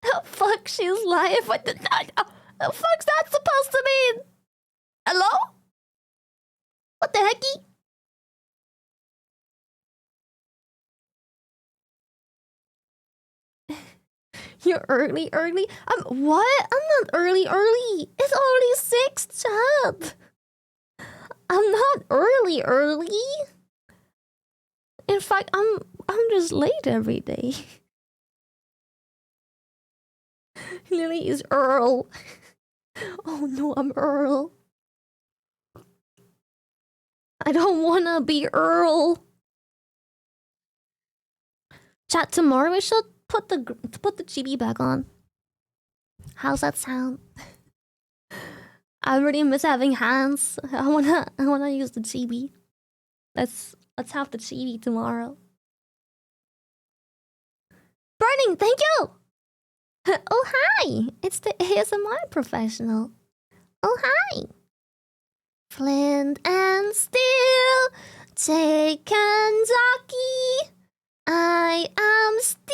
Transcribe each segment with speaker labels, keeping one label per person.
Speaker 1: Oh, fuck, she's live. What the fuck's that supposed to mean? Hello? What the hecky? You're early. What? I'm not early. It's already 6, chat. I'm not early. In fact, I'm just late every day. Lily is Earl. Oh no, I'm Earl. I don't wanna be Earl. Chat, tomorrow we should put the chibi back on. How's that sound? I really miss having hands. I wanna use the chibi. Let's have the chibi tomorrow. Burning, thank you. Oh hi, it's the ASMR professional. Oh hi. Flint and Steel, take Kentucky. I am Steve.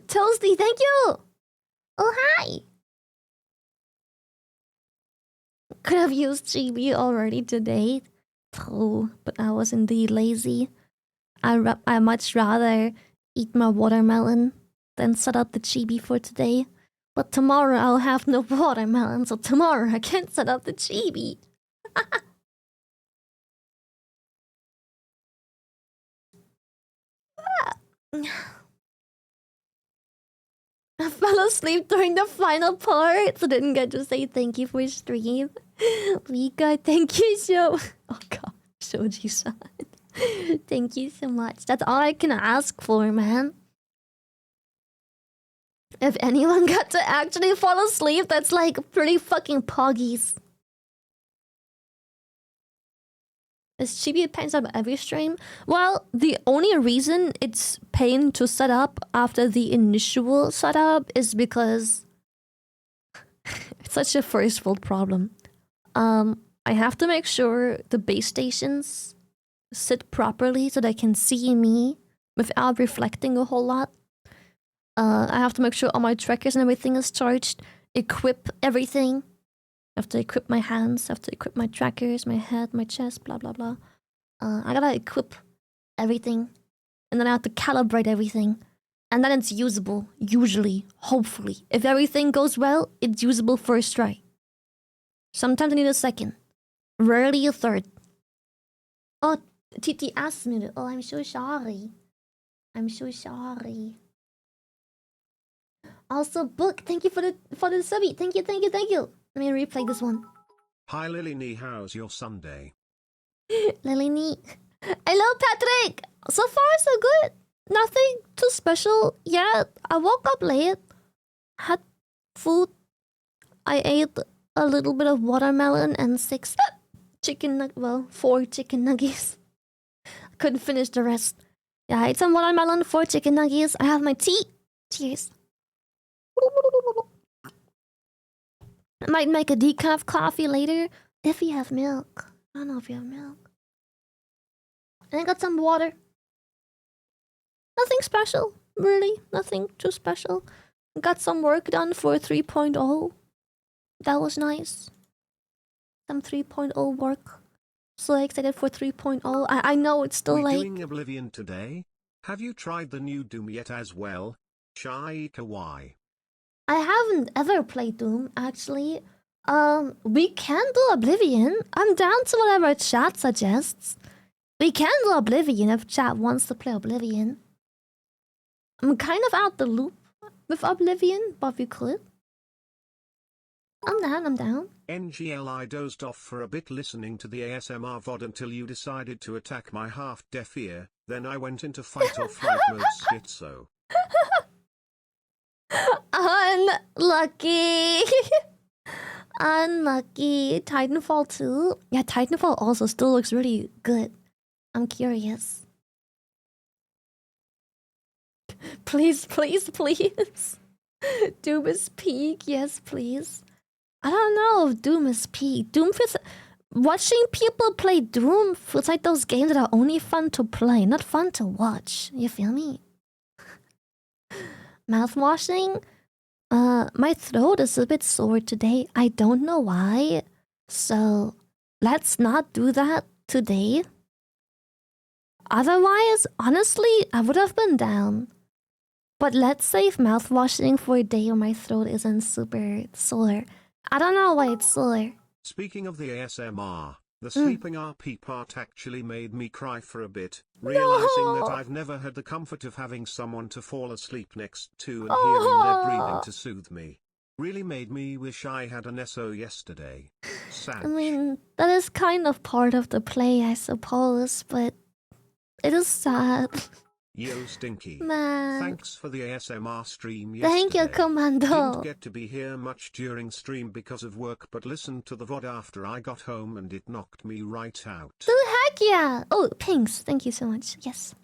Speaker 1: Toasty, thank you. Oh hi. Could have used Chibi already today. Oh, but I was indeed lazy. I much rather eat my watermelon than set up the Chibi for today. But tomorrow I'll have no watermelon, so tomorrow I can't set up the Chibi. I fell asleep during the final part, so didn't get to say thank you for stream. Rika, thank you so... Oh god, Shoji-san. Thank you so much. That's all I can ask for, man. If anyone got to actually fall asleep, that's like pretty fucking poggies. Is Chibi a pain to set up every stream? Well, the only reason it's pain to set up after the initial setup is because it's such a first world problem. I have to make sure the base stations sit properly so they can see me without reflecting a whole lot. I have to make sure all my trackers and everything is charged. Equip everything. I have to equip my hands, I have to equip my trackers, my head, my chest, blah blah blah. I gotta equip everything. And then I have to calibrate everything. And then it's usable, usually, hopefully. If everything goes well, it's usable first try. Sometimes I need a second. Rarely a third. Oh, TT asked me to... Oh, I'm so sorry. I'm so sorry. Also, Book, thank you for the subby. Thank you. Let me replay this one.
Speaker 2: Hi Lily Nee, how's your Sunday?
Speaker 1: Lily Nee. Hello, Patrick! So far, so good. Nothing too special yet. I woke up late. Had food. I ate a little bit of watermelon and 4 chicken nuggets. I couldn't finish the rest. Yeah, I ate some watermelon, 4 chicken nuggets. I have my tea. Cheers. I might make a decaf coffee later if you have milk. I don't know if you have milk. And I got some water. Nothing special, really. Nothing too special. Got some work done for 3.0. That was nice. Some 3.0 work. So excited for 3.0. I know it's still like...
Speaker 2: doing Oblivion today? Have you tried the new Doom yet as well? Shy kawaii.
Speaker 1: I haven't ever played Doom, actually. We can do Oblivion. I'm down to whatever chat suggests. We can do Oblivion if chat wants to play Oblivion. I'm kind of out the loop with Oblivion, but we could. I'm down.
Speaker 2: NGL, I dozed off for a bit listening to the ASMR VOD until you decided to attack my half-deaf ear, then I went into fight or flight mode schizo.
Speaker 1: Unlucky. Unlucky. Titanfall 2? Yeah, Titanfall also still looks really good. I'm curious. Please. Doom is peak. Yes, please. I don't know if Doom is peak. Doom feels... Watching people play Doom feels like those games that are only fun to play, not fun to watch. You feel me? Mouthwashing? My throat is a bit sore today. I don't know why. So, let's not do that today. Otherwise, honestly, I would have been down. But let's save mouthwashing for a day when my throat isn't super sore. I don't know why it's sore.
Speaker 2: Speaking of the ASMR, the sleeping RP part actually made me cry for a bit, realizing that I've never had the comfort of having someone to fall asleep next to and hearing their breathing to soothe me. Really made me wish I had an SO yesterday. Sad.
Speaker 1: I mean, that is kind of part of the play, I suppose, but it is sad.
Speaker 2: Yo, Stinky.
Speaker 1: Man.
Speaker 2: Thanks for the ASMR stream yesterday.
Speaker 1: Thank you, Commando.
Speaker 2: Didn't get to be here much during stream because of work, but listened to the VOD after I got home and it knocked me right out.
Speaker 1: Oh, heck yeah! Oh, pinks. Thank you so much. Yes.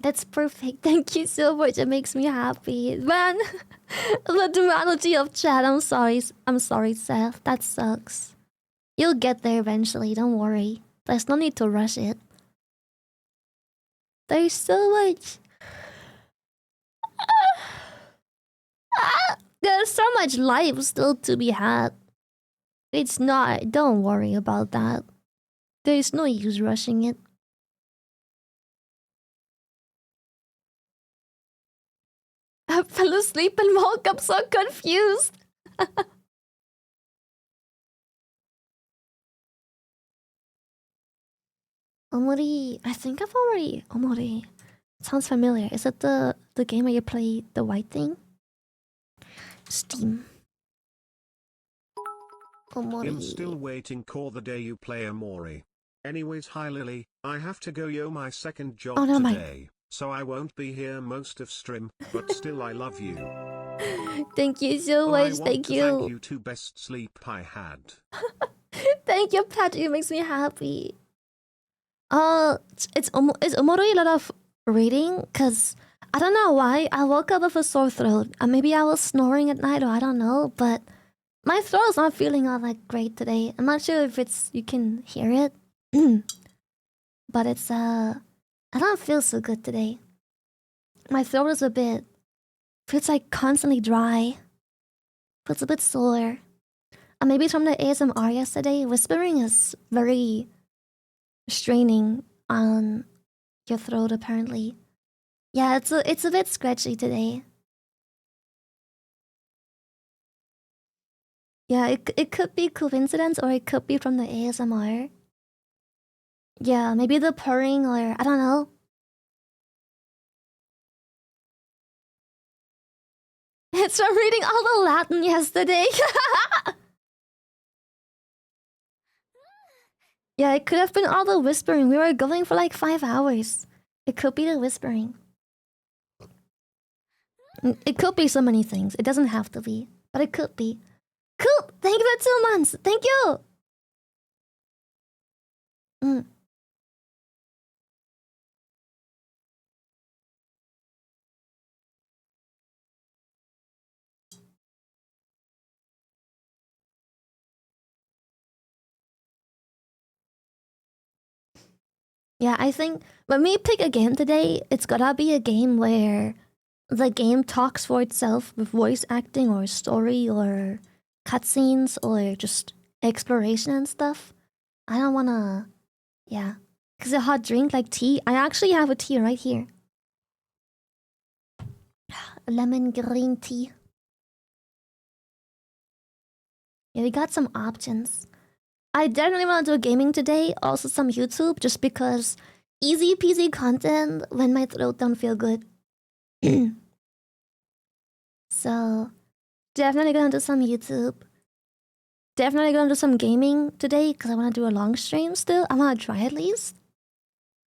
Speaker 1: That's perfect. Thank you so much. It makes me happy. Man, the duality of chat. I'm sorry, Seth. That sucks. You'll get there eventually. Don't worry. There's no need to rush it. There's so much. There's so much life still to be had. It's not. Don't worry about that. There's no use rushing it. I fell asleep and woke up so confused. Omori. I think I've already... Omori. Sounds familiar. Is it the game where you play the white thing? Steam. Omori.
Speaker 2: I'm still waiting for the day you play Omori. Anyways, hi Lily. I have to go my second job today. So I won't be here most of stream, but still I love you.
Speaker 1: Thank you so much. Thank you.
Speaker 2: Thank you to best sleep I had.
Speaker 1: Thank you, Patrick. It makes me happy. Is Omori a lot of reading? Cause I don't know why I woke up with a sore throat. Maybe I was snoring at night, or I don't know. But my throat's not feeling all that great today. I'm not sure if you can hear it. But it's I don't feel so good today. My throat is feels like constantly dry. Feels a bit sore. Maybe it's from the ASMR yesterday. Whispering is very straining on your throat apparently. Yeah, it's a bit scratchy today. Yeah, it could be coincidence or it could be from the ASMR. Yeah, maybe the purring or I don't know. It's from reading all the Latin yesterday. Yeah, it could have been all the whispering. We were going for like 5 hours. It could be the whispering. It could be so many things. It doesn't have to be, but it could be. Cool! Thank you for 2 months! Thank you! Yeah, I think when we pick a game today, it's gotta be a game where the game talks for itself with voice acting or story or cutscenes or just exploration and stuff. I don't wanna... Yeah. Because a hot drink like tea... I actually have a tea right here. Lemon green tea. Yeah, we got some options. I definitely want to do gaming today. Also some YouTube, just because easy peasy content when my throat don't feel good. So, definitely gonna do some YouTube. Definitely gonna do some gaming today, because I want to do a long stream still. I want to try at least.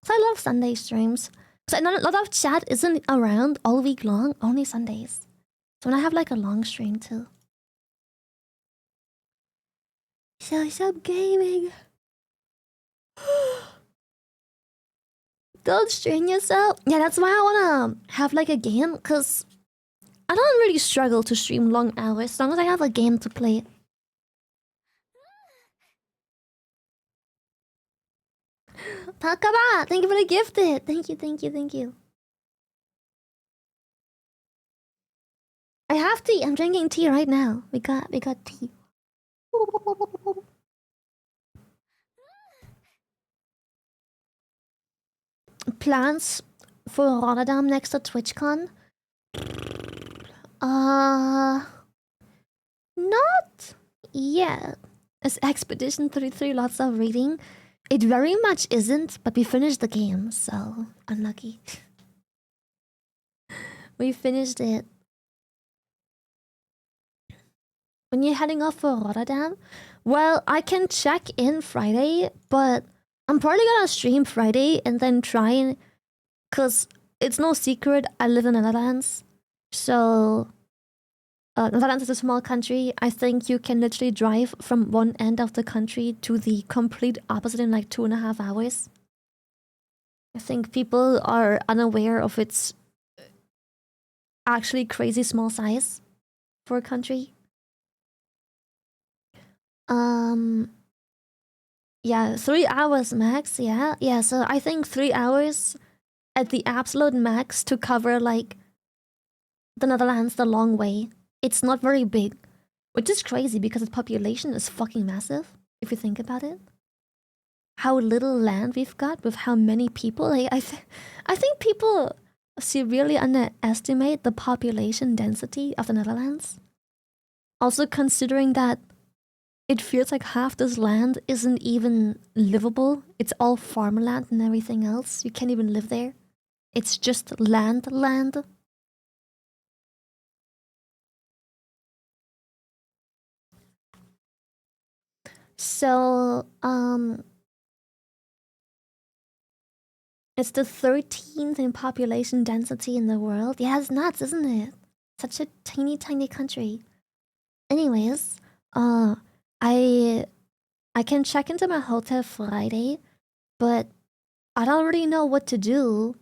Speaker 1: Because I love Sunday streams. Because I know a lot of chat isn't around all week long, only Sundays. So when I have like a long stream too. So some gaming. Don't strain yourself. Yeah, that's why I wanna have like a game, because I don't really struggle to stream long hours as long as I have a game to play. Takaba, thank you for the gifted. Thank you, thank you, thank you. I have tea. I'm drinking tea right now. We got tea. Plans for Rotterdam next to TwitchCon? Not yet. Is Expedition 33 lots of reading? It very much isn't, but we finished the game, so unlucky. We finished it. When you're heading off for Rotterdam? Well, I can check in Friday, but I'm probably gonna stream Friday and then try and... Cause it's no secret, I live in the Netherlands. So... Netherlands is a small country. I think you can literally drive from one end of the country to the complete opposite in like 2.5 hours. I think people are unaware of its actually crazy small size for a country. Yeah, 3 hours max, yeah. Yeah, so I think 3 hours at the absolute max to cover like the Netherlands the long way. It's not very big, which is crazy because its population is fucking massive, if you think about it. How little land we've got with how many people. I think people severely underestimate the population density of the Netherlands. Also considering that it feels like half this land isn't even livable. It's all farmland and everything else. You can't even live there. It's just land. So, it's the 13th in population density in the world. Yeah, it's nuts, isn't it? Such a tiny country. Anyways, I can check into my hotel Friday, but I don't really know what to do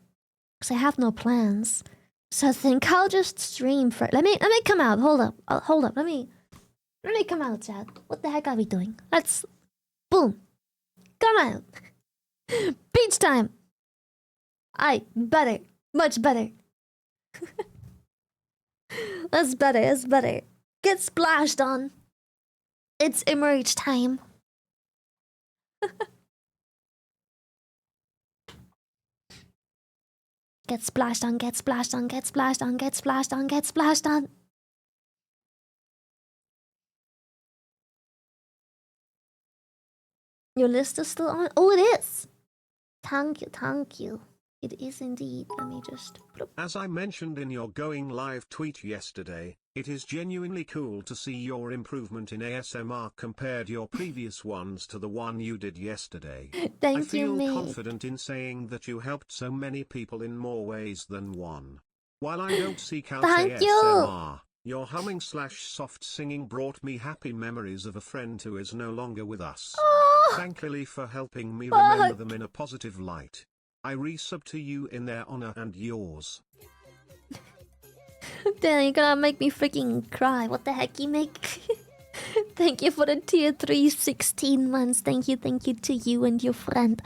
Speaker 1: because I have no plans. So I think I'll just stream for. Let me come out. Hold up. Let me come out, chat. What the heck are we doing? Let's boom. Come out. Beach time. Better. Much better. That's better. Get splashed on. It's emerge time. Get splashed on. Your list is still on? Oh, it is! Thank you. It is indeed. Let me just...
Speaker 2: As I mentioned in your going live tweet yesterday, it is genuinely cool to see your improvement in ASMR compared your previous ones to the one you did yesterday.
Speaker 1: Thank
Speaker 2: I
Speaker 1: you,
Speaker 2: feel
Speaker 1: mate.
Speaker 2: confident in saying that you helped so many people in more ways than one. While I don't seek out
Speaker 1: Thank
Speaker 2: ASMR, your humming/soft singing brought me happy memories of a friend who is no longer with us.
Speaker 1: Oh,
Speaker 2: Thankfully for helping me
Speaker 1: fuck.
Speaker 2: remember them in a positive light. I resub to you in their honor and yours.
Speaker 1: Damn, you're gonna make me freaking cry. What the heck, you make? Thank you for the tier 3 16 months. Thank you to you and your friend.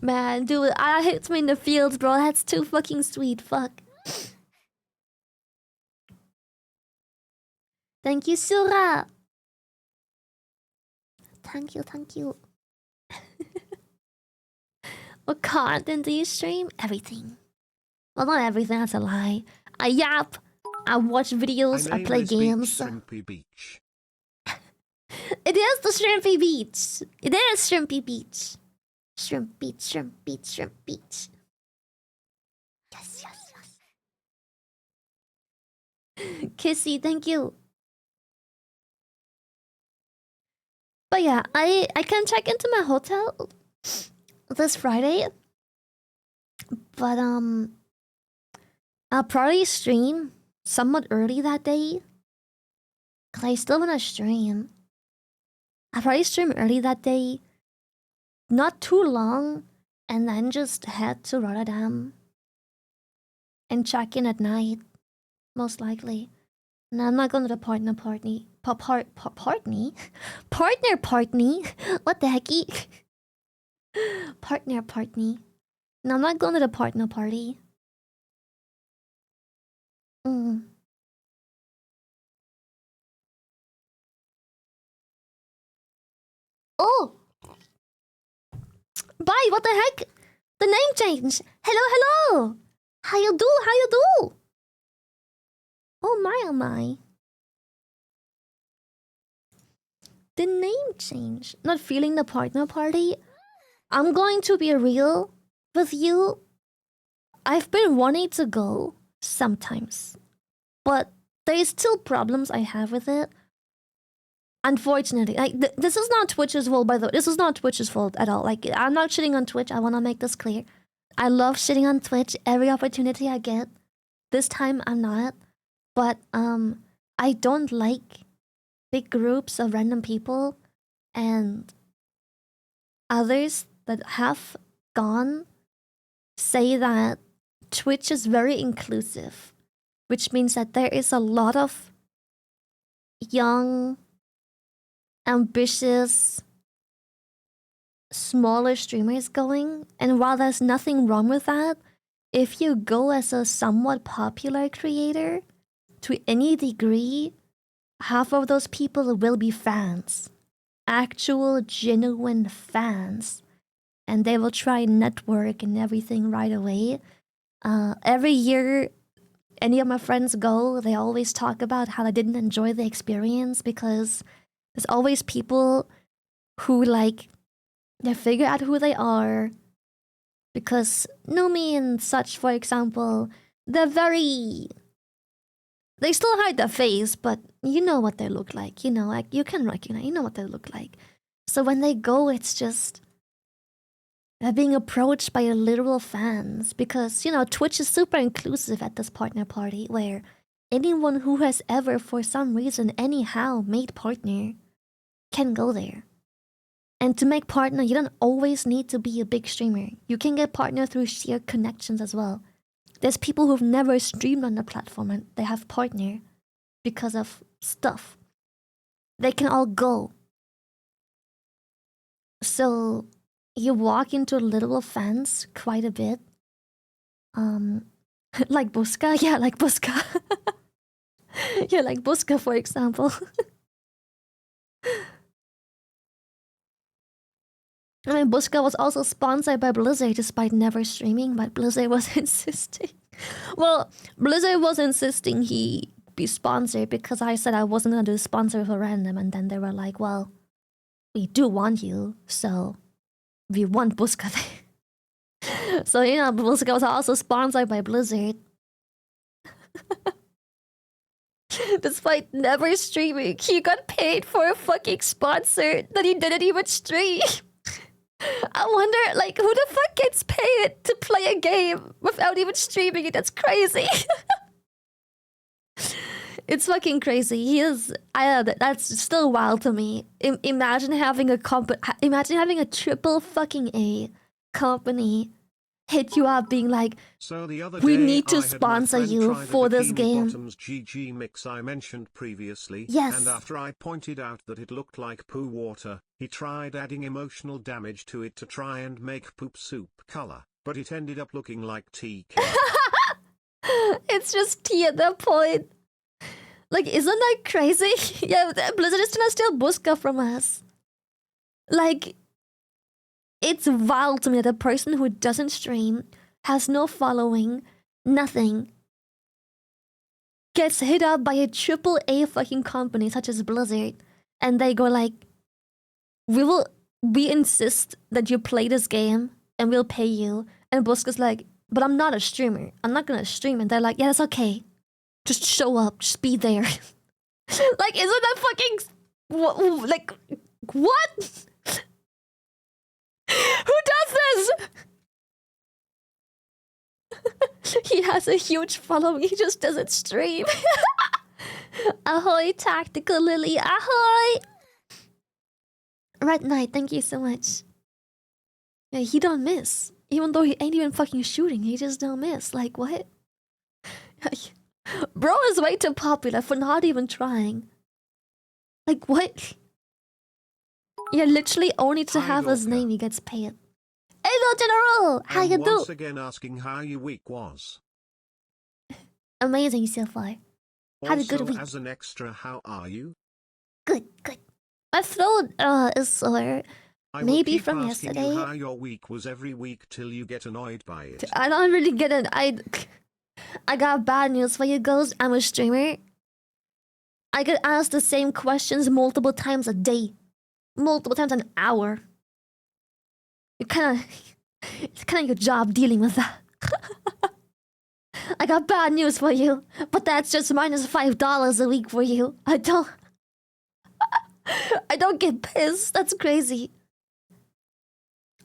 Speaker 1: Man, dude, I hit me in the fields, bro. That's too fucking sweet. Fuck. Thank you, Sura. Thank you. What content do you stream? Everything. Well, not everything, that's a lie. I yap. I watch videos. I play games.
Speaker 2: Shrimpy Beach.
Speaker 1: It is the Shrimpy Beach. It is Shrimpy Beach. Shrimp Beach. Yes. Kissy, thank you. But yeah, I can check into my hotel this Friday. But I'll probably stream somewhat early that day. Cause I still wanna stream. I'll probably stream early that day. Not too long. And then just head to Rotterdam. and check in at night, most likely. No, I'm not going to the partner party. Partner party? What the hecky? Partner party. No, I'm not going to the partner party. Mm. Oh! Bye, what the heck? The name change. Hello, hello! How you do? How you do? Oh my, oh my. The name change. Not feeling the partner party. I'm going to be real with you. I've been wanting to go sometimes, but there's still problems I have with it. Unfortunately, like this is not Twitch's fault, by the way. This is not Twitch's fault at all. Like, I'm not shitting on Twitch. I want to make this clear. I love shitting on Twitch every opportunity I get. This time I'm not, but I don't like big groups of random people, and others that have gone say that Twitch is very inclusive, which means that there is a lot of young, ambitious, smaller streamers going. And while there's nothing wrong with that, if you go as a somewhat popular creator to any degree, half of those people will be fans. Actual, genuine fans. And they will try network and everything right away. Every year, any of my friends go, they always talk about how they didn't enjoy the experience because there's always people who, like, they figure out who they are. Because Numi and such, for example, they're very... They still hide their face, but you know what they look like. You know, like, you can recognize, you know what they look like. So when they go, it's just... They're being approached by literal fans because, you know, Twitch is super inclusive at this partner party where anyone who has ever, for some reason, anyhow, made partner can go there. And to make partner, you don't always need to be a big streamer. You can get partner through sheer connections as well. There's people who've never streamed on the platform and they have partner because of stuff. They can all go. So... You walk into literal fans quite a bit. Like Buska? Yeah, like Buska. Yeah, like Buska, for example. I mean, Buska was also sponsored by Blizzard despite never streaming, but Blizzard was insisting. Well, Blizzard was insisting he be sponsored because I said I wasn't going to do sponsor for random, and then they were like, well, we do want you, so... We want Buska there. So, you know, Buska was also sponsored by Blizzard. Despite never streaming, he got paid for a fucking sponsor that he didn't even stream. I wonder, like, who the fuck gets paid to play a game without even streaming it? That's crazy. It's fucking crazy. He is. That's still wild to me. Imagine having a triple fucking A company hit you up, being like,
Speaker 2: so the other
Speaker 1: "We
Speaker 2: day,
Speaker 1: need to
Speaker 2: I had my
Speaker 1: sponsor
Speaker 2: friend
Speaker 1: you
Speaker 2: try the
Speaker 1: for this
Speaker 2: Bikini
Speaker 1: game."
Speaker 2: Bottoms GG mix I mentioned previously.
Speaker 1: Yes.
Speaker 2: And after I pointed out that it looked like poo water, he tried adding emotional damage to it to try and make poop soup color, but it ended up looking like tea.
Speaker 1: It's just tea at that point. Like, isn't that crazy? Yeah, Blizzard is trying to steal Buska from us. Like, it's wild to me that a person who doesn't stream, has no following, nothing, gets hit up by a triple A fucking company such as Blizzard, and they go like, we insist that you play this game, and we'll pay you. And Buska's like, but I'm not a streamer. I'm not gonna stream. And they're like, yeah, that's okay. Just show up. Just be there. Like, isn't that fucking... Like, what? Who does this? He has a huge following. He just doesn't stream. Ahoy, Tactical Lily. Ahoy! Red Knight, thank you so much. Yeah, he don't miss. Even though he ain't even fucking shooting, he just don't miss. Like, what? Bro is way too popular for not even trying. Like, what? You literally only to
Speaker 2: Hi,
Speaker 1: have his
Speaker 2: Orca.
Speaker 1: name he gets paid. Hello, General! How
Speaker 2: I'm
Speaker 1: you do?
Speaker 2: once again asking how your week was.
Speaker 1: Amazing so far. Had a good
Speaker 2: Also,
Speaker 1: week.
Speaker 2: as an extra, how are you?
Speaker 1: Good, good. My throat is sore.
Speaker 2: I will
Speaker 1: Maybe
Speaker 2: keep
Speaker 1: from
Speaker 2: asking you
Speaker 1: yesterday.
Speaker 2: how your week was every week till you get annoyed by it.
Speaker 1: I don't really get it. I got bad news for you girls. I'm a streamer. I get asked the same questions multiple times a day. Multiple times an hour. It's kind of your job dealing with that. I got bad news for you, but that's just minus $5 a week for you. I don't get pissed. That's crazy.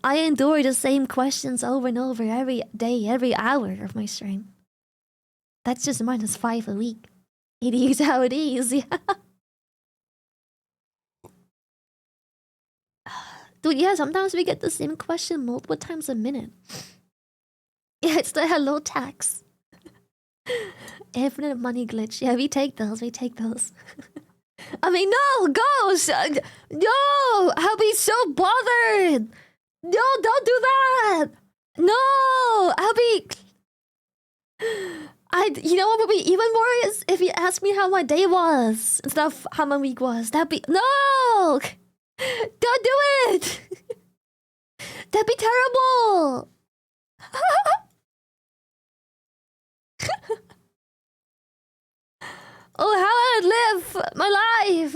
Speaker 1: I endure the same questions over and over every day, every hour of my stream. That's just minus 5 a week. It is how it is, yeah. Dude, yeah, sometimes we get the same question multiple times a minute. Yeah, it's the hello tax. Infinite money glitch. Yeah, we take those, I mean, no, Ghost! No! I'll be so bothered! No, don't do that! No! I'll be... You know what would be even worse? If you asked me how my day was instead of how my week was. That'd be... No! Don't do it! That'd be terrible! Oh, how I live my life!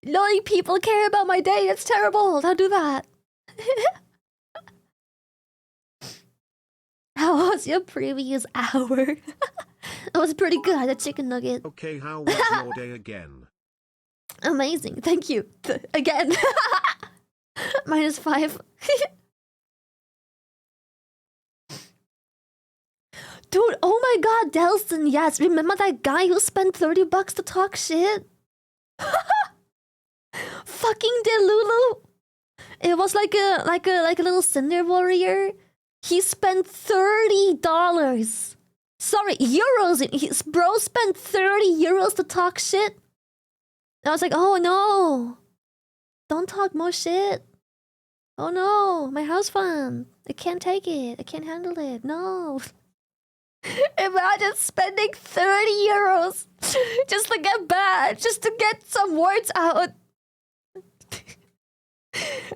Speaker 1: Knowing people care about my day, it's terrible. Don't do that. How was your previous hour? It was pretty good. I had a chicken nugget.
Speaker 2: Okay, how was your day again?
Speaker 1: Amazing. Thank you. Again. minus 5. Dude, oh my god, Delson, yes. Remember that guy who spent $30 to talk shit? Fucking Delulu. It was like a little cinder warrior. He spent $30. Sorry, euros. His bro spent 30 euros to talk shit. And I was like, oh no. Don't talk more shit. Oh no, my house fund. I can't take it. I can't handle it. No. Imagine spending 30 euros just to get bad, just to get some words out.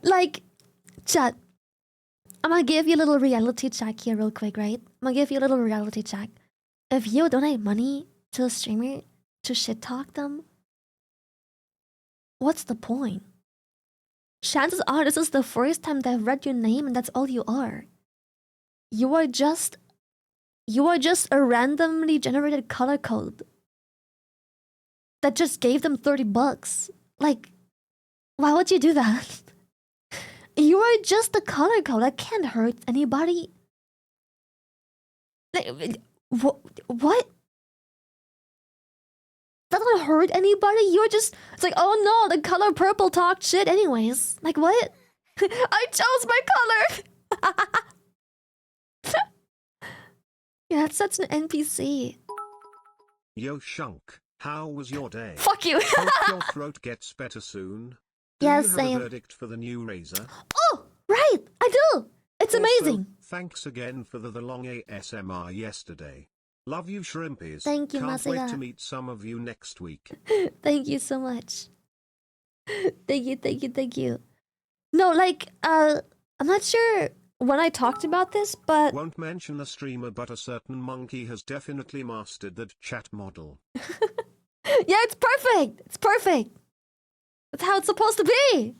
Speaker 1: Like, chat. I'm gonna give you a little reality check here real quick, right? I'm gonna give you a little reality check. If you donate money to a streamer to shit talk them, what's the point? Chances are this is the first time they've read your name and that's all you are. You are just a randomly generated color code that just gave them $30. Like, why would you do that? You are just a color code that can't hurt anybody. Like, what? That doesn't hurt anybody. You're just... It's like, oh no, the color purple talked shit anyways. Like, what? I chose my color! Yeah, that's such an NPC.
Speaker 2: Yo, Shunk, how was your day?
Speaker 1: Fuck you!
Speaker 2: Hope your throat gets better soon. Do
Speaker 1: Yes,
Speaker 2: you have
Speaker 1: same.
Speaker 2: a verdict for the new razor?
Speaker 1: Oh, right! I do! It's
Speaker 2: Also,
Speaker 1: amazing!
Speaker 2: Thanks again for the long ASMR yesterday. Love you, Shrimpies.
Speaker 1: Thank you,
Speaker 2: Can't wait
Speaker 1: Masiga.
Speaker 2: to meet some of you next week.
Speaker 1: Thank you so much. Thank you. No, like, I'm not sure when I talked about this, but...
Speaker 2: Won't mention the streamer, but a certain monkey has definitely mastered that chat model.
Speaker 1: Yeah, it's perfect! It's perfect! That's how it's supposed to be!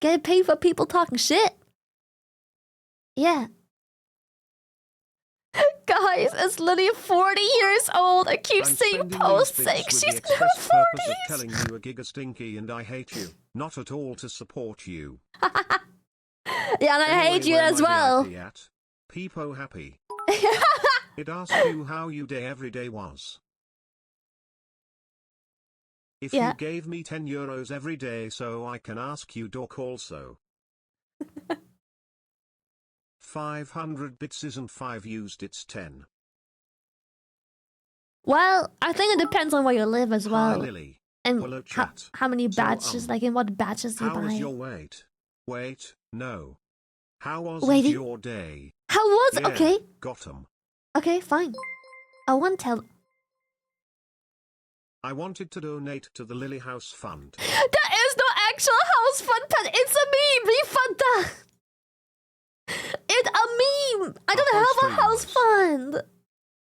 Speaker 1: Get paid for people talking shit. Yeah. Guys, it's literally 40 years old. I keep
Speaker 2: I'm
Speaker 1: saying
Speaker 2: spending
Speaker 1: post
Speaker 2: these
Speaker 1: saying
Speaker 2: bits
Speaker 1: she's
Speaker 2: with
Speaker 1: in
Speaker 2: the
Speaker 1: her
Speaker 2: express purpose of
Speaker 1: 40s.
Speaker 2: telling you a giga stinky and I hate you, not at all to support you.
Speaker 1: Yeah, and I hate you
Speaker 2: where
Speaker 1: as
Speaker 2: my
Speaker 1: well.
Speaker 2: VIP at? Peepo happy. It asks you how you day every day was. If
Speaker 1: Yeah.
Speaker 2: you gave me 10 euros every day so I can ask you Doc also. 500 bits isn't 5 used, it's 10.
Speaker 1: Well, I think it depends on where you live as
Speaker 2: Hi,
Speaker 1: well.
Speaker 2: Lily.
Speaker 1: And
Speaker 2: Hello, chat.
Speaker 1: how many
Speaker 2: So,
Speaker 1: batches, like in what batches you
Speaker 2: how was
Speaker 1: buy.
Speaker 2: your wait? Wait, no. How was
Speaker 1: Waiting?
Speaker 2: your day?
Speaker 1: How was
Speaker 2: Yeah,
Speaker 1: okay?
Speaker 2: got 'em.
Speaker 1: Okay, fine. I won't tell.
Speaker 2: I wanted to donate to the Lily House Fund.
Speaker 1: There is no actual house fund pet. It's a meme. Refund that. It's a meme. I don't have a house fund.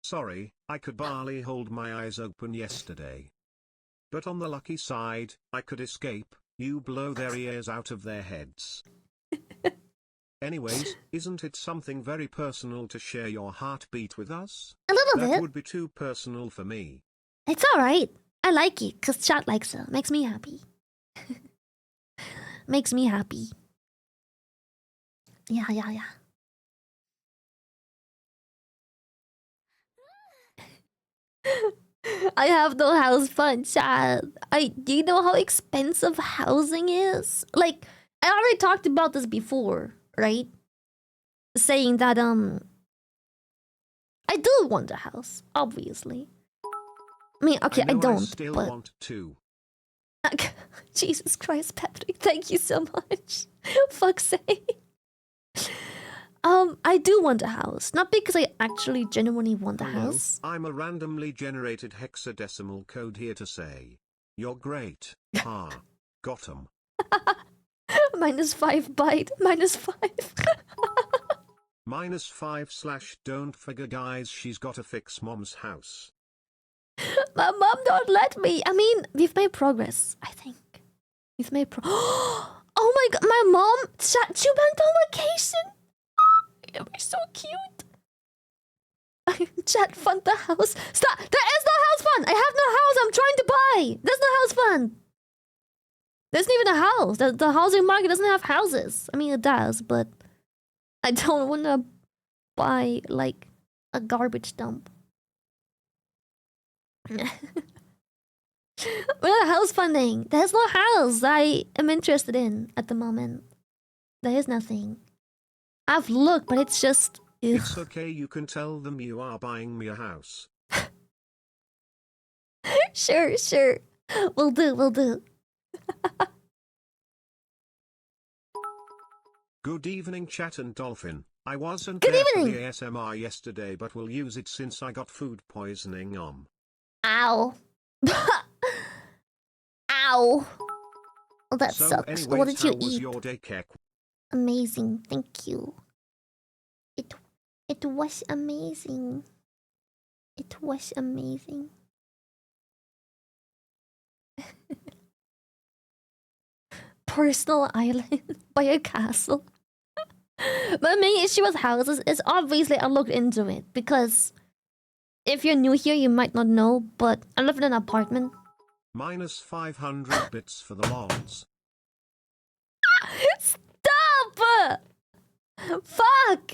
Speaker 2: Sorry, I could barely hold my eyes open yesterday. But on the lucky side, I could escape. You blow their ears out of their heads. Anyways, isn't it something very personal to share your heartbeat with us?
Speaker 1: A little
Speaker 2: That
Speaker 1: bit.
Speaker 2: would be too personal for me.
Speaker 1: It's alright. I like it, because chat likes it. Makes me happy. Makes me happy. Yeah. I have no house fund, chat. Do you know how expensive housing is? Like, I already talked about this before, right? Saying that, I do want a house, obviously. I mean, okay, I don't,
Speaker 2: I still
Speaker 1: but...
Speaker 2: want to.
Speaker 1: Jesus Christ, Patrick, thank you so much. Fuck's sake. I do want a house. Not because I actually genuinely want a house.
Speaker 2: I'm a randomly generated hexadecimal code here to say, you're great. Ha. Got 'em.
Speaker 1: -5 byte. -5.
Speaker 2: -5/ don't figure guys, she's gotta fix mom's house.
Speaker 1: My mom don't let me. I mean, we've made progress, I think. We've made Oh my god, my mom, she went on vacation. It was so cute. Chat fund the house. Stop! There is no house fund! I have no house I'm trying to buy! There's no house fund! There isn't even a house. The housing market doesn't have houses. I mean, it does, but I don't want to buy, like, a garbage dump. We're not house funding. There's no house I am interested in at the moment. There is nothing. I've looked, but it's just... Ugh.
Speaker 2: It's okay, you can tell them you are buying me a house.
Speaker 1: Sure. Will do.
Speaker 2: Good evening, chat and dolphin. I wasn't
Speaker 1: Good
Speaker 2: there
Speaker 1: evening.
Speaker 2: for the ASMR yesterday, but will use it since I got food poisoning.
Speaker 1: Ow. Ow. Oh, that
Speaker 2: so
Speaker 1: sucks.
Speaker 2: Anyways,
Speaker 1: What did you
Speaker 2: how was
Speaker 1: eat?
Speaker 2: your day, Kek?
Speaker 1: Amazing, thank you. It was amazing. It was amazing. Personal island by a castle. My main issue with houses is obviously I looked into it because if you're new here, you might not know, but I live in an apartment.
Speaker 2: -500 bits for the lols.
Speaker 1: Stop! Fuck!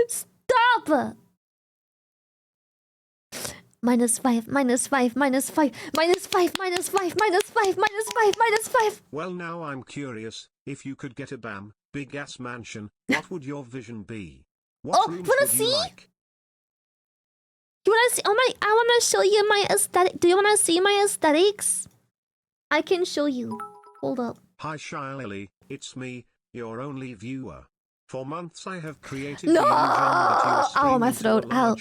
Speaker 1: Stop! -5, -5, -5, -5, -5, -5.
Speaker 2: Well, now I'm curious, if you could get a big ass mansion, what would your vision be? What rooms would you like?
Speaker 1: You wanna see? I wanna show you my aesthetic. Do you wanna see my aesthetics? I can show you. Hold up.
Speaker 2: Hi Shy Lily, it's me, your only viewer. For months I have created
Speaker 1: No!
Speaker 2: the illusion that you're
Speaker 1: Oh, my throat. Ow.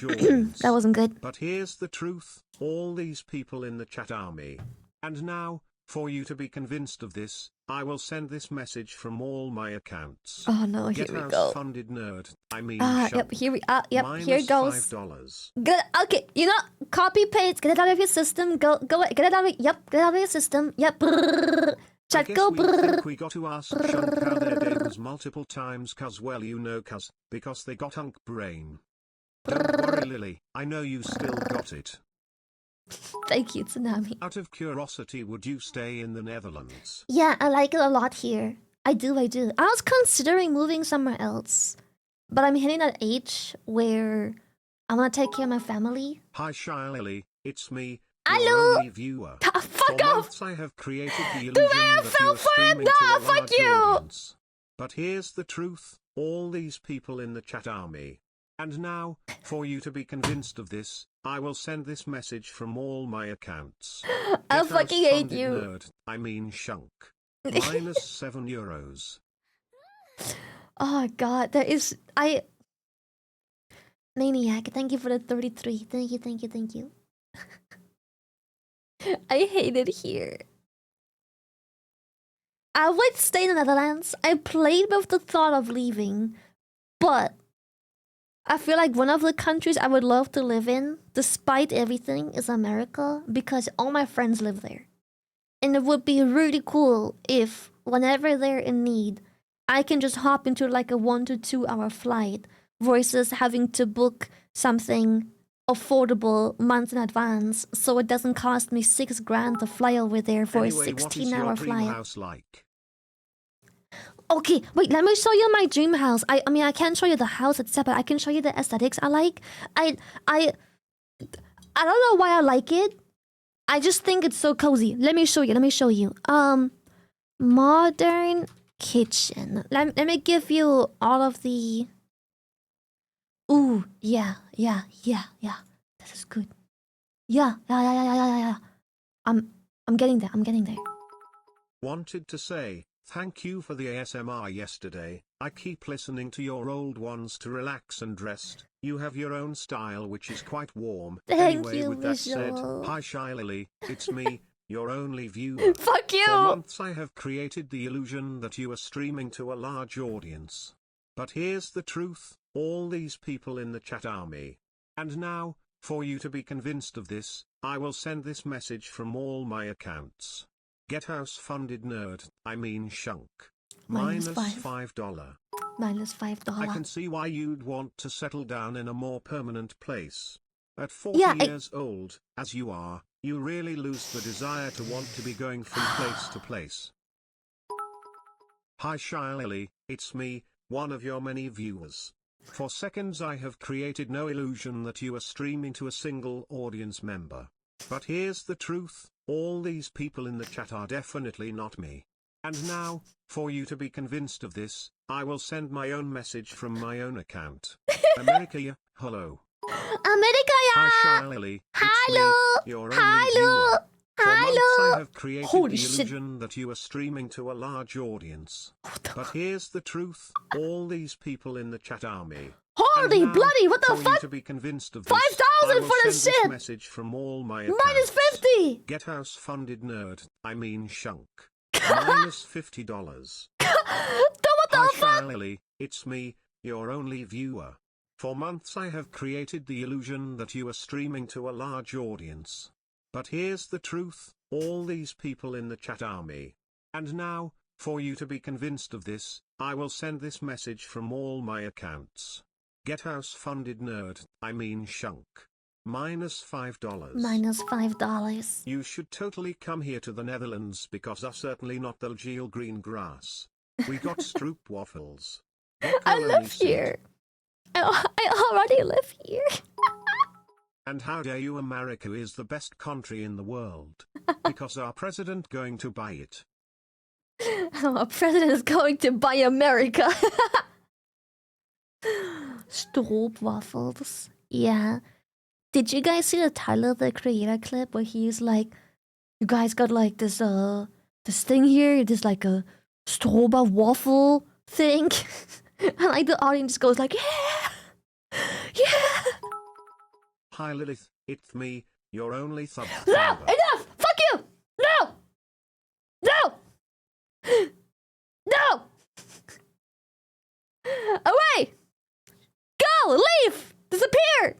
Speaker 1: That wasn't good.
Speaker 2: But here's the truth, all these people in the chat are me. And now, for you to be convinced of this, I will send this message from all my accounts.
Speaker 1: Oh no, here we go.
Speaker 2: Funded nerd, I mean
Speaker 1: Yep, here it goes.
Speaker 2: $5.
Speaker 1: Good. Okay, you know, copy paste, get it out of your system. Go, get it out of get it out of your system. Yep. Chat, go.
Speaker 2: Think we got to ask Shunk how their day was multiple times, cause well you know, because they got hunk brain. Don't worry Lily, I know you still got it.
Speaker 1: Thank you, Tsunami.
Speaker 2: Out of curiosity, would you stay in the Netherlands?
Speaker 1: Yeah, I like it a lot here. I do. I was considering moving somewhere else, but I'm hitting that age where I want to take care of my family.
Speaker 2: Hi Shy Lily, it's me,
Speaker 1: Hello.
Speaker 2: your only viewer.
Speaker 1: Fuck off!
Speaker 2: I have created the illusion that you're streaming to a large audience. But here's the truth, all these people in the chat are me. And now, for you to be convinced of this, I will send this message from all my accounts.
Speaker 1: I
Speaker 2: Get
Speaker 1: fucking hate
Speaker 2: funded
Speaker 1: you.
Speaker 2: nerd, I mean shunk. Minus €7.
Speaker 1: Oh god, there is Maniac, thank you for the 33. Thank you, thank you, thank you. I hate it here. I would stay in the Netherlands. I played with the thought of leaving, but I feel like one of the countries I would love to live in, despite everything, is America, because all my friends live there. And it would be really cool if, whenever they're in need, I can just hop into like a 1 to 2 hour flight versus having to book something affordable months in advance, so it doesn't cost me $6,000 to fly over there for
Speaker 2: Anyway,
Speaker 1: a 16-hour
Speaker 2: what is your dream
Speaker 1: flight.
Speaker 2: house like?
Speaker 1: Okay, wait, let me show you my dream house. I mean, I can't show you the house itself, but I can show you the aesthetics I like. I don't know why I like it. I just think it's so cozy. Let me show you. Modern kitchen. Let me give you all of the... Ooh, yeah. This is good. Yeah. I'm getting there.
Speaker 2: Wanted to say, thank you for the ASMR yesterday. I keep listening to your old ones to relax and rest. You have your own style which is quite warm.
Speaker 1: Thank
Speaker 2: Anyway,
Speaker 1: you,
Speaker 2: with that said,
Speaker 1: Visual.
Speaker 2: hi Shy Lily, it's me, your only viewer.
Speaker 1: Fuck you!
Speaker 2: For months I have created the illusion that you are streaming to a large audience. But here's the truth, all these people in the chat are me. And now, for you to be convinced of this, I will send this message from all my accounts. Get house funded nerd, I mean shunk.
Speaker 1: Minus
Speaker 2: $5.
Speaker 1: Minus $5.
Speaker 2: I can see why you'd want to settle down in a more permanent place. At 40
Speaker 1: Yeah,
Speaker 2: years old, as you are, you really lose the desire to want to be going from place to place. Hi Shy Lily, it's me, one of your many viewers. For seconds I have created no illusion that you are streaming to a single audience member. But here's the truth, all these people in the chat are definitely not me. And now, for you to be convinced of this, I will send my own message from my own account. America, yeah, hello.
Speaker 1: America,
Speaker 2: Hi Shy Lily, it's
Speaker 1: hello,
Speaker 2: me, your only viewer. For months I have created
Speaker 1: Holy
Speaker 2: the
Speaker 1: shit.
Speaker 2: illusion that you are streaming to a large audience. But here's the truth, all these people in the chat are me.
Speaker 1: Holy
Speaker 2: And now,
Speaker 1: bloody, what the
Speaker 2: for
Speaker 1: fuck?
Speaker 2: you to be convinced of this,
Speaker 1: 5,000
Speaker 2: I will
Speaker 1: for the
Speaker 2: send this
Speaker 1: shit.
Speaker 2: message from all my accounts.
Speaker 1: Minus 50.
Speaker 2: Get house funded nerd, I mean shunk. Minus $50.
Speaker 1: What the
Speaker 2: Hi
Speaker 1: fuck?
Speaker 2: Shy Lily, it's me, your only viewer. For months I have created the illusion that you are streaming to a large audience. But here's the truth, all these people in the chat are me. And now, for you to be convinced of this, I will send this message from all my accounts. Get house funded nerd, I mean shunk. Minus $5.
Speaker 1: Minus $5.
Speaker 2: You should totally come here to the Netherlands because are certainly not the Geel green grass. We got stroop waffles.
Speaker 1: I live here. I already live here.
Speaker 2: And how dare you, America is the best country in the world. Because our president going to buy it.
Speaker 1: Our president is going to buy America. Stroopwafels. Yeah. Did you guys see the Tyler the Creator clip where he's like, you guys got like this thing here, this like a stroba waffle thing? And like the audience goes like, yeah!
Speaker 2: Hi Lilith, it's me, your only sub.
Speaker 1: No! Enough! Fuck you! No! Away! Go! Leave! Disappear!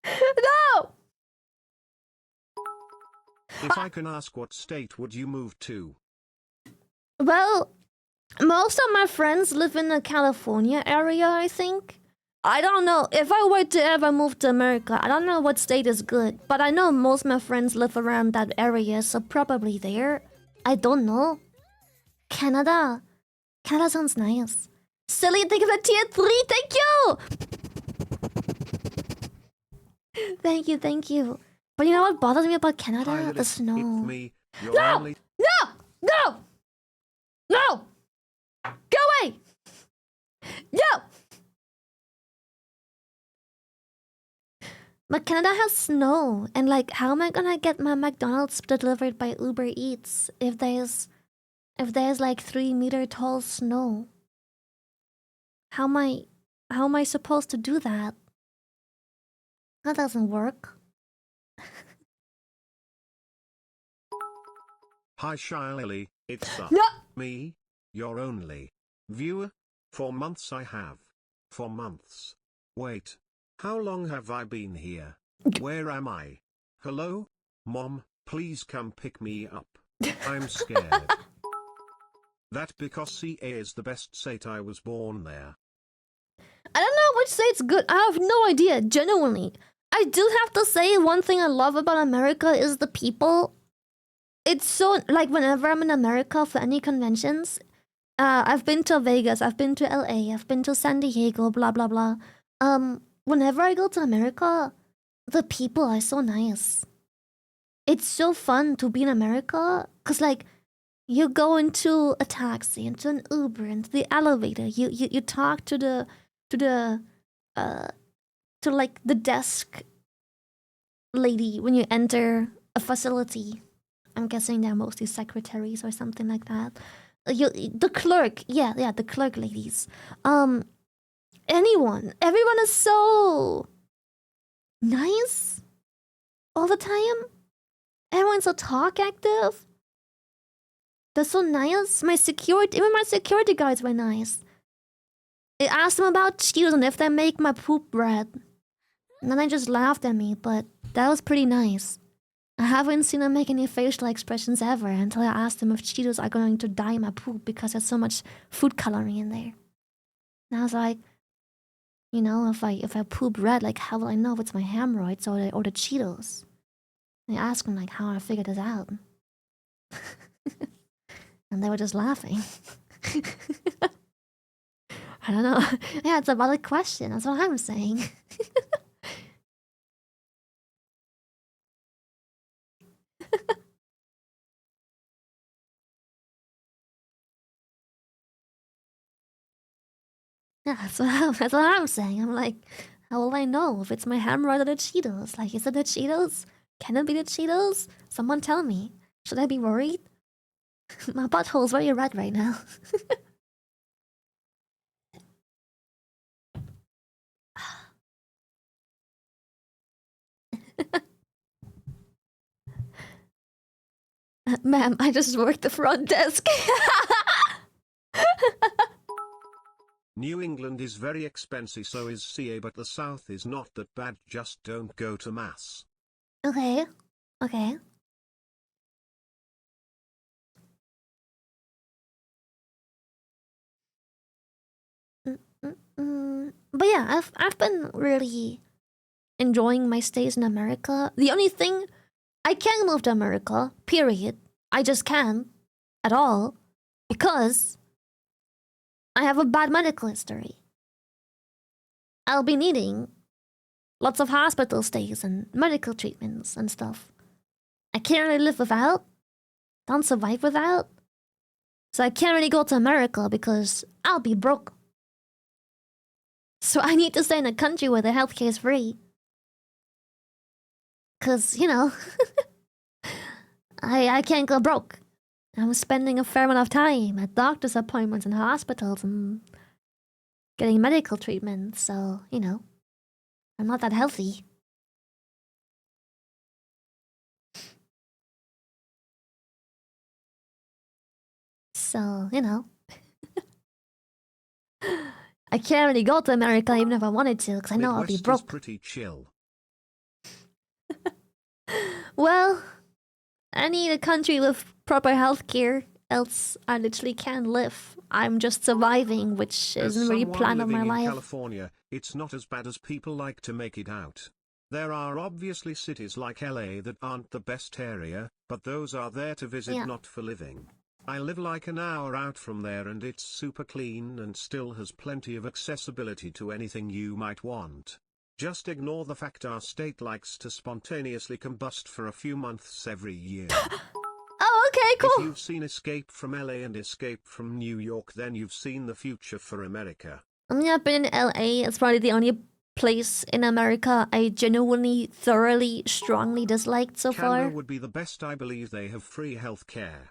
Speaker 1: No!
Speaker 2: If I can ask, what state would you move to?
Speaker 1: Well, most of my friends live in the California area, I think. I don't know. If I were to ever move to America, I don't know what state is good. But I know most of my friends live around that area, so probably there. I don't know. Canada. Canada sounds nice. Silly, thank you for tier 3. Thank you. Thank you. But you know what bothers me about Canada?
Speaker 2: Hi
Speaker 1: The
Speaker 2: Lilith,
Speaker 1: snow.
Speaker 2: it's me, your
Speaker 1: No!
Speaker 2: only...
Speaker 1: No! Go away! No! But Canada has snow, and like, how am I gonna get my McDonald's delivered by Uber Eats if there's like 3 meter tall snow? How am I supposed to do that? That doesn't work.
Speaker 2: Hi Shiley, it's
Speaker 1: No.
Speaker 2: me, your only viewer. For months I have. For months. Wait. How long have I been here? Where am I? Hello? Mom, please come pick me up. I'm scared. That because CA is the best state, I was born there.
Speaker 1: I don't know which state's good. I have no idea, genuinely. I do have to say, one thing I love about America is the people. It's so, like, whenever I'm in America for any conventions, I've been to Vegas, I've been to LA, I've been to San Diego, blah, blah, blah. Whenever I go to America, the people are so nice. It's so fun to be in America, because, like, you go into a taxi, into an Uber, into the elevator, you talk to like the desk lady when you enter a facility. I'm guessing they're mostly secretaries or something like that. The clerk, yeah, the clerk ladies. Everyone is so nice all the time. Everyone's so talk active. They're so nice. Even my security guards were nice. I asked them about Cheetos and if they make my poop bread. And then they just laughed at me, but that was pretty nice. I haven't seen them make any facial expressions ever until I asked them if Cheetos are going to dye my poop because there's so much food coloring in there. And I was like, you know, if I poop red, like, how will I know if it's my hemorrhoids or the Cheetos? And I asked them, like, how I figured this out. And they were just laughing. I don't know. Yeah, it's a valid question. That's what I'm saying. Yeah, that's what I'm saying. I'm like, how will I know if it's my hemorrhoid or the Cheetos? Like, is it the Cheetos? Can it be the Cheetos? Someone tell me. Should I be worried? My butthole's very red right now. Ma'am, I just worked the front desk.
Speaker 2: New England is very expensive, so is CA, but the South is not that bad, just don't go to mass.
Speaker 1: Okay. But yeah, I've been really enjoying my stays in America. The only thing, I can't move to America, period. I just can't at all because I have a bad medical history. I'll be needing lots of hospital stays and medical treatments and stuff. I can't really live without, don't survive without. So I can't really go to America because I'll be broke. So I need to stay in a country where the healthcare is free. Cause, you know, I can't go broke. I'm spending a fair amount of time at doctor's appointments and hospitals and getting medical treatment, so, you know, I'm not that healthy. So, you know. I can't really go to America even if I wanted to, because I know I'll be broke.
Speaker 2: Is pretty chill.
Speaker 1: Well, I need a country with proper healthcare, else I literally can't live. I'm just surviving, which isn't really planned of my life.
Speaker 2: In California, it's not as bad as people like to make it out. There are obviously cities like LA that aren't the best area, but those are there to visit, not for living. I live like an hour out from there and it's super clean and still has plenty of accessibility to anything you might want. Just ignore the fact our state likes to spontaneously combust for a few months every year.
Speaker 1: Oh, okay, cool.
Speaker 2: If you've seen Escape from LA and Escape from New York, then you've seen the future for America.
Speaker 1: I mean, I've been in LA. It's probably the only place in America I genuinely, thoroughly, strongly disliked so far.
Speaker 2: Canada would be the best. I believe they have free healthcare.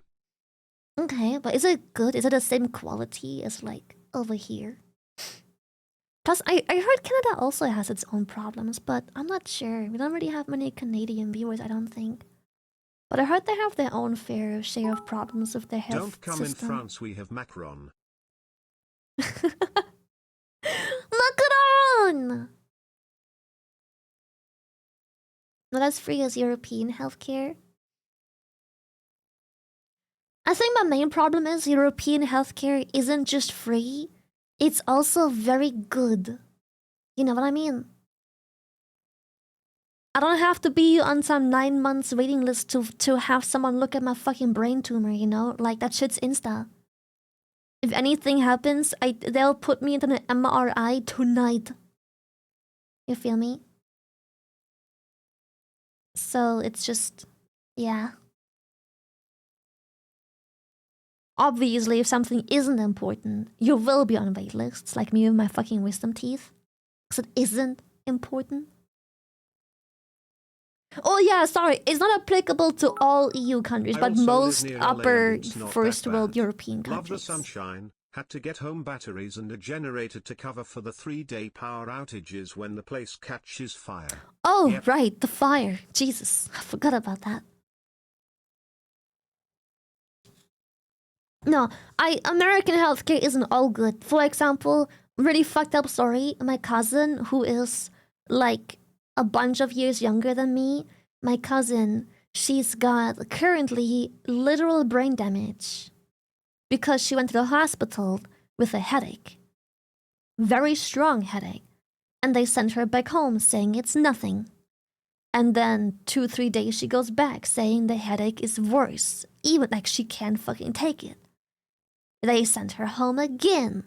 Speaker 1: Okay, but is it good? Is it the same quality as like over here? Plus, I heard Canada also has its own problems, but I'm not sure. We don't really have many Canadian viewers, I don't think. But I heard they have their own fair share of problems with their health
Speaker 2: Don't come
Speaker 1: system.
Speaker 2: in France, we have Macron.
Speaker 1: Macron! Not as free as European healthcare. I think my main problem is European healthcare isn't just free, it's also very good. You know what I mean? I don't have to be on some 9 months waiting list to have someone look at my fucking brain tumor, you know? Like, that shit's insta. If anything happens, they'll put me into an MRI tonight. You feel me? So it's just, yeah. Obviously, if something isn't important, you will be on wait lists, like me with my fucking wisdom teeth. Because it isn't important. Oh yeah, sorry, it's not applicable to all EU countries, but most upper first world European countries.
Speaker 2: Love the sunshine, had to get home batteries and a generator to cover for the 3-day power outages when the place catches fire.
Speaker 1: Oh,
Speaker 2: yep.
Speaker 1: Right, the fire. Jesus, I forgot about that. No, American healthcare isn't all good. For example, really fucked up story, my cousin, who is like a bunch of years younger than me, my cousin, she's got currently literal brain damage because she went to the hospital with a headache. Very strong headache. And they sent her back home saying it's nothing. And then 2-3 days she goes back saying the headache is worse. Even like she can't fucking take it. They sent her home again.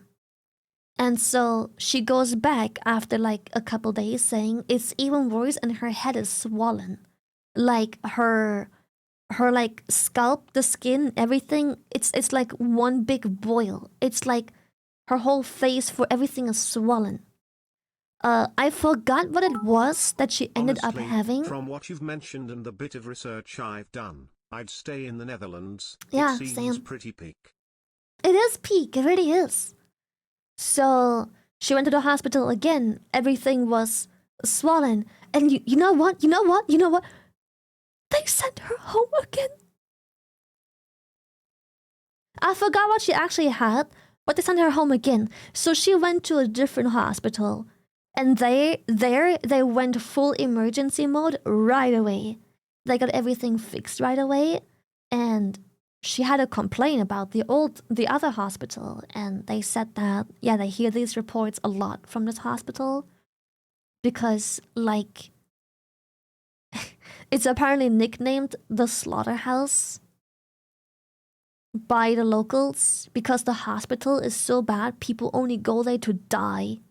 Speaker 1: And so she goes back after like a couple days saying it's even worse and her head is swollen. Like her like scalp, the skin, everything, it's like one big boil. It's like her whole face for everything is swollen. I forgot what it was that she ended
Speaker 2: Honestly,
Speaker 1: up having.
Speaker 2: From what you've mentioned and the bit of research I've done, I'd stay in the Netherlands.
Speaker 1: Yeah,
Speaker 2: it seems
Speaker 1: same.
Speaker 2: pretty peak.
Speaker 1: It is peak, it really is. So she went to the hospital again. Everything was swollen. And you know what? They sent her home again. I forgot what she actually had, but they sent her home again. So she went to a different hospital. And they went full emergency mode right away. They got everything fixed right away. And she had a complaint about the other hospital, and they said that they hear these reports a lot from this hospital because like it's apparently nicknamed the slaughterhouse by the locals because the hospital is so bad people only go there to die.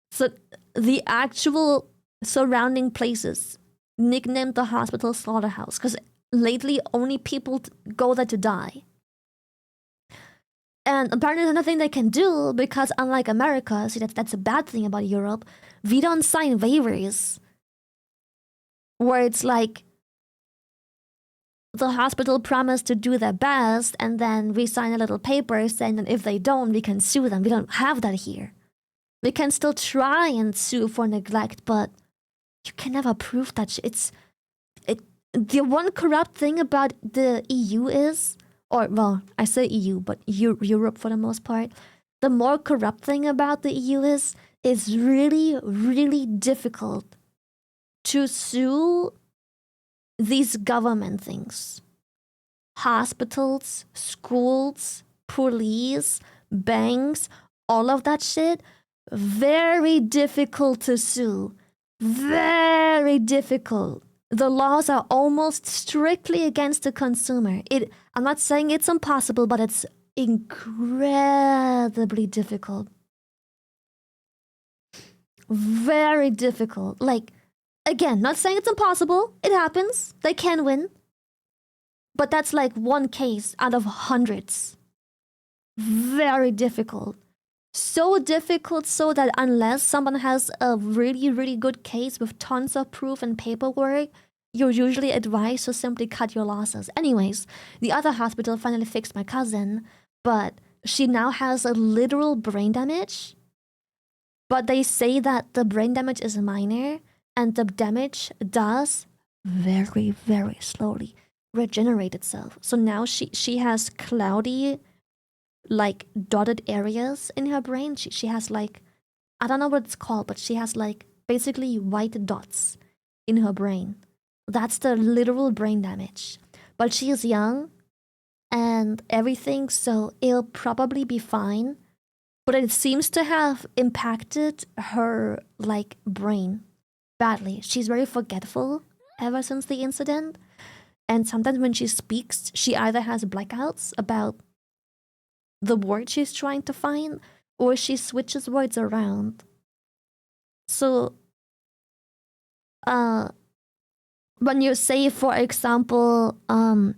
Speaker 1: So the actual surrounding places nicknamed the hospital slaughterhouse because lately only people go there to die. And apparently there's nothing they can do because unlike America, see that's a bad thing about Europe, we don't sign waivers where it's like the hospital promised to do their best and then we sign a little paper saying that if they don't, we can sue them. We don't have that here. We can still try and sue for neglect, but you can never prove that the one corrupt thing about the EU is, or well, I say EU, but Europe for the most part, the more corrupt thing about the EU is really, really difficult to sue these government things. Hospitals, schools, police, banks, all of that shit, very difficult to sue. Very difficult. The laws are almost strictly against the consumer. I'm not saying it's impossible, but it's incredibly difficult. Very difficult. Like, again, not saying it's impossible. It happens. They can win. But that's like one case out of hundreds. Very difficult. so difficult so that unless someone has a really, really good case with tons of proof and paperwork, you're usually advised to simply cut your losses. Anyways, the other hospital finally fixed my cousin, but she now has a literal brain damage. But they say that the brain damage is minor and the damage does very, very slowly regenerate itself. So now she has cloudy, like dotted areas in her brain. She has like, I don't know what it's called, but she has like basically white dots in her brain. That's the literal brain damage. But she is young and everything, so it'll probably be fine. But it seems to have impacted her like brain badly. She's very forgetful ever since the incident. And sometimes when she speaks, she either has blackouts about the word she's trying to find, or she switches words around. So, when you say, for example, I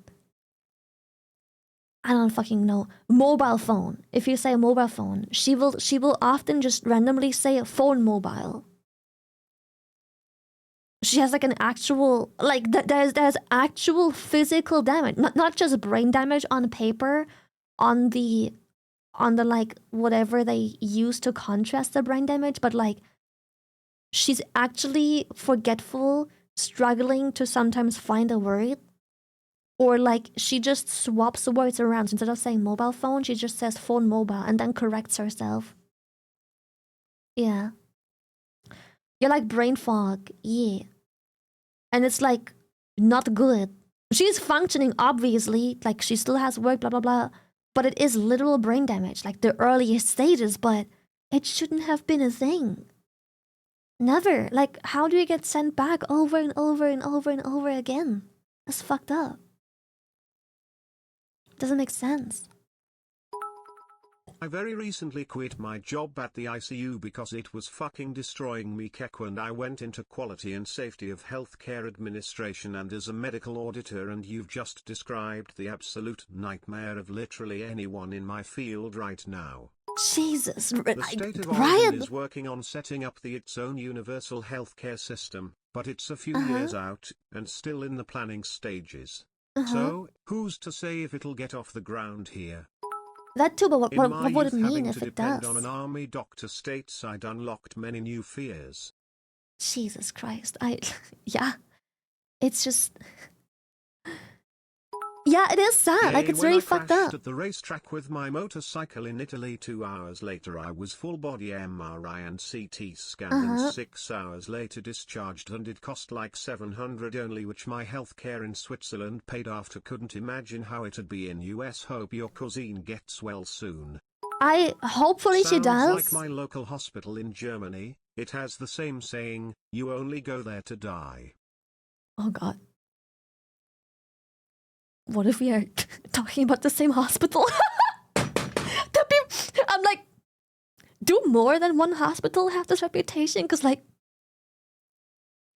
Speaker 1: don't fucking know, mobile phone. If you say mobile phone, she will often just randomly say phone mobile. She has like an actual, like there's actual physical damage, not just brain damage on paper, on the like whatever they use to contrast the brain damage, but like she's actually forgetful, struggling to sometimes find a word, or like she just swaps the words around. So instead of saying mobile phone, she just says phone mobile and then corrects herself. Yeah. You're like brain fog, yeah. And it's like not good. She's functioning, obviously, like she still has work, blah blah blah, but it is literal brain damage, like the earliest stages, but it shouldn't have been a thing. Never. Like, how do you get sent back over and over and over and over again? That's fucked up. Doesn't make sense.
Speaker 2: I very recently quit my job at the ICU because it was fucking destroying me, Keku, and I went into quality and safety of healthcare administration and as a medical auditor, and you've just described the absolute nightmare of literally anyone in my field right now.
Speaker 1: Jesus,
Speaker 2: the state of
Speaker 1: Ryan
Speaker 2: Oregon is working on setting up its own universal healthcare system, but it's a few years out, and still in the planning stages. So, who's to say if it'll get off the ground here?
Speaker 1: That too, but what would it mean
Speaker 2: having
Speaker 1: if
Speaker 2: to
Speaker 1: it
Speaker 2: depend
Speaker 1: does?
Speaker 2: on an army doctor stateside unlocked many new fears.
Speaker 1: Jesus Christ, yeah. It's just... Yeah, it is sad. Like, it's really fucked up.
Speaker 2: When I crashed at the racetrack with my motorcycle in Italy 2 hours later, I was full body MRI and CT scanned, and 6 hours later discharged, and it cost like 700 only, which my healthcare in Switzerland paid after. Couldn't imagine how it'd be in US. Hope your cousine gets well soon.
Speaker 1: Hopefully she does.
Speaker 2: Sounds like my local hospital in Germany. It has the same saying, you only go there to die.
Speaker 1: Oh god. What if we are talking about the same hospital? I'm like, do more than one hospital have this reputation? Because like,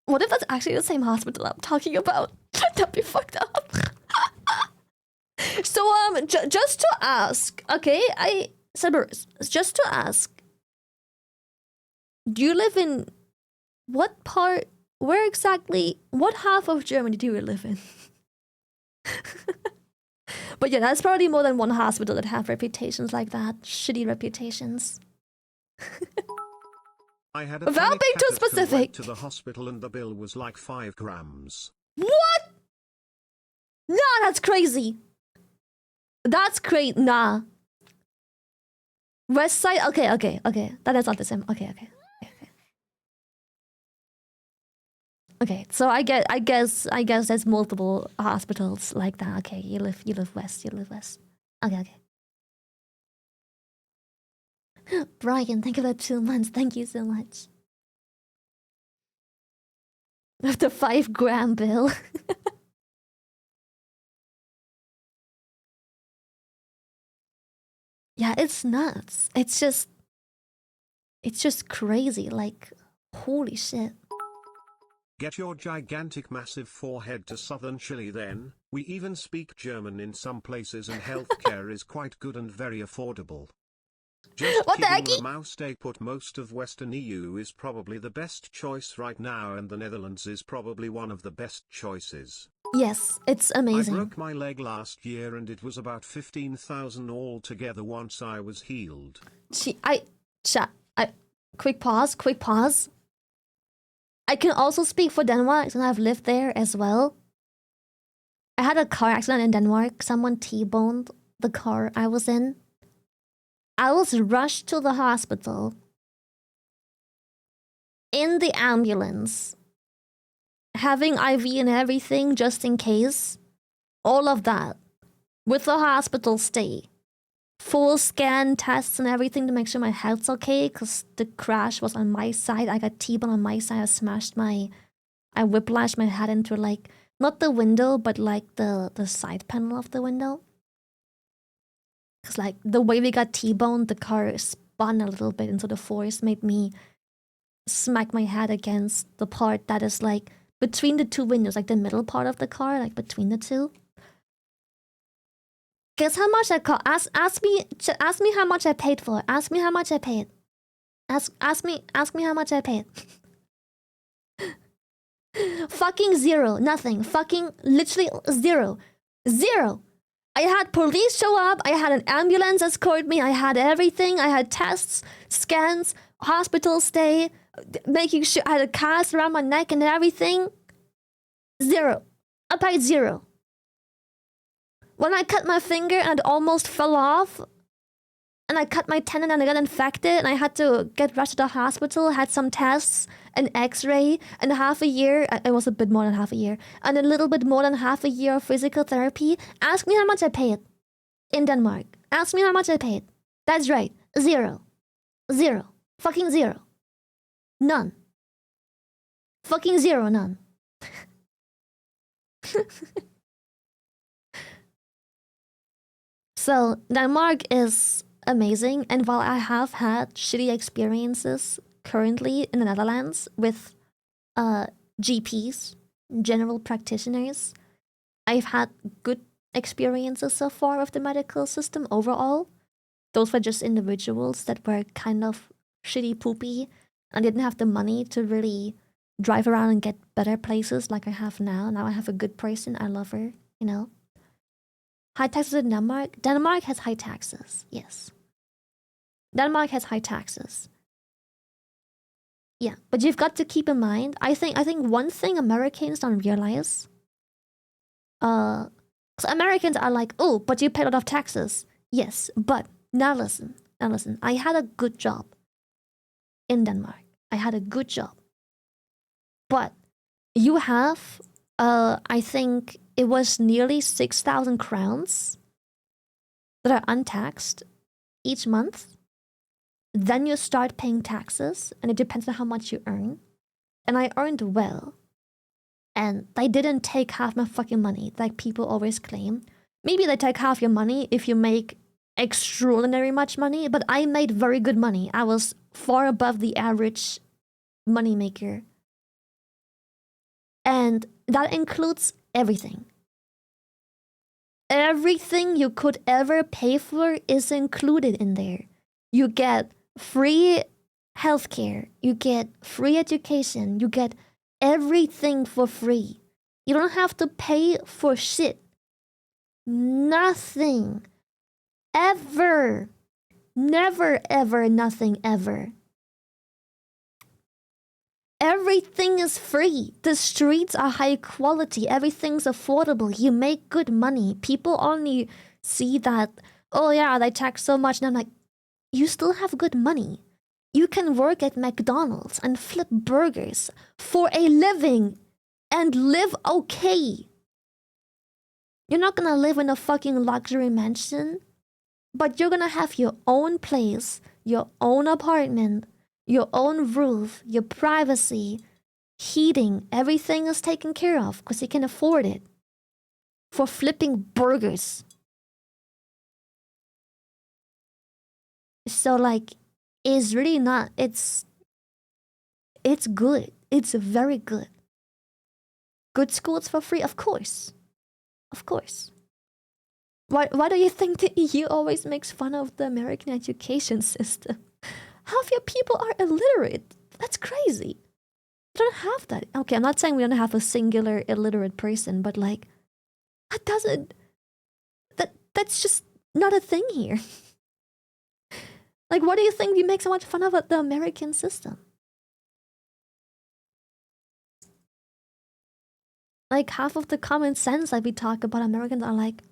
Speaker 1: what if that's actually the same hospital I'm talking about? That'd be fucked up. So just to ask, okay, Cerberus, just to ask, do you live in what part? Where exactly? What half of Germany do you live in? But yeah, that's probably more than one hospital that have reputations like that. Shitty reputations.
Speaker 2: I had a
Speaker 1: Without being too specific.
Speaker 2: Went to the hospital and the bill was like 5 grams.
Speaker 1: What? Nah, that's crazy. That's crazy. Nah. West side. Okay. That is not the same. Okay. Okay, so I guess there's multiple hospitals like that. Okay, you live west. Okay. Brian, thank you for 2 months. Thank you so much. With the 5 gram bill. Yeah, it's nuts. It's just crazy. Like, holy shit.
Speaker 2: Get your gigantic massive forehead to southern Chile then. We even speak German in some places and healthcare is quite good and very affordable. Just
Speaker 1: What the
Speaker 2: kidding,
Speaker 1: hecky?
Speaker 2: the mouse day put most of Western EU is probably the best choice right now, and the Netherlands is probably one of the best choices.
Speaker 1: Yes, it's
Speaker 2: I
Speaker 1: amazing.
Speaker 2: broke my leg last year and it was about 15,000 altogether once I was healed.
Speaker 1: Quick pause. I can also speak for Denmark, and I've lived there as well. I had a car accident in Denmark. Someone T-boned the car I was in. I was rushed to the hospital in the ambulance, having IV and everything just in case. All of that. With the hospital stay. Full scan tests and everything to make sure my health's okay, because the crash was on my side. I got T-boned on my side. I whiplashed my head into, like, not the window, but like the side panel of the window. Because, like, the way we got T-boned, the car spun a little bit, and so the force made me smack my head against the part that is, like, between the two windows, like the middle part of the car, like between the two. Guess how much I cost? Ask me how much I paid for it. Ask me how much I paid. Ask me how much I paid. Fucking zero. Nothing. Fucking literally zero. Zero. I had police show up. I had an ambulance escort me. I had everything. I had tests, scans, hospital stay, making sure I had a cast around my neck and everything. Zero. I paid zero. When I cut my finger and it almost fell off, and I cut my tendon and I got infected, and I had to get rushed to the hospital, had some tests, an x-ray, and half a year, it was a bit more than half a year, and a little bit more than half a year of physical therapy. Ask me how much I paid in Denmark. Ask me how much I paid. That's right. Zero. Zero. Fucking zero. None. Fucking zero, none. So, Denmark is amazing, and while I have had shitty experiences currently in the Netherlands with GPs, general practitioners, I've had good experiences so far with the medical system overall. Those were just individuals that were kind of shitty poopy and didn't have the money to really drive around and get better places like I have now. Now I have a good person. I love her, you know. High taxes in Denmark? Denmark has high taxes, yes. Denmark has high taxes. Yeah, but you've got to keep in mind, I think one thing Americans don't realize, because Americans are like, oh, but you pay a lot of taxes. Yes, but now listen. I had a good job in Denmark. I had a good job. But you have, I think it was nearly 6,000 crowns that are untaxed each month. Then you start paying taxes, and it depends on how much you earn. And I earned well. And they didn't take half my fucking money, like people always claim. Maybe they take half your money if you make extraordinary much money, but I made very good money. I was far above the average moneymaker. And that includes everything. Everything you could ever pay for is included in there. You get free healthcare, you get free education, you get everything for free. You don't have to pay for shit. Nothing. Ever. Never ever nothing ever. Everything is free. The streets are high quality. Everything's affordable. You make good money. People only see that, oh yeah, they tax so much. And I'm like, you still have good money. You can work at McDonald's and flip burgers for a living and live okay. You're not gonna live in a fucking luxury mansion, but you're gonna have your own place, your own apartment, your own roof, your privacy, heating, everything is taken care of because you can afford it. For flipping burgers. So like, it's really not, it's good. It's very good. Good schools for free, of course. Of course. Why do you think the EU always makes fun of the American education system? Half your people are illiterate. That's crazy. We don't have that. Okay, I'm not saying we don't have a singular illiterate person, but like, that doesn't. That's just not a thing here. Like, what do you think we make so much fun of the American system? Like, half of the common sense that we talk about Americans are like,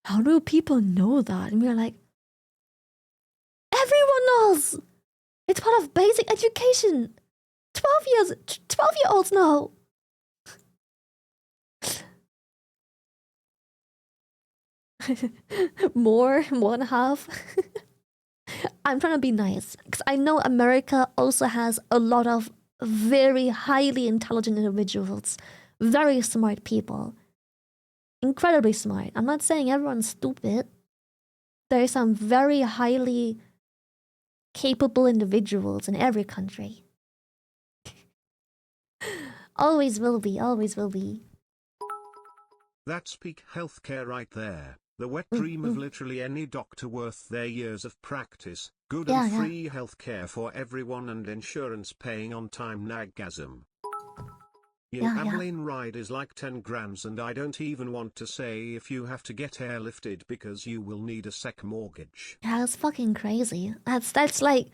Speaker 1: how do people know that? And we're like, everyone knows! It's part of basic education. 12-year-olds know. more than half. I'm trying to be nice because I know America also has a lot of very highly intelligent individuals, very smart people, incredibly smart. I'm not saying everyone's stupid. There are some very highly capable individuals in every country. Always will be, always will be.
Speaker 2: That's peak healthcare right there. The wet dream of literally any doctor worth their years of practice. Good and free healthcare for everyone and insurance paying on time nagasm. Abilene ride is like 10 grams and I don't even want to say if you have to get airlifted because you will need a sec mortgage.
Speaker 1: Yeah, that's fucking crazy. That's like,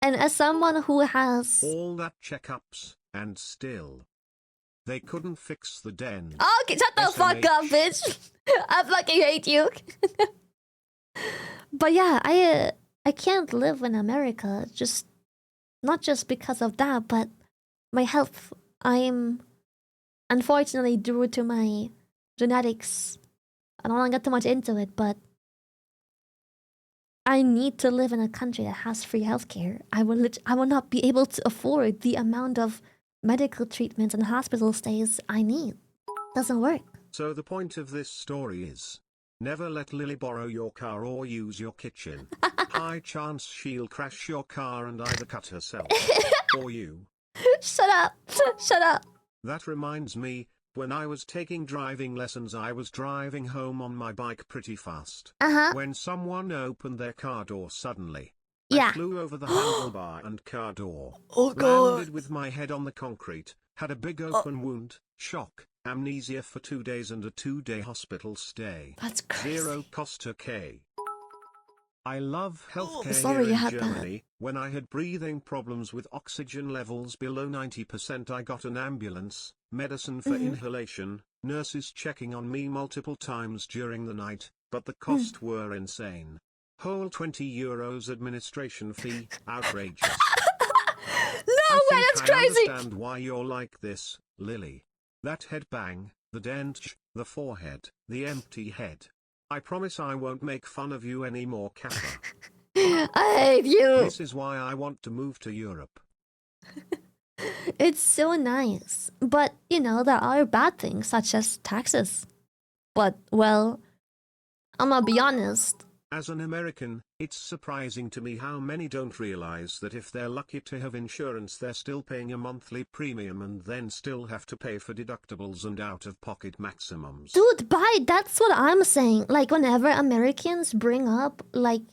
Speaker 1: and as someone who has
Speaker 2: all that checkups, and still they couldn't fix the dent.
Speaker 1: Okay, shut the fuck up, bitch. I fucking hate you. But yeah, I can't live in America. Just not just because of that, but my health. I'm unfortunately due to my genetics. I don't want to get too much into it, but I need to live in a country that has free healthcare. I will not be able to afford the amount of medical treatments and hospital stays I need. Doesn't work.
Speaker 2: So the point of this story is, never let Lily borrow your car or use your kitchen. High chance she'll crash your car and either cut herself or you.
Speaker 1: Shut up. Shut up.
Speaker 2: That reminds me, when I was taking driving lessons I was driving home on my bike pretty fast. When someone opened their car door suddenly. I flew over the handlebar and car door. Landed with my head on the concrete, had a big open wound, shock, amnesia for 2 days and a 2-day hospital stay.
Speaker 1: That's crazy.
Speaker 2: 0 cost per K. I love healthcare
Speaker 1: sorry
Speaker 2: here
Speaker 1: you
Speaker 2: in
Speaker 1: had
Speaker 2: Germany. When I had breathing problems with oxygen levels below 90%, I got an ambulance, medicine for inhalation, nurses checking on me multiple times during the night, but the costs were insane. Whole €20 administration fee, outrageous.
Speaker 1: No way, that's crazy!
Speaker 2: I understand why you're like this, Lily. That head bang, the dent, the forehead, the empty head. I promise I won't make fun of you anymore, Kappa.
Speaker 1: I hate you!
Speaker 2: This is why I want to move to Europe.
Speaker 1: It's so nice. But, you know, there are bad things, such as taxes. But, well, I'm gonna be honest.
Speaker 2: As an American, it's surprising to me how many don't realize that if they're lucky to have insurance they're still paying a monthly premium and then still have to pay for deductibles and out-of-pocket maximums.
Speaker 1: Dude, that's what I'm saying. Like, whenever Americans bring up, like,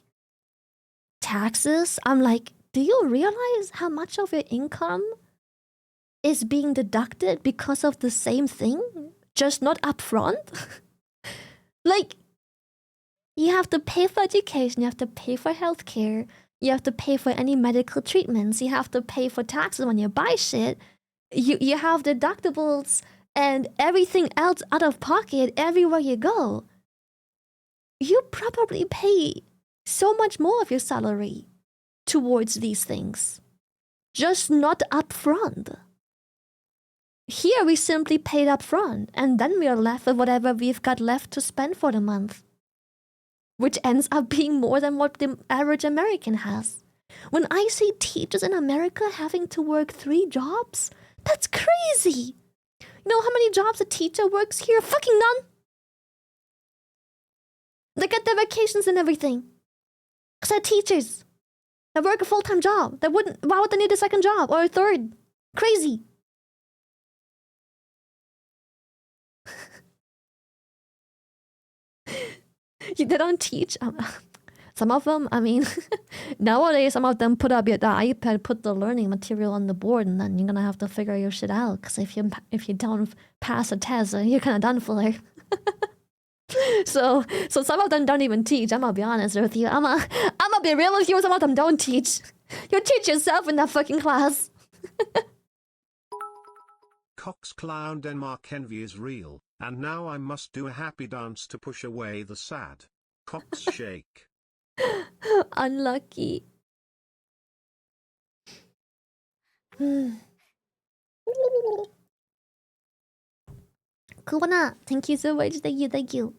Speaker 1: taxes, I'm like, do you realize how much of your income is being deducted because of the same thing? Just not upfront? Like, you have to pay for education, you have to pay for healthcare, you have to pay for any medical treatments, you have to pay for taxes when you buy shit, you have deductibles and everything else out of pocket everywhere you go. You probably pay so much more of your salary towards these things, just not upfront. Here we simply paid upfront, and then we are left with whatever we've got left to spend for the month, which ends up being more than what the average American has. When I see teachers in America having to work 3 jobs, that's crazy. You know how many jobs a teacher works here? Fucking none. They get their vacations and everything. Because they're teachers. They work a full-time job. Why would they need a second job or a third? Crazy. They don't teach. Some of them, I mean, nowadays, some of them put up the iPad, put the learning material on the board, and then you're gonna have to figure your shit out. Because if you don't pass a test, you're kind of done for. So some of them don't even teach. I'm gonna be honest with you. I'm gonna be real with you. Some of them don't teach. You teach yourself in that fucking class.
Speaker 2: Cox Clown Denmark envy is real, and now I must do a happy dance to push away the sad. Cox shake.
Speaker 1: Unlucky. Kubana, thank you so much. Thank you.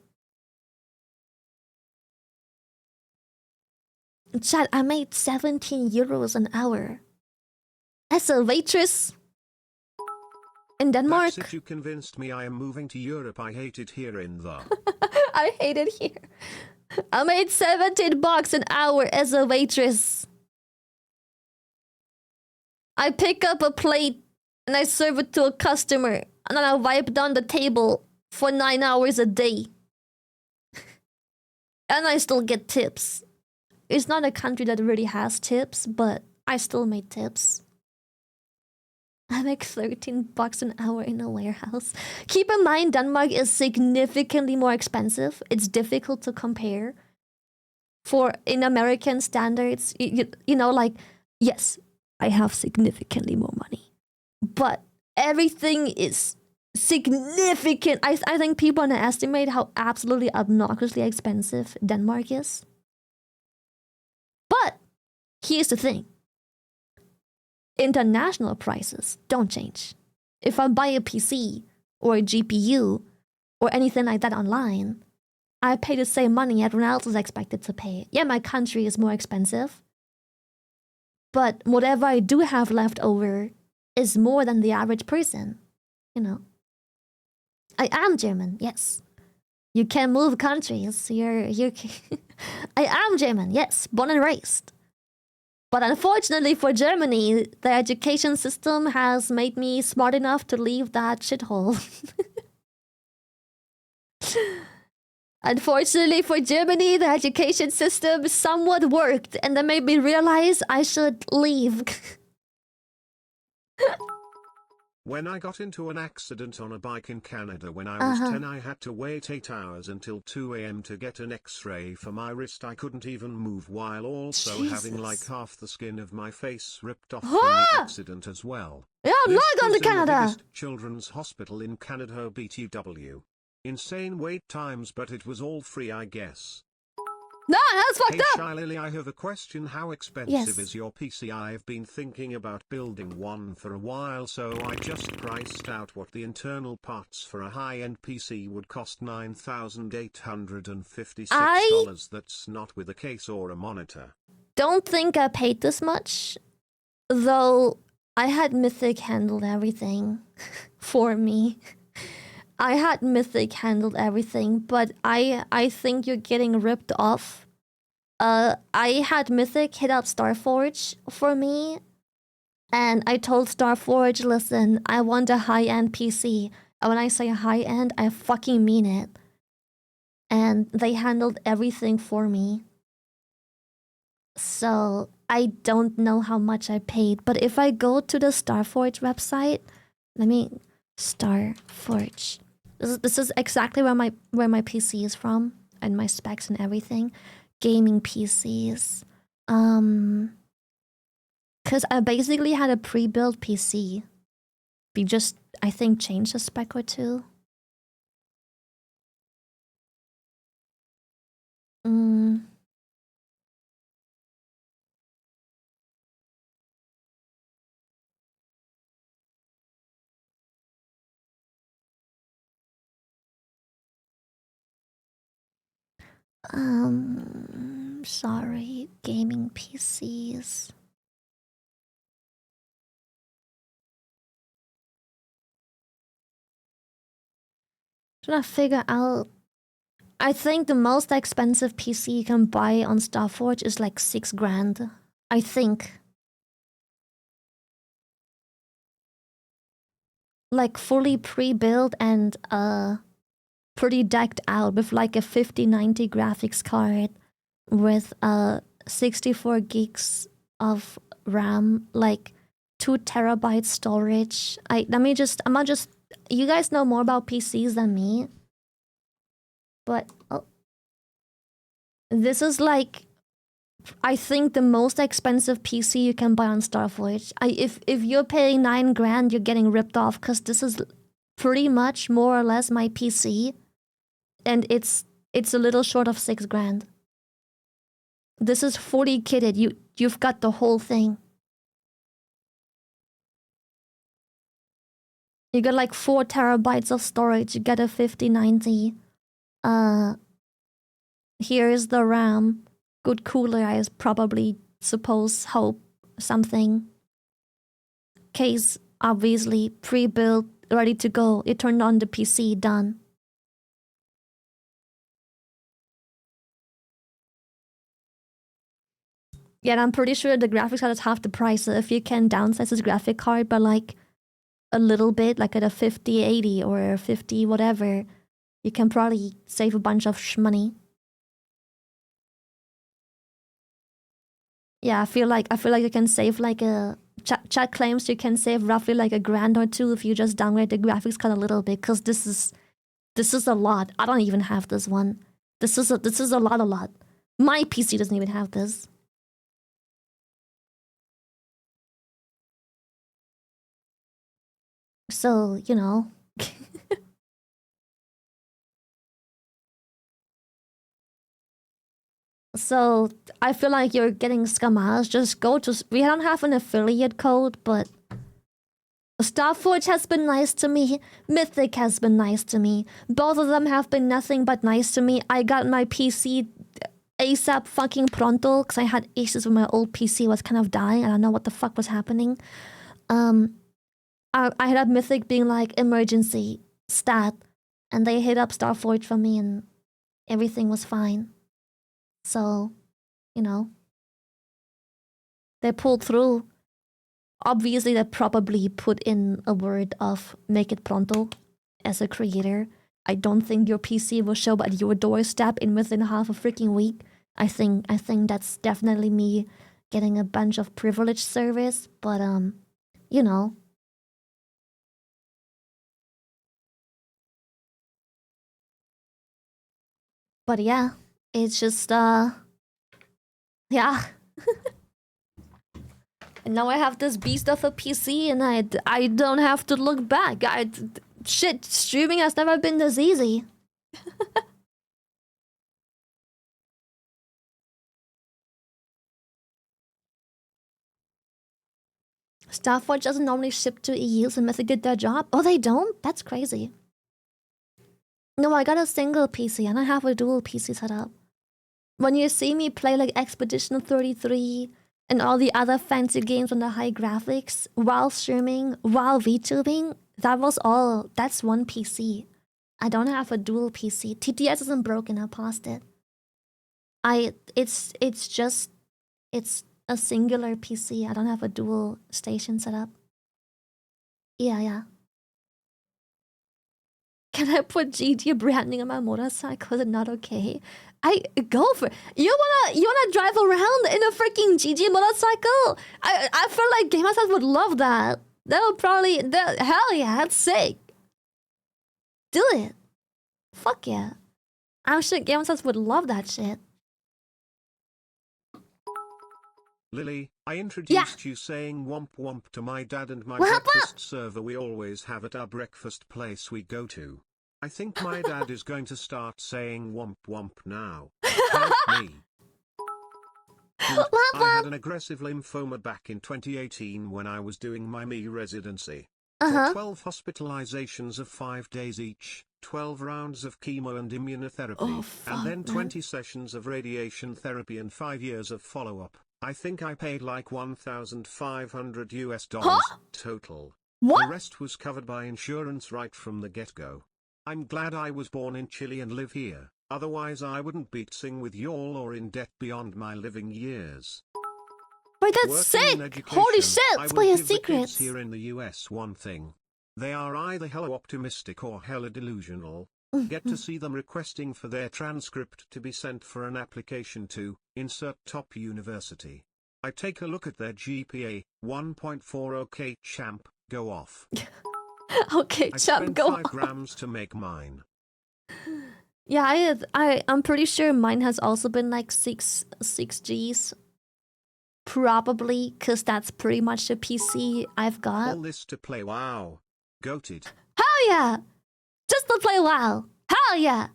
Speaker 1: Chat, I made 17 euros an hour. As a waitress in Denmark.
Speaker 2: That's it, you convinced me. I am moving to Europe. I hate it here in the...
Speaker 1: I hate it here. I made 17 bucks an hour as a waitress. I pick up a plate and I serve it to a customer. And then I wipe down the table for 9 hours a day. And I still get tips. It's not a country that really has tips, but I still made tips. I make 13 bucks an hour in a warehouse. Keep in mind, Denmark is significantly more expensive. It's difficult to compare. For in American standards, you know, like, yes, I have significantly more money. But everything is significant. I think people underestimate how absolutely obnoxiously expensive Denmark is. But here's the thing. International prices don't change. If I buy a PC or a GPU or anything like that online, I pay the same money everyone else is expected to pay. Yeah, my country is more expensive, but whatever I do have left over is more than the average person, you know. I am German, yes. You can move countries. I am German, yes, born and raised. But unfortunately for Germany, the education system has made me smart enough to leave that shithole. Unfortunately for Germany, the education system somewhat worked, and that made me realize I should leave.
Speaker 2: When I got into an accident on a bike in Canada when I was 10, I had to wait 8 hours until 2 a.m. to get an x-ray for my wrist. I couldn't even move while also having like half the skin of my face ripped off from the accident as well.
Speaker 1: Yeah, I'm not going to Canada.
Speaker 2: The biggest children's hospital in Canada, BTW. Insane wait times, but it was all free, I guess.
Speaker 1: No, that's fucked up.
Speaker 2: Shy Lily, I have a question. How expensive is your PC? I've been thinking about building one for a while, so I just priced out what the internal parts for a high-end PC would cost. $9,856. That's not with a case or a monitor.
Speaker 1: Don't think I paid this much, though. I had Mythic handle everything for me. I had Mythic handled everything, but I think you're getting ripped off. I had Mythic hit up Starforge for me, and I told Starforge, listen, I want a high-end PC. And when I say high-end, I fucking mean it. And they handled everything for me. So I don't know how much I paid, but if I go to the Starforge website, Starforge. This is exactly where my PC is from and my specs and everything. Gaming PCs. Cause I basically had a pre-built PC. We just, I think, changed a spec or two. Sorry, gaming PCs. Trying to figure out. I think the most expensive PC you can buy on Starforge is like 6 grand. I think. Like fully pre-built and pretty decked out with like a 5090 graphics card with 64 gigs of RAM, like 2 terabyte storage. I'm not just. You guys know more about PCs than me, but this is like, I think, the most expensive PC you can buy on Starforge. If you're paying $9 grand, you're getting ripped off, because this is pretty much more or less my PC, and it's a little short of $6 grand. This is fully kitted. You've got the whole thing. You got like 4 terabytes of storage. You get a 5090. Here's the RAM. Good cooler, I probably suppose, hope, something. Case, obviously, pre-built, ready to go. It turned on the PC, done. Yeah, and I'm pretty sure the graphics card is half the price. So if you can downsize this graphic card by like a little bit, like at a 5080 or a 50 whatever, you can probably save a bunch of money. Yeah, I feel like you can save like a... Chat claims you can save roughly like $1 grand or $2 if you just downgrade the graphics card a little bit, because this is a lot. I don't even have this one. This is a lot. My PC doesn't even have this. So, you know. So, I feel like you're getting scammers. Just go to... We don't have an affiliate code, but... Starforge has been nice to me. Mythic has been nice to me. Both of them have been nothing but nice to me. I got my PC ASAP fucking pronto, because I had issues with my old PC. It was kind of dying. I don't know what the fuck was happening. I had a Mythic being like, emergency, stat. And they hit up Starforge for me and everything was fine. So, you know. They pulled through. Obviously, they probably put in a word of make it pronto as a creator. I don't think your PC will show at your doorstep in within half a freaking week. I think that's definitely me getting a bunch of privileged service, but you know. But yeah, it's just yeah. And now I have this beast of a PC, and I don't have to look back. Shit, streaming has never been this easy. Starforge doesn't normally ship to EU, so Mythic did their job. Oh, they don't? That's crazy. No, I got a single PC. I don't have a dual PC set up. When you see me play like Expedition 33 and all the other fancy games on the high graphics while streaming, while VTubing, that's one PC. I don't have a dual PC. TTS isn't broken, I paused it. It's a singular PC. I don't have a dual station set up. Yeah. Can I put GG branding on my motorcycle? Is it not okay? I go for it. You wanna drive around in a freaking GG motorcycle? I feel like Gamersupps would love that. They'll probably hell yeah, that's sick. Do it. Fuck yeah. I'm sure Gamersupps would love that shit.
Speaker 2: Lily, I introduced you saying womp womp to my dad and my breakfast server we always have at our breakfast place we go to. I think my dad is going to start saying womp womp now. Help me. I had an aggressive lymphoma back in 2018 when I was doing my ME residency. For 12 hospitalizations of 5 days each, 12 rounds of chemo and immunotherapy, and then 20 sessions of radiation therapy and 5 years of follow-up. I think I paid like $1,500 total.
Speaker 1: What?
Speaker 2: The rest was covered by insurance right from the get-go. I'm glad I was born in Chile and live here, otherwise I wouldn't be sing with y'all or in debt beyond my living years.
Speaker 1: Wait, that's sick! Holy shit, spill your secrets!
Speaker 2: Here in the US one thing. They are either hella optimistic or hella delusional. Get to see them requesting for their transcript to be sent for an application to insert top university. I take a look at their GPA, 1.4. Okay, champ, go off.
Speaker 1: Okay,
Speaker 2: I
Speaker 1: champ,
Speaker 2: spent
Speaker 1: go
Speaker 2: 5
Speaker 1: off.
Speaker 2: grams to make mine.
Speaker 1: Yeah, I'm pretty sure mine has also been like 6 Gs. Probably, because that's pretty much the PC I've got.
Speaker 2: All this to play WoW. Goated.
Speaker 1: Hell yeah! Just to play WoW. Hell yeah!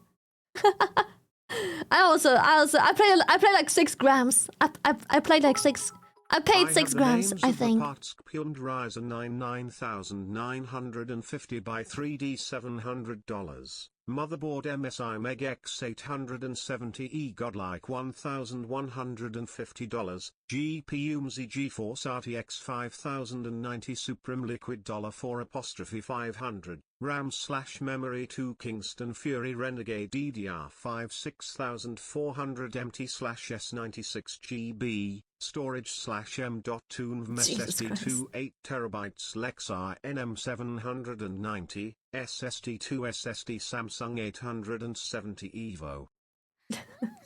Speaker 1: I play like 6 grams. I played like 6. I paid 6 grams, I think.
Speaker 2: Ryzen 9 9950 by 3D $700. Motherboard MSI Meg X 870E godlike $1150. GPU MZ GeForce RTX 5090 Supreme Liquid $4 RAM/memory 2 Kingston Fury Renegade DDR5 6400 MT/S96 GB. Storage/M.2 NVMe SSD2 8TB Lexar NM790 SSD2 SSD Samsung 870 EVO.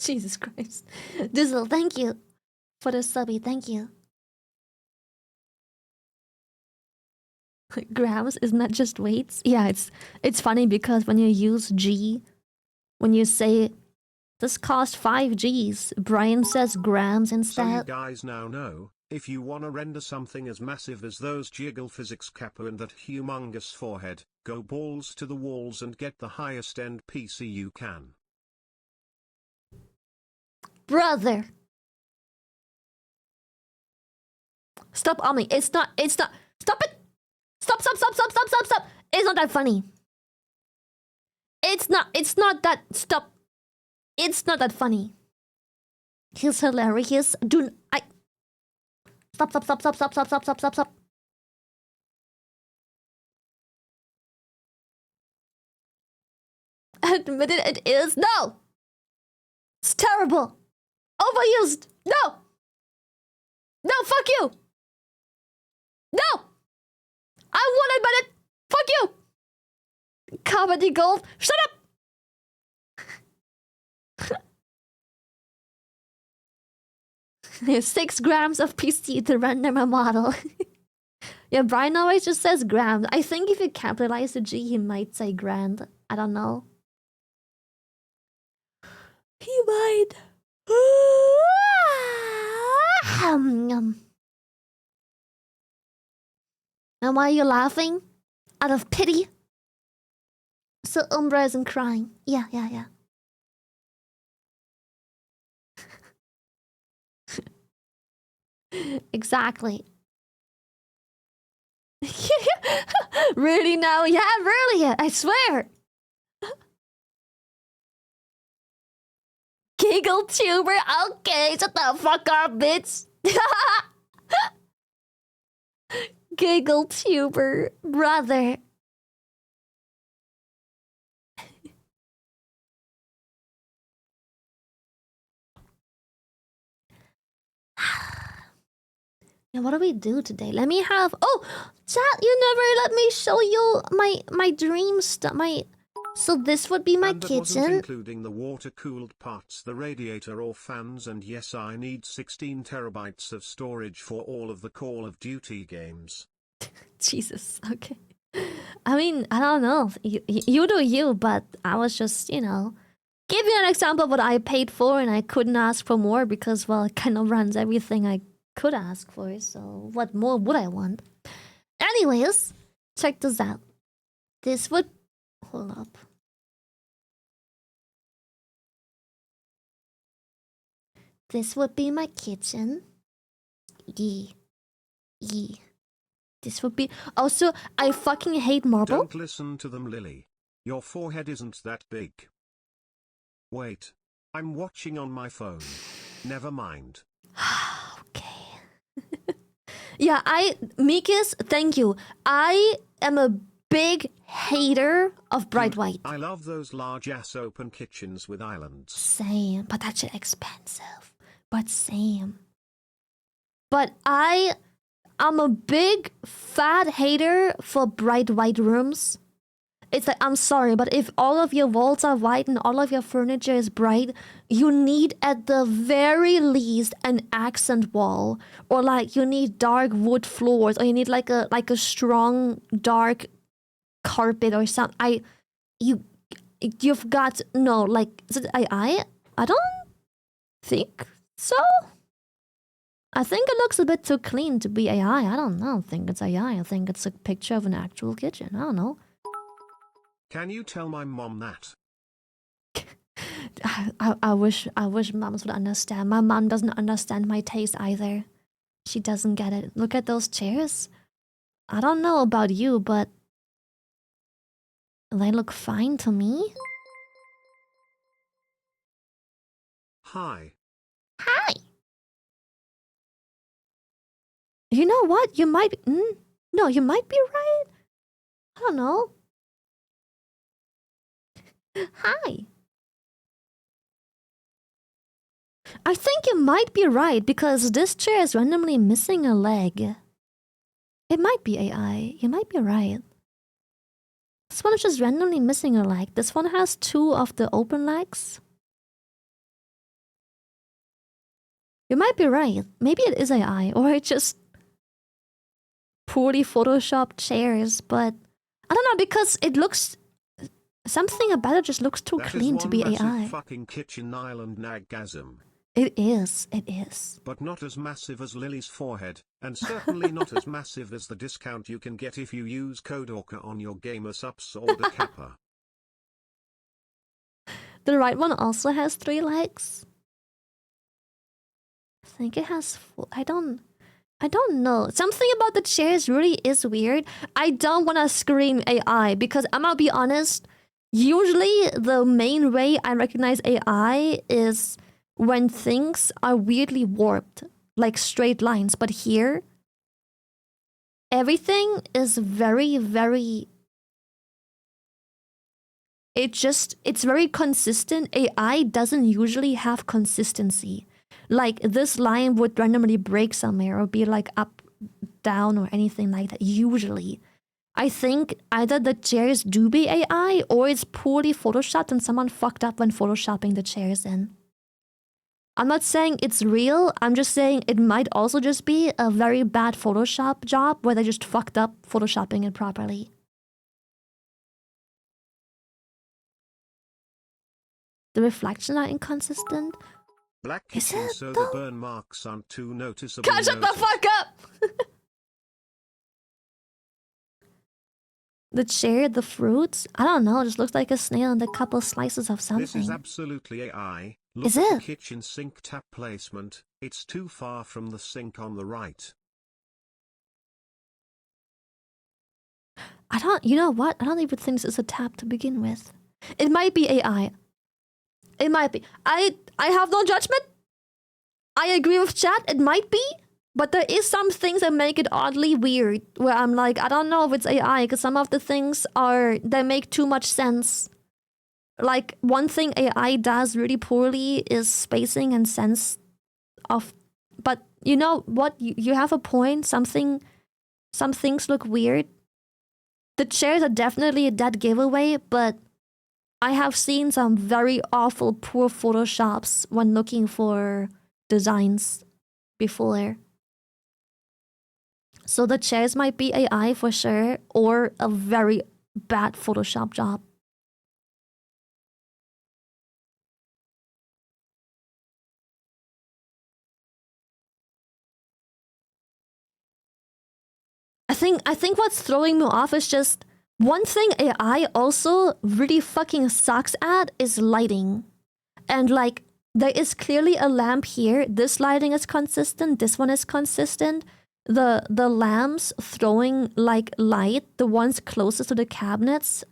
Speaker 1: Jesus Christ. Dizzle, thank you for the subby, thank you. Grams, isn't that just weights? Yeah, it's funny because when you use G, when you say this cost 5 Gs, Brian says grams instead.
Speaker 2: So you guys now know, if you wanna render something as massive as those jiggle physics Kappa and that humongous forehead, go balls to the walls and get the highest end PC you can.
Speaker 1: Brother. Stop on me. It's not. Stop it. Stop. It's not that funny. It's not that, stop. It's not that funny. He's hilarious. Stop. Admit it is. No! It's terrible. Overused. No! No, fuck you! No! I won't admit it! Fuck you! Comedy gold. Shut up! 6 grams of PC to render my model. Yeah, Brian always just says grams. I think if you capitalize the G, he might say grand. I don't know. He might. And why are you laughing? Out of pity? So Umbra isn't crying. Yeah. Exactly. Really now? Yeah, really. I swear. Giggle tuber. Okay, shut the fuck up, bitch. Giggle tuber, brother. Now, what do we do today? Let me have. Oh, chat! You never let me show you my dream stuff. So this would be my
Speaker 2: and that
Speaker 1: kitchen.
Speaker 2: wasn't including the water-cooled parts, the radiator or fans, and yes, I need 16 terabytes of storage for all of the Call of Duty games.
Speaker 1: Jesus. Okay. I mean, I don't know. You do you, but I was just, give you an example of what I paid for, and I couldn't ask for more because, well, it kind of runs everything I could ask for. So what more would I want? Anyways, check this out. This would hold up. This would be my kitchen. Yee. This would be. Also, I fucking hate marble.
Speaker 2: Don't listen to them, Lily. Your forehead isn't that big. Wait. I'm watching on my phone. Never mind.
Speaker 1: Okay. Yeah, Mikis, thank you. I am a big hater of bright white.
Speaker 2: I love those large-ass open kitchens with islands.
Speaker 1: Same, but that shit expensive. But same. But I'm a big fat hater for bright white rooms. It's like, I'm sorry, but if all of your walls are white and all of your furniture is bright, you need at the very least an accent wall, or like you need dark wood floors, or you need like a strong dark carpet or something. You've got no, like, is it AI? I don't think so. I think it looks a bit too clean to be AI. I don't think it's AI. I think it's a picture of an actual kitchen. I don't know.
Speaker 2: Can you tell my mom that?
Speaker 1: I wish moms would understand. My mom doesn't understand my taste either. She doesn't get it. Look at those chairs. I don't know about you, but they look fine to me.
Speaker 2: Hi.
Speaker 1: Hi. You know what? You might be, no, you might be right. I don't know. Hi. I think you might be right because this chair is randomly missing a leg. It might be AI. You might be right. This one is just randomly missing a leg. This one has 2 of the open legs. You might be right. Maybe it is AI, or it just poorly photoshopped chairs, but I don't know because it looks, something about it just looks too clean to be
Speaker 2: That is one
Speaker 1: AI.
Speaker 2: massive fucking kitchen island nagasm.
Speaker 1: It is.
Speaker 2: But not as massive as Lily's forehead, and certainly not as massive as the discount you can get if you use code Orca on your Gamersupps order Kappa.
Speaker 1: The right one also has 3 legs. I think it has 4. I don't know. Something about the chairs really is weird. I don't want to scream AI because I'm gonna be honest. Usually, the main way I recognize AI is when things are weirdly warped, like straight lines. But here, everything is very, very. It's very consistent. AI doesn't usually have consistency. Like, this line would randomly break somewhere or be like up, down, or anything like that. Usually. I think either the chairs do be AI or it's poorly photoshopped and someone fucked up when photoshopping the chairs in. I'm not saying it's real, I'm just saying it might also just be a very bad Photoshop job where they just fucked up photoshopping it properly. The reflections are inconsistent.
Speaker 2: Black
Speaker 1: Is
Speaker 2: kitchen
Speaker 1: it
Speaker 2: so
Speaker 1: though?
Speaker 2: the burn marks aren't too noticeable.
Speaker 1: God, shut the fuck up! The chair, the fruits, I don't know, it just looks like a snail and a couple slices of something.
Speaker 2: This is absolutely AI. Look
Speaker 1: Is
Speaker 2: at
Speaker 1: it?
Speaker 2: the kitchen sink tap placement. It's too far from the sink on the right.
Speaker 1: You know what? I don't even think this is a tap to begin with. It might be AI. It might be. I have no judgment. I agree with chat. It might be. But there is some things that make it oddly weird. Where I'm like, I don't know if it's AI. Because some of the things they make too much sense. Like, one thing AI does really poorly is spacing and sense of... But you know what? You have a point. Some things look weird. The chairs are definitely a dead giveaway, but I have seen some very awful poor photoshops when looking for designs before. So the chairs might be AI for sure, or a very bad Photoshop job. I think what's throwing me off is just one thing AI also really fucking sucks at is lighting. And like, there is clearly a lamp here. This lighting is consistent. This one is consistent. The lamps throwing like light, the ones closest to the cabinets,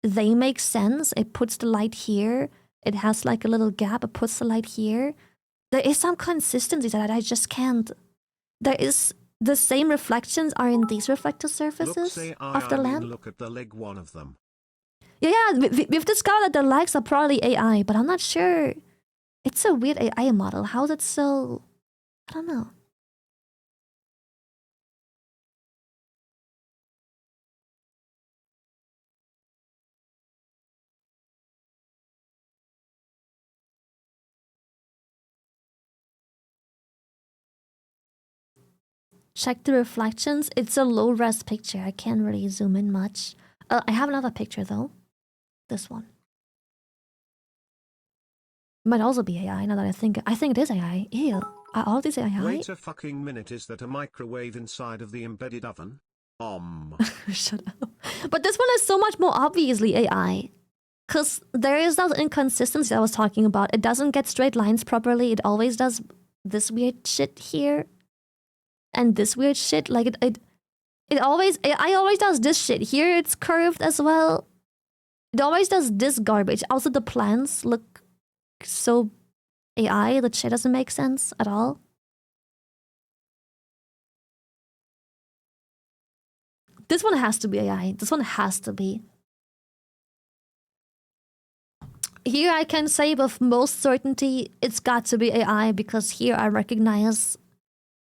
Speaker 1: they make sense. It puts the light here. It has like a little gap. It puts the light here. There is some consistency that I just can't. There is the same reflections are in these reflective surfaces of the lamp.
Speaker 2: Look at the leg, one of them.
Speaker 1: Yeah, we've discovered that the legs are probably AI, but I'm not sure. It's a weird AI model. How is it so... I don't know. check the reflections. It's a low-res picture. I can't really zoom in much. I have another picture though. This one. Might also be AI now that I think it is AI. Ew. Are all these AI?
Speaker 2: Wait a fucking minute, is that a microwave inside of the embedded oven?
Speaker 1: Shut up. But this one is so much more obviously AI. Because there is that inconsistency I was talking about. It doesn't get straight lines properly. It always does this weird shit here. And this weird shit. Like it always does this shit. Here it's curved as well. It always does this garbage. Also the plants look so AI. That shit doesn't make sense at all. This one has to be AI. This one has to be. Here I can say with most certainty it's got to be AI because here I recognize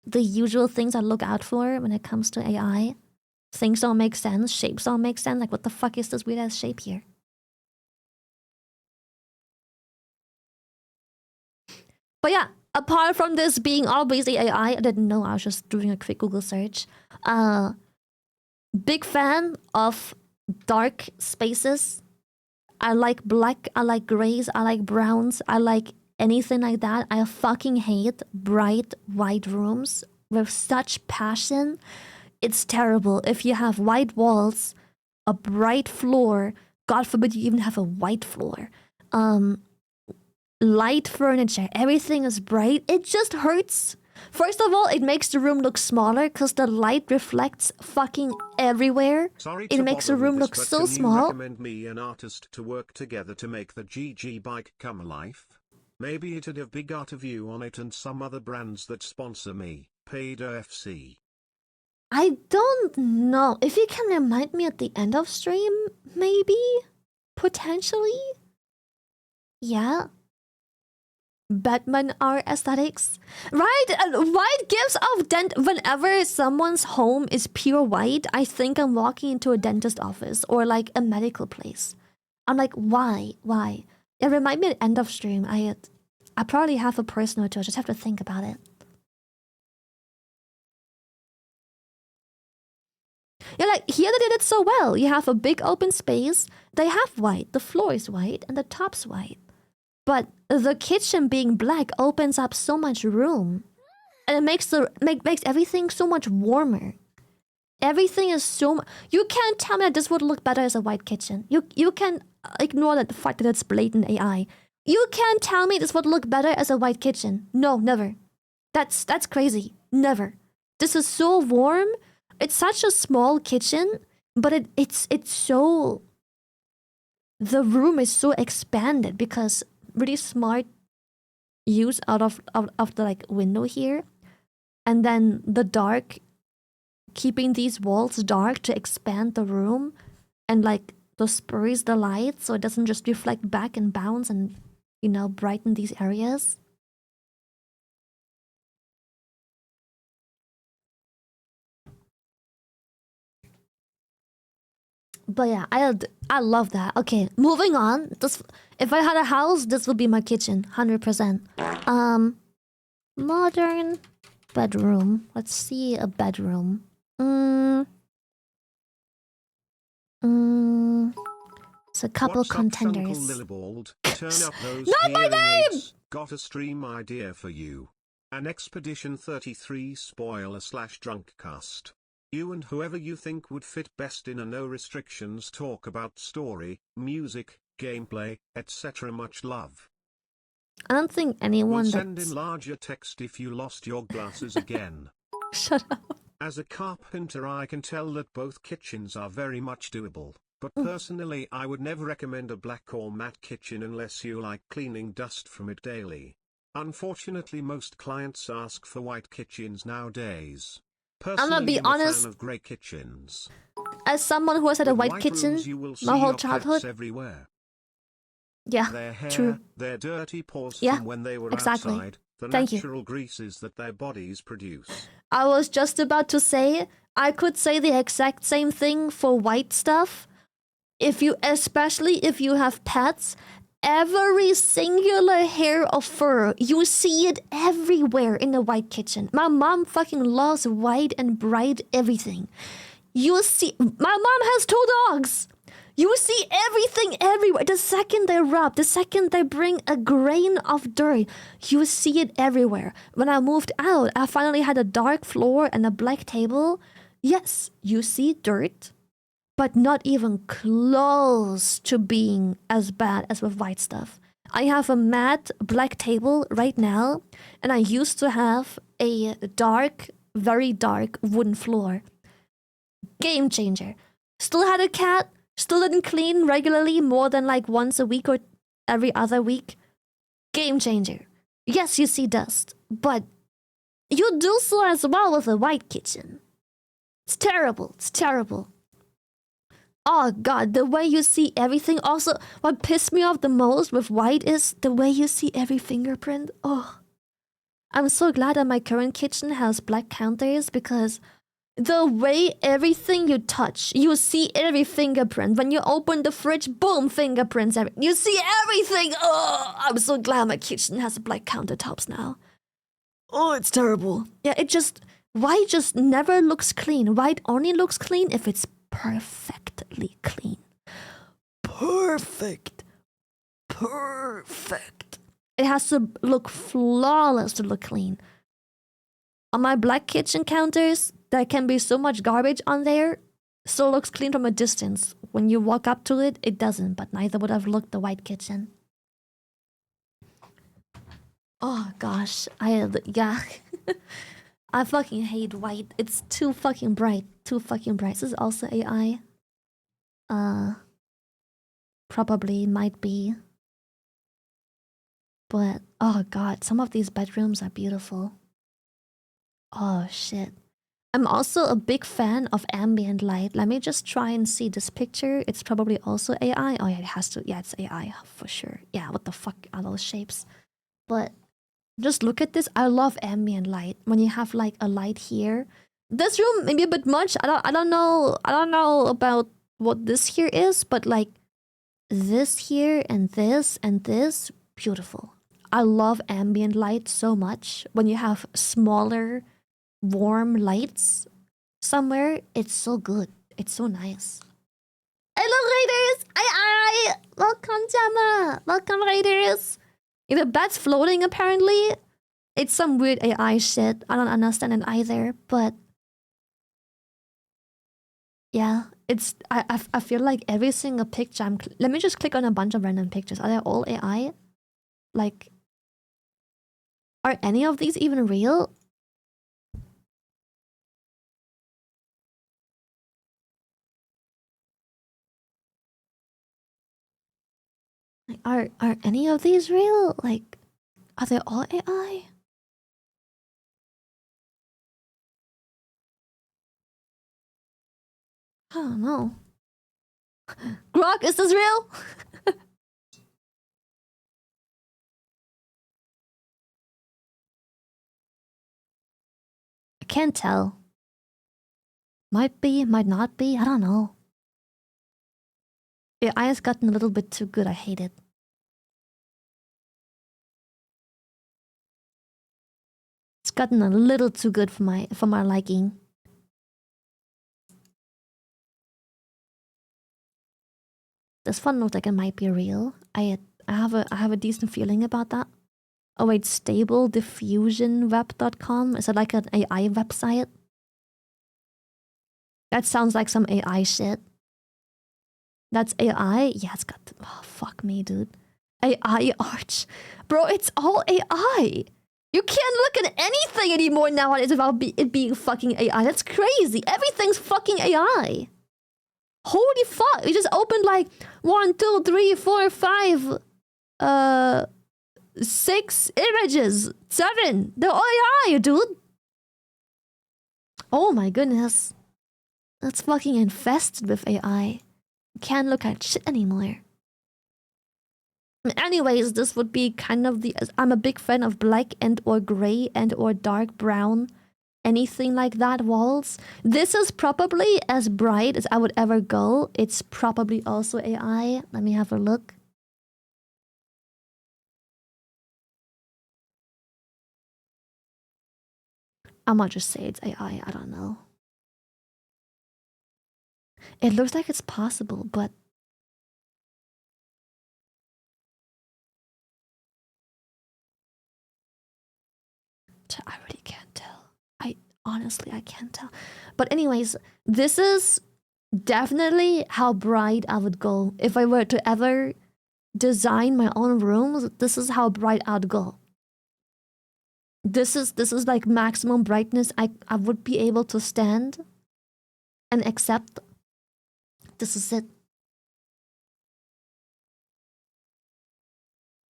Speaker 1: the usual things I look out for when it comes to AI. Things don't make sense, shapes don't make sense. Like, what the fuck is this weird ass shape here? But yeah, apart from this being obviously AI, I didn't know. I was just doing a quick Google search. Big fan of dark spaces. I like black, I like grays, I like browns, I like anything like that. I fucking hate bright white rooms with such passion. It's terrible. If you have white walls, a bright floor, God forbid you even have a white floor, light furniture, everything is bright, it just hurts. First of all, it makes the room look smaller because the light reflects fucking everywhere. It makes the room look so small.
Speaker 2: Can you recommend me an artist to work together to make the GG bike come alive? Maybe it'd have big art of you on it and some other brands that sponsor me. Paid FC.
Speaker 1: I don't know. If you can remind me at the end of stream, maybe? Potentially? Yeah. Batman art aesthetics, right? White gives off whenever someone's home is pure white, I think I'm walking into a dentist office or like a medical place. I'm like, why? It reminds me at end of stream. I probably have a person or two. I just have to think about it. Yeah, like here they did it so well. You have a big open space. They have white. The floor is white and the top's white. But the kitchen being black opens up so much room. And it makes everything so much warmer. Everything is so... You can't tell me that this would look better as a white kitchen. You can ignore the fact that it's blatant AI. You can't tell me this would look better as a white kitchen. No, never. That's crazy. Never. This is so warm. It's such a small kitchen, but it's so... The room is so expanded because... really smart use out of the like window here, and then the dark, keeping these walls dark to expand the room and like disperse the light so it doesn't just reflect back and bounce and, you know, brighten these areas. But yeah, I love that. Okay, moving on. If I had a house, this would be my kitchen, 100%. Modern bedroom. Let's see a bedroom. It's a couple contenders.
Speaker 2: Turn up those
Speaker 1: Not my name!
Speaker 2: Got a stream idea for you. An Expedition 33 spoiler/drunk cast. You and whoever you think would fit best in a no restrictions talk about story, music, gameplay, etc. Much love.
Speaker 1: I don't think anyone
Speaker 2: will send in larger text if you lost your glasses again.
Speaker 1: Shut up.
Speaker 2: As a carpenter I can tell that both kitchens are very much doable, but personally I would never recommend a black or matte kitchen unless you like cleaning dust from it daily. Unfortunately most clients ask for white kitchens nowadays. Personally,
Speaker 1: I'm gonna be honest.
Speaker 2: Fan of grey kitchens.
Speaker 1: As someone who has had a white kitchen my whole childhood,
Speaker 2: everywhere.
Speaker 1: Yeah,
Speaker 2: their hair,
Speaker 1: true.
Speaker 2: Their dirty paws
Speaker 1: yeah,
Speaker 2: from when they were
Speaker 1: exactly.
Speaker 2: outside, the
Speaker 1: Thank
Speaker 2: natural
Speaker 1: you.
Speaker 2: greases that their bodies produce.
Speaker 1: I was just about to say, I could say the exact same thing for white stuff. Especially if you have pets, every singular hair of fur. You see it everywhere in the white kitchen. My mom fucking loves white and bright everything. You see, my mom has 2 dogs. You see everything everywhere. The second they rub, the second they bring a grain of dirt, you see it everywhere. When I moved out, I finally had a dark floor and a black table. Yes, you see dirt, but not even close to being as bad as with white stuff. I have a matte black table right now, and I used to have a dark, very dark wooden floor. Game changer. Still had a cat, still didn't clean regularly more than like once a week or every other week. Game changer. Yes, you see dust, but you do so as well with a white kitchen. It's terrible. It's terrible. Oh god, the way you see everything. Also, what pissed me off the most with white is the way you see every fingerprint. Oh, I'm so glad that my current kitchen has black counters because the way everything you touch, you see every fingerprint. When you open the fridge, boom, fingerprints. You see everything. Oh, I'm so glad my kitchen has black countertops now. Oh, it's terrible. Yeah, white just never looks clean. White only looks clean if it's perfectly clean. Perfect. It has to look flawless to look clean. On my black kitchen counters, there can be so much garbage on there, so it looks clean from a distance. When you walk up to it, it doesn't, but neither would have looked the white kitchen. Oh gosh, I fucking hate white. It's too fucking bright. This is also AI. Probably might be. But oh god, some of these bedrooms are beautiful. Oh shit. I'm also a big fan of ambient light. Let me just try and see this picture. It's probably also AI. Oh yeah, it has to. Yeah, it's AI for sure. Yeah, what the fuck are those shapes? But just look at this. I love ambient light. When you have like a light here. This room maybe a bit much. I don't know about what this here is, but like this here and this, beautiful. I love ambient light so much. When you have smaller warm lights somewhere, it's so good. It's so nice. Hello Raiders! Aye! Welcome Gemma! Welcome Raiders! The bed's floating apparently. It's some weird AI shit. I don't understand it either, but yeah, I feel like every single picture let me just click on a bunch of random pictures. Are they all AI? Like, are any of these even real? Like, are any of these real? Like, are they all AI? I don't know. Grok, is this real? I can't tell. Might be, might not be, I don't know. AI has gotten a little bit too good, I hate it. It's gotten a little too good for my liking. This one looks like it might be real. I have a decent feeling about that. Oh wait, stablediffusionweb.com? Is it like an AI website? That sounds like some AI shit. That's AI? Yeah, it's got... Oh, fuck me, dude. AI art. Bro, it's all AI. You can't look at anything anymore nowadays without it being fucking AI. That's crazy. Everything's fucking AI. Holy fuck. We just opened like 1, 2, 3, 4, 5... 6 images. 7. They're all AI, dude. Oh my goodness. That's fucking infested with AI. Can't look at shit anymore. Anyways, this would be kind of the... I'm a big fan of black and or gray and or dark brown. Anything like that walls. This is probably as bright as I would ever go. It's probably also AI. Let me have a look. I'm gonna just say it's AI. I don't know. It looks like it's possible, but I really can't tell. Honestly, I can't tell. But anyways, this is definitely how bright I would go. If I were to ever design my own rooms, this is how bright I'd go. This is like maximum brightness I would be able to stand and accept. This is it.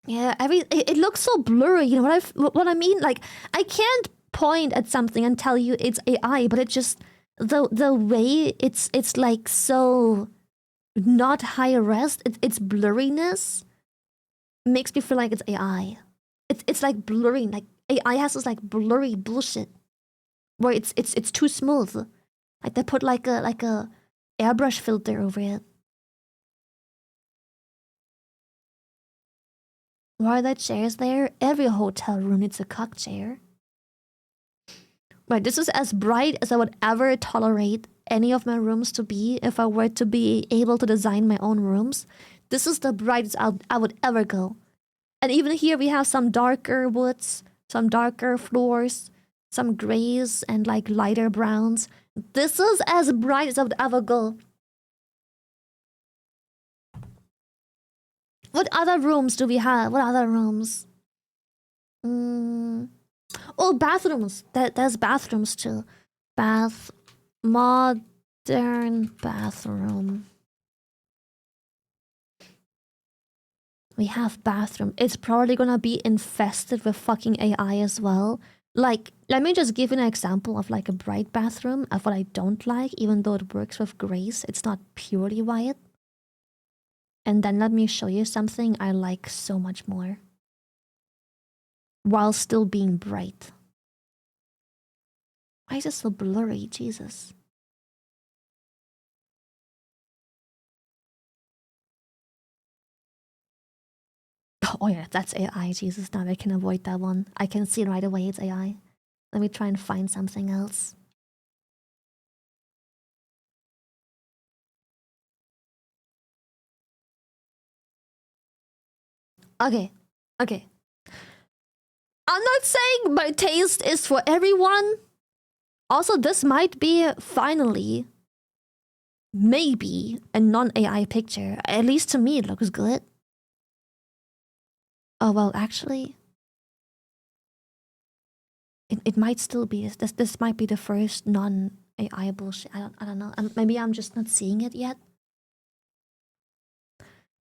Speaker 1: Yeah, it looks so blurry. You know what I mean? Like, I can't point at something and tell you it's AI, but it just the way it's like so not high res. Its blurriness makes me feel like it's AI. It's like blurry. Like AI has this like blurry bullshit where it's too smooth. Like they put like a airbrush filter over it. Why are there chairs there? Every hotel room needs a cock chair. Right, this is as bright as I would ever tolerate any of my rooms to be if I were to be able to design my own rooms. This is the brightest I would ever go. And even here we have some darker woods, some darker floors, some grays and like lighter browns. This is as bright as I would ever go. What other rooms do we have? What other rooms? Oh, bathrooms. There's bathrooms too. Modern bathroom. We have bathroom. It's probably gonna be infested with fucking AI as well. Like, let me just give you an example of like a bright bathroom of what I don't like, even though it works with grace. It's not purely white. And then let me show you something I like so much more. While still being bright. Why is it so blurry? Jesus. Oh yeah, that's AI. Jesus, now I can avoid that one. I can see right away it's AI. Let me try and find something else. Okay. I'm not saying my taste is for everyone. Also, this might be finally, maybe, a non-AI picture. At least to me, it looks good. Oh, well, actually, it might still be. This might be the first non-AI bullshit. I don't know. Maybe I'm just not seeing it yet.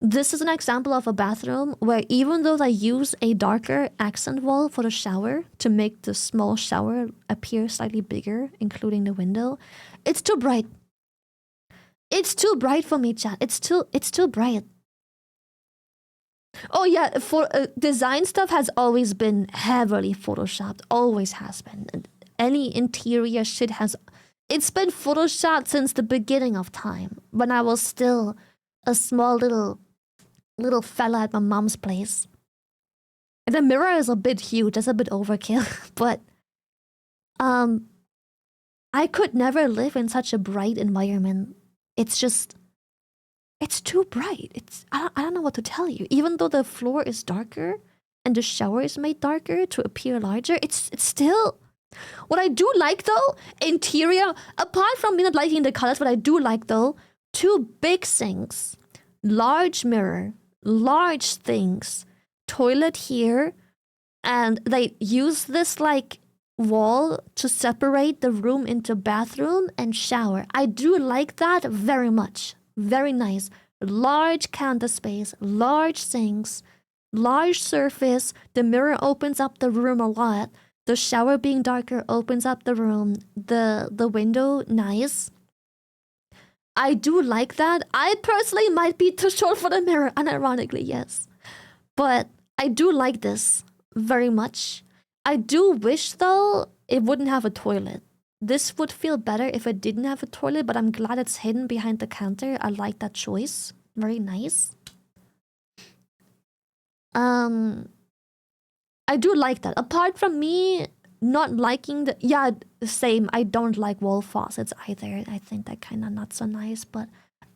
Speaker 1: This is an example of a bathroom where even though they use a darker accent wall for the shower to make the small shower appear slightly bigger, including the window, it's too bright. It's too bright for me, chat. It's too bright. Oh yeah, for design stuff has always been heavily photoshopped. Always has been. Any interior shit has. It's been photoshopped since the beginning of time, when I was still a small little fella at my mom's place. And the mirror is a bit huge. That's a bit overkill, but I could never live in such a bright environment. It's just, it's too bright. I don't know what to tell you. Even though the floor is darker and the shower is made darker to appear larger, it's still. What I do like though, interior, apart from me not liking the colors, what I do like though, 2 big sinks, large mirror, large things, toilet here, and they use this like wall to separate the room into bathroom and shower. I do like that very much. Very nice. Large counter space, large sinks, large surface. The mirror opens up the room a lot. The shower being darker opens up the room. The window, nice. I do like that. I personally might be too short for the mirror, unironically, yes. But I do like this very much. I do wish, though, it wouldn't have a toilet. This would feel better if it didn't have a toilet, but I'm glad it's hidden behind the counter. I like that choice. Very nice. I do like that. Apart from me not liking the... Yeah, same. I don't like wall faucets either. I think they're kind of not so nice, but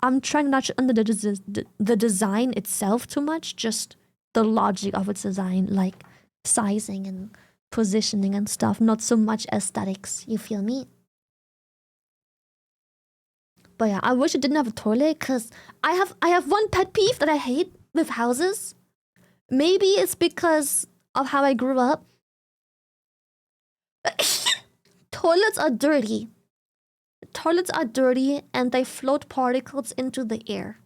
Speaker 1: I'm trying not to under the design itself too much, just the logic of its design, like sizing and positioning and stuff, not so much aesthetics. You feel me? But yeah, I wish it didn't have a toilet, because I have one pet peeve that I hate with houses. Maybe it's because of how I grew up. Toilets are dirty. Toilets are dirty and they float particles into the air.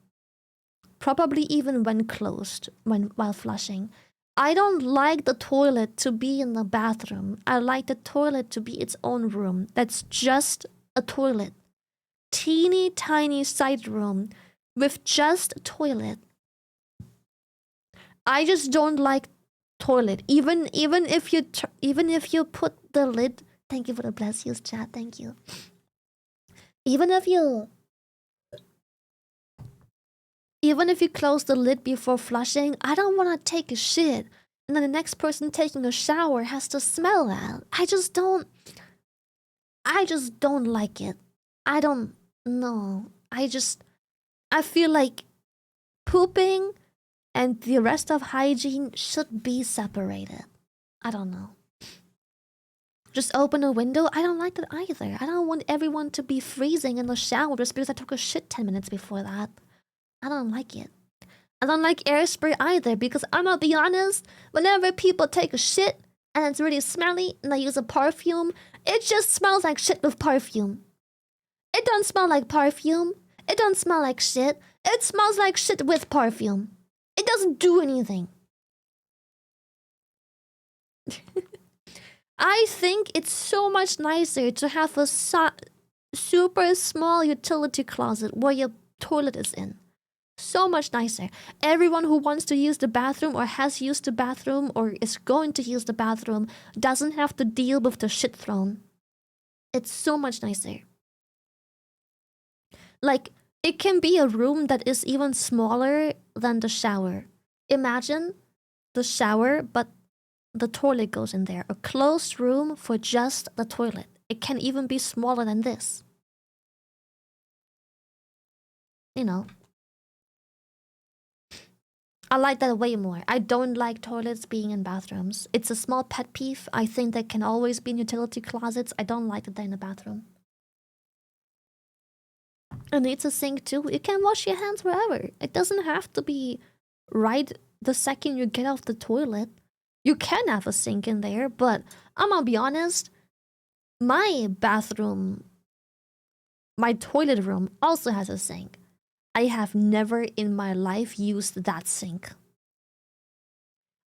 Speaker 1: Probably even when closed, while flushing. I don't like the toilet to be in the bathroom. I like the toilet to be its own room. That's just a toilet. Teeny tiny side room with just a toilet. I just don't like toilet. Even if you put the lid. Thank you for the bless yous, chat. Thank you. Even if you close the lid before flushing, I don't want to take a shit, and then the next person taking a shower has to smell that. I just don't like it. I don't know. I feel like pooping and the rest of hygiene should be separated. I don't know. Just open a window? I don't like that either. I don't want everyone to be freezing in the shower just because I took a shit 10 minutes before that. I don't like it. I don't like air spray either, because I'm gonna be honest, whenever people take a shit and it's really smelly and they use a perfume, it just smells like shit with perfume. It don't smell like perfume. It don't smell like shit. It smells like shit with perfume. It doesn't do anything. I think it's so much nicer to have a super small utility closet where your toilet is in. So much nicer. Everyone who wants to use the bathroom or has used the bathroom or is going to use the bathroom doesn't have to deal with the shit thrown. It's so much nicer. Like, it can be a room that is even smaller than the shower. Imagine the shower, but the toilet goes in there. A closed room for just the toilet. It can even be smaller than this. You know. I like that way more. I don't like toilets being in bathrooms. It's a small pet peeve. I think they can always be in utility closets. I don't like that they're in a bathroom. And it's a sink too. You can wash your hands wherever. It doesn't have to be right the second you get off the toilet. You can have a sink in there, but I'm gonna be honest, my bathroom, my toilet room also has a sink. I have never in my life used that sink.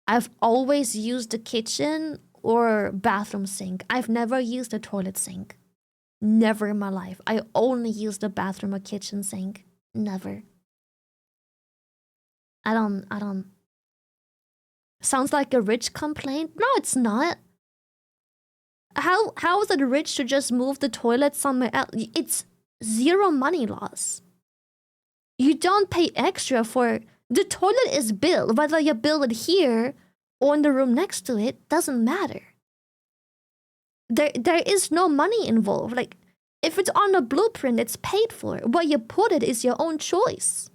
Speaker 1: I've always used the kitchen or bathroom sink. I've never used a toilet sink. Never in my life. I only use the bathroom or kitchen sink. Never. I don't. Sounds like a rich complaint? No, it's not. How is it rich to just move the toilet somewhere else? It's zero money loss. You don't pay extra for... The toilet is built. Whether you build it here or in the room next to it, doesn't matter. There is no money involved. Like, if it's on the blueprint, it's paid for. Where you put it is your own choice.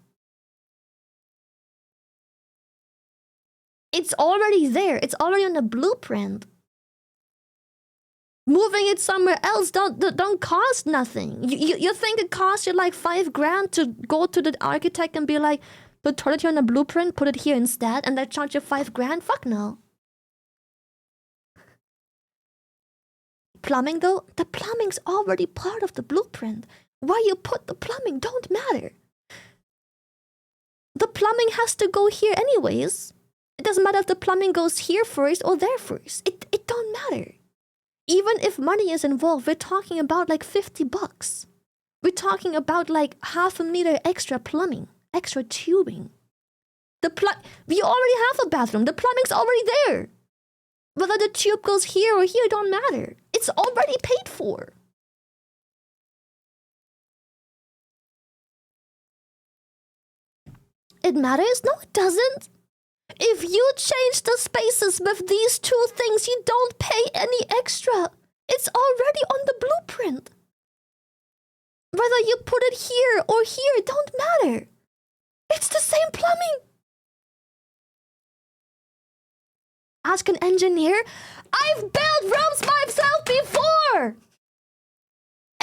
Speaker 1: It's already there. It's already on the blueprint. Moving it somewhere else don't cost nothing. You think it costs you like $5,000 to go to the architect and be like, the toilet here on the blueprint, put it here instead, and they charge you $5,000? Fuck no. Plumbing though, the plumbing's already part of the blueprint. Where you put the plumbing don't matter. The plumbing has to go here anyways. It doesn't matter if the plumbing goes here first or there first. It don't matter. Even if money is involved, we're talking about like $50. We're talking about like 1/2 meter extra plumbing, extra tubing. We already have a bathroom. The plumbing's already there. Whether the tube goes here or here don't matter. It's already paid for. It matters? No, it doesn't. If you change the spaces with these two things, you don't pay any extra. It's already on the blueprint. Whether you put it here or here, it don't matter. It's the same plumbing. Ask an engineer. I've built rooms myself before!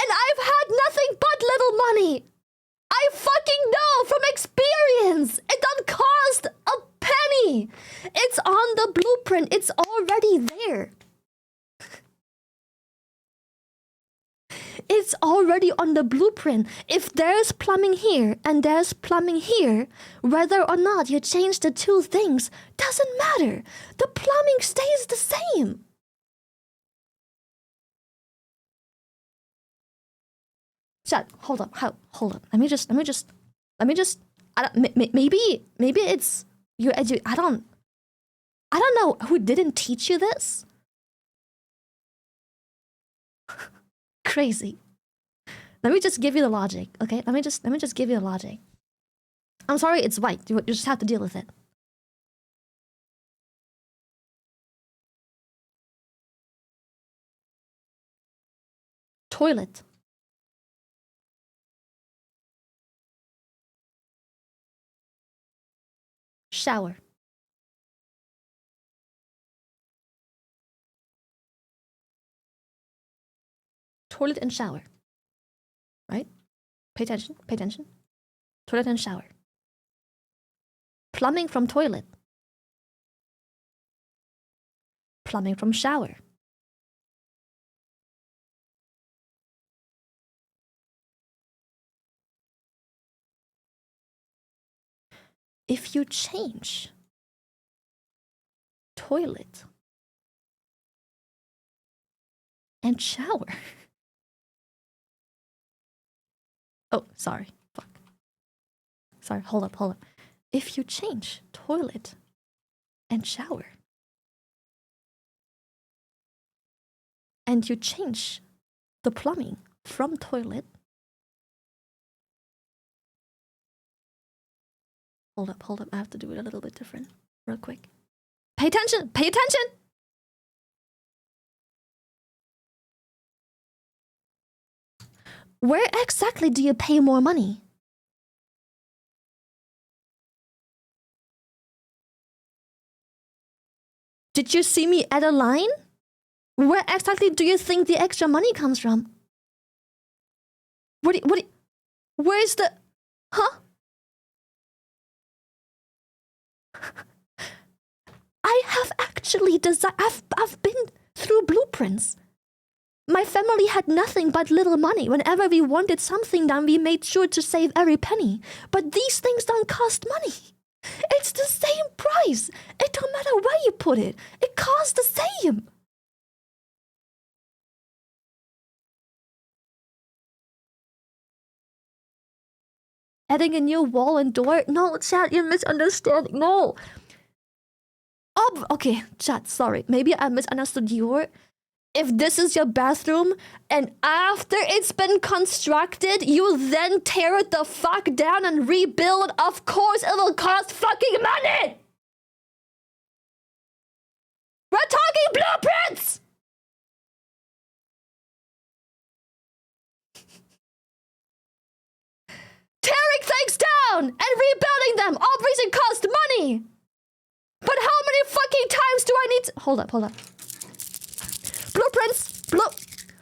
Speaker 1: And I've had nothing but little money. I fucking know from experience. It doesn't cost a penny. It's on the blueprint. It's already there. It's already on the blueprint. If there's plumbing here and there's plumbing here, whether or not you change the two things doesn't matter. The plumbing stays the same. Chat, hold up. Hold up. Let me just. Maybe it's your I don't know who didn't teach you this. Crazy. Let me just give you the logic, okay? Let me just give you the logic. I'm sorry, it's white. You just have to deal with it. Toilet. Shower. Toilet and shower. Right? Pay attention, pay attention. Toilet and shower. Plumbing from toilet. Plumbing from shower. If you change toilet and shower. Oh, sorry. Fuck. Sorry, hold up. If you change toilet and shower, and you change the plumbing from toilet. Hold up. I have to do it a little bit different, real quick. Pay attention! Pay attention! Where exactly do you pay more money? Did you see me add a line? Where exactly do you think the extra money comes from? Where's the... Huh? I have actually I've been through blueprints. My family had nothing but little money. Whenever we wanted something done, we made sure to save every penny. But these things don't cost money. It's the same price. It don't matter where you put it. It costs the same. Adding a new wall and door? No, chat, you're misunderstanding. No. Okay, chat, sorry. Maybe I misunderstood you. If this is your bathroom, and after it's been constructed, you then tear it the fuck down and rebuild, of course it will cost fucking money! We're talking blueprints! Tearing things down and rebuilding them obviously cost money! But how many fucking times do I need to... Hold up. Blueprints!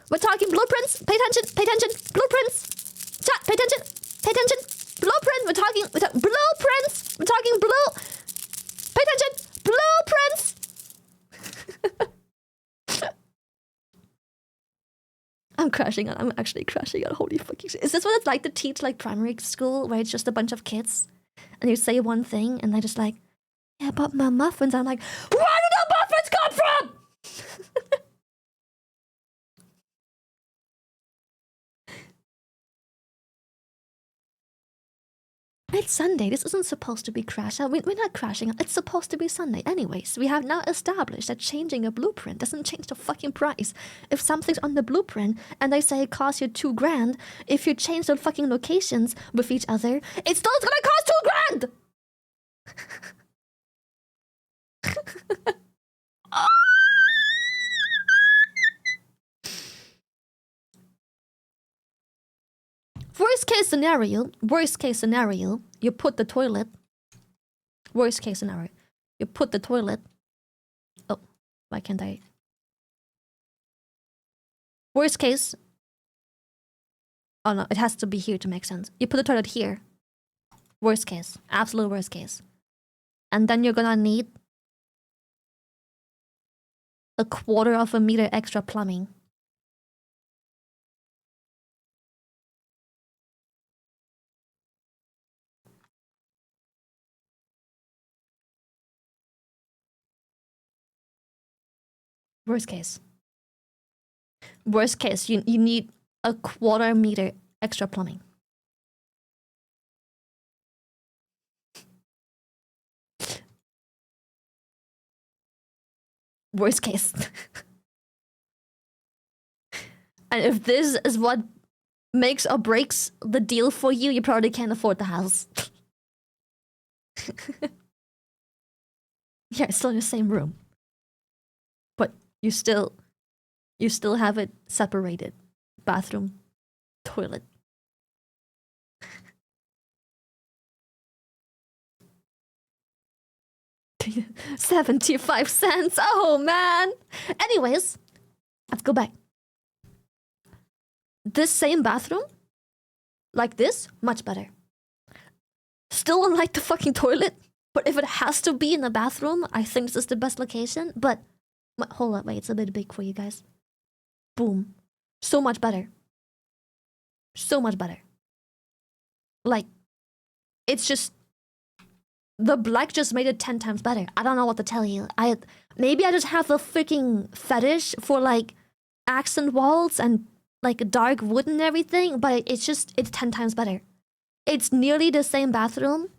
Speaker 1: We're talking blueprints! Pay attention! Blueprints! Chat, pay attention! Blueprint! We're talking blueprints! We're talking Pay attention! Blueprints! I'm actually crashing out. Holy fucking shit. Is this what it's like to teach like primary school where it's just a bunch of kids and you say one thing and they're just like, yeah, but my muffins. I'm like, where did the muffins come from? It's Sunday. This isn't supposed to be crash out. We're not crashing out. It's supposed to be Sunday. Anyways, we have now established that changing a blueprint doesn't change the fucking price. If something's on the blueprint and they say it costs you $2 grand, if you change the fucking locations with each other, it's still gonna cost $2 grand! Worst case scenario, you put the toilet. Worst case scenario, you put the toilet. Oh, why can't I? Worst case. Oh no, it has to be here to make sense. You put the toilet here. Worst case, absolute worst case. And then you're gonna need a 1/4 meter extra plumbing. Worst case. Worst case, you need a 1/4 meter extra plumbing. Worst case. And if this is what makes or breaks the deal for you, you probably can't afford the house. Yeah, it's still in the same room. But you still have it separated. Bathroom, toilet. $0.75. Oh man. Anyways, let's go back. This same bathroom, like this, much better. Still don't like the fucking toilet, but if it has to be in the bathroom, I think this is the best location. But hold up, wait, it's a bit big for you guys. Boom. So much better. So much better. Like, it's just the black just made it 10 times better. I don't know what to tell you. Maybe I just have a freaking fetish for like accent walls and like dark wood and everything, but it's 10 times better. It's nearly the same bathroom.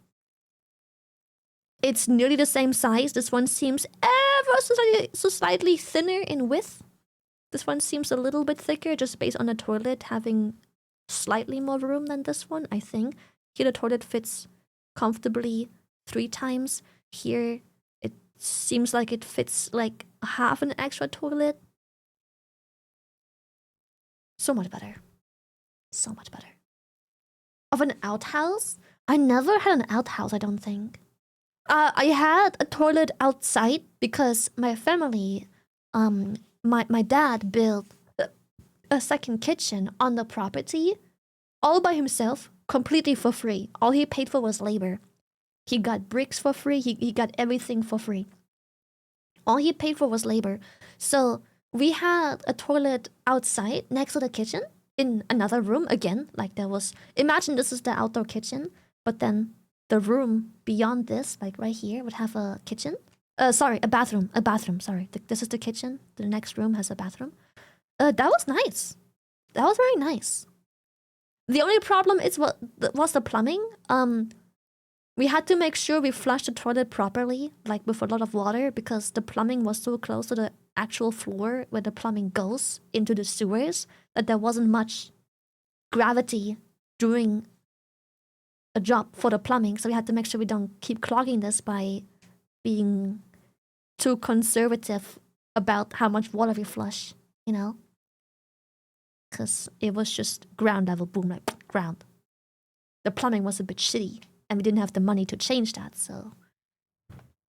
Speaker 1: It's nearly the same size. This one seems ever so slightly thinner in width. This one seems a little bit thicker just based on the toilet having slightly more room than this one, I think. Here the toilet fits comfortably 3 times. Here it seems like it fits like half an extra toilet. So much better. So much better. Of an outhouse? I never had an outhouse, I don't think. I had a toilet outside because my family, my dad built a second kitchen on the property all by himself, completely for free. All he paid for was labor. He got bricks for free. He got everything for free. All he paid for was labor. So we had a toilet outside next to the kitchen in another room again. Like there was, imagine this is the outdoor kitchen, but then the room beyond this, like right here, would have a kitchen. Sorry, a bathroom. A bathroom, sorry. This is the kitchen. The next room has a bathroom. That was nice. That was very nice. The only problem was the plumbing. We had to make sure we flushed the toilet properly, like with a lot of water, because the plumbing was so close to the actual floor where the plumbing goes into the sewers that there wasn't much gravity doing a job for the plumbing. So we had to make sure we don't keep clogging this by being too conservative about how much water we flush, you know? Because it was just ground level, boom, like ground. The plumbing was a bit shitty, and we didn't have the money to change that, so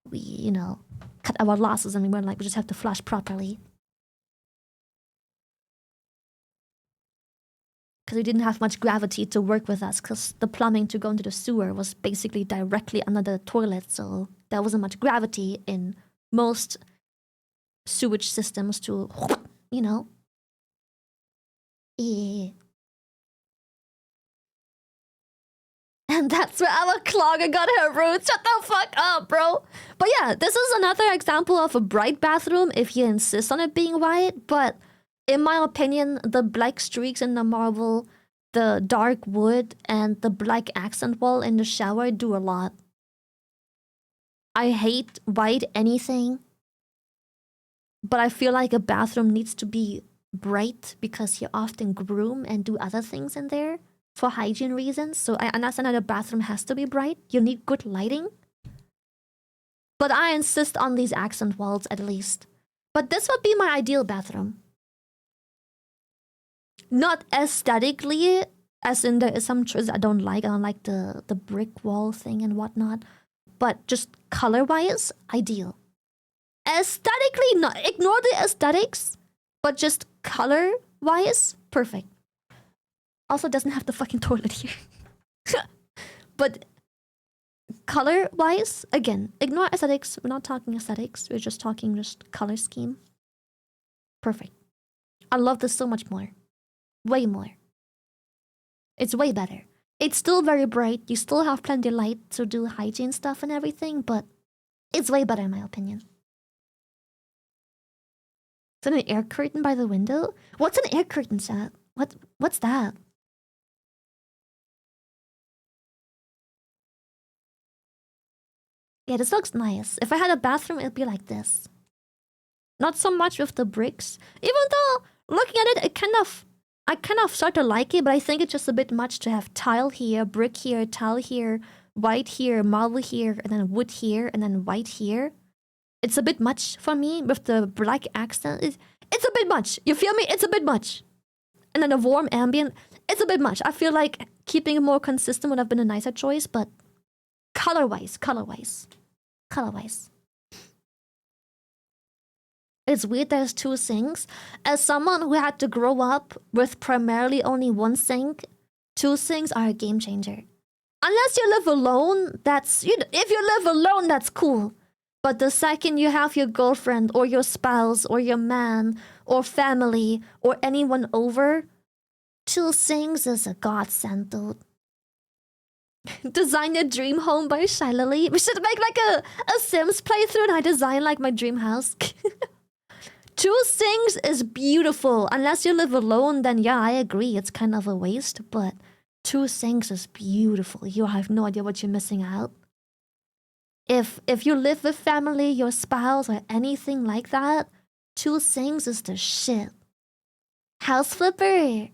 Speaker 1: we, you know, cut our losses and we were like, we just have to flush properly. Because we didn't have much gravity to work with us, because the plumbing to go into the sewer was basically directly under the toilet, so there wasn't much gravity in most sewage systems to, you know. Yeah. And that's where our clogger got her roots. Shut the fuck up, bro. But yeah, this is another example of a bright bathroom if you insist on it being white. But in my opinion, the black streaks in the marble, the dark wood, and the black accent wall in the shower do a lot. I hate white anything, but I feel like a bathroom needs to be bright because you often groom and do other things in there for hygiene reasons. So I understand that a bathroom has to be bright. You need good lighting. But I insist on these accent walls at least. But this would be my ideal bathroom. Not aesthetically, as in there is some choices I don't like. I don't like the brick wall thing and whatnot. But just color-wise, ideal. Aesthetically, not. Ignore the aesthetics. But just color-wise, perfect. Also doesn't have the fucking toilet here. But color-wise, again, ignore aesthetics. We're not talking aesthetics. We're just talking just color scheme. Perfect. I love this so much more. Way more. It's way better. It's still very bright. You still have plenty of light to do hygiene stuff and everything, but it's way better in my opinion. Is that an air curtain by the window? What's an air curtain, chat? What's that? Yeah, this looks nice. If I had a bathroom, it'd be like this. Not so much with the bricks. Even though, looking at it, I kind of start to like it, but I think it's just a bit much to have tile here, brick here, tile here, white here, marble here, and then wood here, and then white here. It's a bit much for me with the black accent. It's a bit much. You feel me? It's a bit much. And then a warm ambient. It's a bit much. I feel like keeping it more consistent would have been a nicer choice, but color-wise. It's weird there's two sinks. As someone who had to grow up with primarily only one sink, two sinks are a game changer. Unless you live alone, if you live alone, that's cool. But the second you have your girlfriend or your spouse or your man or family or anyone over, two sinks is a godsend, dude. Design your dream home by Shiley. We should make like a Sims playthrough and I design like my dream house. Two sinks is beautiful. Unless you live alone, then yeah, I agree. It's kind of a waste, but two sinks is beautiful. You have no idea what you're missing out. If you live with family, your spouse, or anything like that, two sinks is the shit. House flipper.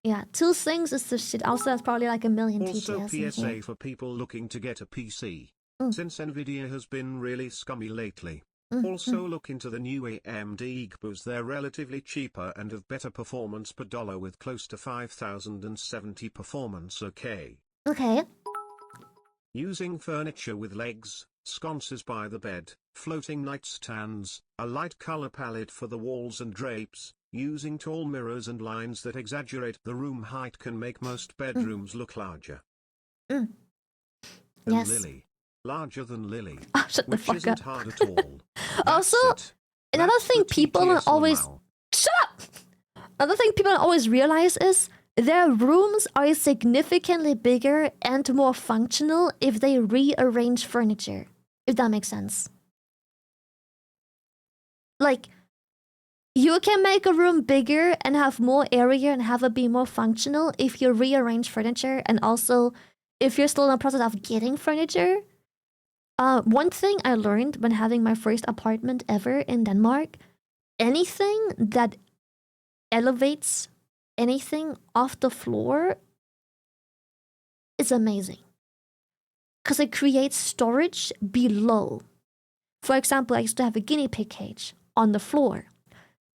Speaker 1: Yeah, two things is the shit. Also, that's probably like a million
Speaker 2: Also,
Speaker 1: TTS.
Speaker 2: PSA for people looking to get a PC. Since Nvidia has been really scummy lately. Also look into the new AMD GPUs. They're relatively cheaper and have better performance per dollar with close to 5070 performance. Okay. Using furniture with legs, sconces by the bed, floating nightstands, a light color palette for the walls and drapes, using tall mirrors and lines that exaggerate the room height can make most bedrooms look larger.
Speaker 1: Yes.
Speaker 2: Lily. Larger than Lily.
Speaker 1: Oh, shut the fuck
Speaker 2: isn't
Speaker 1: up.
Speaker 2: hard at all.
Speaker 1: Also, another thing people don't always... Shut up! Another thing people don't always realize is their rooms are significantly bigger and more functional if they rearrange furniture. If that makes sense. Like, you can make a room bigger and have more area and have it be more functional if you rearrange furniture, and also if you're still in the process of getting furniture. One thing I learned when having my first apartment ever in Denmark, anything that elevates anything off the floor is amazing. Because it creates storage below. For example, I used to have a guinea pig cage on the floor.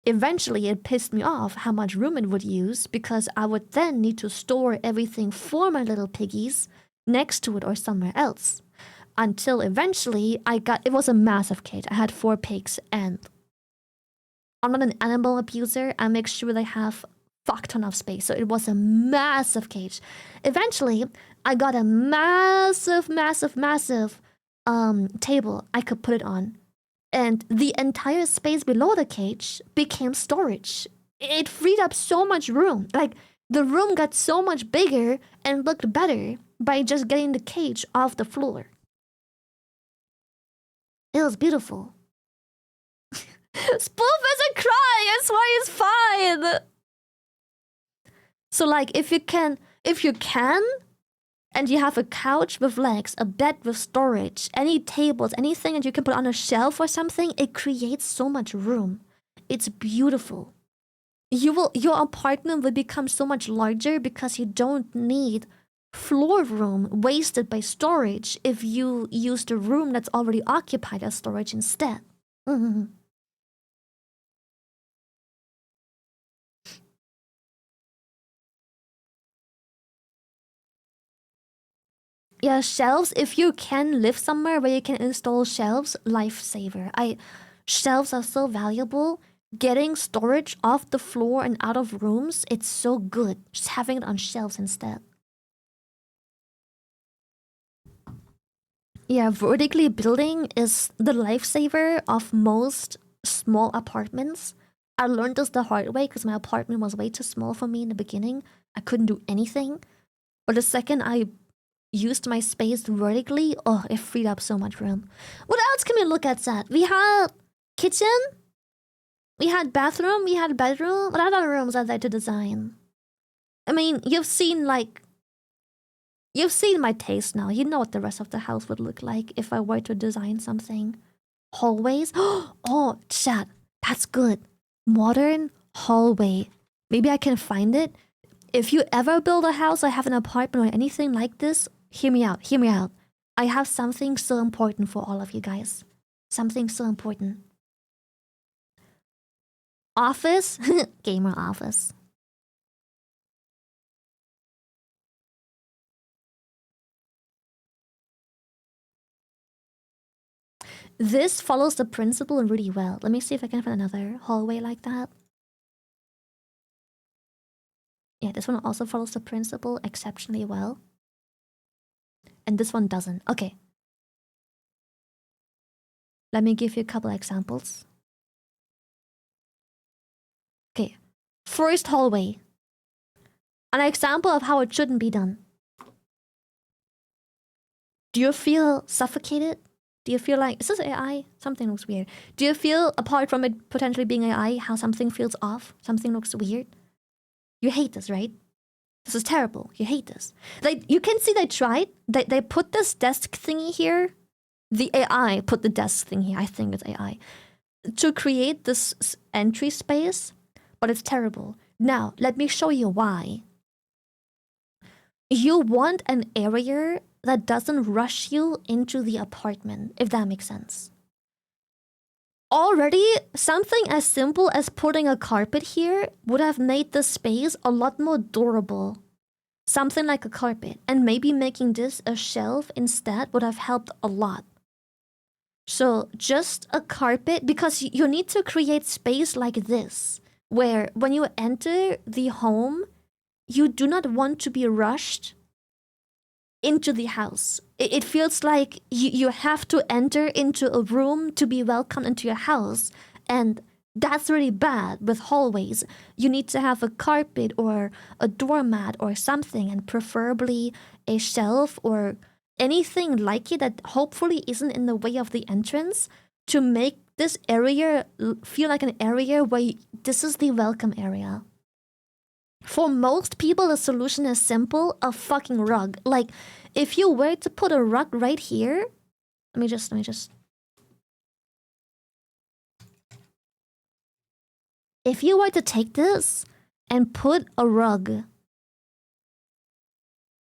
Speaker 1: Eventually, it pissed me off how much room it would use because I would then need to store everything for my little piggies next to it or somewhere else. Until eventually, it was a massive cage. I had 4 pigs, and I'm not an animal abuser. I make sure they have fuck ton of space. So it was a massive cage. Eventually, I got a massive table I could put it on. And the entire space below the cage became storage. It freed up so much room. Like, the room got so much bigger and looked better by just getting the cage off the floor. It was beautiful. Spoof isn't crying, I swear he's fine. So like, if you can, and you have a couch with legs, a bed with storage, any tables, anything that you can put on a shelf or something, it creates so much room. It's beautiful. Your apartment will become so much larger because you don't need floor room wasted by storage if you use the room that's already occupied as storage instead. Yeah, shelves, if you can live somewhere where you can install shelves, lifesaver. Shelves are so valuable. Getting storage off the floor and out of rooms, it's so good. Just having it on shelves instead. Yeah, vertically building is the lifesaver of most small apartments. I learned this the hard way because my apartment was way too small for me in the beginning. I couldn't do anything. But the second I used my space vertically, oh, it freed up so much room. What else can we look at, Seth? We had kitchen, we had bathroom, we had bedroom. What other rooms are there to design? I mean, you've seen my taste now. You know what the rest of the house would look like if I were to design something. Hallways? Oh, chat, that's good. Modern hallway. Maybe I can find it. If you ever build a house or have an apartment or anything like this, hear me out, hear me out. I have something so important for all of you guys. Something so important. Office? Gamer office. This follows the principle really well. Let me see if I can find another hallway like that. Yeah, this one also follows the principle exceptionally well. And this one doesn't. Okay. Let me give you a couple examples. Okay. First hallway. An example of how it shouldn't be done. Do you feel suffocated? Do you feel like, is this AI? Something looks weird. Do you feel, apart from it potentially being AI, how something feels off? Something looks weird? You hate this, right? This is terrible. You hate this. Like, you can see they tried. They put this desk thingy here. The AI put the desk thing here. I think it's AI. To create this entry space, but it's terrible. Now, let me show you why. You want an area that doesn't rush you into the apartment, if that makes sense. Already, something as simple as putting a carpet here would have made the space a lot more durable. Something like a carpet, and maybe making this a shelf instead would have helped a lot. So just a carpet, because you need to create space like this, where when you enter the home, you do not want to be rushed into the house. It feels like you have to enter into a room to be welcomed into your house. And that's really bad with hallways. You need to have a carpet or a doormat or something, and preferably a shelf or anything like it that hopefully isn't in the way of the entrance to make this area feel like an area where this is the welcome area. For most people, the solution is simple: a fucking rug. Like, if you were to put a rug right here, let me just. If you were to take this and put a rug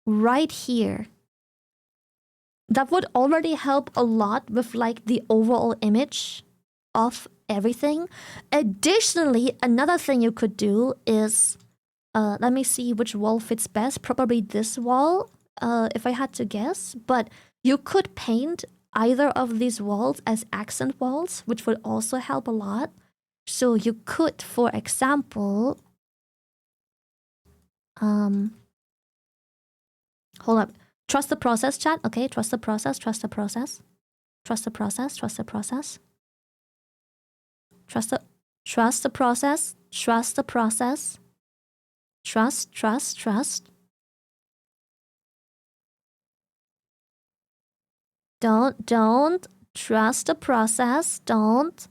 Speaker 1: right here, that would already help a lot with like the overall image of everything. Additionally, another thing you could do is, let me see which wall fits best. Probably this wall, if I had to guess. But you could paint either of these walls as accent walls, which would also help a lot. So you could, for example, hold up. Trust the process, chat. Okay, trust the process, trust the process. Trust the process, trust the process. Trust the process, trust the process. Trust. Don't trust the process. Don't.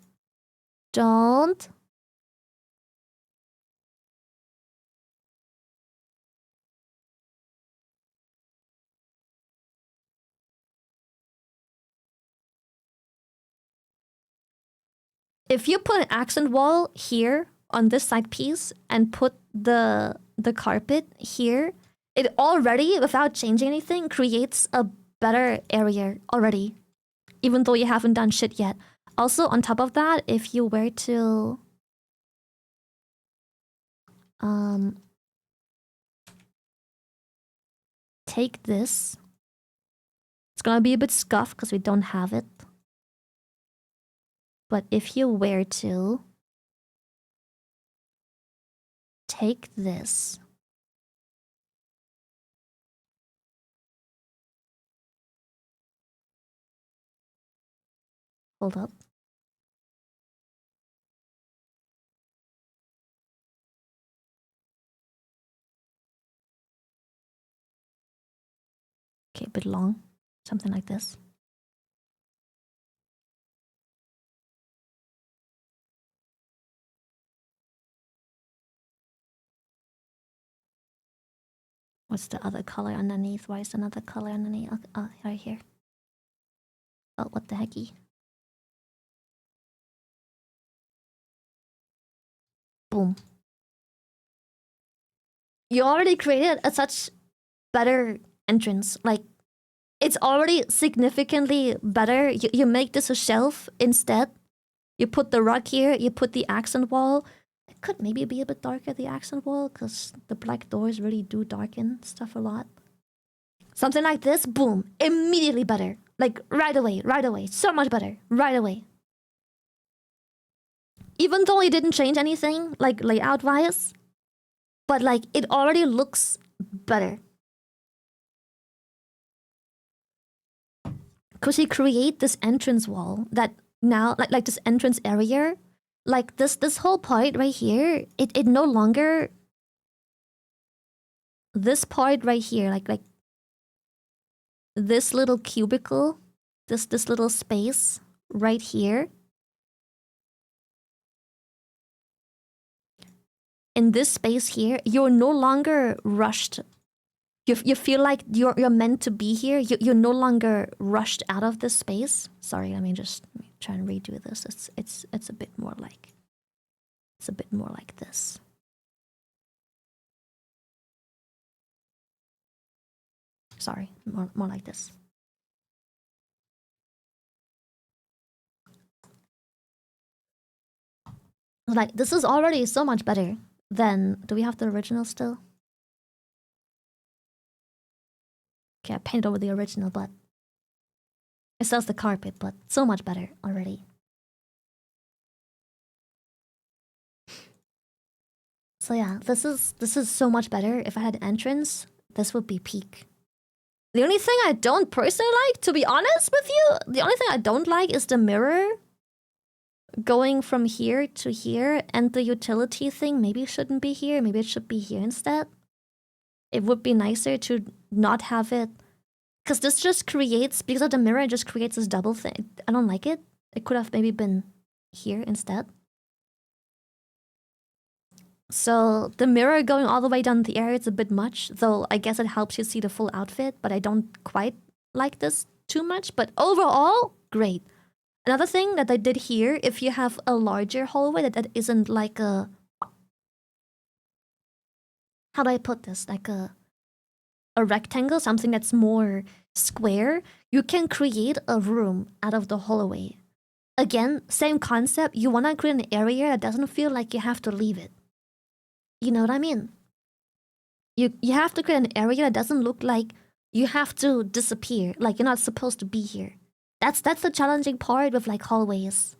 Speaker 1: If you put an accent wall here on this side piece and put the carpet here, it already, without changing anything, creates a better area already, even though you haven't done shit yet. Also, on top of that, if you were to take this, it's gonna be a bit scuffed because we don't have it. But if you were to take this, hold up. Okay, a bit long, something like this. What's the other color underneath? Why is another color underneath? Right here. Oh, what the hecky? Boom. You already created a such better entrance. Like, it's already significantly better. You make this a shelf instead. You put the rug here, you put the accent wall. It could maybe be a bit darker, the accent wall, because the black doors really do darken stuff a lot. Something like this, boom, immediately better. Like, right away. So much better, right away. Even though you didn't change anything, like, layout-wise, but, like, it already looks better. Because you create this entrance wall that now, like this entrance area, like this whole part right here, it no longer, this part right here, like this little cubicle, this little space right here, in this space here, you're no longer rushed. You feel like you're meant to be here. You're no longer rushed out of this space. Sorry, let me try and redo this. It's a bit more like, it's a bit more like this. Sorry, more like this. Like, this is already so much better than... Do we have the original still? Okay, I painted over the original, but... It still has the carpet, but so much better already. So yeah, this is so much better. If I had an entrance, this would be peak. The only thing I don't personally like, to be honest with you, the only thing I don't like is the mirror going from here to here, and the utility thing maybe shouldn't be here. Maybe it should be here instead. It would be nicer to not have it, because this just creates, because of the mirror, it just creates this double thing. I don't like it. It could have maybe been here instead. So the mirror going all the way down the air, it's a bit much, though I guess it helps you see the full outfit, but I don't quite like this too much. But overall, great. Another thing that I did here, if you have a larger hallway that isn't like a... How do I put this? Like a rectangle, something that's more square, you can create a room out of the hallway. Again, same concept, you want to create an area that doesn't feel like you have to leave it. You know what I mean? You have to create an area that doesn't look like you have to disappear, like you're not supposed to be here. That's the challenging part with like hallways.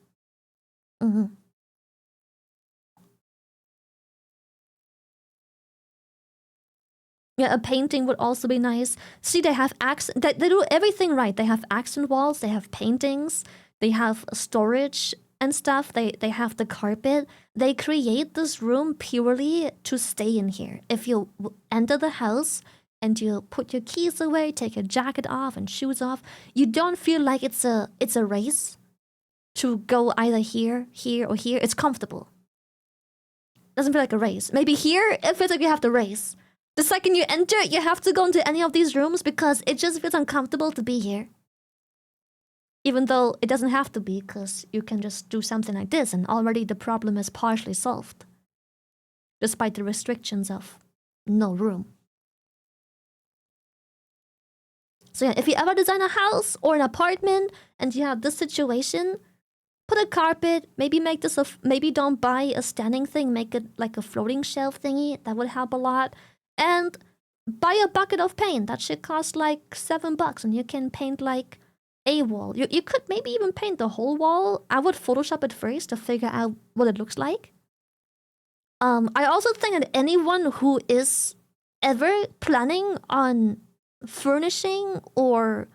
Speaker 1: Yeah, a painting would also be nice. See, they have accent. They do everything right. They have accent walls. They have paintings. They have storage and stuff. They have the carpet. They create this room purely to stay in here. If you enter the house and you put your keys away, take your jacket off and shoes off, you don't feel like it's a race to go either here, here, or here. It's comfortable. Doesn't feel like a race. Maybe here it feels like you have to race. The second you enter, you have to go into any of these rooms because it just feels uncomfortable to be here. Even though it doesn't have to be, because you can just do something like this and already the problem is partially solved. Despite the restrictions of no room. So yeah, if you ever design a house or an apartment and you have this situation, put a carpet, maybe make this maybe don't buy a standing thing, make it like a floating shelf thingy. That would help a lot. And buy a bucket of paint. That should cost like $7 and you can paint like a wall. You could maybe even paint the whole wall. I would Photoshop it first to figure out what it looks like. I also think that anyone who is ever planning on furnishing or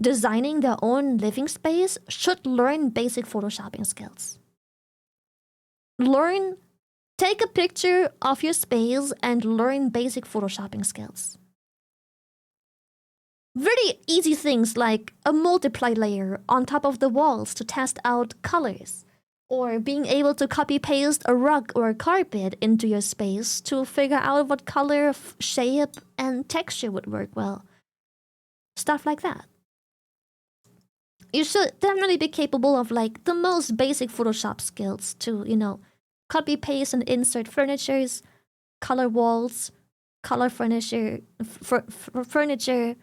Speaker 1: designing their own living space should learn basic photoshopping skills. Take a picture of your space and learn basic photoshopping skills. Very easy things like a multiply layer on top of the walls to test out colors, or being able to copy paste a rug or a carpet into your space to figure out what color, shape, and texture would work well. Stuff like that. You should definitely be capable of like the most basic Photoshop skills to, copy paste and insert furnitures, color walls, color furniture, furniture,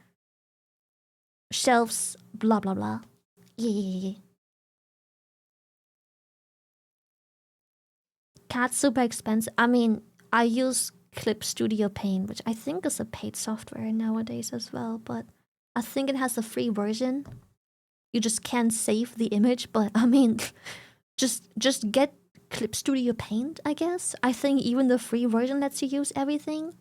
Speaker 1: shelves, blah blah blah. Yeah. CAD's super expensive. I mean, I use Clip Studio Paint, which I think is a paid software nowadays as well, but I think it has a free version. You just can't save the image, but I mean, just get Clip Studio Paint, I guess. I think even the free version lets you use everything.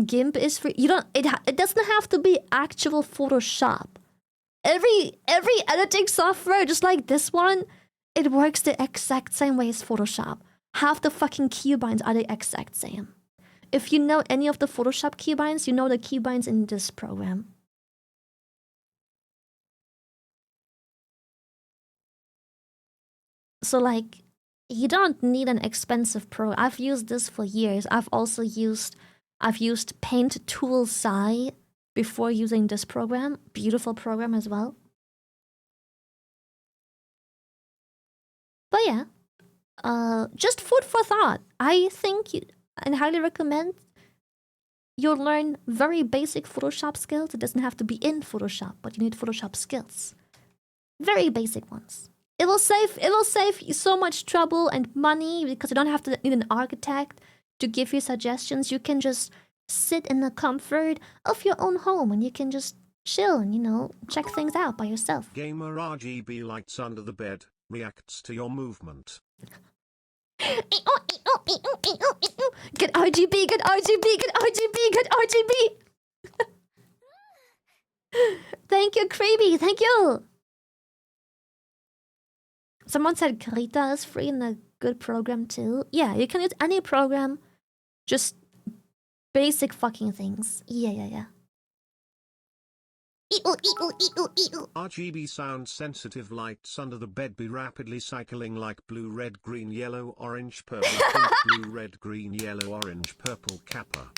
Speaker 1: GIMP is free. It doesn't have to be actual Photoshop. Every editing software, just like this one, it works the exact same way as Photoshop. Half the fucking keybinds are the exact same. If you know any of the Photoshop keybinds, you know the keybinds in this program. So like, you don't need an expensive pro. I've used this for years. I've used Paint Tool Sai before using this program. Beautiful program as well. But yeah, just food for thought. I think and highly recommend you'll learn very basic Photoshop skills. It doesn't have to be in Photoshop, but you need Photoshop skills. Very basic ones. It will save you so much trouble and money because you don't have to need an architect to give you suggestions. You can just sit in the comfort of your own home and you can just chill and, check things out by yourself.
Speaker 2: Gamer RGB lights under the bed reacts to your movement.
Speaker 1: Get RGB, get RGB, get RGB, get RGB! Thank you, Creepy, thank you! Someone said Krita is free and a good program too. Yeah, you can use any program. Just basic fucking things. Yeah.
Speaker 2: RGB sound sensitive lights under the bed be rapidly cycling like blue, red, green, yellow, orange, purple, pink, blue, red, green, yellow, orange, purple, kappa.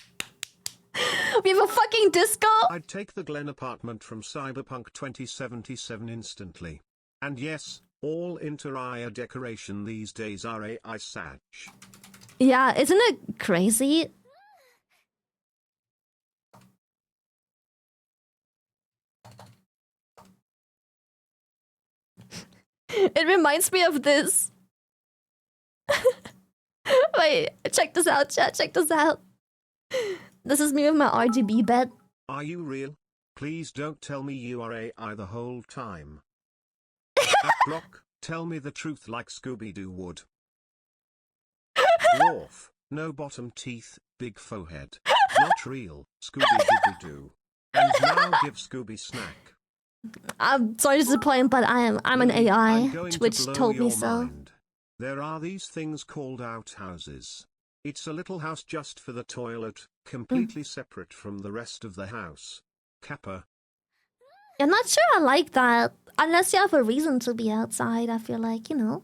Speaker 1: We have a fucking disco?
Speaker 2: I'd take the Glen apartment from Cyberpunk 2077 instantly. And yes, all interior decoration these days are AI Sag.
Speaker 1: Yeah, isn't it crazy? It reminds me of this. Wait, check this out, chat. Check this out. This is me with my RGB bed.
Speaker 2: Are you real? Please don't tell me you are AI the whole time. Block, tell me the truth like Scooby-Doo would. Dwarf, no bottom teeth, big forehead. Not real, Scooby-Doo. And now give Scooby snack.
Speaker 1: I'm sorry to disappoint, but I'm an AI. Twitch told me so.
Speaker 2: Mind. There are these things called outhouses. It's a little house just for the toilet, completely separate from the rest of the house. Kappa.
Speaker 1: I'm not sure I like that. Unless you have a reason to be outside, I feel like, The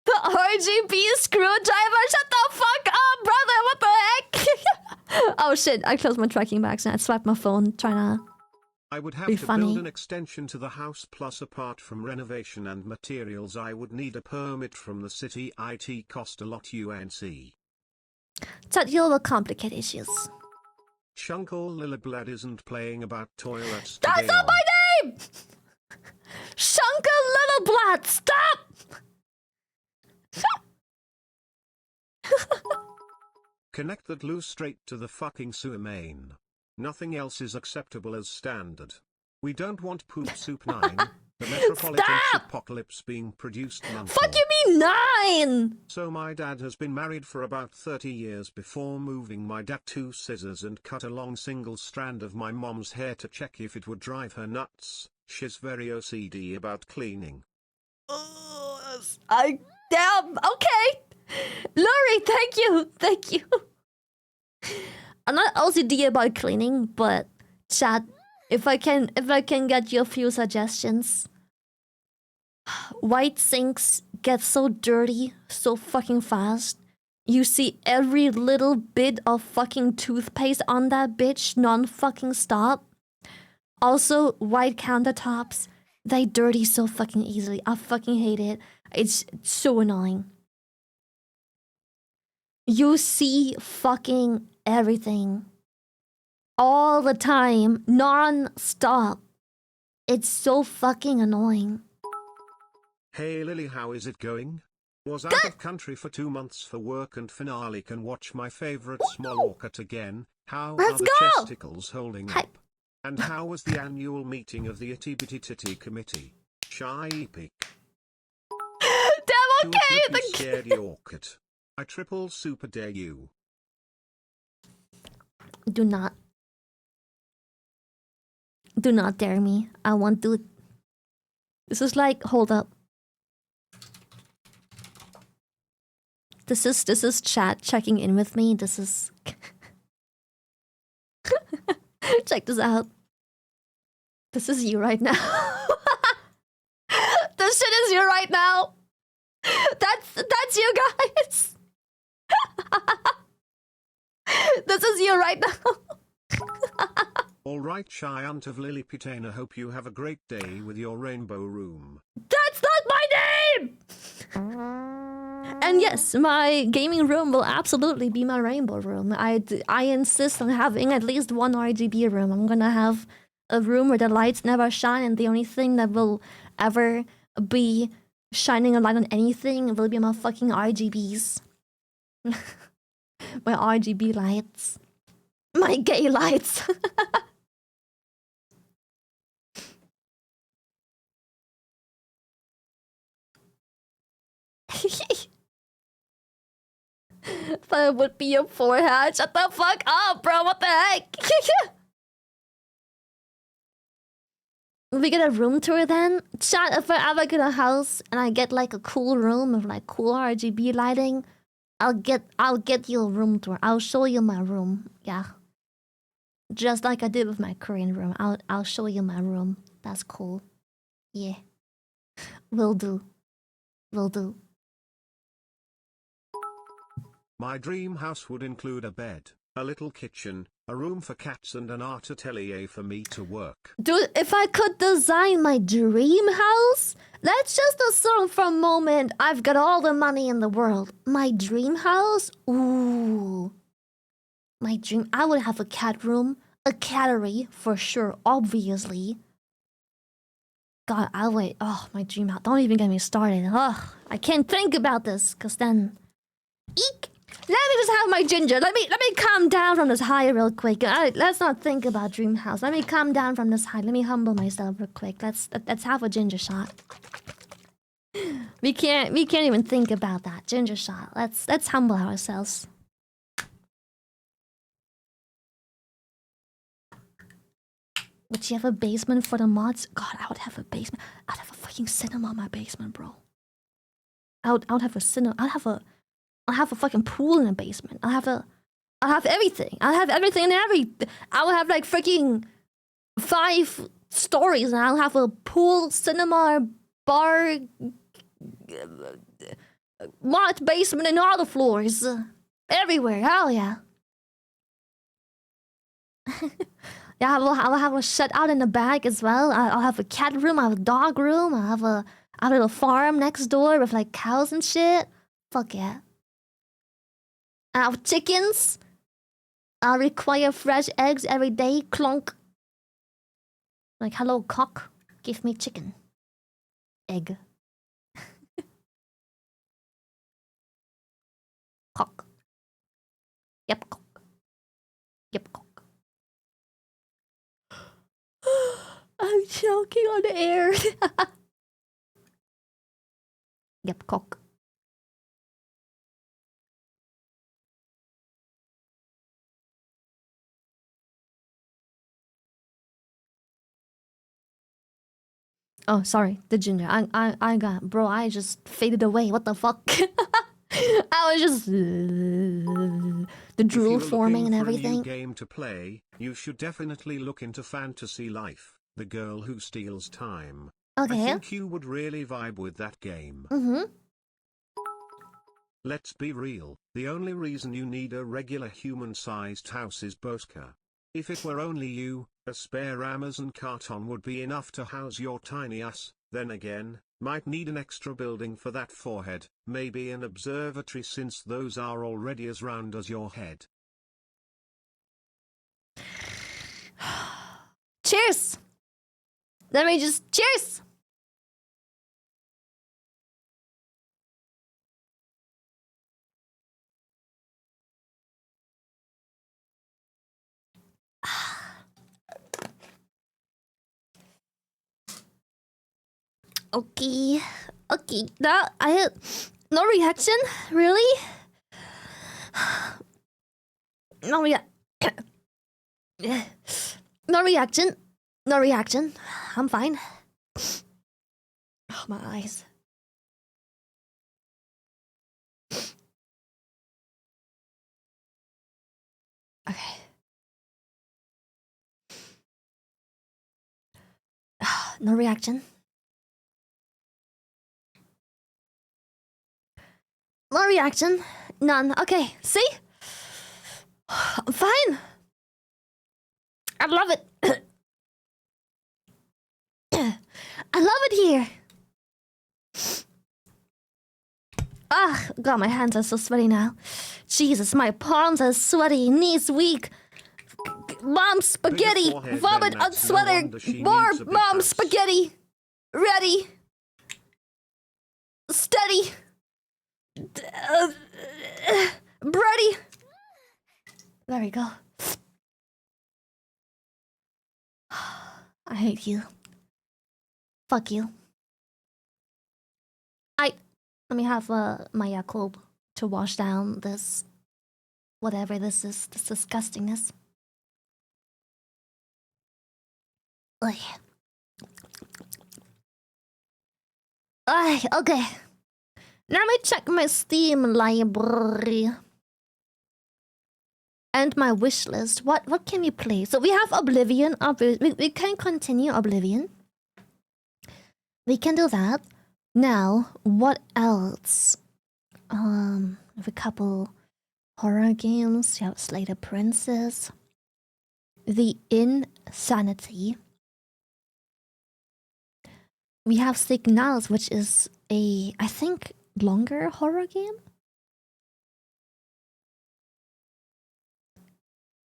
Speaker 1: RGB screwdriver, shut the fuck up, brother, what the heck? Oh shit, I closed my tracking back and I swiped my phone trying to
Speaker 2: I would have
Speaker 1: be
Speaker 2: to
Speaker 1: funny.
Speaker 2: build an extension to the house, plus apart from renovation and materials I would need a permit from the city. IT cost a lot UNC.
Speaker 1: Chat, you'll complicated issues.
Speaker 2: Shunkle Lilliblood isn't playing about toilets
Speaker 1: That's
Speaker 2: today
Speaker 1: not
Speaker 2: on.
Speaker 1: my name! Shunka Lilliblood, stop!
Speaker 2: Connect that loo straight to the fucking sewer main. Nothing else is acceptable as standard. We don't want Poop Soup 9, the Metropolitan Apocalypse being produced monthly.
Speaker 1: Fuck you mean 9?
Speaker 2: So my dad has been married for about 30 years before moving my dad 2 scissors and cut a long single strand of my mom's hair to check if it would drive her nuts. She's very OCD about cleaning.
Speaker 1: Damn, okay. Lori, thank you. I'm not OCD about cleaning, but chat, if I can get you a few suggestions. White sinks get so dirty so fucking fast. You see every little bit of fucking toothpaste on that bitch non-fucking stop. Also, white countertops, they dirty so fucking easily. I fucking hate it. It's so annoying. You see fucking everything. All the time, non-stop. It's so fucking annoying.
Speaker 2: Hey Lily, how is it going? Was out of country for 2 months for work and finally can watch my favorite small orca again. How are the chesticles holding up? And how was the annual meeting of the Itty Bitty Titty Committee? Chibi.
Speaker 1: Damn, okay!
Speaker 2: The scaredy orchid. I triple super dare you.
Speaker 1: Do not dare me. I won't do it. This is like, hold up. This is chat checking in with me. This is check this out. This is you right now. This shit is you right now. That's you guys. This is you right now.
Speaker 2: Alright, shy aunt of Lily Pitana, hope you have a great day with your rainbow room.
Speaker 1: That's not my name! And yes, my gaming room will absolutely be my rainbow room. I insist on having at least one RGB room. I'm gonna have a room where the lights never shine, and the only thing that will ever be shining a light on anything will be my fucking RGBs. My RGB lights. My gay lights. That would be your forehead. Shut the fuck up, bro. What the heck? We get a room tour then? Chat, if I ever get a house and I get like a cool room with like cool RGB lighting, I'll get you a room tour. I'll show you my room. Yeah. Just like I did with my Korean room. I'll show you my room. That's cool. Yeah. Will do.
Speaker 2: My dream house would include a bed, a little kitchen, a room for cats and an art atelier for me to work.
Speaker 1: Dude, if I could design my dream house, let's just assume for a moment I've got all the money in the world. My dream house? Ooh. My dream, I would have a cat room, a cattery for sure, obviously. God, I'll wait. Oh, my dream house. Don't even get me started. Ugh, I can't think about this, because then... Eek! Let me just have my ginger. Let me calm down from this high real quick. Let's not think about dream house. Let me calm down from this high. Let me humble myself real quick. Let's have a ginger shot. We can't even think about that ginger shot. Let's humble ourselves. Would you have a basement for the mods? God, I would have a basement. I'd have a fucking cinema in my basement, bro. I would have a cinema. I'll have a fucking pool in the basement. I'll have everything. I'll have everything and I will have like freaking 5 stories, and I'll have a pool, cinema, bar, mod basement, and all the floors. Everywhere. Hell yeah. Yeah, I'll have a shed out in the back as well. I'll have a cat room, I'll have a dog room, I'll have a little farm next door with like cows and shit. Fuck yeah. Our chickens require fresh eggs every day. Clonk. Like, hello, cock. Give me chicken. Egg. Cock. Yep, cock. Yep, cock. I'm choking on the air. Yep, cock. Oh, sorry, the ginger. I got, bro. I just faded away. What the fuck? I was just the drool forming and everything.
Speaker 2: If you're looking for a new game to play, you should definitely look into Fantasy Life, the girl who steals time.
Speaker 1: Okay.
Speaker 2: I think you would really vibe with that game. Let's be real, the only reason you need a regular human-sized house is Bosca. If it were only you, a spare Amazon carton would be enough to house your tiny ass. Then again, might need an extra building for that forehead, maybe an observatory since those are already as round as your head.
Speaker 1: Cheers! Let me just cheers! Okay. Okay. That I had no reaction, really? No no reaction. No reaction. I'm fine. Oh, my eyes. Okay. No reaction. No reaction. None. Okay, see? I'm fine. I love it. I love it here. Ah, God, my hands are so sweaty now. Jesus, my palms are sweaty, knees weak. Mom spaghetti, vomit on sweater, more mom spaghetti. Ready. Steady. Bready. There we go. I hate you. Fuck you. Let me have my Yakult to wash down this, whatever this is, this disgustingness. Ugh. Okay. Now let me check my Steam library. And my wish list. What can we play? So we have Oblivion. We can continue Oblivion. We can do that. Now, what else? We have a couple horror games. You have Slay the Princess. The Insanity. We have Signals, which is a, I think, longer horror game.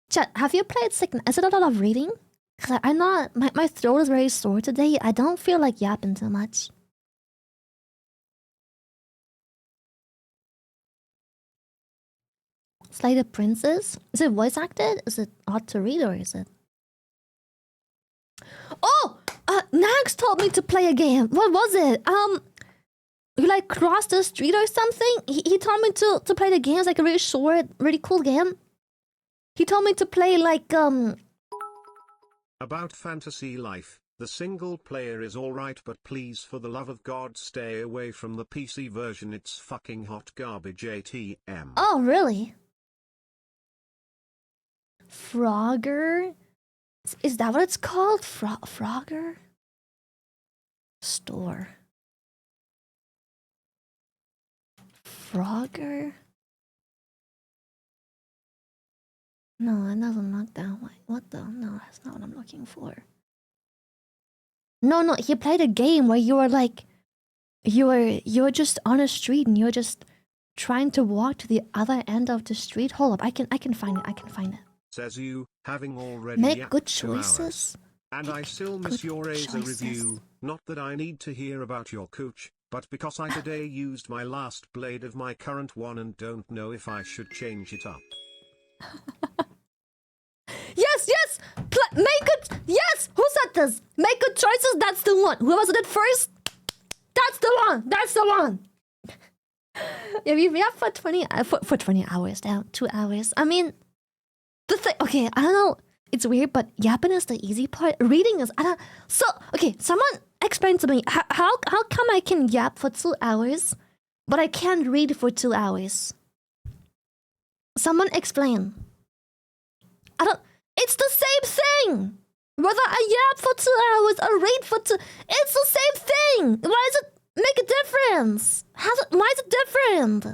Speaker 1: Chat, have you played Signals? Is it a lot of reading? Cause I'm not, my throat is very sore today. I don't feel like yapping too much. Slay the Princess? Is it voice acted? Is it hard to read or is it? Oh! Nags told me to play a game. What was it? You like cross the street or something? He told me to play the game. It's like a really short, really cool game. He told me to play like
Speaker 2: About Fantasy Life, the single player is alright, but please for the love of God stay away from the PC version. It's fucking hot garbage ATM.
Speaker 1: Oh, really? Frogger? Is that what it's called? Frogger? Store. Frogger? No, it doesn't look that way. What the? No, that's not what I'm looking for. No, he played a game where you were like, you were just on a street and you were just trying to walk to the other end of the street. Hold up, I can find it. I can find it.
Speaker 2: Says you, having already
Speaker 1: Make good
Speaker 2: yapped 2 hours.
Speaker 1: choices.
Speaker 2: And I still miss your Aza review, not that I need to hear about your coach, but because I today used my last blade of my current one and don't know if I should change it up.
Speaker 1: Yes, yes! Make good... Yes! Who said this? Make good choices, that's the one. Whoever said it first, that's the one. That's the one. Yeah, we have for 20... For 20 hours now. 2 hours. I mean... The thing... Okay, I don't know. It's weird, but yapping is the easy part. Reading is... I don't... So, okay, someone explain to me. How come I can yap for 2 hours, but I can't read for 2 hours? Someone explain. I don't... It's the same thing! Whether I yap for 2 hours or read for 2... It's the same thing! Why does it make a difference? Why is it different?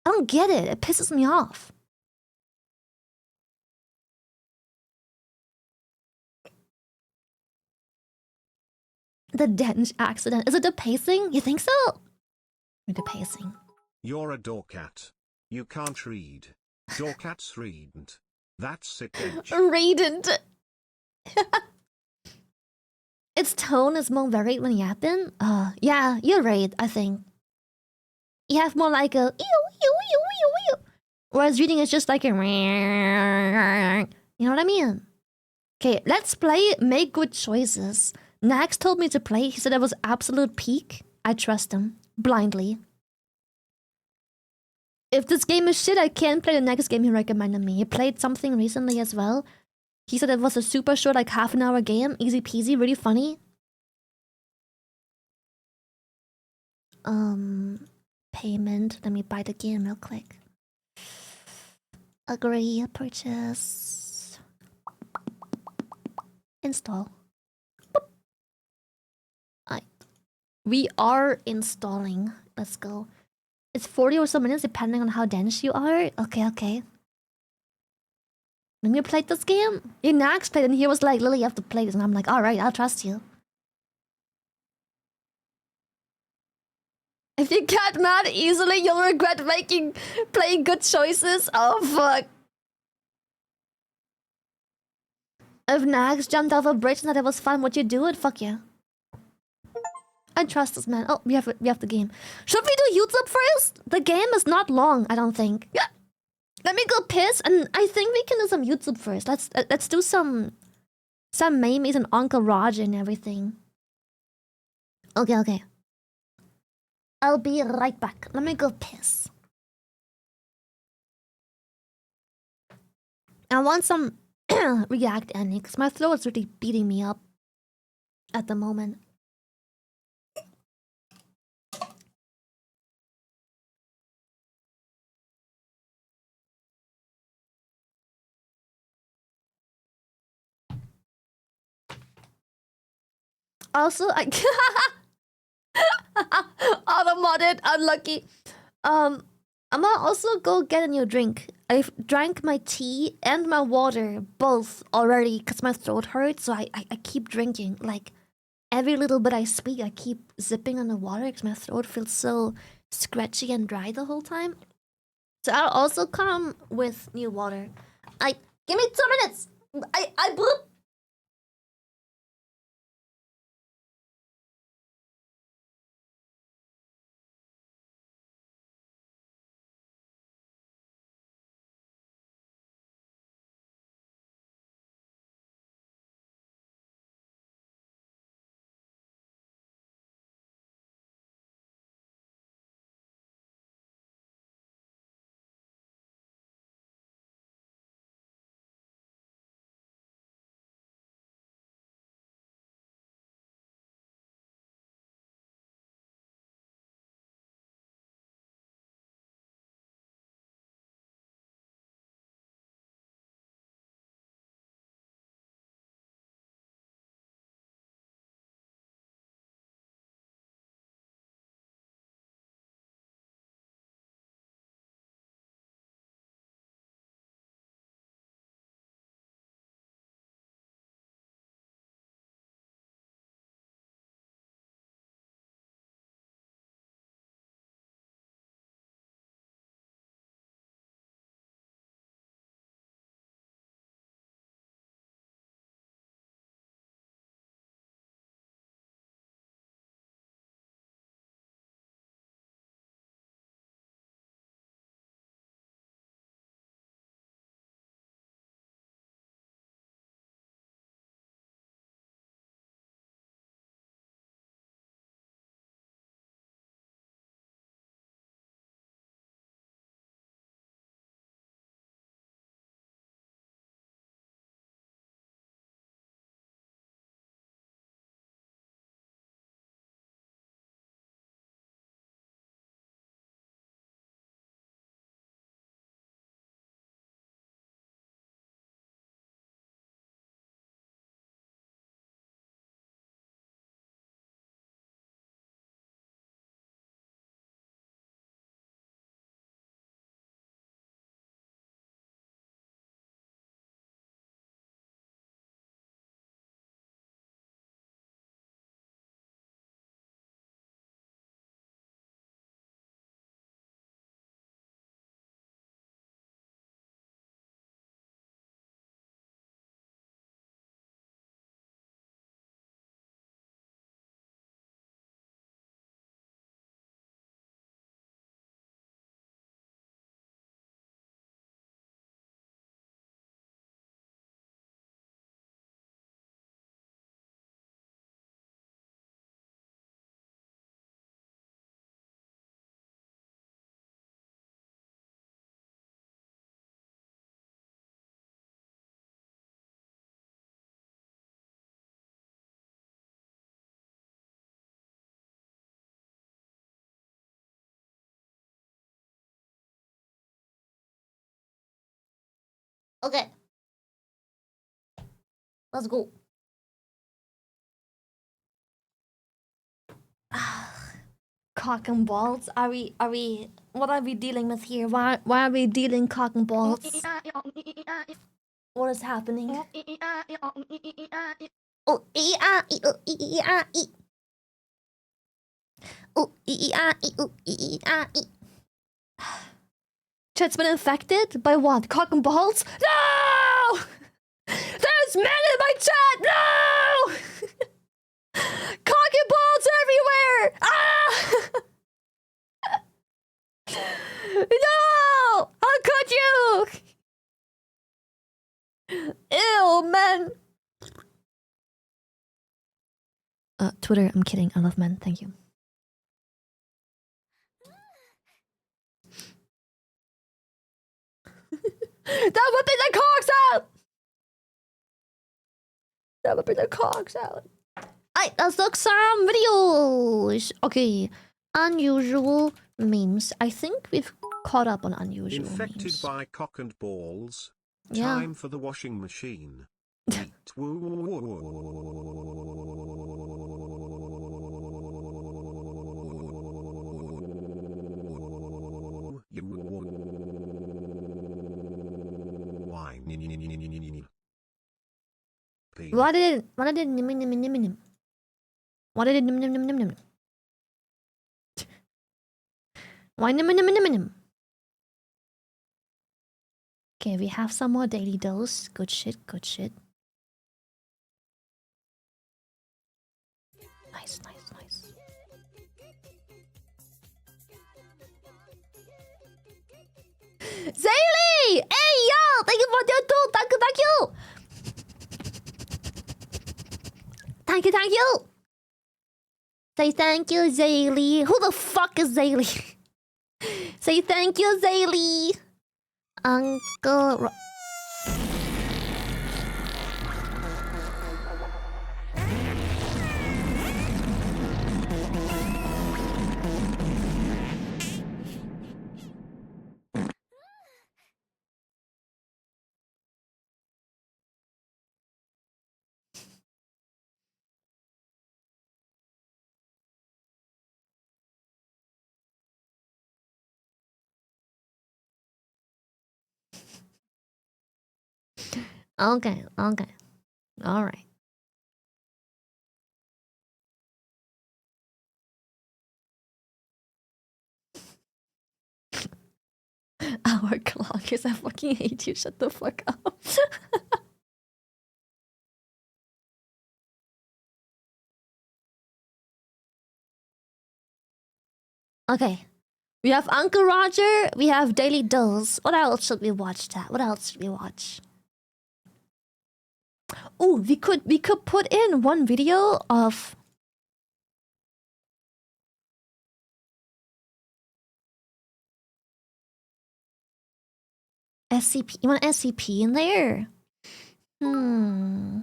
Speaker 1: I don't get it. It pisses me off. The Denge accident. Is it the pacing? You think so? Or the pacing?
Speaker 2: You're a doorcat. You can't read. Doorcats read. That's it, Denge.
Speaker 1: Readn't. Its tone is more varied when yapping. Yeah, you're right, I think. You have more like a ew, ew, ew, ew, ew. Whereas reading is just like a... You know what I mean? Okay, let's play Make Good Choices. Nax told me to play. He said it was absolute peak. I trust him. Blindly. If this game is shit, I can't play the next game he recommended me. He played something recently as well. He said it was a super short, like half-an-hour game. Easy peasy, really funny. Payment. Let me buy the game real quick. Agree, purchase. Install. We are installing. Let's go. It's 40 or so minutes depending on how dense you are. Okay. When you played this game, Nax played and he was like, Lily, you have to play this. And I'm like, alright, I'll trust you. If you get mad easily, you'll regret playing good choices. Oh, fuck. If Nax jumped off a bridge and that it was fun, would you do it? Fuck yeah. I trust this man. Oh, we have the game. Should we do YouTube first? The game is not long, I don't think. Yeah. Let me go piss, and I think we can do some YouTube first. Let's do some memes and Uncle Roger and everything. Okay. I'll be right back. Let me go piss. I want some React ending because my throat is really beating me up at the moment. Also, I auto-modded, unlucky. I'm gonna also go get a new drink. I've drank my tea and my water both already because my throat hurts, so I keep drinking. Like, every little bit I speak, I keep zipping on the water because my throat feels so scratchy and dry the whole time. So I'll also come with new water. Give me 2 minutes! I blew Okay. Let's go. Cock and balls? Are we what are we dealing with here? Why are we dealing cock and balls? What is happening? Oh, Chat's been infected by what? Cock and balls? No! There's men in my chat! No! Cock and balls everywhere! Ah! No! How could you? Ew, men. Twitter, I'm kidding. I love men. Thank you. That would be the cocks out! That would be the cocks out. Let's look some videos. Okay. Unusual memes. I think we've caught up on unusual
Speaker 2: Infected
Speaker 1: memes.
Speaker 2: by cock and balls.
Speaker 1: Yeah.
Speaker 2: Time for the washing machine.
Speaker 1: Why did it nim nim nim nim nim? Why did it nim nim nim nim nim? Why nim nim nim nim? Okay, we have some more daily dose. Good shit, good shit. Nice, nice, nice. Zaylee! Hey, yo! Thank you for your tool! Thank you, thank you! Thank you, thank you! Say thank you, Zaylee. Who the fuck is Zaylee? Say thank you, Zaylee. Uncle... Okay, okay. Alright. Our clock is I fucking hate you. Shut the fuck up. Okay. We have Uncle Roger. We have Daily Dose. What else should we watch, chat? What else should we watch? Oh, we could put in one video of SCP. You want SCP in there?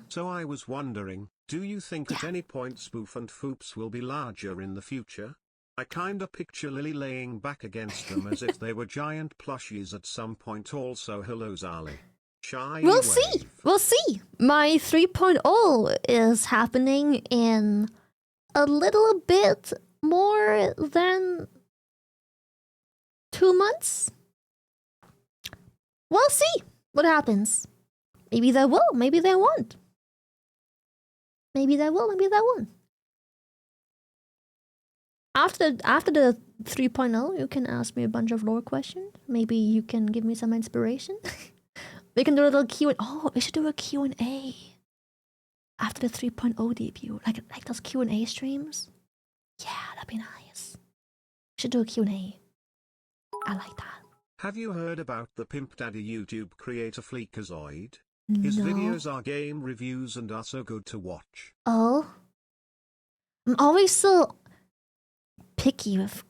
Speaker 2: So I was wondering, do you think at any point Spoof and Foops will be larger in the future? I kinda picture Lily laying back against them as if they were giant plushies at some point. Also, hello Zali. Shy
Speaker 1: We'll
Speaker 2: wave.
Speaker 1: see. We'll see. My 3.0 is happening in a little bit more than 2 months. We'll see what happens. Maybe they will, maybe they won't. Maybe they will, maybe they won't. After the 3.0, you can ask me a bunch of lore questions. Maybe you can give me some inspiration. We can do a little Q&A. Oh, we should do a Q&A after the 3.0 debut. Like those Q&A streams. Yeah, that'd be nice. We should do a Q&A. I like that.
Speaker 2: Have you heard about the Pimp Daddy YouTube creator Fleekazoid?
Speaker 1: No.
Speaker 2: His videos are game reviews and are so good to watch.
Speaker 1: Oh. I'm always so picky with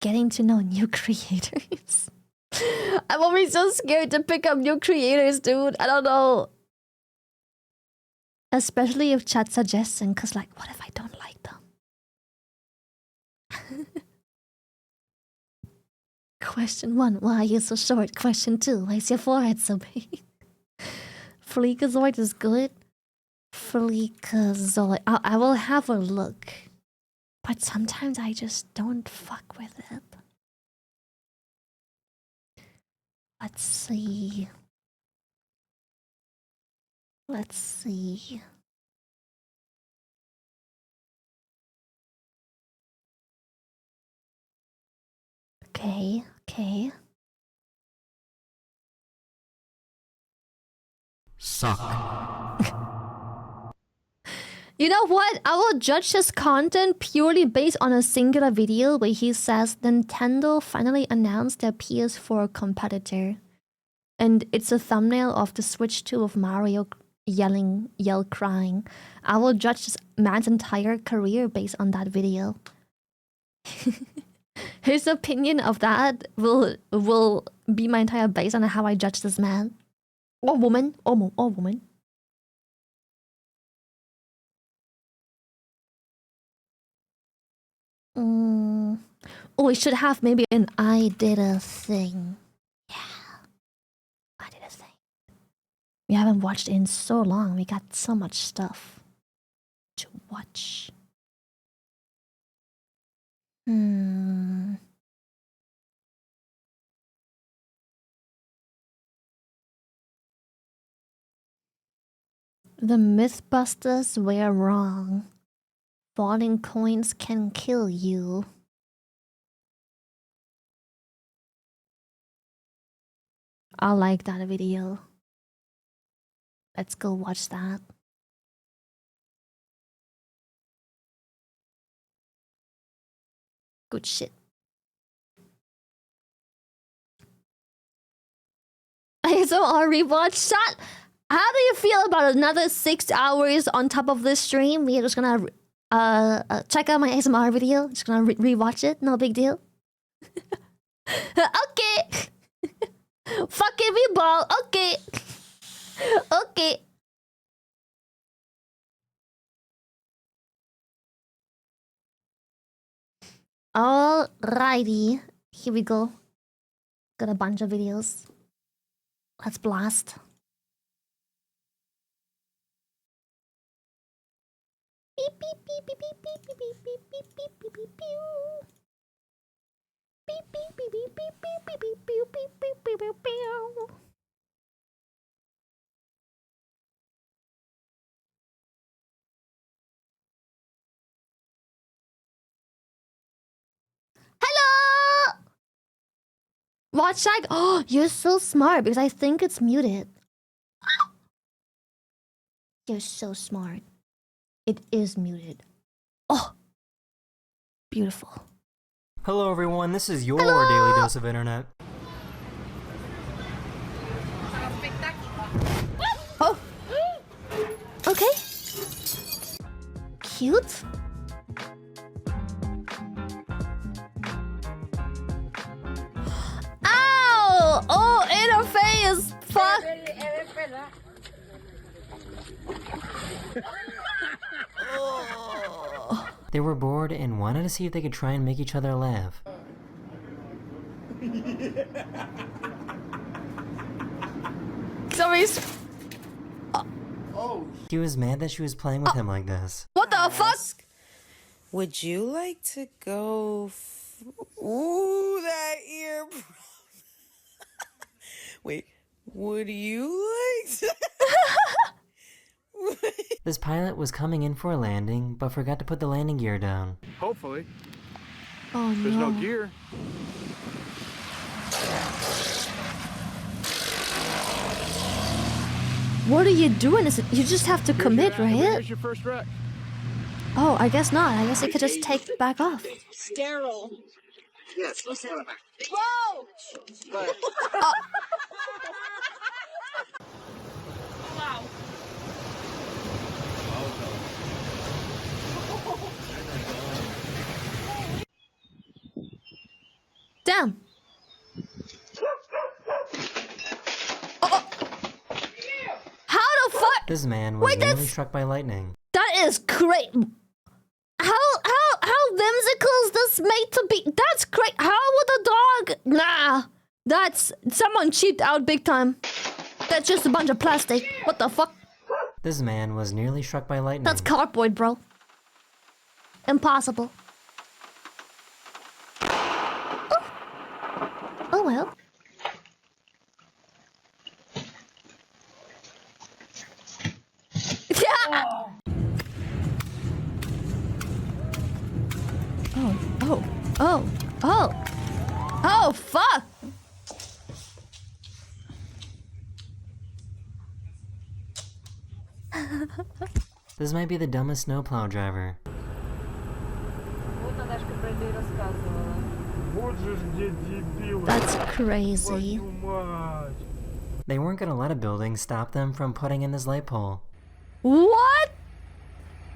Speaker 1: getting to know new creators. I'm always so scared to pick up new creators, dude. I don't know. Especially if chat suggests them, cause like, what if I don't like them? Question 1, why are you so short? Question 2, why is your forehead so big? Freakazoid is good. Freakazoid. I will have a look. But sometimes I just don't fuck with it. Let's see. Let's see. Okay, okay.
Speaker 3: Suck.
Speaker 1: You know what? I will judge his content purely based on a singular video where he says Nintendo finally announced their PS4 competitor. And it's a thumbnail of the Switch 2 of Mario yell crying. I will judge this man's entire career based on that video. His opinion of that will be my entire base on how I judge this man. Or woman. Or woman. Oh, we should have maybe an I did a thing. Yeah. I did a thing. We haven't watched in so long. We got so much stuff to watch. The Mythbusters were wrong. Falling coins can kill you. I like that video. Let's go watch that. Good shit. ASMR rewatch. Shut. How do you feel about another 6 hours on top of this stream? We're just gonna check out my ASMR video. Just gonna rewatch it. No big deal. Okay. Fucking me ball. Okay. Okay. Alrighty. Here we go. Got a bunch of videos. Let's blast. Beep beep beep beep beep beep beep beep beep beep beep beep beep pew. Beep beep beep beep beep beep beep beep beep beep beep beep beep pew. Hello! Watch like, oh, you're so smart because I think it's muted. You're so smart. It is muted. Oh, beautiful.
Speaker 3: Hello everyone, this is your daily dose of internet.
Speaker 1: Oh. Okay. Cute. Ow! Oh, interface. Fuck.
Speaker 3: They were bored and wanted to see if they could try and make each other laugh.
Speaker 1: Sorry.
Speaker 3: He was mad that she was playing with him like this.
Speaker 1: What the fuck?
Speaker 4: Would you like to go? Ooh, that ear. Wait, would you like to?
Speaker 3: This pilot was coming in for a landing, but forgot to put the landing gear down.
Speaker 5: Hopefully.
Speaker 1: Oh no.
Speaker 5: There's no gear.
Speaker 1: What are you doing? Is it you just have to commit, right?
Speaker 5: Here's your first wreck.
Speaker 1: Oh, I guess not. I guess it could just take back off.
Speaker 6: Sterile.
Speaker 7: Yes.
Speaker 6: Whoa!
Speaker 1: Oh.
Speaker 6: Wow.
Speaker 1: Damn. Oh. How the fuck?
Speaker 3: This man was
Speaker 1: Wait,
Speaker 3: nearly
Speaker 1: that's-
Speaker 3: struck by lightning.
Speaker 1: That is great. How whimsical is this made to be? That's great. How would a dog? Nah. That's someone cheaped out big time. That's just a bunch of plastic. What the fuck?
Speaker 3: This man was nearly struck by lightning.
Speaker 1: That's cardboard, bro. Impossible. Oh well. Yeah. Oh, fuck!
Speaker 3: This might be the dumbest snowplow driver.
Speaker 1: That's crazy.
Speaker 3: They weren't gonna let a building stop them from putting in this light pole.
Speaker 1: What?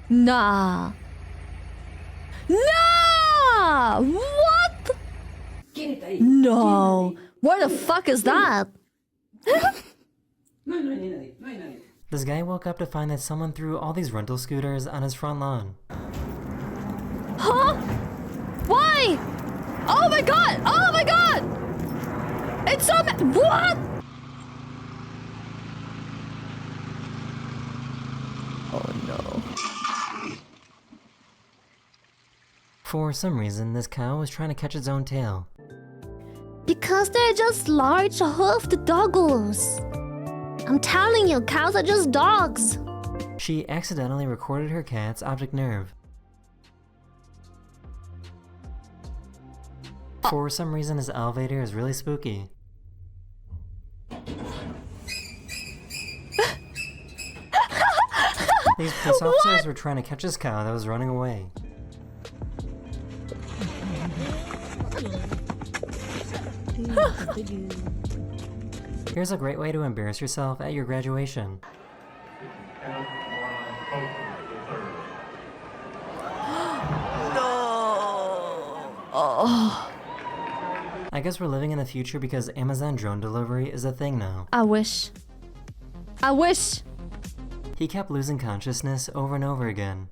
Speaker 1: Nah. Nah! What? No. Where the fuck is that?
Speaker 3: This guy woke up to find that someone threw all these rental scooters on his front lawn.
Speaker 1: Huh? Why? Oh my god! Oh my god! It's so what? Oh no.
Speaker 3: For some reason, this cow was trying to catch its own tail.
Speaker 1: Because they're just large hoofed doggos. I'm telling you, cows are just dogs.
Speaker 3: She accidentally recorded her cat's optic nerve. For some reason, his elevator is really spooky. These police officers were trying to catch this cow that was running away. Here's a great way to embarrass yourself at your graduation. I guess we're living in the future because Amazon drone delivery is a thing now.
Speaker 1: I wish. I wish.
Speaker 3: He kept losing consciousness over and over again.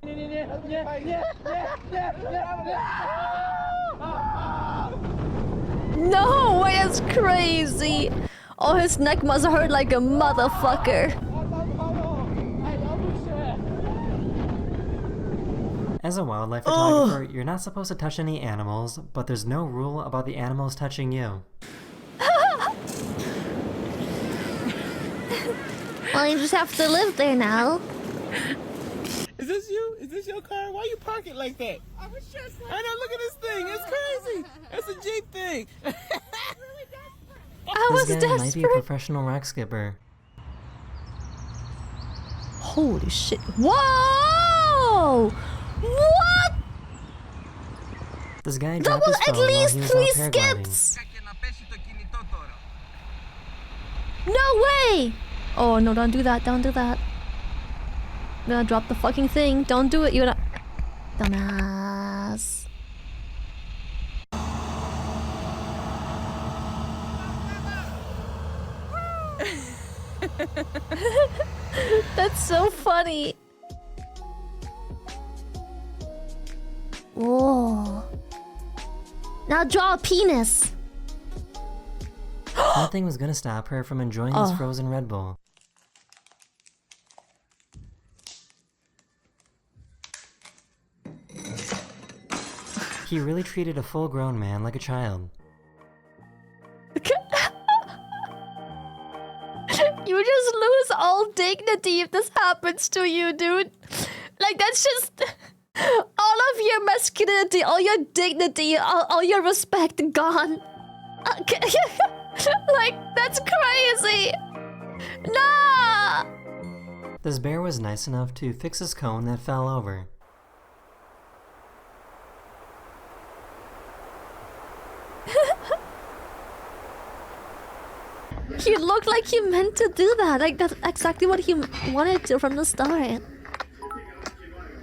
Speaker 1: No way, that's crazy. Oh, his neck must hurt like a motherfucker.
Speaker 3: As a wildlife photographer, you're not supposed to touch any animals, but there's no rule about the animals touching you.
Speaker 1: Well, you just have to live there now.
Speaker 5: Is this you? Is this your car? Why you park it like that? I was just like, I know, look at this thing. It's crazy. It's a Jeep thing.
Speaker 1: I was
Speaker 3: This guy might be a
Speaker 1: desperate.
Speaker 3: professional rock skipper.
Speaker 1: Holy shit. Whoa! What?
Speaker 3: This guy
Speaker 1: That
Speaker 3: dropped
Speaker 1: was
Speaker 3: his
Speaker 1: at
Speaker 3: phone while
Speaker 1: least
Speaker 3: he was
Speaker 1: 3
Speaker 3: out paragliding.
Speaker 1: skips! No way! Oh no, don't do that, don't do that. I'm gonna drop the fucking thing. Don't do it, you're not... Dumbass. That's so funny. Whoa. Now draw a penis.
Speaker 3: Nothing was gonna stop her from enjoying this frozen Red Bull. He really treated a full-grown man like a child.
Speaker 1: You just lose all dignity if this happens to you, dude. Like, that's just... all of your masculinity, all your dignity, all your respect gone. Like, that's crazy. Nah!
Speaker 3: This bear was nice enough to fix his cone that fell over.
Speaker 1: He looked like he meant to do that. Like, that's exactly what he wanted to from the start.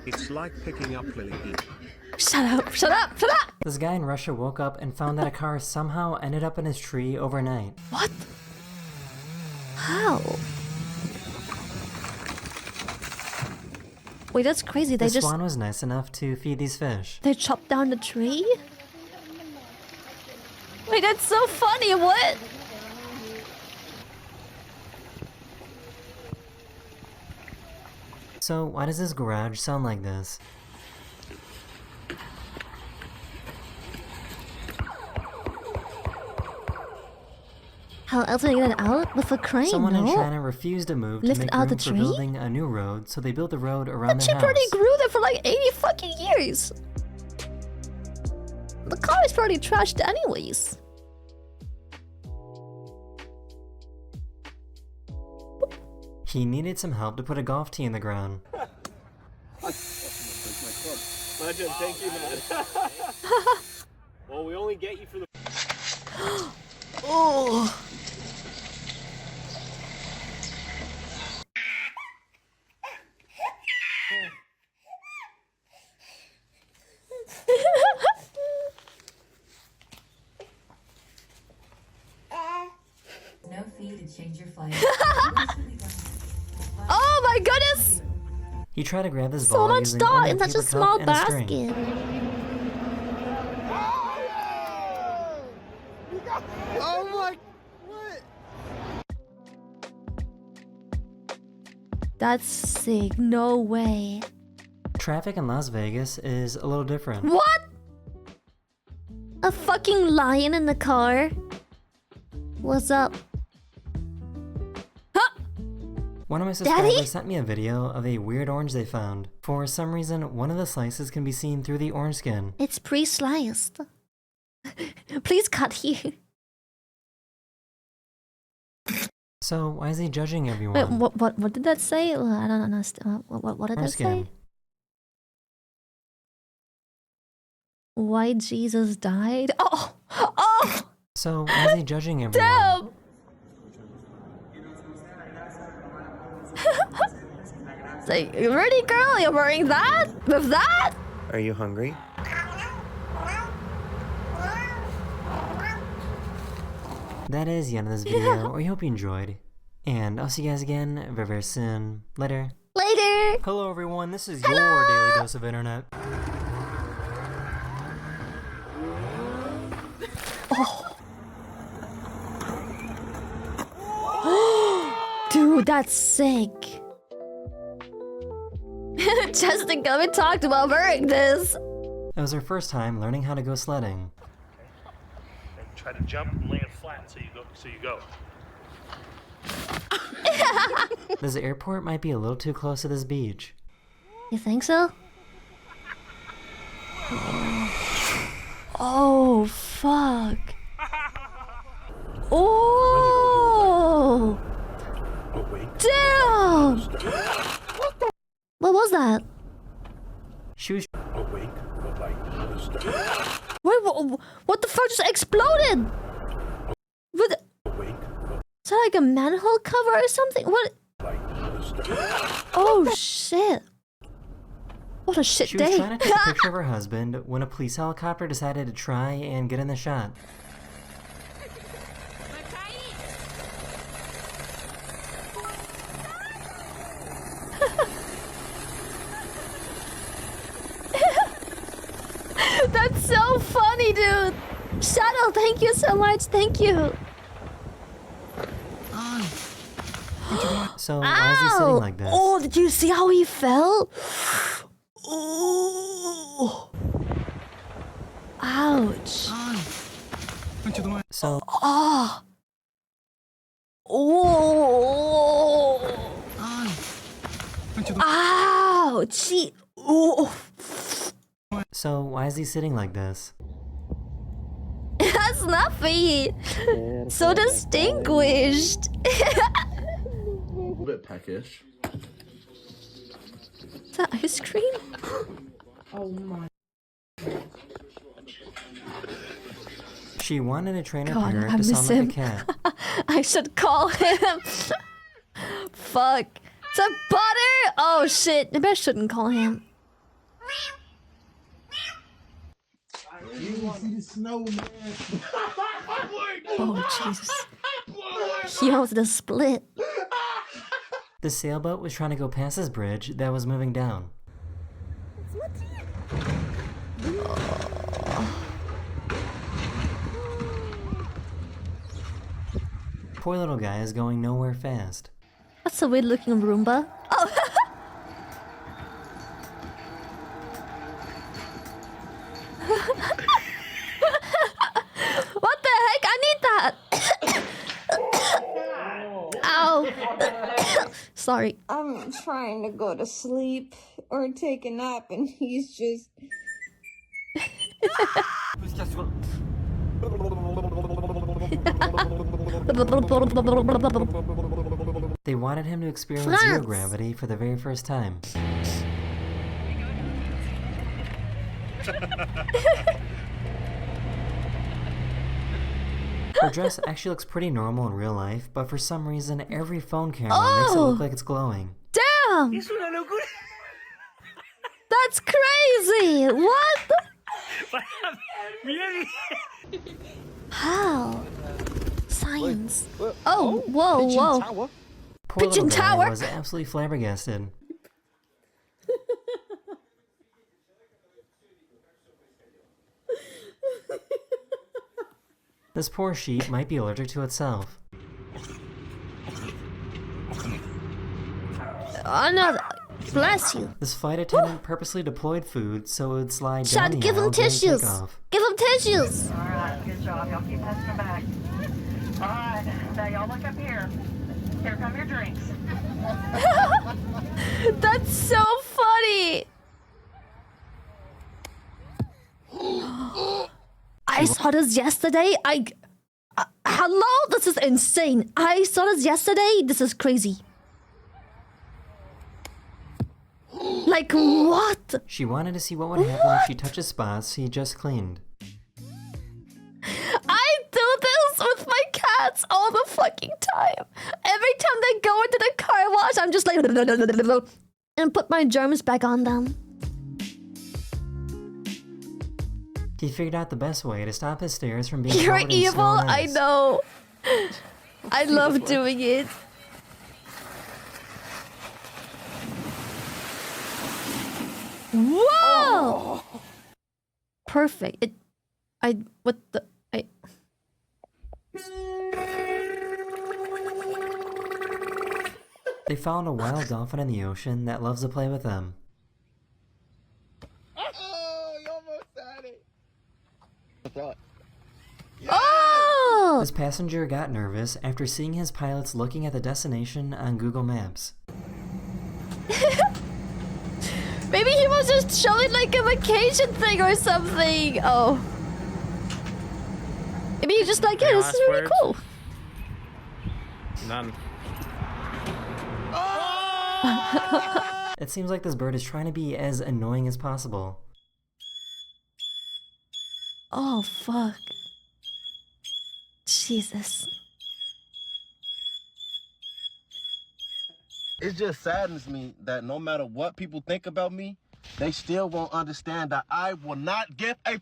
Speaker 2: It's like picking up Lily.
Speaker 1: Shut up, shut up, shut up!
Speaker 3: This guy in Russia woke up and found that a car somehow ended up in his tree overnight.
Speaker 1: What? How? Wait, that's crazy. They
Speaker 3: The
Speaker 1: just...
Speaker 3: swan was nice enough to feed these fish.
Speaker 1: They chopped down the tree? Wait, that's so funny. What?
Speaker 3: So why does this garage sound like this?
Speaker 1: How else did I get it out? With a crane,
Speaker 3: Someone in
Speaker 1: no?
Speaker 3: China refused to move to
Speaker 1: Lift
Speaker 3: make
Speaker 1: out
Speaker 3: room
Speaker 1: the
Speaker 3: for
Speaker 1: tree?
Speaker 3: building a new road, so they built the road around
Speaker 1: The
Speaker 3: their
Speaker 1: chip already
Speaker 3: house.
Speaker 1: grew there for like 80 fucking years. The car is already trashed anyways.
Speaker 3: He needed some help to put a golf tee in the ground.
Speaker 5: Legend, thank you, man. Well, we only get you for the.
Speaker 1: Oh.
Speaker 7: No fee to change your flight.
Speaker 1: Oh my goodness!
Speaker 3: He tried to grab this
Speaker 1: So
Speaker 3: ball
Speaker 1: much
Speaker 3: using
Speaker 1: dog
Speaker 3: only
Speaker 1: in such a
Speaker 3: paper cup
Speaker 1: small
Speaker 3: and a string.
Speaker 1: basket.
Speaker 5: Oh my! What?
Speaker 1: That's sick. No way.
Speaker 3: Traffic in Las Vegas is a little different.
Speaker 1: What? A fucking lion in the car? What's up? Huh?
Speaker 3: One of my
Speaker 1: Daddy?
Speaker 3: subscribers sent me a video of a weird orange they found. For some reason, one of the slices can be seen through the orange skin.
Speaker 1: It's pre-sliced. Please cut here.
Speaker 3: So why is he judging
Speaker 1: Wait,
Speaker 3: everyone?
Speaker 1: what did that say? I don't understand. What did that
Speaker 3: Orange
Speaker 1: say?
Speaker 3: skin.
Speaker 1: Why Jesus died? Oh! Oh!
Speaker 3: So why is he judging everyone?
Speaker 1: Damn! It's like, really, girl? You're wearing that? With that?
Speaker 8: Are you hungry?
Speaker 3: That is the end of this video. I hope you enjoyed. And I'll see you guys again very, very soon. Later.
Speaker 1: Later!
Speaker 3: Hello everyone, this is your daily dose of internet.
Speaker 1: Dude, that's sick. Jessica, we talked about wearing this.
Speaker 3: It was her first time learning how to go sledding.
Speaker 9: And try to jump and land flat so you go.
Speaker 3: This airport might be a little too close to this beach.
Speaker 1: You think so? Oh, fuck. Oh! Damn! What was that?
Speaker 3: She was
Speaker 1: Wait, what the fuck just exploded? What? Is that like a manhole cover or something? What? Oh shit! What a shit
Speaker 3: She was
Speaker 1: day!
Speaker 3: trying to take a picture of her husband when a police helicopter decided to try and get in the shot.
Speaker 1: That's so funny, dude! Shadow, thank you so much, thank you!
Speaker 3: So why is he sitting like this?
Speaker 1: Oh, did you see how he fell? Oh! Ouch!
Speaker 3: So
Speaker 1: Oh! Oh! Ouch! Oh!
Speaker 3: So why is he sitting like this?
Speaker 1: That's nothing! So distinguished!
Speaker 10: A bit peckish.
Speaker 1: Is that ice cream?
Speaker 3: She wanted to train her
Speaker 1: God,
Speaker 3: parrot
Speaker 1: I
Speaker 3: to
Speaker 1: miss
Speaker 3: sound like
Speaker 1: him.
Speaker 3: a cat.
Speaker 1: I should call him. Fuck. Is that butter? Oh shit. Maybe I shouldn't call him. Oh Jesus. He wants to split.
Speaker 3: The sailboat was trying to go past this bridge that was moving down. Poor little guy is going nowhere fast.
Speaker 1: That's a weird looking Roomba. Oh. sorry.
Speaker 6: I'm trying to go to sleep or take a nap, and he's just.
Speaker 3: They wanted him to experience zero gravity for the very first time. Her dress actually looks pretty normal in real life, but for some reason, every phone camera makes it look like it's glowing.
Speaker 1: Damn! That's crazy! What? How? Science. Oh, whoa.
Speaker 3: Poor little
Speaker 1: Pigeon
Speaker 3: guy
Speaker 1: tower?
Speaker 3: was absolutely flabbergasted. This poor sheep might be allergic to itself.
Speaker 1: Oh no, bless you.
Speaker 3: This flight attendant purposely deployed food so it would slide down the
Speaker 1: Give
Speaker 3: aisle
Speaker 1: him
Speaker 3: during
Speaker 1: tissues.
Speaker 3: takeoff.
Speaker 1: Give him tissues.
Speaker 8: Alright, good job. Y'all keep passing them back. Alright, now y'all look up here. Here come your drinks.
Speaker 1: That's so funny. I saw this yesterday. Hello? This is insane. I saw this yesterday. This is crazy. Like, what?
Speaker 3: She wanted to see what would happen if she touches spots he just cleaned.
Speaker 1: I do this with my cats all the fucking time. Every time they go into the car wash, I'm just like... and put my germs back on them.
Speaker 3: He figured out the best way to stop his stairs from being
Speaker 1: You're
Speaker 3: covered in
Speaker 1: evil,
Speaker 3: snow and
Speaker 1: I
Speaker 3: ice.
Speaker 1: know. I love doing it. Whoa! Perfect.
Speaker 3: They found a wild dolphin in the ocean that loves to play with them.
Speaker 5: Oh, you almost had it.
Speaker 1: Oh!
Speaker 3: This passenger got nervous after seeing his pilots looking at the destination on Google Maps.
Speaker 1: Maybe he was just showing like a vacation thing or something. Oh. Maybe he's just like, yeah, this is really cool.
Speaker 5: None.
Speaker 3: It seems like this bird is trying to be as annoying as possible.
Speaker 1: Oh, fuck. Jesus.
Speaker 11: It just saddens me that no matter what people think about me, they still won't understand that I will not give a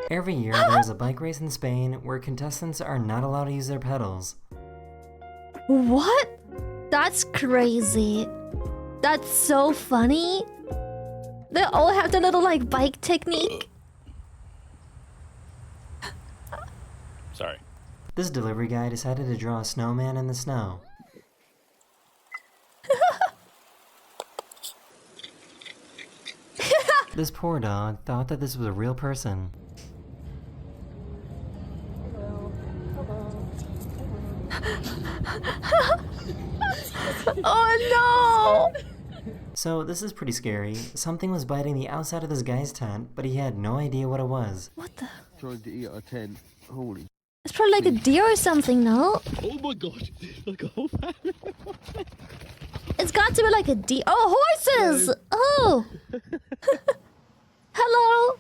Speaker 3: Every year, there's a bike race in Spain where contestants are not allowed to use their pedals.
Speaker 1: What? That's crazy. That's so funny. They all have the little like bike technique.
Speaker 9: Sorry.
Speaker 3: This delivery guy decided to draw a snowman in the snow. This poor dog thought that this was a real person.
Speaker 1: Oh no!
Speaker 3: So this is pretty scary. Something was biting the outside of this guy's tent, but he had no idea what it was.
Speaker 1: What the?
Speaker 11: trying to eat a tent. Holy.
Speaker 1: It's probably like a deer or something, no?
Speaker 5: Oh my god. Like a whole family.
Speaker 1: It's got to be like a deer. Oh, horses! Oh! Hello!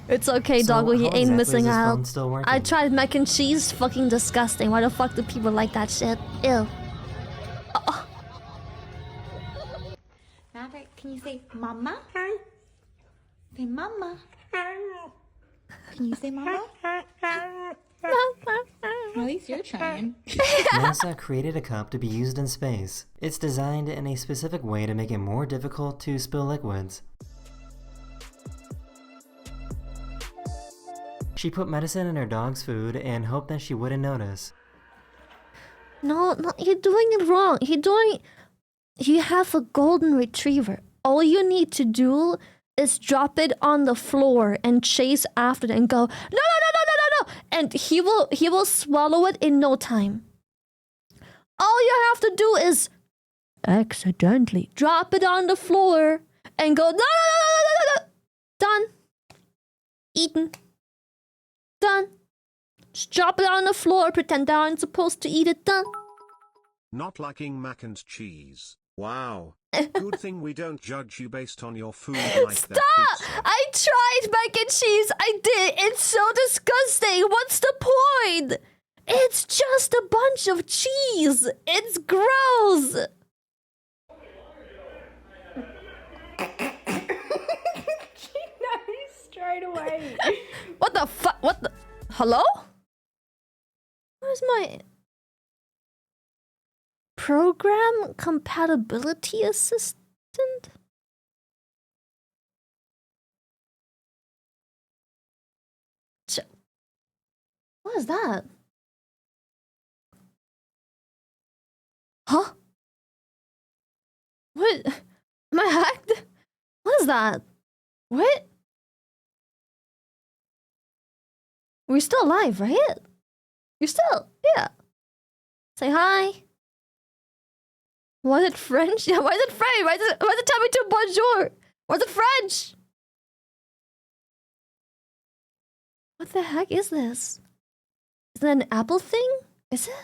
Speaker 1: It's okay,
Speaker 3: So
Speaker 1: doggo, he
Speaker 3: how
Speaker 1: ain't
Speaker 3: exactly
Speaker 1: missing
Speaker 3: is this
Speaker 1: out.
Speaker 3: phone still working?
Speaker 1: I tried mac and cheese, fucking disgusting. Why the fuck do people like that shit? Ew. Oh.
Speaker 6: Maverick, can you say mama? Say mama. Can you say mama? At least you're trying.
Speaker 3: NASA created a cup to be used in space. It's designed in a specific way to make it more difficult to spill liquids. She put medicine in her dog's food and hoped that she wouldn't notice.
Speaker 1: No, you're doing it wrong. You have a golden retriever. all you need to do is drop it on the floor and chase after it and go, no, no, no, no, no, no, no. And he will swallow it in no time. All you have to do is accidentally drop it on the floor and go, no, no, no, no, no, no, no. Done. Eaten. Done. Just drop it on the floor, pretend that I'm supposed to eat it. Done.
Speaker 2: Not liking mac and cheese. Wow. Good thing we don't judge you based on your food like
Speaker 1: Stop!
Speaker 2: that pizza.
Speaker 1: I tried mac and cheese. I did. It's so disgusting. What's the point? It's just a bunch of cheese. It's gross.
Speaker 6: Straight away.
Speaker 1: What the fuck? What the? Hello? Where's my program compatibility assistant? What is that? Huh? What? Am I hacked? What is that? What? We're still alive, right? You're still, yeah. Say hi. Was it French? Yeah, why is it French? Why is it tell me to bonjour? Was it French? What the heck is this? Is that an Apple thing? Is it?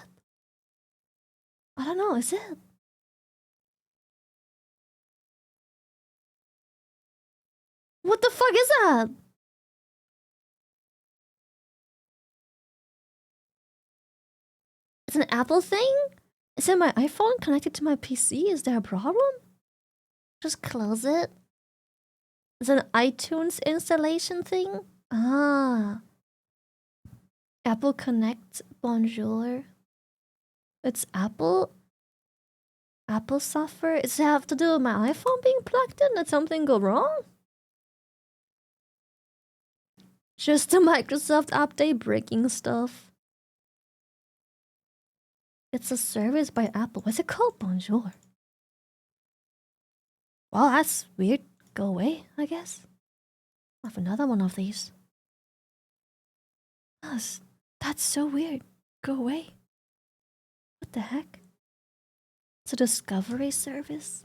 Speaker 1: I don't know, is it? What the fuck is that? It's an Apple thing? Is it my iPhone connected to my PC? Is there a problem? Just close it. It's an iTunes installation thing? Ah. Apple Connect, bonjour. It's Apple? Apple software? Does it have to do with my iPhone being plugged in? Did something go wrong? Just the Microsoft update breaking stuff. It's a service by Apple. What's it called? Bonjour. Well, that's weird. Go away, I guess. I have another one of these. That's so weird. Go away. What the heck? It's a discovery service.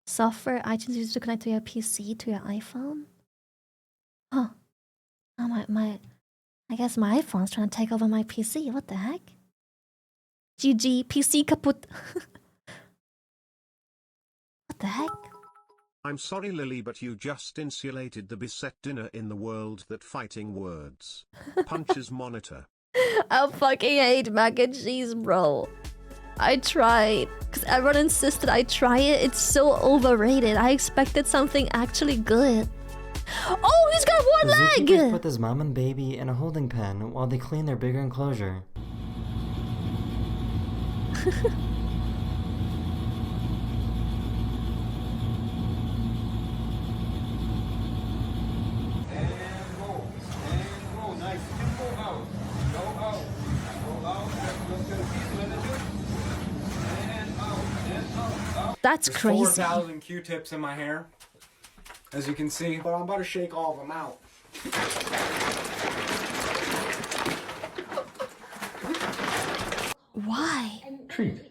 Speaker 1: Software iTunes used to connect to your PC to your iPhone. Huh. Oh, I guess my iPhone's trying to take over my PC. What the heck? GG, PC kaputt. What the heck?
Speaker 2: I'm sorry, Lily, but you just insulated the beset dinner in the world that fighting words. Punches monitor.
Speaker 1: I fucking hate mac and cheese, bro. I tried. Because everyone insisted I try it. It's so overrated. I expected something actually good. Oh, he's got one leg!
Speaker 3: Zookeepers put his mom and baby in a holding pen while they clean their bigger enclosure.
Speaker 1: That's crazy.
Speaker 5: 4,000 Q-tips in my hair, as you can see, but I'm about to shake all of them out.
Speaker 1: Why?
Speaker 10: Treat.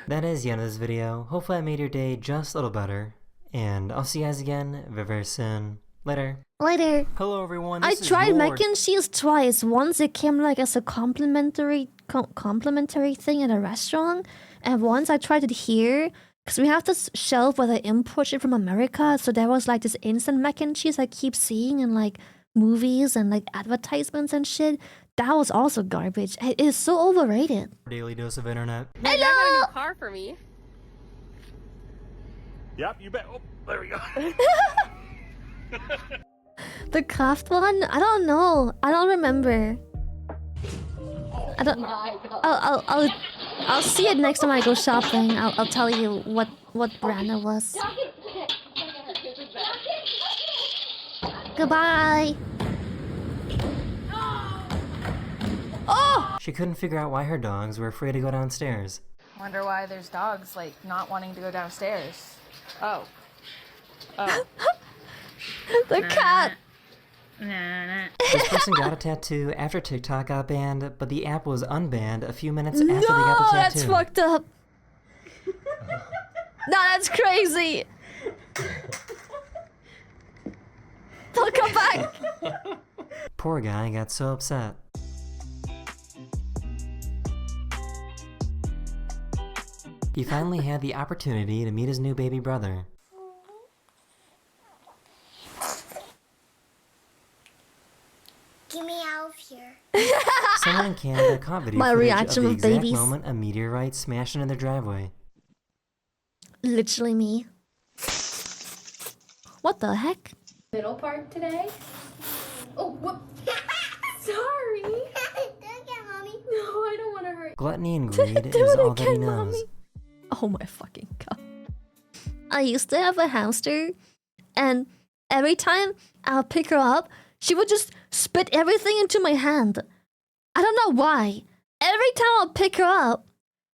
Speaker 3: That is the end of this video. Hopefully I made your day just a little better. And I'll see you guys again very, very soon. Later.
Speaker 1: Later.
Speaker 3: Hello everyone.
Speaker 1: I
Speaker 3: This is
Speaker 1: tried
Speaker 3: your...
Speaker 1: mac and cheese twice. Once it came like as a complimentary thing at a restaurant, and once I tried it here because we have this shelf where they import it from America. So there was like this instant mac and cheese I keep seeing in like movies and like advertisements and shit. That was also garbage. It is so overrated.
Speaker 3: Daily dose of internet.
Speaker 1: Hello.
Speaker 12: I got a new car for me.
Speaker 9: Yep, you bet. Oh, there we go.
Speaker 1: The craft one? I don't know. I don't remember. I don't. I'll see it next time I go shopping. I'll tell you what brand it was. Goodbye. Oh!
Speaker 3: She couldn't figure out why her dogs were afraid to go downstairs.
Speaker 12: Wonder why there's dogs, like, not wanting to go downstairs. Oh. Oh.
Speaker 1: The cat!
Speaker 3: This person got a tattoo after TikTok got banned, but the app was unbanned a few minutes after they got the tattoo.
Speaker 1: That's fucked up. No, that's crazy. They'll come back.
Speaker 3: Poor guy got so upset. He finally had the opportunity to meet his new baby brother.
Speaker 13: Get me out of here.
Speaker 3: Someone in Canada caught video
Speaker 1: My
Speaker 3: footage
Speaker 1: reaction
Speaker 3: of the
Speaker 1: of
Speaker 3: exact
Speaker 1: babies.
Speaker 3: moment a meteorite smashed into their driveway.
Speaker 1: Literally me. What the heck?
Speaker 12: Middle part today? Oh, what? Sorry.
Speaker 13: Don't get mommy.
Speaker 12: No, I don't want to hurt.
Speaker 3: Gluttony and greed
Speaker 1: Do
Speaker 3: is
Speaker 1: it
Speaker 3: all that he
Speaker 1: again,
Speaker 3: knows.
Speaker 1: mommy. Oh my fucking god. I used to have a hamster, and every time I'll pick her up, she would just spit everything into my hand. I don't know why. Every time I'll pick her up,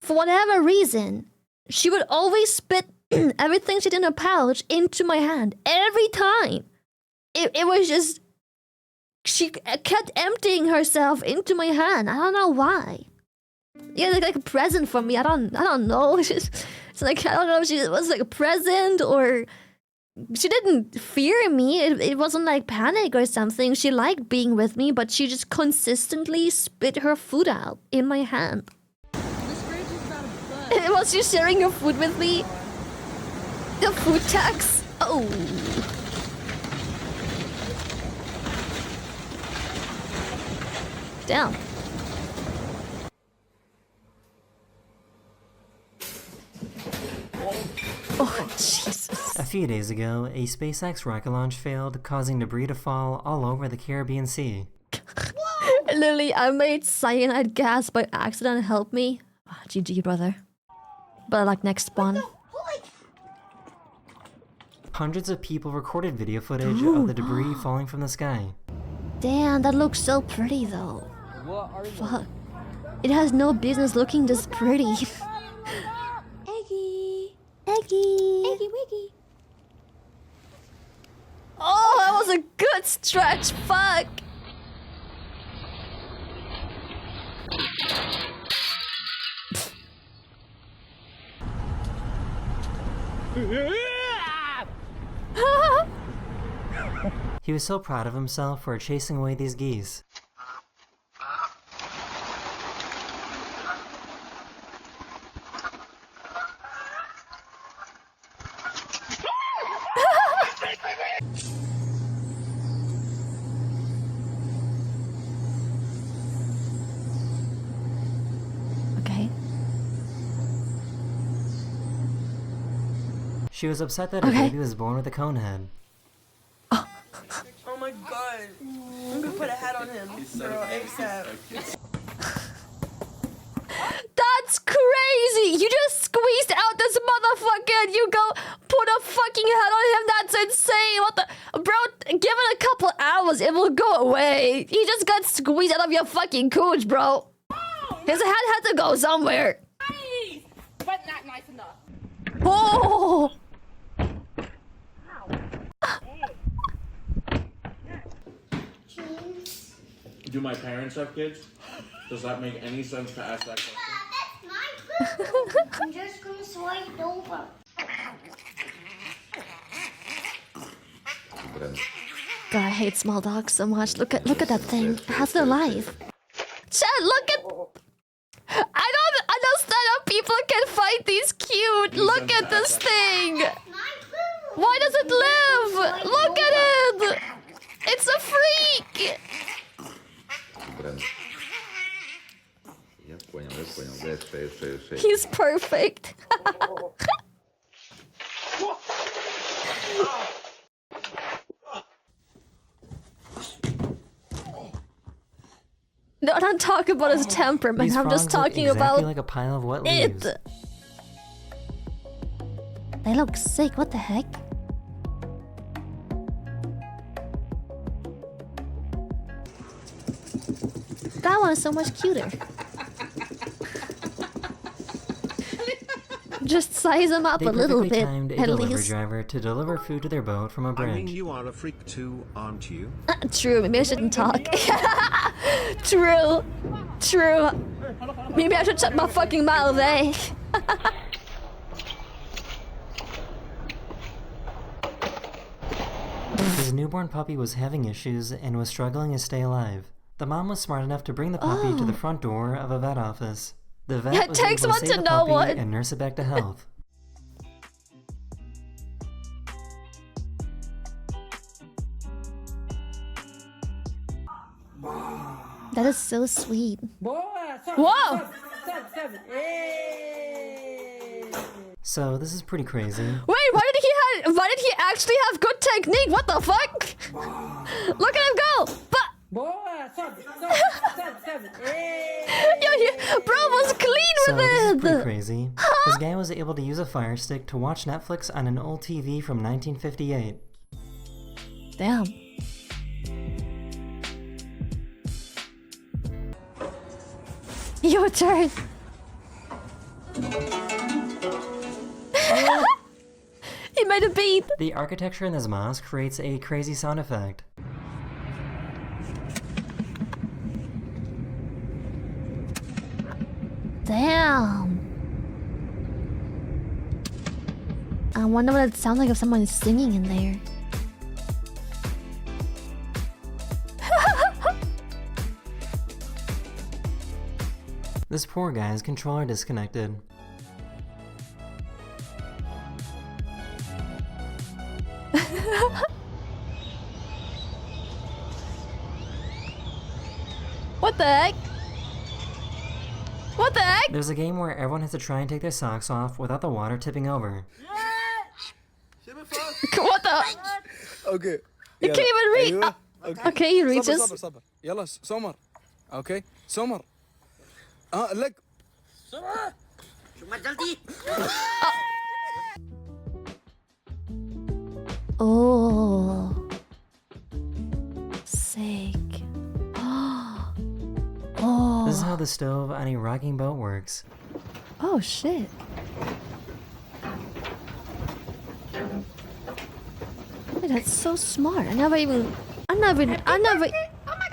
Speaker 1: for whatever reason, she would always spit everything she did in her pouch into my hand. Every time. It was just... She kept emptying herself into my hand. I don't know why. Yeah, like a present for me. I don't know. It's like, I don't know if it was like a present or she didn't fear me. It wasn't like panic or something. She liked being with me, but she just consistently spit her food out in my hand. Was she sharing her food with me? The food tax? Oh. Damn. Oh, Jesus.
Speaker 3: A few days ago, a SpaceX rocket launch failed, causing debris to fall all over the Caribbean Sea.
Speaker 1: Literally, I made cyanide gas by accident. Help me. Oh, GG, brother. But like next spawn.
Speaker 3: Hundreds of people recorded video footage of the debris falling from the sky.
Speaker 1: Damn, that looks so pretty though. Fuck. It has no business looking this pretty.
Speaker 13: Eggy.
Speaker 1: Eggy.
Speaker 13: Eggy wiggy.
Speaker 1: Oh, that was a good stretch. Fuck.
Speaker 3: He was so proud of himself for chasing away these geese.
Speaker 1: Okay.
Speaker 3: She was upset that her baby was born with a cone head.
Speaker 4: Oh my god. I'm gonna put a hat on him. Girl, ASAP.
Speaker 1: That's crazy! You just squeezed out this motherfucker and you go put a fucking head on him? That's insane! What the... Bro, give it a couple hours, it will go away. He just got squeezed out of your fucking cooch, bro. His head had to go somewhere.
Speaker 12: Nice! But not nice enough.
Speaker 1: Oh!
Speaker 10: Do my parents have kids? Does that make any sense to ask that question?
Speaker 13: That's my food. I'm just gonna slide it over.
Speaker 1: God, I hate small dogs so much. Look at that thing. It has their life. Chad, look at... I don't understand how people can find these cute. Look at this thing. Why does it live? Look at it. It's a freak. He's perfect. No, I'm not talking about his temperament.
Speaker 3: These
Speaker 1: I'm just
Speaker 3: frogs look
Speaker 1: talking
Speaker 3: exactly
Speaker 1: about
Speaker 3: like a pile of wet
Speaker 1: it.
Speaker 3: leaves.
Speaker 1: They look sick. What the heck? That one is so much cuter. Just size him up
Speaker 3: They
Speaker 1: a little
Speaker 3: perfectly
Speaker 1: bit,
Speaker 3: timed a
Speaker 1: at
Speaker 3: delivery
Speaker 1: least.
Speaker 3: driver to deliver food to their boat from a bridge.
Speaker 2: I mean, you are a freak too, aren't you?
Speaker 1: True, maybe I shouldn't talk. True. True. Maybe I should shut my fucking mouth, eh?
Speaker 3: His newborn puppy was having issues and was struggling to stay alive. The mom was smart enough to bring the puppy to the front door of a vet office. The vet
Speaker 1: It
Speaker 3: was
Speaker 1: takes
Speaker 3: able to
Speaker 1: one
Speaker 3: save
Speaker 1: to
Speaker 3: the
Speaker 1: know
Speaker 3: puppy
Speaker 1: one.
Speaker 3: and nurse it back to health.
Speaker 1: That is so sweet.
Speaker 4: Whoa!
Speaker 3: So this is pretty crazy.
Speaker 1: Wait, why did he actually have good technique? What the fuck? Look at him go! Bro was clean
Speaker 3: So
Speaker 1: with
Speaker 3: this
Speaker 1: it!
Speaker 3: is pretty crazy. This guy was able to use a Fire Stick to watch Netflix on an old TV from 1958.
Speaker 1: Damn. Your turn. He made a beat.
Speaker 3: The architecture in this mosque creates a crazy sound effect.
Speaker 1: Damn. I wonder what it sounds like if someone is singing in there.
Speaker 3: This poor guy's controller disconnected.
Speaker 1: What the heck? What the heck?
Speaker 3: There's a game where everyone has to try and take their socks off without the water tipping over.
Speaker 1: What the?
Speaker 5: Okay.
Speaker 1: You can't even read. Okay, he reaches.
Speaker 5: صبر. يلا سمر. Okay. سمر. لك. سمر. شو ما جلدي؟
Speaker 1: Oh. Sick. Oh.
Speaker 3: This is how the stove on a rocking boat works.
Speaker 1: Oh shit. Hey, that's so smart. I never. Oh my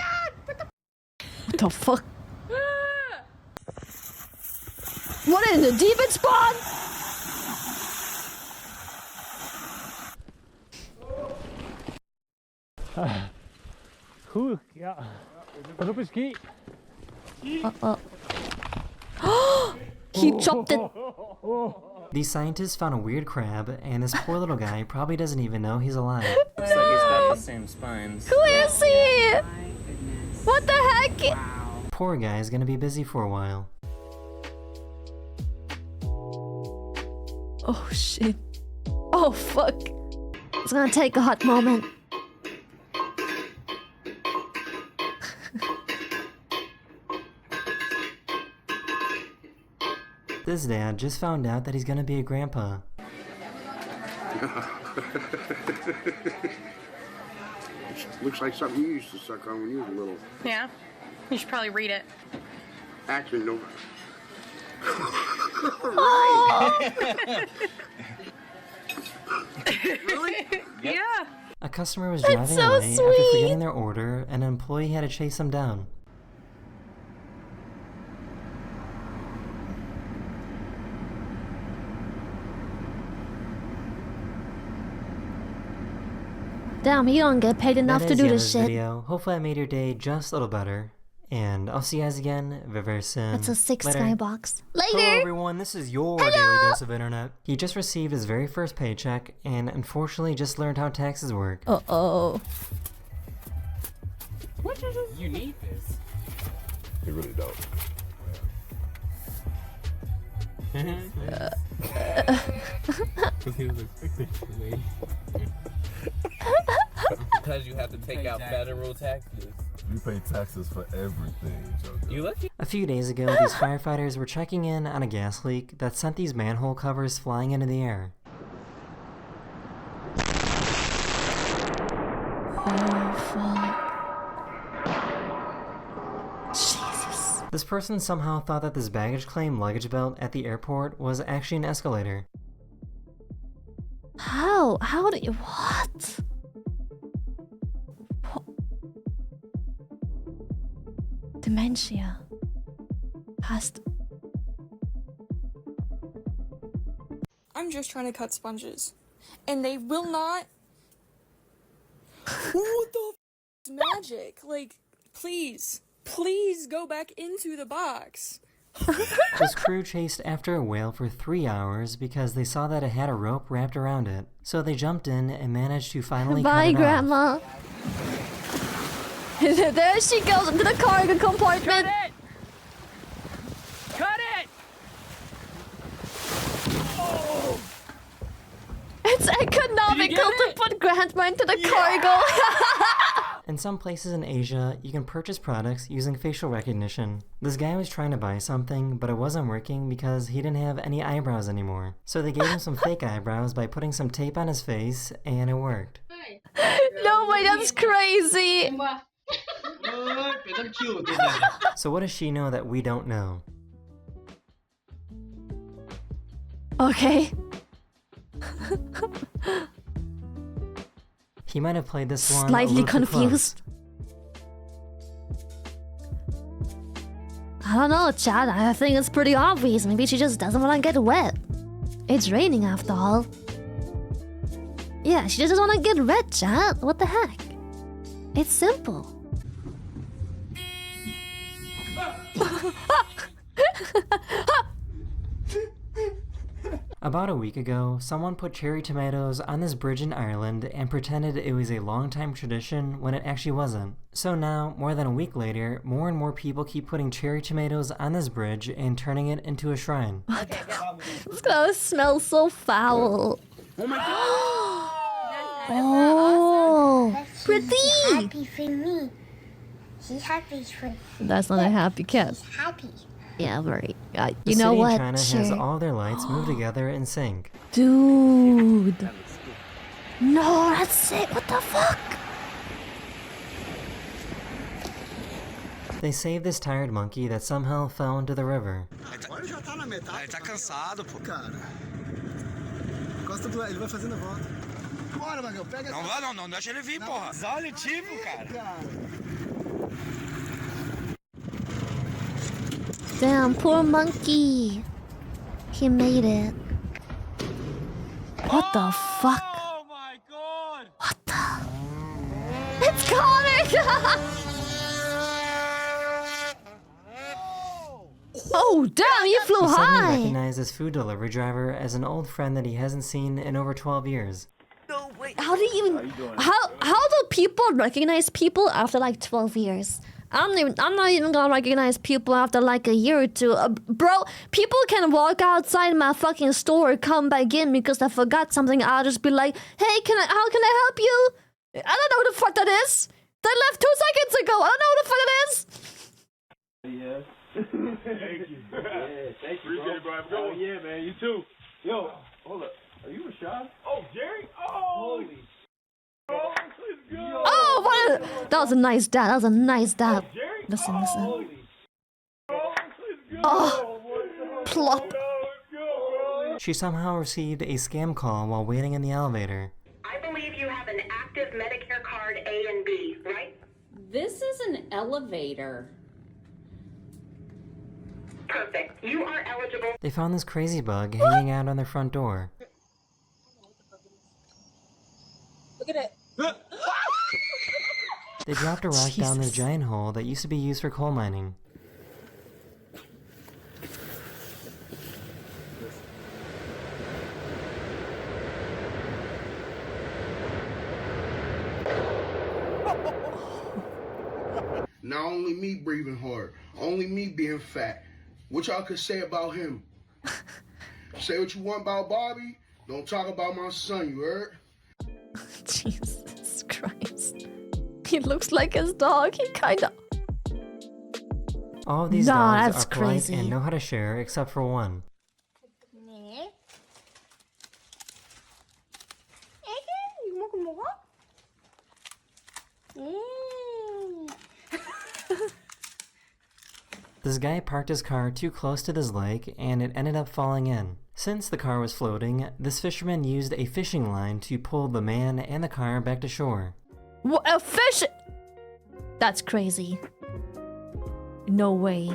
Speaker 1: god! What the fuck? What in the demon spawn?
Speaker 9: Goed, ja. Pas op eens, Kie.
Speaker 1: He chopped it.
Speaker 3: These scientists found a weird crab, and this poor little guy probably doesn't even know he's alive.
Speaker 10: Looks like he's got the same spines.
Speaker 1: Who is he? What the heck?
Speaker 3: Poor guy's gonna be busy for a while.
Speaker 1: Oh shit. Oh fuck. It's gonna take a hot moment.
Speaker 3: This dad just found out that he's gonna be a grandpa.
Speaker 14: Looks like something you used to suck on when you were little.
Speaker 12: Yeah? You should probably read it.
Speaker 14: Actually, no.
Speaker 12: Really? Yeah.
Speaker 3: A customer was
Speaker 1: That's
Speaker 3: driving
Speaker 1: so
Speaker 3: away after
Speaker 1: sweet.
Speaker 3: forgetting their order, and an employee had to chase him down.
Speaker 1: Damn, he don't get paid enough
Speaker 3: That
Speaker 1: to
Speaker 3: is
Speaker 1: do
Speaker 3: the end of
Speaker 1: this
Speaker 3: this
Speaker 1: shit.
Speaker 3: video. Hopefully I made your day just a little better. And I'll see you guys again very soon.
Speaker 1: That's a 6
Speaker 3: Later.
Speaker 1: skybox.
Speaker 3: Hello
Speaker 1: Later!
Speaker 3: everyone, this is your daily dose of internet. He just received his very first paycheck and unfortunately just learned how taxes work.
Speaker 1: Uh-oh.
Speaker 5: You need this.
Speaker 14: You really don't.
Speaker 5: Because he was expecting to wait. Because you have to take out federal taxes.
Speaker 14: You pay taxes for everything, Jojo.
Speaker 5: You lucky?
Speaker 3: A few days ago, these firefighters were checking in on a gas leak that sent these manhole covers flying into the air.
Speaker 1: Oh, fuck. Jesus.
Speaker 3: This person somehow thought that this baggage claim luggage belt at the airport was actually an escalator.
Speaker 1: How? How do you... What? Dementia. Past...
Speaker 15: I'm just trying to cut sponges. And they will not... What the f*** is magic? Like, please. Please go back into the box.
Speaker 3: This crew chased after a whale for 3 hours because they saw that it had a rope wrapped around it. So they jumped in and managed to finally cut it
Speaker 1: Grandma.
Speaker 3: off.
Speaker 1: There she goes into the cargo compartment.
Speaker 5: Cut it! Oh.
Speaker 1: It's economical to put Grandma into the cargo.
Speaker 3: In some places in Asia, you can purchase products using facial recognition. This guy was trying to buy something, but it wasn't working because he didn't have any eyebrows anymore. So they gave him some fake eyebrows by putting some tape on his face, and it worked.
Speaker 1: No way, that's crazy.
Speaker 3: So what does she know that we don't know?
Speaker 1: Okay.
Speaker 3: He might have played this one
Speaker 1: Slightly
Speaker 3: a little too close.
Speaker 1: confused. I don't know, Chad. I think it's pretty obvious. Maybe she just doesn't want to get wet. It's raining after all. Yeah, she just doesn't want to get wet, Chad. What the heck? It's simple.
Speaker 3: About a week ago, someone put cherry tomatoes on this bridge in Ireland and pretended it was a long-time tradition when it actually wasn't. So now, more than a week later, more and more people keep putting cherry tomatoes on this bridge and turning it into a shrine.
Speaker 1: It's gonna smell so foul.
Speaker 14: Oh my god!
Speaker 1: Oh, pretty.
Speaker 13: She's happy for me. She's happy for...
Speaker 1: That's not a happy cat.
Speaker 13: She's happy.
Speaker 1: Yeah, very.
Speaker 3: The
Speaker 1: You know
Speaker 3: city
Speaker 1: what?
Speaker 3: in China has
Speaker 1: Sure.
Speaker 3: all their lights move together in sync.
Speaker 1: Dude. No, that's sick. What the fuck?
Speaker 3: They saved this tired monkey that somehow fell into the river.
Speaker 16: Agora já tá na metade. Ele tá cansado, pô. Cara. Encosta do lado, ele vai fazendo a volta. Bora, Magão, pega. Não vai, não deixa ele vir, porra. Olha o tipo, cara.
Speaker 1: Damn, poor monkey. He made it. What the fuck?
Speaker 5: Oh my god!
Speaker 1: What the? It's coming! Oh, damn, you flew
Speaker 3: He suddenly
Speaker 1: high!
Speaker 3: recognized this food delivery driver as an old friend that he hasn't seen in over 12 years.
Speaker 1: How do you even... How do people recognize people after like 12 years? I'm not even gonna recognize people after like a year or two. Bro, people can walk outside my fucking store, come back in because I forgot something. I'll just be like, hey, how can I help you? I don't know what the fuck that is. They left 2 seconds ago. I don't know what the fuck it is.
Speaker 5: Yeah. Thank you. Yeah, thank you. Appreciate it, bro. Oh, yeah, man. You too. Yo, hold up. Are you Rashad? Oh, Jerry? Oh, holy. Oh, let's go.
Speaker 1: Oh, what? That was a nice dab. That was a nice dab. Listen, listen. Oh, plop.
Speaker 3: She somehow received a scam call while waiting in the elevator.
Speaker 8: I believe you have an active Medicare card A and B, right?
Speaker 17: This is an elevator.
Speaker 8: Perfect. You are eligible.
Speaker 3: They found this crazy bug hanging out on their front door.
Speaker 15: Look at it.
Speaker 3: They dropped a rock down this giant hole that used to be used for coal mining.
Speaker 14: Not only me breathing hard, only me being fat. What y'all could say about him? Say what you want about Bobby, don't talk about my son, you heard?
Speaker 1: Jesus Christ. He looks like his dog. He kinda...
Speaker 3: All of these
Speaker 1: Nah,
Speaker 3: dogs
Speaker 1: that's
Speaker 3: are polite
Speaker 1: crazy.
Speaker 3: and know how to share except for one. This guy parked his car too close to this lake and it ended up falling in. Since the car was floating, this fisherman used a fishing line to pull the man and the car back to shore.
Speaker 1: What, a fish? That's crazy. No way.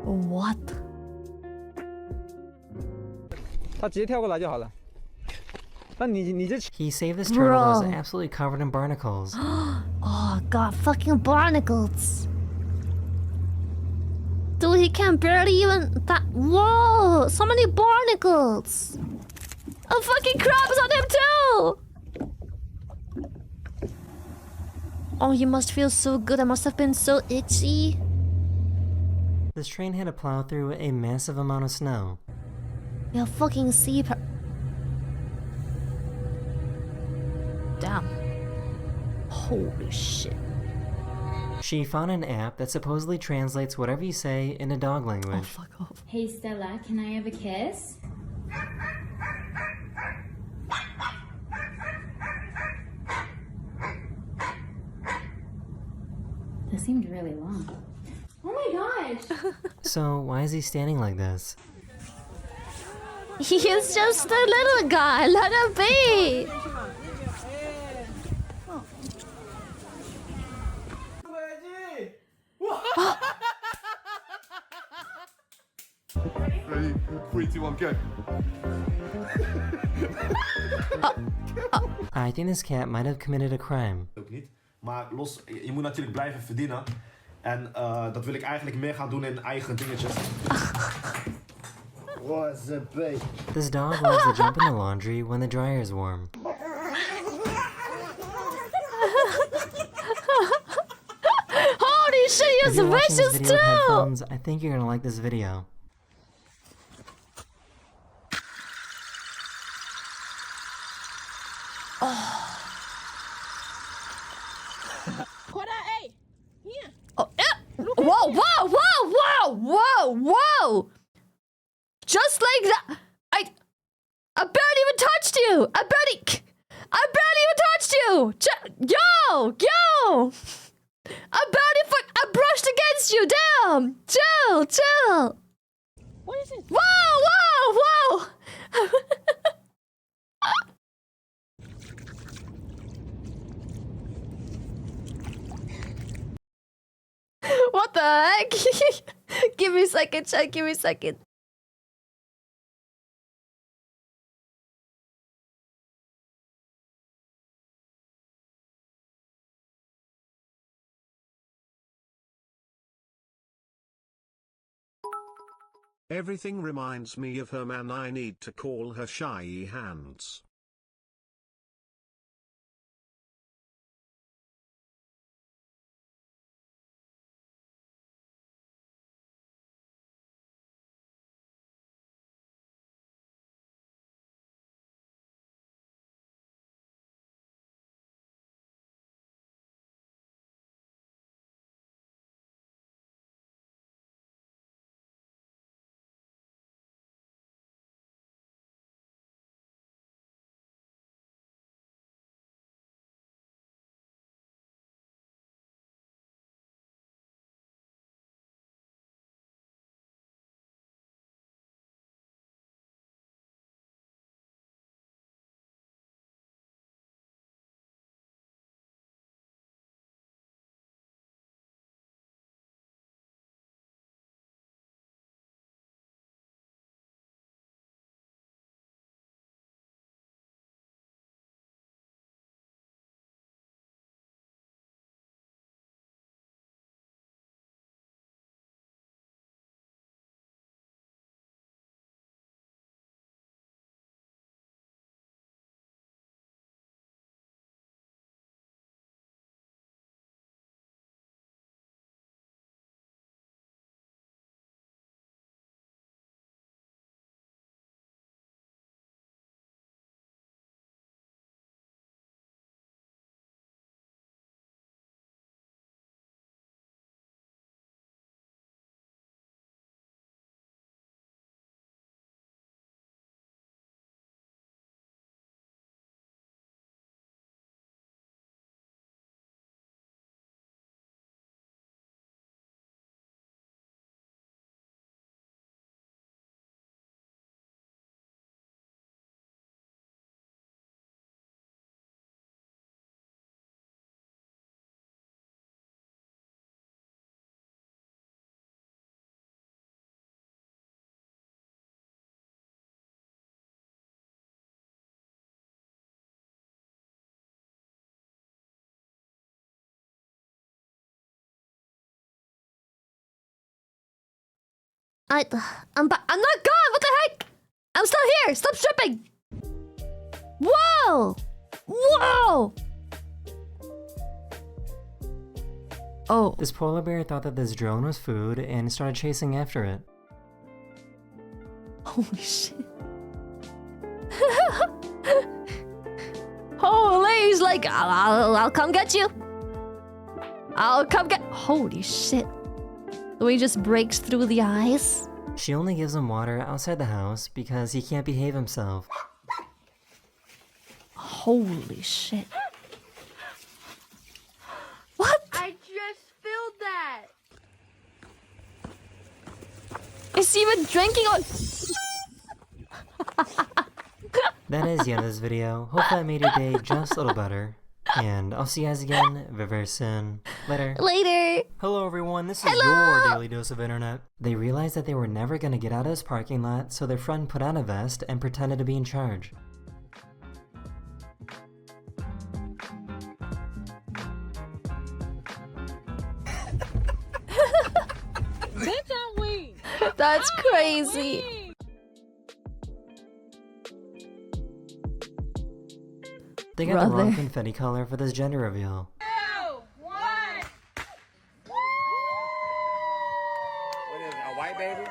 Speaker 1: What?
Speaker 18: 他直接跳过来就好了。那你这
Speaker 3: He saved this turtle that was
Speaker 1: Bro.
Speaker 3: absolutely covered in barnacles.
Speaker 1: Oh god, fucking barnacles. Dude, he can barely even whoa, so many barnacles. A fucking crab's on him too. Oh, you must feel so good. I must have been so itchy.
Speaker 3: This train had to plow through a massive amount of snow.
Speaker 1: Yeah, fucking sea. Damn. Holy shit.
Speaker 3: She found an app that supposedly translates whatever you say into dog language.
Speaker 1: Oh, fuck off.
Speaker 17: Hey Stella, can I have a kiss? That seemed really long. Oh my gosh!
Speaker 3: So why is he standing like this?
Speaker 1: He is just a little guy. Let him be.
Speaker 19: Ready? 3, 2, 1, go.
Speaker 3: I think this cat might have committed a crime.
Speaker 20: Ook niet. Maar los, je moet natuurlijk blijven verdienen. En dat wil ik eigenlijk meer gaan doen in eigen dingetjes.
Speaker 3: This dog loves to jump in the laundry when the dryer is warm.
Speaker 1: Holy shit,
Speaker 3: If
Speaker 1: he's
Speaker 3: you're watching this
Speaker 1: vicious
Speaker 3: video with
Speaker 1: too.
Speaker 3: headphones, I think you're gonna like this video.
Speaker 1: Oh, whoa, whoa, whoa, whoa, whoa, whoa! Just like that. I barely even touched you. I barely even touched you. Yo. I brushed against you. Damn. Chill.
Speaker 4: What is it?
Speaker 1: Whoa. What the heck? Give me a second, chat. Give me a second.
Speaker 2: Everything reminds me of her, man. I need to call her shy hands.
Speaker 1: I'm not gone. What the heck? I'm still here. Stop stripping. Whoa! Whoa! Oh.
Speaker 3: This polar bear thought that this drone was food and started chasing after it.
Speaker 1: Holy shit. Holy, he's like, I'll come get you. I'll come get. Holy shit. So he just breaks through the ice.
Speaker 3: She only gives him water outside the house because he can't behave himself.
Speaker 1: Holy shit. What?
Speaker 21: I just filled that.
Speaker 1: Is he even drinking or...
Speaker 3: That is the end of this video. Hopefully I made your day just a little better. And I'll see you guys again very, very soon. Later.
Speaker 1: Later.
Speaker 3: Hello everyone, this is your daily dose of internet. They realized that they were never going to get out of this parking lot, so their friend put on a vest and pretended to be in charge.
Speaker 21: Bitch, I'm weak.
Speaker 1: That's crazy.
Speaker 3: They got the wrong confetti color for this gender reveal.
Speaker 21: 2, 1.
Speaker 5: What is it, a white baby?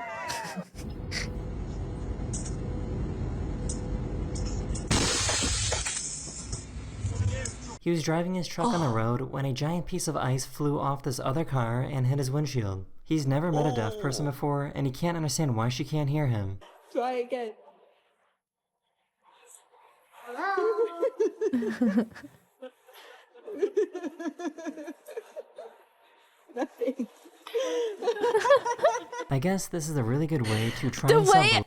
Speaker 3: He was driving his truck on the road when a giant piece of ice flew off this other car and hit his windshield. He's never met a deaf person before, and he can't understand why she can't hear him.
Speaker 4: Try again. Nothing.
Speaker 3: I guess this is a really good way to try
Speaker 1: The
Speaker 3: and
Speaker 1: way...
Speaker 3: solve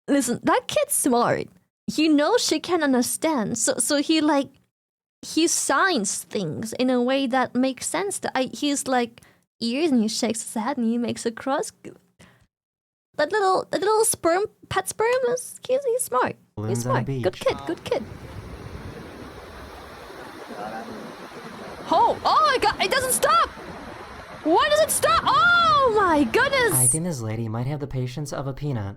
Speaker 1: Listen, that kid's smart. He knows she can understand, so he signs things in a way that makes sense. He's like ears and he shakes his head and he makes a cross. That little sperm, pet sperm he's smart. He's smart. Good kid, good kid. Oh my god, it doesn't stop! Why does it stop? Oh my goodness!
Speaker 3: I think this lady might have the patience of a peanut.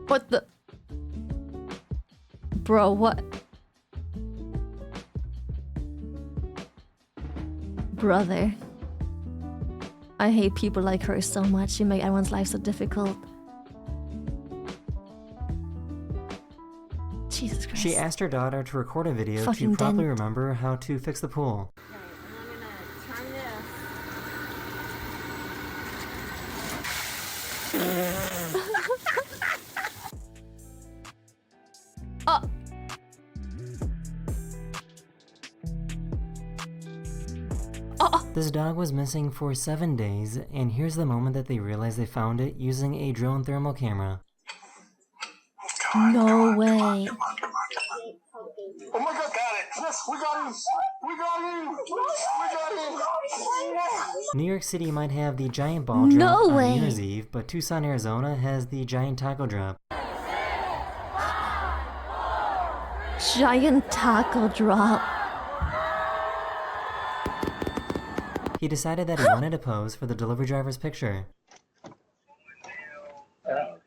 Speaker 1: What the... Bro, what? Brother. I hate people like her so much. You make everyone's life so difficult. Jesus Christ.
Speaker 3: She asked her daughter to record a video
Speaker 1: Fucking
Speaker 3: to properly
Speaker 1: dent.
Speaker 3: remember how to fix the pool. This dog was missing for 7 days, and here's the moment that they realized they found it using a drone thermal camera.
Speaker 1: No way.
Speaker 5: Oh my god, got it! Yes, we got him! We got him! We got him!
Speaker 3: New York City might have the giant ball drop
Speaker 1: No
Speaker 3: on
Speaker 1: way.
Speaker 3: New Year's Eve, but Tucson, Arizona has the giant taco drop.
Speaker 1: Giant taco drop.
Speaker 3: He decided that he wanted to pose for the delivery driver's picture.
Speaker 5: I'm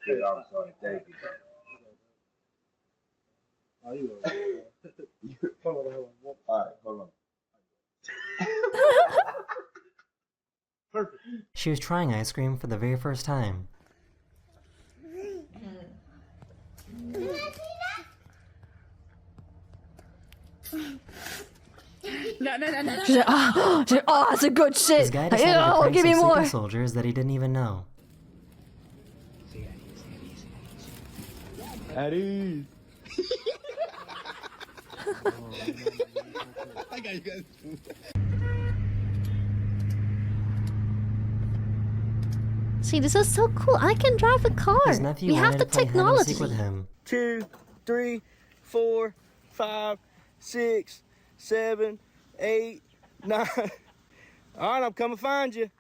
Speaker 5: sorry, thank you. Are you Alright, hold on. Perfect.
Speaker 3: She was trying ice cream for the very first time.
Speaker 21: No.
Speaker 1: She's like, oh, it's a good shit.
Speaker 3: This guy decided to prank
Speaker 1: give me
Speaker 3: some
Speaker 1: more.
Speaker 3: sleeping soldiers that he didn't even know.
Speaker 5: At ease.
Speaker 16: I got you guys.
Speaker 1: See, this is so cool. I can drive a car.
Speaker 3: His nephew
Speaker 1: We have
Speaker 3: wanted
Speaker 1: the
Speaker 3: to play hide and
Speaker 1: technology.
Speaker 3: seek with him.
Speaker 4: 2, 3, 4, 5, 6, 7, 8, 9. Alright, I'm coming to find you.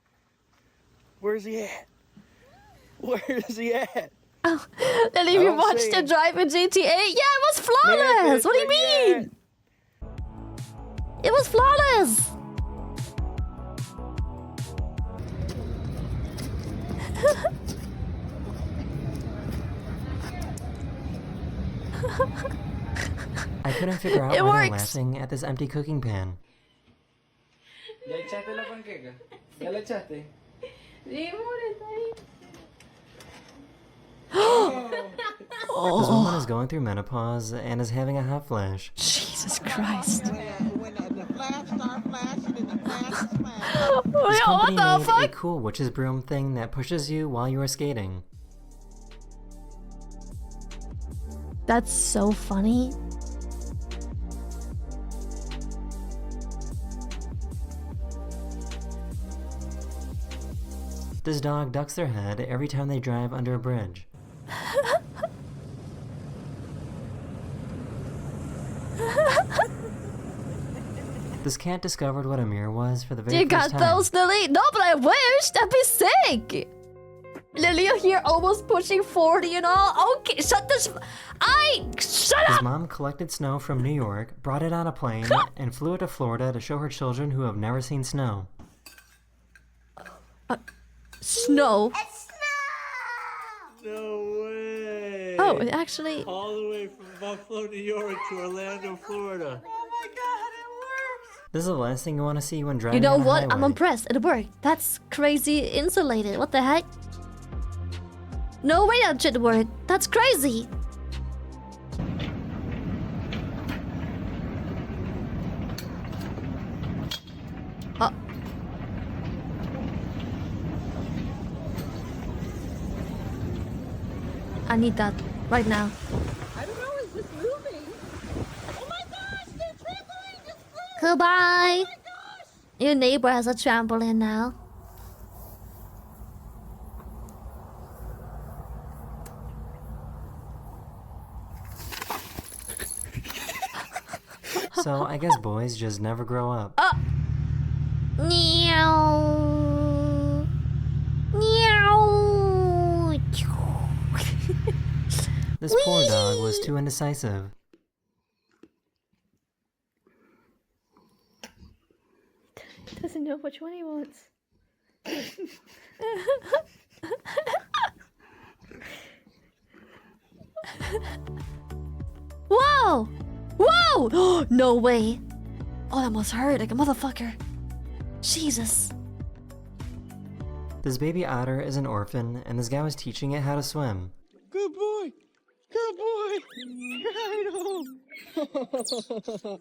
Speaker 4: Where's he at? Where's he at?
Speaker 1: Oh, then if you watched the drive in GTA, yeah, it was flawless. What do you mean? It was flawless.
Speaker 3: couldn't figure out
Speaker 1: It
Speaker 3: why they're
Speaker 1: works.
Speaker 3: laughing at this empty cooking pan.
Speaker 4: ¿Ya echaste la panqueca? ¿Ya la echaste?
Speaker 3: This woman is going through menopause and is having a hot flash.
Speaker 1: Jesus Christ. This
Speaker 3: This company
Speaker 1: what the
Speaker 3: made
Speaker 1: fuck?
Speaker 3: a cool witch's broom thing that pushes you while you are skating.
Speaker 1: That's so funny.
Speaker 3: This dog ducks their head every time they drive under a bridge. This cat discovered what a mirror was for the very
Speaker 1: You
Speaker 3: first
Speaker 1: got
Speaker 3: time.
Speaker 1: those, Lily? No, but I wish. That'd be sick. Lily, you're here almost pushing 40 and all. Okay, shut this. Shut
Speaker 3: His
Speaker 1: up.
Speaker 3: mom collected snow from New York, brought it on a plane, and flew it to Florida to show her children who have never seen snow.
Speaker 1: Snow.
Speaker 5: No way.
Speaker 1: Oh, it actually.
Speaker 5: All the way from Buffalo, New York to Orlando, Florida.
Speaker 3: This is the last thing you want to see when driving
Speaker 1: You know
Speaker 3: on a
Speaker 1: what? I'm
Speaker 3: highway.
Speaker 1: impressed. It worked. That's crazy insulated. What the heck? No way that shit worked. That's crazy. Oh. I need that right now.
Speaker 21: I don't know, is this moving? Oh my gosh, they're trampoline! Just
Speaker 1: Goodbye. Your neighbor has a trampoline now.
Speaker 3: So I guess boys just never grow up.
Speaker 1: Meow. Meow.
Speaker 3: This poor dog was too indecisive.
Speaker 1: Doesn't know which one he wants. Whoa! Whoa! No way! Oh, that must hurt like a motherfucker. Jesus.
Speaker 3: This baby otter is an orphan, and this guy was teaching it how to swim.
Speaker 4: Good boy. Good boy. Right home.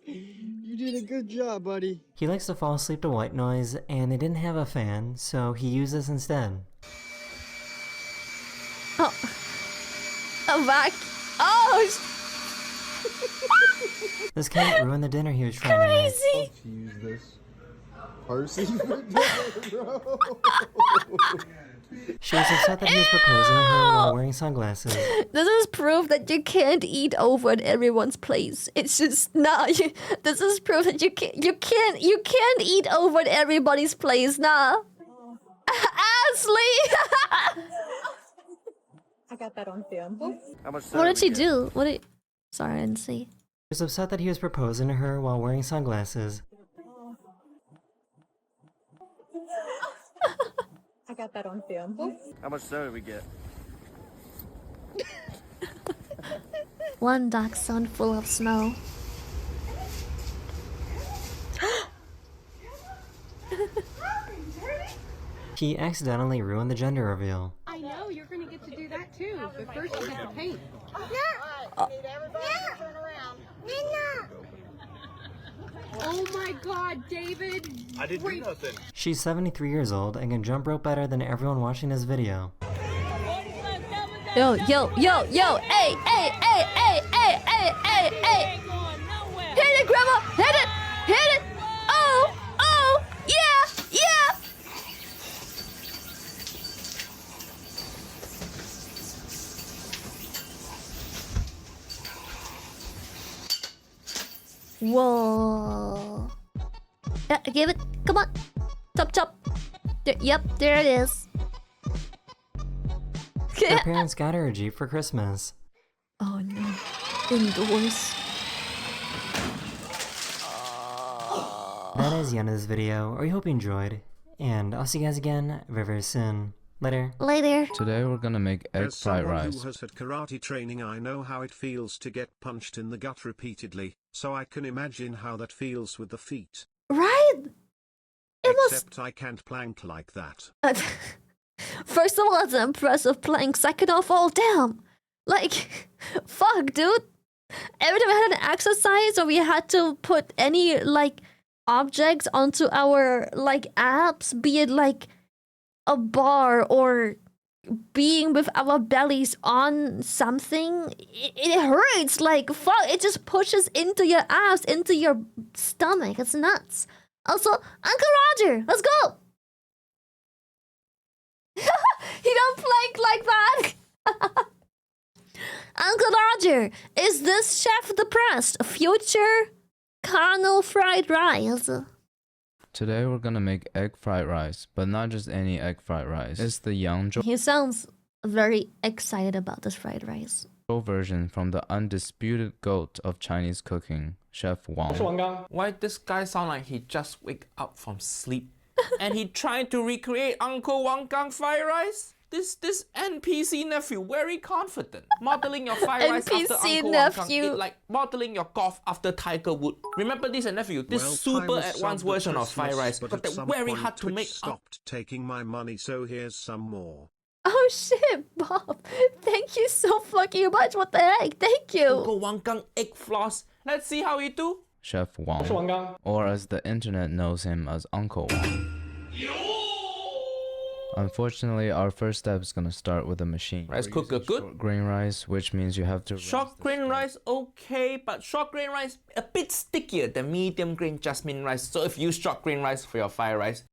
Speaker 4: You did a good job, buddy.
Speaker 3: He likes to fall asleep to white noise, and they didn't have a fan, so he used this instead.
Speaker 1: Oh. I'm back. Oh!
Speaker 3: This cat ruined the dinner he was trying to make.
Speaker 1: Crazy!
Speaker 11: Use this Percy.
Speaker 3: She was upset that he was proposing to her while wearing sunglasses.
Speaker 1: This is proof that you can't eat over at everyone's place. It's just nah. This is proof that you can't eat over at everybody's place. Nah. Ashley.
Speaker 21: I got that on film.
Speaker 1: What did she do? What did? Sorry, I didn't see.
Speaker 3: She was upset that he was proposing to her while wearing sunglasses.
Speaker 21: I got that on film.
Speaker 4: How much snow did we get?
Speaker 1: One dachshund full of snow.
Speaker 3: He accidentally ruined the gender reveal.
Speaker 21: I know, you're gonna get to do that too, but first you have to paint. Oh my god, David!
Speaker 9: I didn't do nothing.
Speaker 3: She's 73 years old and can jump rope better than everyone watching this video.
Speaker 1: Yo, yo, yo, yo! Hey, hey, hey, hey, hey, hey, hey, hey! Hit it, Grandma! Hit it! Hit it! Oh, oh, yeah, yeah! Whoa! Yeah, give it. Come on, chop, chop. There, yep, there it is.
Speaker 3: Her parents got her a Jeep for Christmas.
Speaker 1: Oh no. Indoors.
Speaker 3: That is the end of this video. I hope you enjoyed, and I'll see you guys again very, very soon. Later.
Speaker 1: Later.
Speaker 7: Today we're gonna make egg
Speaker 2: As
Speaker 7: fried
Speaker 2: someone
Speaker 7: rice.
Speaker 2: who has had karate training, I know how it feels to get punched in the gut repeatedly, so I can imagine how that feels with the feet.
Speaker 1: Right?
Speaker 2: Except I can't plank like that.
Speaker 1: First of all, it's an impressive plank. Second of all, damn. Like, fuck, dude. Every time I had an exercise or we had to put any, like, objects onto our, like, abs, be it, like, a bar or being with our bellies on something, it hurts. Like, fuck, it just pushes into your abs, into your stomach. It's nuts. Also, Uncle Roger, let's go. He don't plank like that. Uncle Roger, is this chef depressed? Future carnal fried rice.
Speaker 7: Today we're gonna make egg fried rice, but not just any egg fried rice. It's the Yangzhou
Speaker 1: He sounds very excited about this fried rice.
Speaker 7: version from the undisputed goat of Chinese cooking, Chef Wang.
Speaker 10: Why this guy sound like he just wake up from sleep and he trying to recreate Uncle Wang Gang fried rice? This NPC nephew very confident. Modeling your fried rice after Uncle Wang Gang, it like modeling your golf after Tiger Wood. Remember this nephew, this super advanced version of fried rice, but they're very hard to make.
Speaker 2: Stopped taking my money, so here's some more.
Speaker 1: Oh shit, Bob. Thank you so fucking much. What the heck? Thank you.
Speaker 10: Uncle Wang Gang egg floss. Let's see how he do.
Speaker 7: Chef Wang, or as the internet knows him as Uncle Wang. Unfortunately, our first step is gonna start with a machine.
Speaker 10: Rice cooker good?
Speaker 7: Short grain rice, which means you have to
Speaker 10: Short grain rice okay, but short grain rice a bit stickier than medium grain jasmine rice. So if you use short grain rice for your fried rice,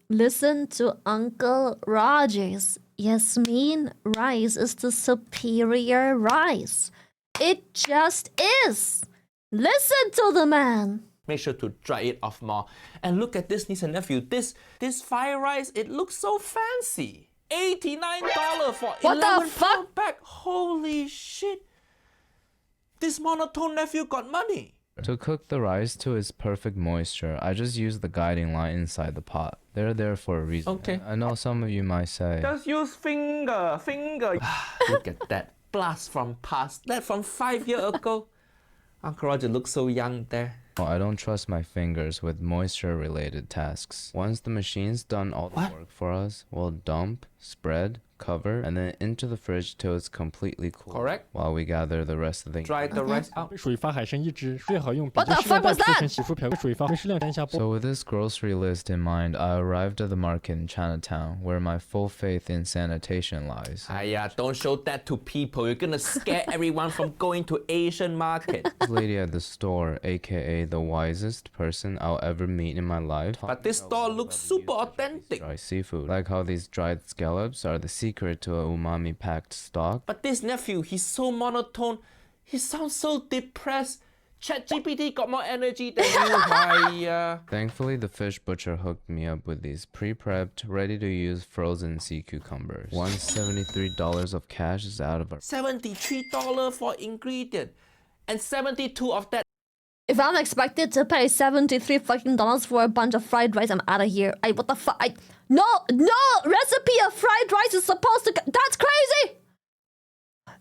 Speaker 1: Listen to Uncle Rogers. Yasmin rice is the superior rice. It just is. Listen to the man.
Speaker 10: make sure to dry it off more. And look at this, niece and nephew. This fried rice, it looks so fancy. $89 for
Speaker 1: what
Speaker 10: 11
Speaker 1: the fuck?
Speaker 10: pack. Holy shit. This monotone nephew got money.
Speaker 7: To cook the rice to its perfect moisture, I just use the guiding line inside the pot. They're there for a reason.
Speaker 10: Okay.
Speaker 7: I know some of you might say,
Speaker 10: Just use finger. Look at that blast from past. That from 5 years ago. Uncle Roger looks so young there.
Speaker 7: oh, I don't trust my fingers with moisture-related tasks. Once the machine's done all the work for us, we'll dump, spread, cover, and then into the fridge till it's completely cool.
Speaker 10: Correct.
Speaker 7: While we gather the rest of the
Speaker 10: Dry the rice out.
Speaker 1: What the fuck was that?
Speaker 7: So with this grocery list in mind, I arrived at the market in Chinatown, where my full faith in sanitation lies.
Speaker 10: Don't show that to people. You're gonna scare everyone from going to Asian market.
Speaker 7: This lady at the store, aka the wisest person I'll ever meet in my life,
Speaker 10: But this store looks super authentic.
Speaker 7: dry seafood. Like how these dried scallops are the secret to a umami-packed stock.
Speaker 10: But this nephew, he's so monotone. He sounds so depressed. ChatGPT got more energy than you, Maya.
Speaker 7: Thankfully, the fish butcher hooked me up with these pre-prepped, ready-to-use frozen sea cucumbers. Once $73 of cash is out of our...
Speaker 10: $73 for ingredient. And 72 of that.
Speaker 1: If I'm expected to pay $73 fucking dollars for a bunch of fried rice, I'm out of here. What the fuck? No recipe of fried rice is supposed to. That's crazy.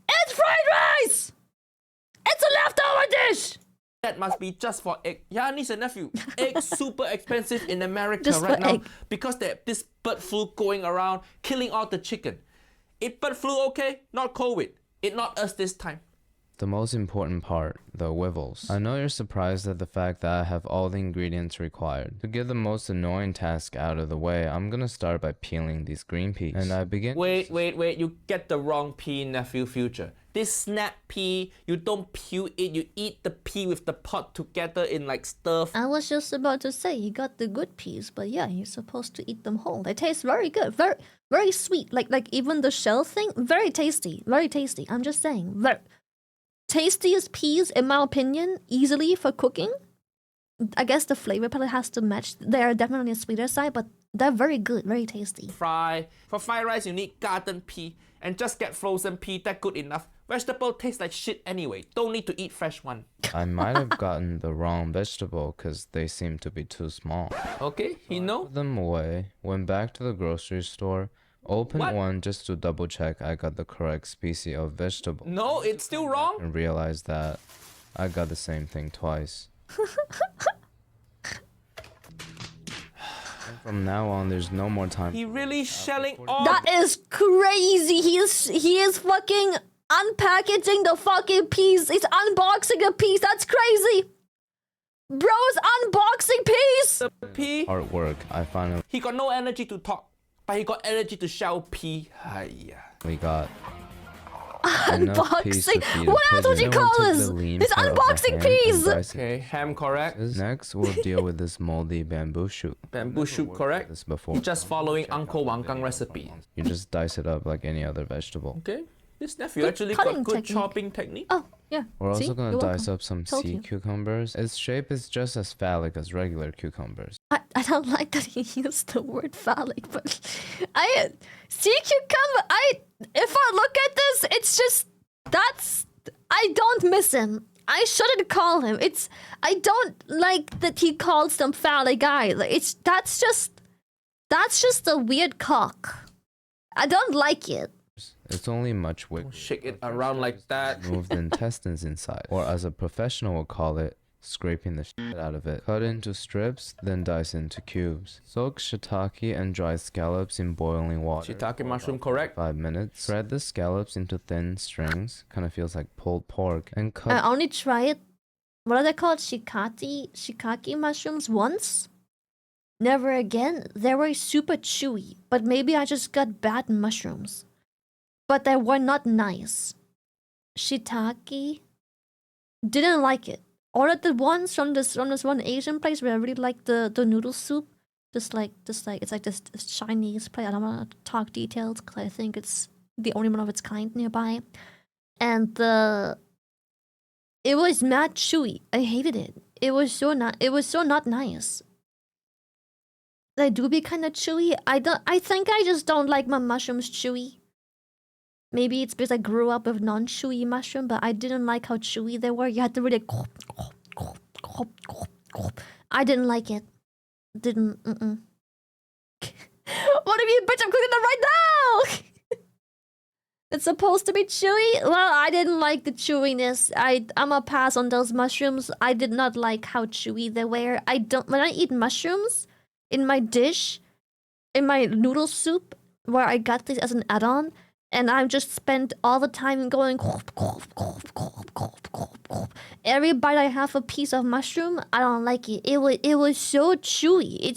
Speaker 1: It's fried rice. It's a leftover dish.
Speaker 10: That must be just for egg. Yeah, niece and nephew. Egg super expensive in America
Speaker 1: Just
Speaker 10: right
Speaker 1: for
Speaker 10: now
Speaker 1: egg.
Speaker 10: because there's this bird flu going around, killing all the chicken. It bird flu okay? Not COVID. It not us this time.
Speaker 7: The most important part, the wivels. I know you're surprised at the fact that I have all the ingredients required. To get the most annoying task out of the way, I'm gonna start by peeling these green peas. And I begin...
Speaker 10: Wait. You get the wrong pea, nephew future. This snap pea, you don't peel it. You eat the pea with the pot together in like stuff.
Speaker 1: I was just about to say you got the good peas, but yeah, you're supposed to eat them whole. They taste very good, very sweet. Like even the shell thing, very tasty. I'm just saying, very tastiest peas in my opinion, easily for cooking. I guess the flavor palette has to match. They're definitely on the sweeter side, but they're very good, very tasty.
Speaker 10: For fried rice, you need garden pea. And just get frozen pea, that's good enough. Vegetable tastes like shit anyway. Don't need to eat fresh one.
Speaker 7: I might have gotten the wrong vegetable because they seem to be too small.
Speaker 10: Okay, you know?
Speaker 7: Put them away, went back to the grocery store, Open
Speaker 10: What?
Speaker 7: one just to double check I got the correct species of vegetable.
Speaker 10: No, it's still wrong.
Speaker 7: And realize that I got the same thing twice. And from now on, there's no more time.
Speaker 10: He really shelling all.
Speaker 1: That is crazy. He is fucking unpackaging the fucking piece. He's unboxing a piece. That's crazy. Bro's unboxing piece.
Speaker 10: The pea.
Speaker 7: Artwork. I finally
Speaker 10: He got no energy to talk, but he got energy to shell pea. Hiya.
Speaker 7: got enough peas to
Speaker 1: Unboxing.
Speaker 7: feed a
Speaker 1: What else would
Speaker 7: pigeon.
Speaker 1: you
Speaker 7: Now
Speaker 1: call
Speaker 7: take
Speaker 1: this?
Speaker 7: the lean
Speaker 1: It's
Speaker 7: part of the
Speaker 1: unboxing
Speaker 7: ham and
Speaker 1: peas.
Speaker 7: dice it.
Speaker 10: Okay, ham correct.
Speaker 7: Next, we'll deal with this moldy bamboo shoot.
Speaker 10: Bamboo shoot correct.
Speaker 7: This before.
Speaker 10: He's just following Uncle Wang Kang recipe.
Speaker 7: You just dice it up like any other vegetable.
Speaker 10: Okay. This nephew
Speaker 1: Good
Speaker 10: actually
Speaker 1: cutting
Speaker 10: got good
Speaker 1: technique.
Speaker 10: chopping technique.
Speaker 1: Oh, yeah.
Speaker 7: We're
Speaker 1: See?
Speaker 7: also gonna
Speaker 1: You're
Speaker 7: dice
Speaker 1: welcome.
Speaker 7: up some
Speaker 1: Told
Speaker 7: sea
Speaker 1: you.
Speaker 7: cucumbers. Its shape is just as phallic as regular cucumbers.
Speaker 1: I don't like that he used the word phallic, but sea cucumber. If I look at this, it's just I don't miss him. I shouldn't call him. I don't like that he calls them phallic either. That's just a weird cock. I don't like it.
Speaker 7: It's only much wiggle.
Speaker 10: Shake it around like that.
Speaker 7: Move the intestines inside, or as a professional would call it, scraping the shit out of it. Cut into strips, then dice into cubes. Soak shiitake and dried scallops in boiling water.
Speaker 10: Shiitake mushroom correct.
Speaker 7: 5 minutes. Thread the scallops into thin strings, kind of feels like pulled pork, and cut.
Speaker 1: I only tried, what are they called? Shikaki mushrooms once? Never again. They were super chewy, but maybe I just got bad mushrooms. But they were not nice. Shiitake, didn't like it. Ordered the ones from this one Asian place where I really like the noodle soup. It's like this Chinese place. I don't want to talk details because I think it's the only one of its kind nearby. And it was mad chewy. I hated it. It was so not nice. They do be kind of chewy. I think I just don't like my mushrooms chewy. Maybe it's because I grew up with non-chewy mushroom, but I didn't like how chewy they were. You had to really I didn't like it. What do you mean, bitch? I'm cooking them right now! It's supposed to be chewy? Well, I didn't like the chewiness. I'm a pass on those mushrooms. I did not like how chewy they were. When I eat mushrooms in my dish, in my noodle soup, where I got this as an add-on, and I've just spent all the time going every bite I have a piece of mushroom, I don't like it. It was so chewy. It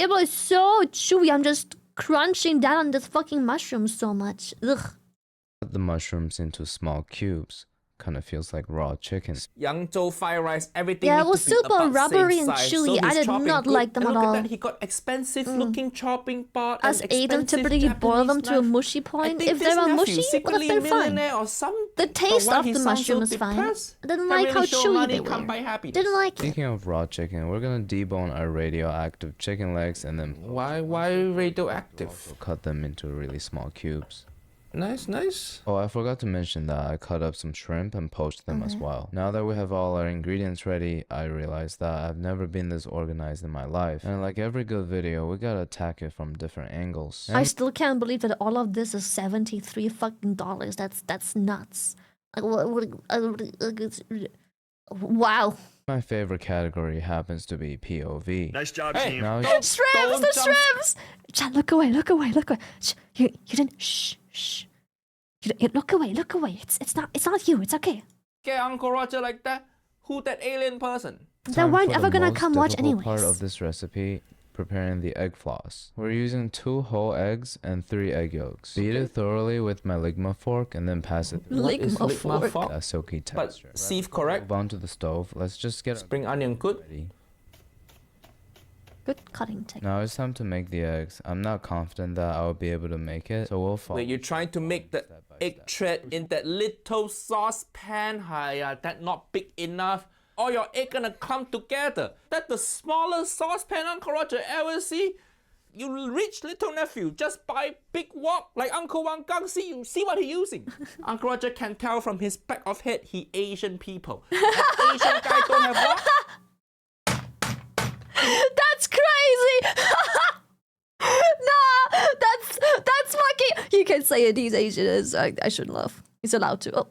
Speaker 1: was so chewy. I'm just crunching down on this fucking mushroom so much. Ugh.
Speaker 7: Cut the mushrooms into small cubes. Kind of feels like raw chicken.
Speaker 10: Yangzhou fried rice, everything.
Speaker 1: Yeah, it
Speaker 10: need
Speaker 1: was
Speaker 10: to be
Speaker 1: super
Speaker 10: about
Speaker 1: rubbery
Speaker 10: same
Speaker 1: and
Speaker 10: size.
Speaker 1: chewy.
Speaker 10: So
Speaker 1: I
Speaker 10: he's
Speaker 1: did
Speaker 10: chopping
Speaker 1: not
Speaker 10: good.
Speaker 1: like them
Speaker 10: And
Speaker 1: at
Speaker 10: look
Speaker 1: all.
Speaker 10: That. He got expensive looking chopping board.
Speaker 1: Us
Speaker 10: and
Speaker 1: ate them to
Speaker 10: expensive
Speaker 1: really boil them
Speaker 10: Japanese
Speaker 1: to a
Speaker 10: knife.
Speaker 1: mushy
Speaker 10: I
Speaker 1: point.
Speaker 10: think
Speaker 1: If they
Speaker 10: this
Speaker 1: were
Speaker 10: nephew
Speaker 1: mushy, well,
Speaker 10: secretly
Speaker 1: then fine.
Speaker 10: millionaire or some.
Speaker 1: The taste
Speaker 10: why
Speaker 1: of
Speaker 10: he
Speaker 1: the
Speaker 10: sounds
Speaker 1: mushroom
Speaker 10: so
Speaker 1: is fine.
Speaker 10: depressed?
Speaker 1: I didn't
Speaker 10: Can
Speaker 1: like
Speaker 10: really
Speaker 1: how
Speaker 10: show
Speaker 1: chewy
Speaker 10: money
Speaker 1: they
Speaker 10: can't
Speaker 1: were.
Speaker 10: buy happiness.
Speaker 1: Didn't like it.
Speaker 7: Speaking of raw chicken, we're gonna debone our radioactive chicken legs and then
Speaker 10: Why radioactive?
Speaker 7: cut them into really small cubes.
Speaker 10: Nice.
Speaker 7: Oh, I forgot to mention that I cut up some shrimp and poached them as well. Now that we have all our ingredients ready, I realized that I've never been this organized in my life. And like every good video, we gotta attack it from different angles.
Speaker 1: I still can't believe that all of this is $73 fucking dollars. That's nuts. Wow.
Speaker 7: My favorite category happens to be POV.
Speaker 9: Nice job,
Speaker 10: Hey,
Speaker 9: team.
Speaker 7: Now
Speaker 1: The shrimps! Chat, look away. Shh, you didn't. Shh. Look away. It's not you. It's okay.
Speaker 10: Get Uncle Roger like that? Who that alien person?
Speaker 1: They weren't
Speaker 7: for
Speaker 1: ever
Speaker 7: the
Speaker 1: gonna
Speaker 7: most
Speaker 1: come watch
Speaker 7: difficult
Speaker 1: anyways.
Speaker 7: part of this recipe, preparing the egg floss. We're using 2 whole eggs and 3 egg yolks. Beat it thoroughly with my ligma fork and then pass it through
Speaker 1: Ligma fork.
Speaker 7: a silky texture.
Speaker 10: But sieve correct.
Speaker 7: Move on to the stove. Let's just get
Speaker 10: Spring onion good.
Speaker 7: ready.
Speaker 1: Good cutting technique.
Speaker 7: Now it's time to make the eggs. I'm not confident that I'll be able to make it, so we'll follow.
Speaker 10: Wait, you're trying to make the egg thread in that little saucepan? Hiya, that not big enough. All your egg gonna come together. That's the smallest saucepan Uncle Roger ever see. You rich little nephew, just buy big wok like Uncle Wang Kang. See what he using. Uncle Roger can tell from his back of head he Asian people. That Asian guy don't have wok.
Speaker 1: That's crazy! say it. He's Asian. I shouldn't laugh. He's allowed to. Oh.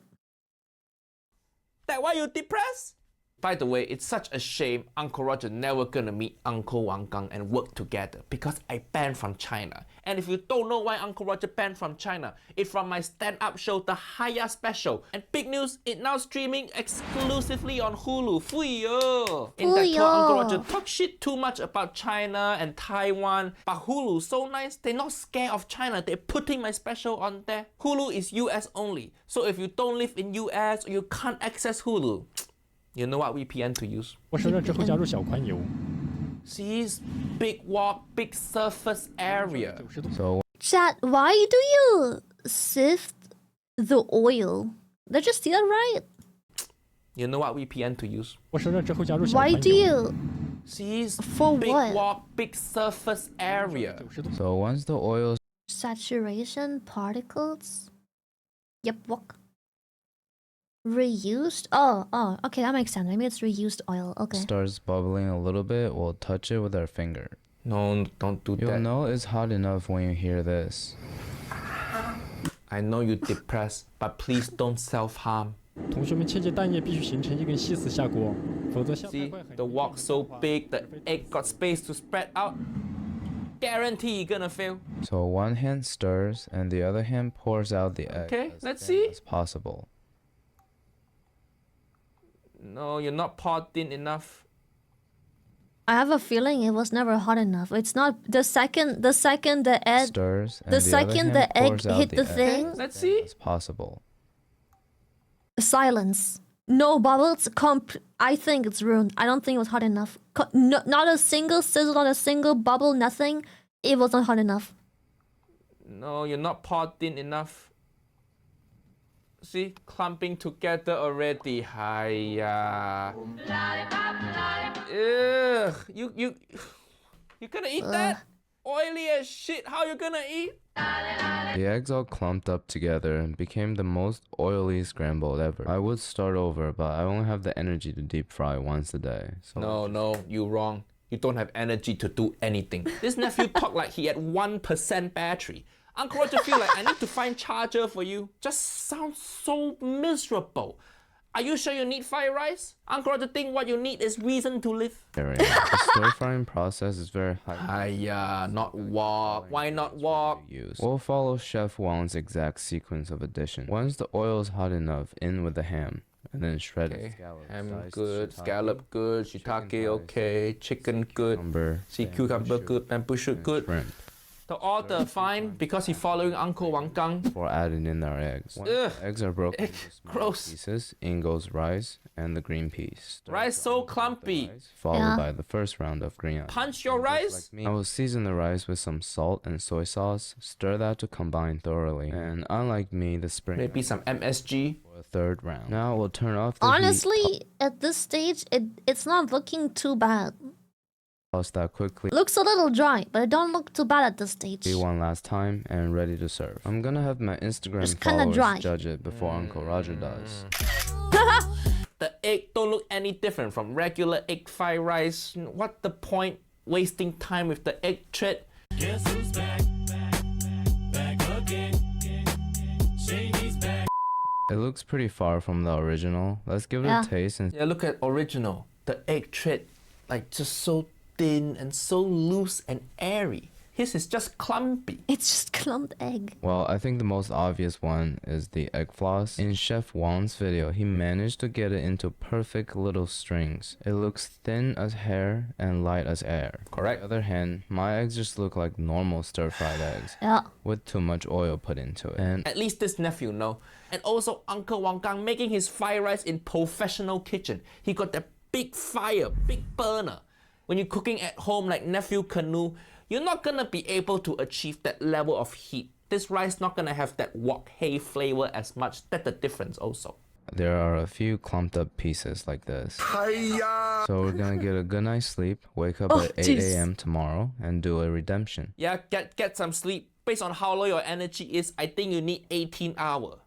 Speaker 10: That why you depressed? By the way, it's such a shame Uncle Roger never gonna meet Uncle Wang Gang and work together because I banned from China. And if you don't know why Uncle Roger banned from China, it's from my stand-up show, The Haya Special. And big news, it now streaming exclusively on Hulu. Fuyo! In that tour, Uncle Roger talk shit too much about China and Taiwan. But Hulu, so nice, they're not scared of China. They're putting my special on there. Hulu is US only. So if you don't live in US or you can't access Hulu, you know what VPN to use?
Speaker 6: 我升任之后加入小宽油。
Speaker 10: Sees big walk, big surface area.
Speaker 7: So
Speaker 1: Chat, why do you sift the oil? Did you see that right?
Speaker 10: You know what VPN to use?
Speaker 6: 我升任之后加入小
Speaker 1: Why
Speaker 6: 宽
Speaker 1: do
Speaker 6: 油。
Speaker 1: you?
Speaker 10: Sees
Speaker 1: For
Speaker 10: big
Speaker 1: what?
Speaker 10: walk, big surface area.
Speaker 7: So once the oil
Speaker 1: Saturation particles? Yep, walk. Reused? Oh, okay, that makes sense. Maybe it's reused oil. Okay.
Speaker 7: starts bubbling a little bit, we'll touch it with our finger.
Speaker 10: No, don't do
Speaker 7: You'll
Speaker 10: that.
Speaker 7: know it's hot enough when you hear this.
Speaker 10: I know you're depressed, but please don't self-harm.
Speaker 6: 同学们切记蛋液必须形成一根细丝下锅，否则下太
Speaker 10: See,
Speaker 6: 快很
Speaker 10: the wok so big, the egg got space to spread out. Guarantee you're gonna fail.
Speaker 7: So one hand stirs and the other hand pours out the egg
Speaker 10: Okay,
Speaker 7: as
Speaker 10: let's
Speaker 7: thin
Speaker 10: see.
Speaker 7: as possible.
Speaker 10: No, you're not poured in enough.
Speaker 1: I have a feeling it was never hot enough. It's not the second the egg
Speaker 7: Stirs and
Speaker 1: the
Speaker 7: the
Speaker 1: second
Speaker 7: other hand
Speaker 1: the egg
Speaker 7: pours out
Speaker 1: hit the
Speaker 7: egg
Speaker 1: thing.
Speaker 7: as
Speaker 10: Let's
Speaker 7: thin
Speaker 10: see.
Speaker 7: as possible.
Speaker 1: Silence. No bubbles. I think it's ruined. I don't think it was hot enough. Not a single sizzle, not a single bubble, nothing. It was not hot enough.
Speaker 10: No, you're not poured in enough. See, clumping together already. Hiya. Ugh, you gonna eat that? Oily as shit. How you gonna eat?
Speaker 7: The eggs all clumped up together and became the most oily scrambled ever. I would start over, but I only have the energy to deep fry once a day. So
Speaker 10: No, you wrong. You don't have energy to do anything. This nephew talk like he had 1% battery. Uncle Roger feel like I need to find charger for you. Just sounds so miserable. Are you sure you need fried rice? Uncle Roger think what you need is reason to live.
Speaker 7: the stir frying process is very high.
Speaker 10: Hiya, not wok. Why not wok?
Speaker 7: We'll follow Chef Wong's exact sequence of addition. Once the oil is hot enough, in with the ham. And then shredded scallops.
Speaker 10: Ham
Speaker 7: diced
Speaker 10: good,
Speaker 7: shiitake,
Speaker 10: scallop good, shiitake okay, chicken good, sea
Speaker 7: bamboo
Speaker 10: cucumber
Speaker 7: shoot,
Speaker 10: good, bamboo shoot
Speaker 7: and
Speaker 10: good.
Speaker 7: shrimp.
Speaker 10: The order fine because he following Uncle Wang Gang.
Speaker 7: Before adding in our eggs. Once the eggs are broken into smaller
Speaker 10: Gross.
Speaker 7: pieces, in goes rice and the green peas. Stir
Speaker 10: Rice so clumpy.
Speaker 7: followed by the first round of green onions.
Speaker 10: Punch your rice.
Speaker 7: I will season the rice with some salt and soy sauce, stir that to combine thoroughly, and unlike me, the spring
Speaker 10: Maybe some MSG.
Speaker 7: for a third round. Now we'll turn off the
Speaker 1: Honestly, at this stage, it's not looking too bad.
Speaker 7: toss that quickly.
Speaker 1: Looks a little dry, but it don't look too bad at this stage.
Speaker 7: One last time and ready to serve. I'm gonna have my Instagram
Speaker 1: It's kinda
Speaker 7: followers
Speaker 1: dry.
Speaker 7: judge it before Uncle Roger does.
Speaker 10: The egg don't look any different from regular egg fried rice. What the point wasting time with the egg thread?
Speaker 5: Guess who's back? Back again. Shady's back.
Speaker 7: It looks pretty far from the original. Let's give it
Speaker 1: Yeah.
Speaker 7: a taste and
Speaker 10: Yeah, look at original. The egg thread, like just so thin and so loose and airy. His is just clumpy.
Speaker 1: It's just clumped egg.
Speaker 7: well, I think the most obvious one is the egg floss. In Chef Wong's video, he managed to get it into perfect little strings. It looks thin as hair and light as air.
Speaker 10: Correct.
Speaker 7: On the other hand, my eggs just look like normal stir-fried eggs.
Speaker 1: Yeah.
Speaker 7: With too much oil put into it. And
Speaker 10: At least this nephew know. And also Uncle Wang Gang making his fried rice in professional kitchen. He got that big fire, big burner. When you're cooking at home like nephew Canoe, you're not gonna be able to achieve that level of heat. This rice not gonna have that wok hay flavor as much. That's the difference also.
Speaker 7: there are a few clumped up pieces like this. So we're gonna get a good night's sleep, wake up at 8 a.m. tomorrow, and do a redemption.
Speaker 10: Yeah, get some sleep. Based on how low your energy is, I think you need 18 hours.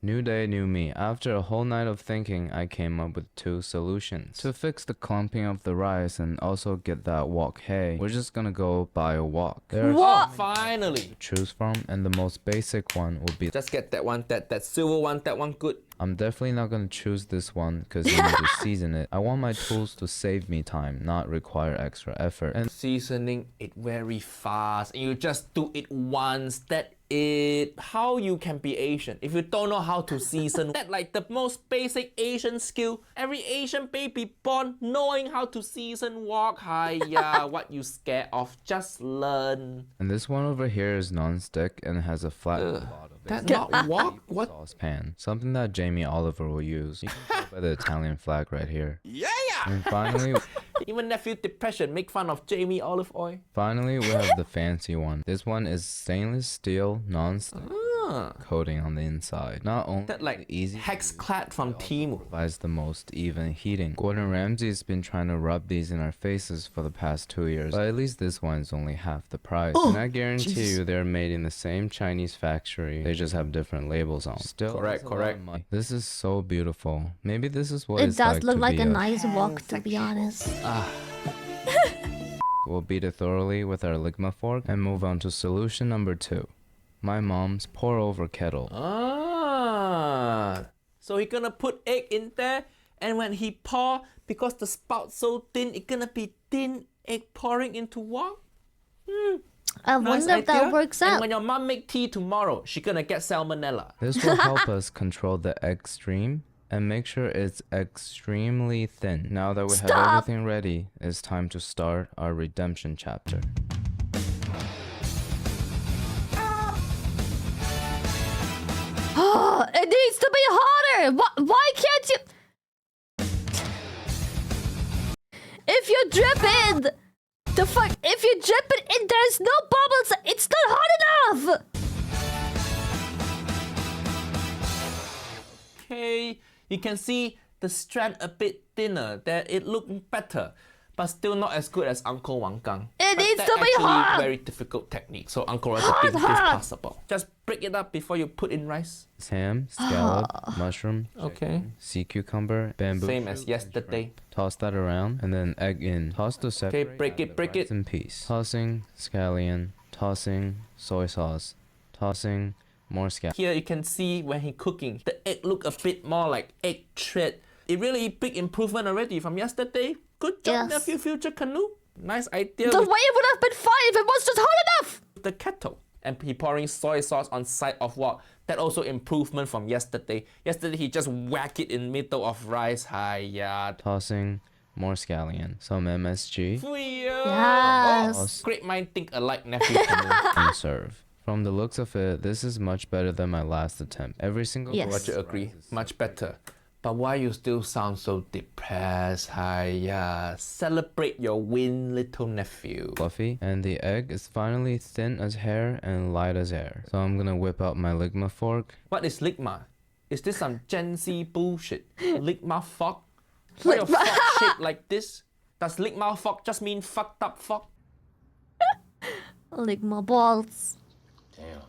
Speaker 7: New day, new me. After a whole night of thinking, I came up with 2 solutions. To fix the clumping of the rice and also get that wok hay, we're just gonna go buy a wok.
Speaker 10: What? Finally!
Speaker 7: To choose from, and the most basic one would be
Speaker 10: just get that one, that silver one, that one good.
Speaker 7: I'm definitely not gonna choose this one because you need to season it. I want my tools to save me time, not require extra effort. And
Speaker 10: seasoning it very fast, and you just do it once. That it how you can be Asian if you don't know how to season. That like the most basic Asian skill. Every Asian baby born knowing how to season wok. Hiya, what you scared of? Just learn.
Speaker 7: And this one over here is non-stick and has a flat bottom.
Speaker 10: That's not wok. What?
Speaker 7: Saucepan. Something that Jamie Oliver will use. You can tell by the Italian flag right here.
Speaker 10: Yeah.
Speaker 7: And finally,
Speaker 10: even nephew depression make fun of Jamie olive oil.
Speaker 7: Finally, we have the fancy one. This one is stainless steel, non-stick coating on the inside. Not only
Speaker 10: that like
Speaker 7: easy
Speaker 10: hex-clad from Temu
Speaker 7: provides the most even heating. Gordon Ramsay's been trying to rub these in our faces for the past 2 years, but at least this one's only half the price. And I guarantee you they're made in the same Chinese factory. They just have different labels on. Still,
Speaker 10: correct.
Speaker 7: This is so beautiful. Maybe this is what
Speaker 1: it
Speaker 7: it's
Speaker 1: does
Speaker 7: like
Speaker 1: look
Speaker 7: to
Speaker 1: like
Speaker 7: be
Speaker 1: a nice wok, to be honest.
Speaker 7: We'll beat it thoroughly with our ligma fork and move on to solution number 2. My mom's pour over kettle.
Speaker 10: So he gonna put egg in there, and when he pour, because the spout's so thin, it gonna be thin egg pouring into wok.
Speaker 1: I wonder if that works out.
Speaker 10: And when your mom make tea tomorrow, she gonna get salmonella.
Speaker 7: This will help us control the egg stream and make sure it's extremely thin. Now that we have everything ready, it's time to start our redemption chapter.
Speaker 1: It needs to be hotter! Why can't you... If you drip it... If you drip it in, there's no bubbles! It's not hot enough!
Speaker 10: Okay, you can see the strand a bit thinner, that it look better, but still not as good as Uncle Wang Gang.
Speaker 1: It needs to be hot!
Speaker 10: Very difficult technique, so Uncle Roger thinks this possible. Just break it up before you put in rice.
Speaker 7: Ham, scallop, mushroom,
Speaker 10: okay,
Speaker 7: sea cucumber, bamboo.
Speaker 10: Same as yesterday.
Speaker 7: Toss that around and then egg in. Toss to separate.
Speaker 10: Okay, break it
Speaker 7: in piece. Tossing scallion, tossing soy sauce, tossing more scallion.
Speaker 10: Here you can see when he cooking, the egg look a bit more like egg thread. It really big improvement already from yesterday. Good job, nephew, future canoe. Nice idea.
Speaker 1: The way it would have been fine if it was just hot enough.
Speaker 10: The kettle. And he pouring soy sauce on side of wok. That also improvement from yesterday. Yesterday he just whack it in middle of rice. Hiya.
Speaker 7: Tossing more scallion. Some MSG.
Speaker 1: Yes.
Speaker 10: Great mind think alike, nephew canoe.
Speaker 7: And serve. From the looks of it, this is much better than my last attempt. Every single
Speaker 10: Roger agree. Much better. But why you still sound so depressed? Hiya. Celebrate your win, little nephew.
Speaker 7: Fluffy. And the egg is finally thin as hair and light as air. So I'm gonna whip out my ligma fork.
Speaker 10: What is ligma? Is this some Gen Z bullshit? Ligma fork? Why your fork shaped like this? Does ligma fork just mean fucked up fork?
Speaker 1: Ligma balls.
Speaker 10: Damn.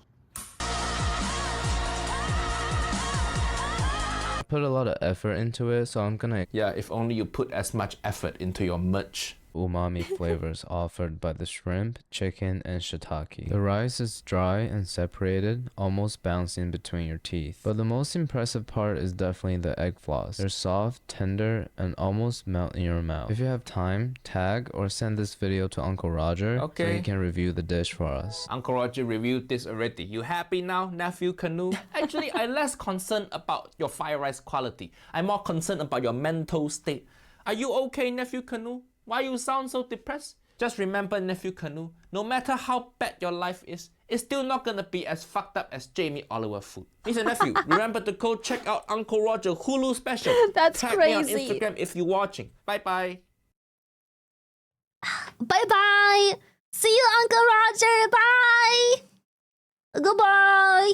Speaker 7: Put a lot of effort into it, so I'm gonna...
Speaker 10: Yeah, if only you put as much effort into your merch.
Speaker 7: Umami flavors offered by the shrimp, chicken, and shiitake. The rice is dry and separated, almost bouncing between your teeth. But the most impressive part is definitely the egg floss. They're soft, tender, and almost melt in your mouth. If you have time, tag or send this video to Uncle Roger so he can review the dish for us.
Speaker 10: Uncle Roger reviewed this already. You happy now, nephew canoe? Actually, I'm less concerned about your fried rice quality. I'm more concerned about your mental state. Are you okay, nephew canoe? Why you sound so depressed? Just remember, nephew canoe, no matter how bad your life is, it's still not gonna be as fucked up as Jamie Oliver food. Mr. Nephew, remember to go check out Uncle Roger Hulu special.
Speaker 1: That's
Speaker 10: Tag
Speaker 1: crazy.
Speaker 10: me on Instagram if you're watching. Bye bye.
Speaker 1: Bye bye. See you, Uncle Roger. Bye. Goodbye.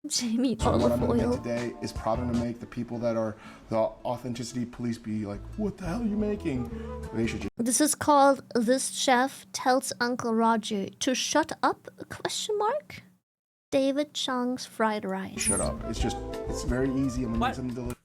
Speaker 1: Jamie
Speaker 12: So what
Speaker 1: olive
Speaker 12: I'm gonna
Speaker 1: oil.
Speaker 12: make today is probably gonna make the people that are the authenticity police be like, what the hell are you making? They should just
Speaker 1: This is called This Chef Tells Uncle Roger to Shut Up? Question mark? David Chung's fried rice.
Speaker 12: Shut up. It's very easy. I'm gonna need something delicious.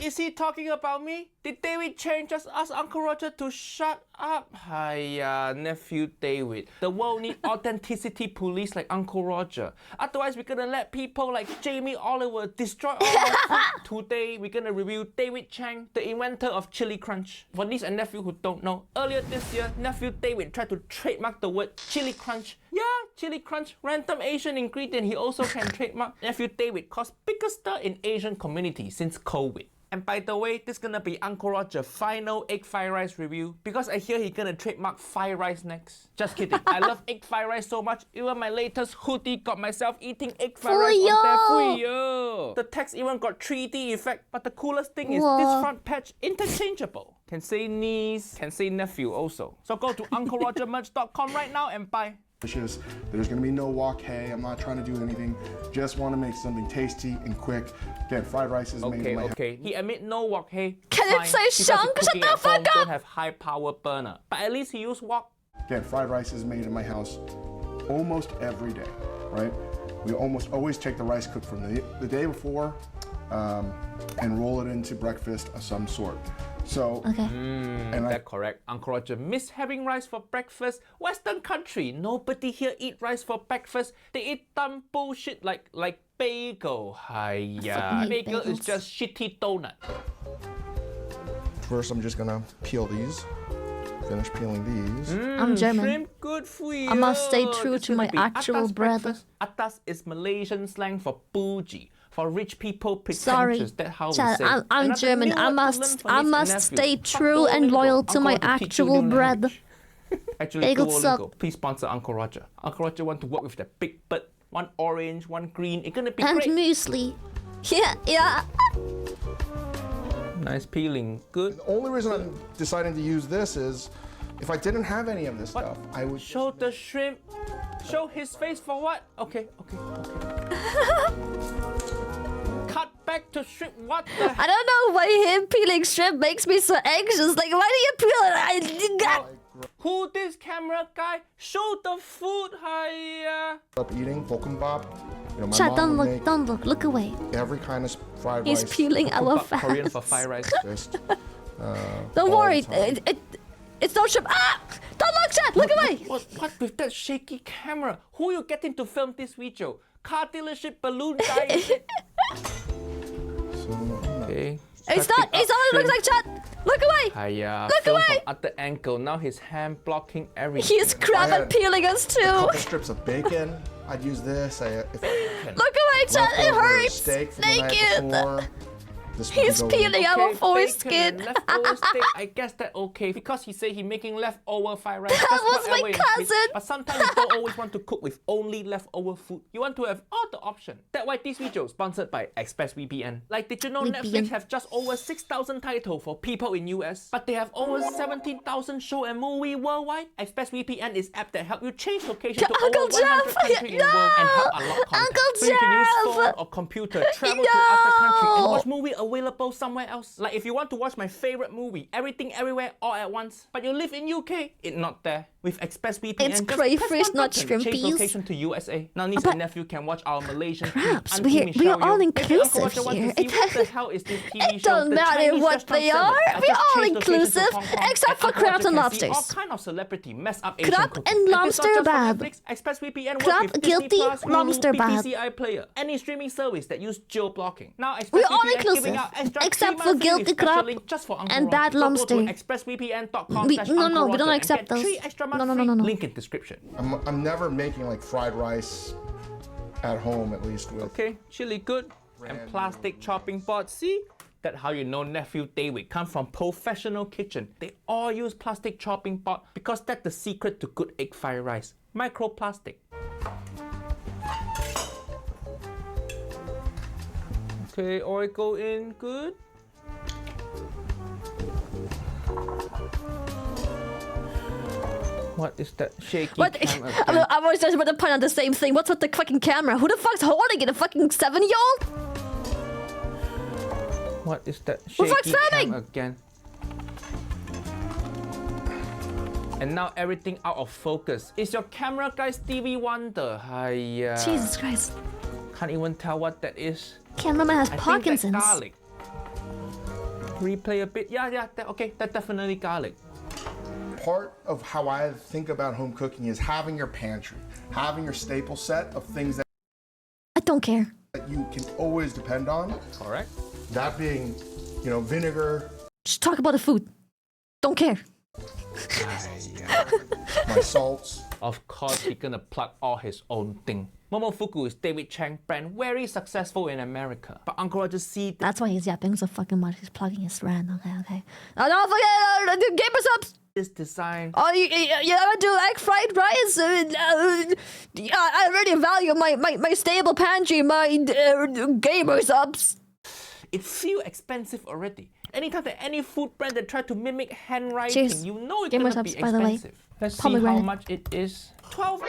Speaker 10: Is he talking about me? Did David Chang just ask Uncle Roger to shut up? Hiya, nephew David. The world needs authenticity police like Uncle Roger. Otherwise, we're gonna let people like Jamie Oliver destroy all our food. Today, we're gonna review David Chang, the inventor of Chili Crunch. For niece and nephew who don't know, earlier this year, nephew David tried to trademark the word Chili Crunch. Yeah, Chili Crunch, random Asian ingredient he also can trademark. Nephew David caused biggest stir in Asian community since COVID. And by the way, this is gonna be Uncle Roger's final egg fried rice review because I hear he's gonna trademark fried rice next. Just kidding. I love egg fried rice so much. Even my latest hoodie got myself eating egg fried rice on there. The text even got 3D effect. But the coolest thing is this front patch interchangeable. Can say niece, can say nephew also. So go to UncleRogerMerch.com right now and buy.
Speaker 12: There's gonna be no wok hay. I'm not trying to do anything. Just want to make something tasty and quick. Again, fried rice is made in my house.
Speaker 10: He admit no wok hay.
Speaker 1: Can it say Shunk? Shut the fuck up!
Speaker 10: Don't have high power burner, but at least he used wok.
Speaker 12: Again, fried rice is made in my house almost every day, right? We almost always take the rice cooked from the day before and roll it into breakfast of some sort. So,
Speaker 10: and that's correct. Uncle Roger miss having rice for breakfast. Western country, nobody here eat rice for breakfast. They eat dumb bullshit like bagel. Hiya. Bagel is just shitty donut.
Speaker 12: First, I'm just gonna peel these. Finish peeling these.
Speaker 1: I'm German.
Speaker 10: Shrimp, good for you.
Speaker 1: I must stay true to my actual bread.
Speaker 10: Atas is Malaysian slang for bougie. For rich people, pretentious.
Speaker 1: Sorry,
Speaker 10: that's how
Speaker 1: Chad,
Speaker 10: we say.
Speaker 1: I'm German. I must stay true and loyal to my actual bread.
Speaker 10: Actually, Duolingo, please sponsor Uncle Roger. Uncle Roger want to work with that big bird. One orange, one green. It's gonna be
Speaker 1: and
Speaker 10: great.
Speaker 1: And muesli. Yeah.
Speaker 10: Nice peeling. Good.
Speaker 12: The only reason I'm deciding to use this is if I didn't have any of this stuff, I would
Speaker 10: show the shrimp. Show his face for what? Okay. Cut back to shrimp. What the heck?
Speaker 1: I don't know why him peeling shrimp makes me so anxious. Like, why do you peel it?
Speaker 10: Who this camera guy? Show the food. Hiya.
Speaker 12: Up eating bokkeumbap. You know,
Speaker 1: Chad, don't look. Look away.
Speaker 12: Every kind of fried
Speaker 1: rice. He's peeling our fat.
Speaker 10: Korean for fried rice.
Speaker 1: Don't worry. It's not shrimp. Ah! Don't look, Chad. Look away.
Speaker 10: What with that shaky camera? Who you getting to film this video? Car dealership balloon guy. Okay.
Speaker 1: It's not. It looks like Chad. Look away.
Speaker 10: Hiya.
Speaker 1: Look away.
Speaker 10: At the ankle. Now his hand blocking everything.
Speaker 1: He's crab and peeling us too.
Speaker 12: A couple strips of bacon. I'd use this.
Speaker 1: Look away, Chad. It hurts.
Speaker 12: Steak from the night before.
Speaker 1: He's peeling our foreskin.
Speaker 10: Leftover steak, I guess that okay. Because he said he making leftover fried rice.
Speaker 1: That was my cousin.
Speaker 10: But sometimes you don't always want to cook with only leftover food. You want to have all the options. That's why this video is sponsored by ExpressVPN. Like, did you know Netflix have just over 6,000 titles for people in US? But they have over 17,000 show and movie worldwide. ExpressVPN is app that help you change location to over 100 countries in the world and help unlock content. So you can use phone or computer, travel to other countries and watch movie available somewhere else. Like if you want to watch my favorite movie, Everything Everywhere all at once, but you live in UK, it's not there. With ExpressVPN,
Speaker 1: it's crayfish, not shrimpies.
Speaker 10: Change location to USA. Now niece and nephew can watch our Malaysian
Speaker 1: Crabs, we're all inclusive here.
Speaker 10: What the hell is this TV
Speaker 1: it don't matter what they are. We're all inclusive, except for crabs and lobsters.
Speaker 10: All kind of celebrity mess up Asian
Speaker 1: crab
Speaker 10: cooking.
Speaker 1: and lobster bad.
Speaker 10: ExpressVPN
Speaker 1: crab guilty, lobster bad.
Speaker 10: PCI player, any streaming service that use geo-blocking. Now
Speaker 1: we're all
Speaker 10: ExpressVPN
Speaker 1: inclusive, except for guilty crab and bad lobster.
Speaker 10: ExpressVPN.com.
Speaker 1: No, we don't accept those. No.
Speaker 10: Link in description.
Speaker 12: I'm never making like fried rice at home, at least with.
Speaker 10: Okay, chili good. And plastic chopping board. See? That's how you know nephew David come from professional kitchen. They all use plastic chopping board because that's the secret to good egg fried rice. Microplastic. Okay, oil go in good. What is that shaky camera?
Speaker 1: I was just about to point out the same thing. What's with the fucking camera? Who the fuck's holding it? A fucking 7-year-old?
Speaker 10: What is that shaky camera again? And now everything out of focus. Is your camera guy Stevie Wonder?
Speaker 1: Jesus Christ.
Speaker 10: Can't even tell what that is.
Speaker 1: Cameraman has Parkinson's.
Speaker 10: Think that's garlic. Replay a bit. Yeah, okay, that's definitely garlic.
Speaker 12: Part of how I think about home cooking is having your pantry, having your staple set of things that
Speaker 1: I don't care.
Speaker 12: That you can always depend on.
Speaker 10: Correct.
Speaker 12: That being, vinegar.
Speaker 1: Just talk about the food. Don't care.
Speaker 12: My salts.
Speaker 10: Of course, he's gonna plug all his own thing. Momofuku is David Chang brand, very successful in America. But Uncle Roger see...
Speaker 1: That's why he's yapping so fucking much. He's plugging his brand. Okay. Now don't forget the Gamersupps.
Speaker 10: This design...
Speaker 1: Oh, you ever do egg fried rice? I really value my stable pantry, my Gamersupps.
Speaker 10: It feels expensive already. Anytime that any food brand that try to mimic handwriting,
Speaker 1: Cheers.
Speaker 10: you know it's gonna be expensive. Let's see how much it is. $12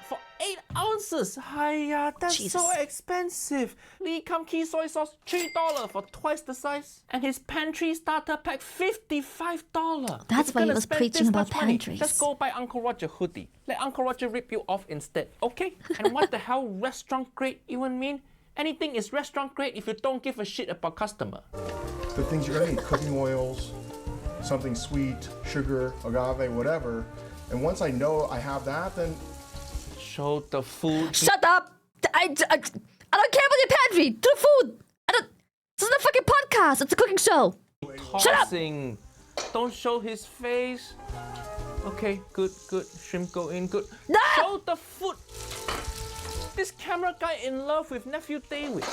Speaker 10: for 8 ounces. Hiya, that's so expensive. Lee Kum Kee soy sauce, $3 for twice the size. And his pantry starter pack, $55.
Speaker 1: That's why he was preaching about pantries.
Speaker 10: Just go buy Uncle Roger hoodie. Let Uncle Roger rip you off instead, okay? And what the hell restaurant grade even mean? Anything is restaurant grade if you don't give a shit about customer.
Speaker 12: The things you're gonna need, cooking oils, something sweet, sugar, agave, whatever. And once I know I have that, then...
Speaker 10: Show the food.
Speaker 1: Shut up! I don't care about your pantry! Do the food! This isn't a fucking podcast, it's a cooking show!
Speaker 10: Tossing. Shut up! Don't show his face. Okay, good. Shrimp go in, good.
Speaker 1: No!
Speaker 10: Show the food! This camera guy in love with nephew David.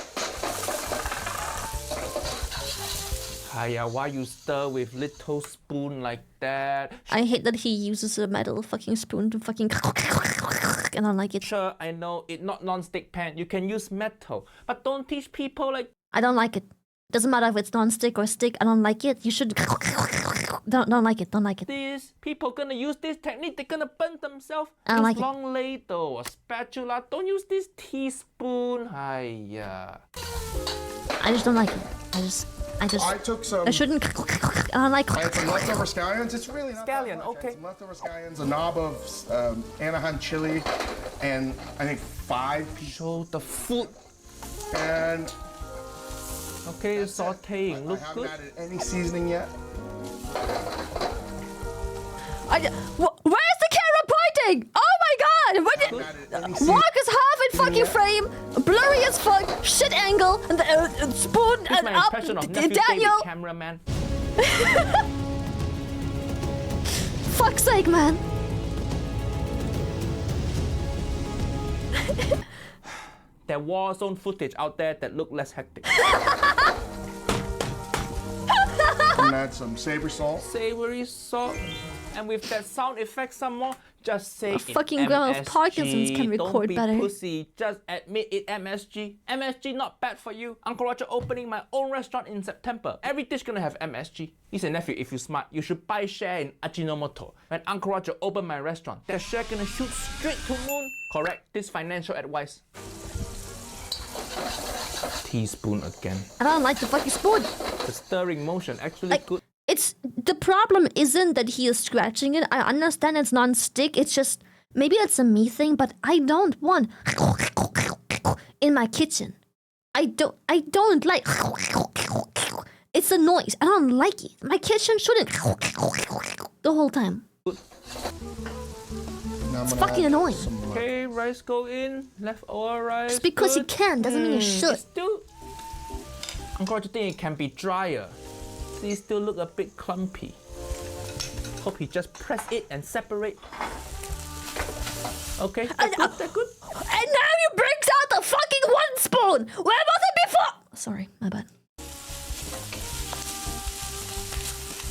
Speaker 10: Hiya, why you stir with little spoon like that?
Speaker 1: I hate that he uses a metal fucking spoon to fucking and I don't like it.
Speaker 10: Sure, I know it's not non-stick pan. You can use metal, but don't teach people like.
Speaker 1: I don't like it. Doesn't matter if it's non-stick or stick. I don't like it. You should don't like it. Don't like it.
Speaker 10: This people gonna use this technique. They're gonna burn themselves.
Speaker 1: I don't like
Speaker 10: it. Long ladle or spatula. Don't use this teaspoon. Hiya.
Speaker 1: I just don't like it.
Speaker 12: I took some...
Speaker 1: I shouldn't... I don't like...
Speaker 12: I had some leftover scallions. It's really not
Speaker 10: scallion,
Speaker 12: that much.
Speaker 10: okay.
Speaker 12: Some leftover scallions, a knob of Anaheim chili, and I think 5 pieces.
Speaker 10: Show the food.
Speaker 12: And...
Speaker 10: Okay, it's sauteing. Look good.
Speaker 12: I haven't added any seasoning yet.
Speaker 1: Where's the camera pointing? Oh my god! Mark is half in fucking frame, blurry as fuck, shit angle, and the spoon
Speaker 10: This is my
Speaker 1: up.
Speaker 10: impression of nephew
Speaker 1: Daniel.
Speaker 10: David, cameraman.
Speaker 1: Fuck's sake, man.
Speaker 10: There was some footage out there that looked less hectic.
Speaker 12: And add some savory salt.
Speaker 10: Savory salt. And with that sound effect some more, just say
Speaker 1: A fucking grandma with Parkinson's can record
Speaker 10: Don't be
Speaker 1: better.
Speaker 10: Pussy. Just admit it, MSG. MSG not bad for you. Uncle Roger opening my own restaurant in September. Every dish gonna have MSG. Listen, nephew, if you're smart, you should buy share in Ajinomoto. When Uncle Roger open my restaurant, that share gonna shoot straight to moon. Correct. This financial advice. Teaspoon again.
Speaker 1: I don't like the fucking spoon.
Speaker 10: The stirring motion actually good.
Speaker 1: It's the problem isn't that he is scratching it. I understand it's non-stick. It's just maybe it's a me thing, but I don't want in my kitchen. I don't like it's a noise. I don't like it. My kitchen shouldn't the whole time. It's fucking annoying.
Speaker 10: Okay, rice go in. Leftover rice.
Speaker 1: Just because you can doesn't mean you should.
Speaker 10: Still, Uncle Roger think it can be drier. See, still look a bit clumpy. Hope he just press it and separate. Okay, that's good.
Speaker 1: And now you brings out the fucking one spoon. Where was it before? Sorry, my bad.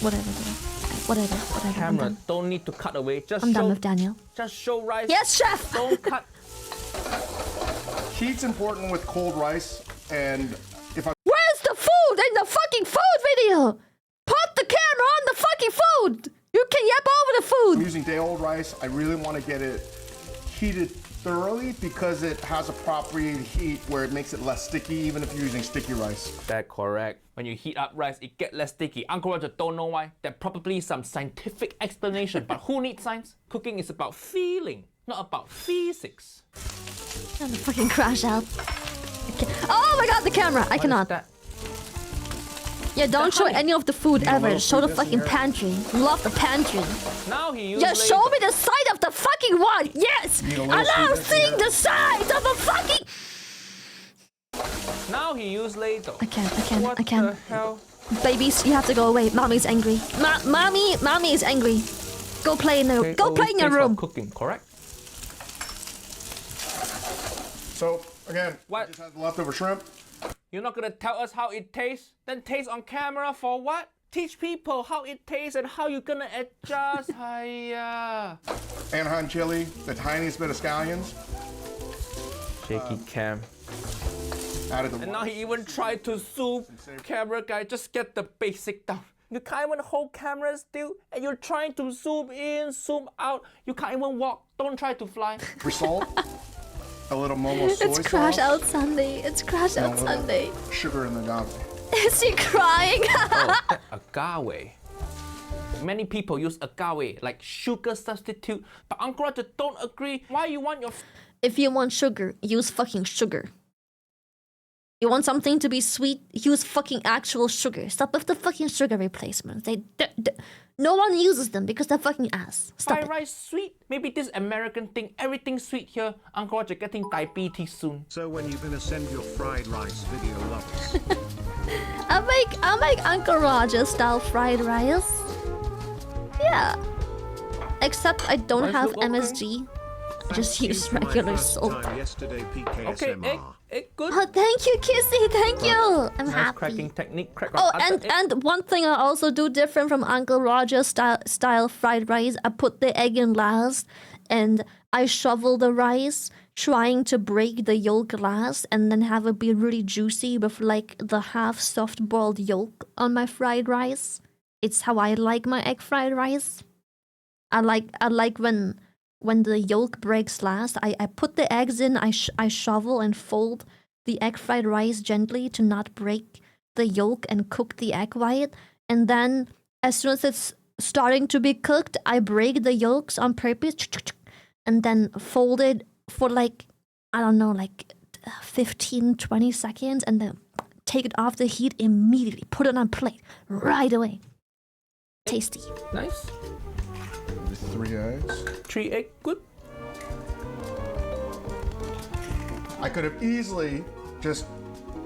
Speaker 1: Whatever.
Speaker 10: Camera, don't need to cut away. Just
Speaker 1: I'm
Speaker 10: show.
Speaker 1: done with Daniel.
Speaker 10: Just show rice.
Speaker 1: Yes, chef.
Speaker 10: Don't cut.
Speaker 12: Heat's important with cold rice, and if I...
Speaker 1: Where's the food in the fucking food video? Put the camera on the fucking food. You can yap over the food.
Speaker 12: I'm using day-old rice. I really want to get it heated thoroughly because it has a propagated heat where it makes it less sticky even if you're using sticky rice.
Speaker 10: That's correct. When you heat up rice, it gets less sticky. Uncle Roger don't know why. There's probably some scientific explanation, but who needs science? Cooking is about feeling, not about physics.
Speaker 1: I'm gonna fucking crash out. Oh my god, the camera! I cannot. Yeah, don't show any of the food ever. Show the fucking pantry. Love the pantry.
Speaker 10: Now he used
Speaker 1: Yeah, show me the side of the fucking what? Yes! I love seeing the side of a fucking...
Speaker 10: Now he used ladle.
Speaker 1: I can't.
Speaker 10: What the hell?
Speaker 1: Babies, you have to go away. Mommy's angry. Mommy is angry. Go play in the go play in your room.
Speaker 10: Cooking, correct?
Speaker 12: So again, what? Just had the leftover shrimp.
Speaker 10: You're not gonna tell us how it tastes? Then taste on camera for what? Teach people how it tastes and how you're gonna adjust. Hiya.
Speaker 12: Anaheim chili, the tiniest bit of scallions.
Speaker 10: Shaky cam.
Speaker 12: Added the
Speaker 10: And now he even tried to zoom. Camera guy, just get the basic down. You can't even hold camera still, and you're trying to zoom in, zoom out. You can't even walk. Don't try to fly.
Speaker 12: Salt. A little Momo soy sauce.
Speaker 1: It's Crash Out Sunday. It's Crash Out Sunday.
Speaker 12: Sugar in the agave.
Speaker 1: Is he crying?
Speaker 10: Agave. Many people use agave like sugar substitute, but Uncle Roger don't agree. Why you want your...
Speaker 1: If you want sugar, use fucking sugar. You want something to be sweet, use fucking actual sugar. Stop with the fucking sugar replacements. No one uses them because they're fucking ass. Stop
Speaker 10: Fried rice sweet? Maybe this American thing, everything sweet here. Uncle Roger getting diabetes soon.
Speaker 2: So when you gonna send your fried rice video, lovers?
Speaker 1: I'll make Uncle Roger style fried rice. Yeah. Except I don't have MSG. I just use regular salt.
Speaker 10: Okay, egg good.
Speaker 1: Oh, thank you, Kissy. Thank you. I'm
Speaker 10: nice
Speaker 1: happy.
Speaker 10: cracking technique. Crack
Speaker 1: Oh,
Speaker 10: on
Speaker 1: and one thing I also do different from Uncle Roger style fried rice. I put the egg in last, and I shovel the rice, trying to break the yolk last, and then have it be really juicy with like the half soft boiled yolk on my fried rice. It's how I like my egg fried rice. I like when the yolk breaks last. I put the eggs in. I shovel and fold the egg fried rice gently to not break the yolk and cook the egg white. And then as soon as it's starting to be cooked, I break the yolks on purpose and then fold it for like, I don't know, like 15-20 seconds, and then take it off the heat immediately. Put it on a plate right away. Tasty.
Speaker 10: Nice.
Speaker 12: 3 eggs.
Speaker 10: 3 egg, good.
Speaker 12: I could have easily just...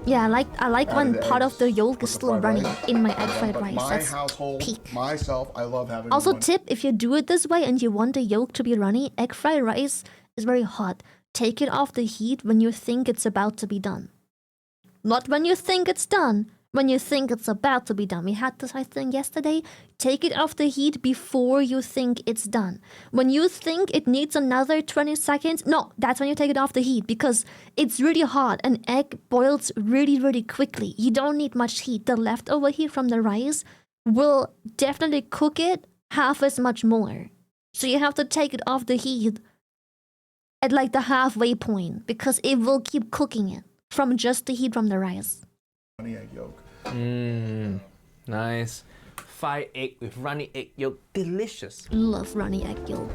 Speaker 1: Yeah, I like when part of the yolk is still running in my egg fried rice.
Speaker 12: My
Speaker 1: That's
Speaker 12: household,
Speaker 1: peak.
Speaker 12: myself, I love having
Speaker 1: Also,
Speaker 12: one.
Speaker 1: tip, if you do it this way and you want the yolk to be runny, egg fried rice is very hot. Take it off the heat when you think it's about to be done. Not when you think it's done, when you think it's about to be done. We had this, I think, yesterday. Take it off the heat before you think it's done. When you think it needs another 20 seconds, no, that's when you take it off the heat, because it's really hot and egg boils really, really quickly. You don't need much heat. The leftover heat from the rice will definitely cook it half as much more. So you have to take it off the heat at like the halfway point, because it will keep cooking it from just the heat from the rice.
Speaker 12: Runny egg yolk.
Speaker 10: Nice. Fried egg with runny egg yolk, delicious.
Speaker 1: Love runny egg yolk.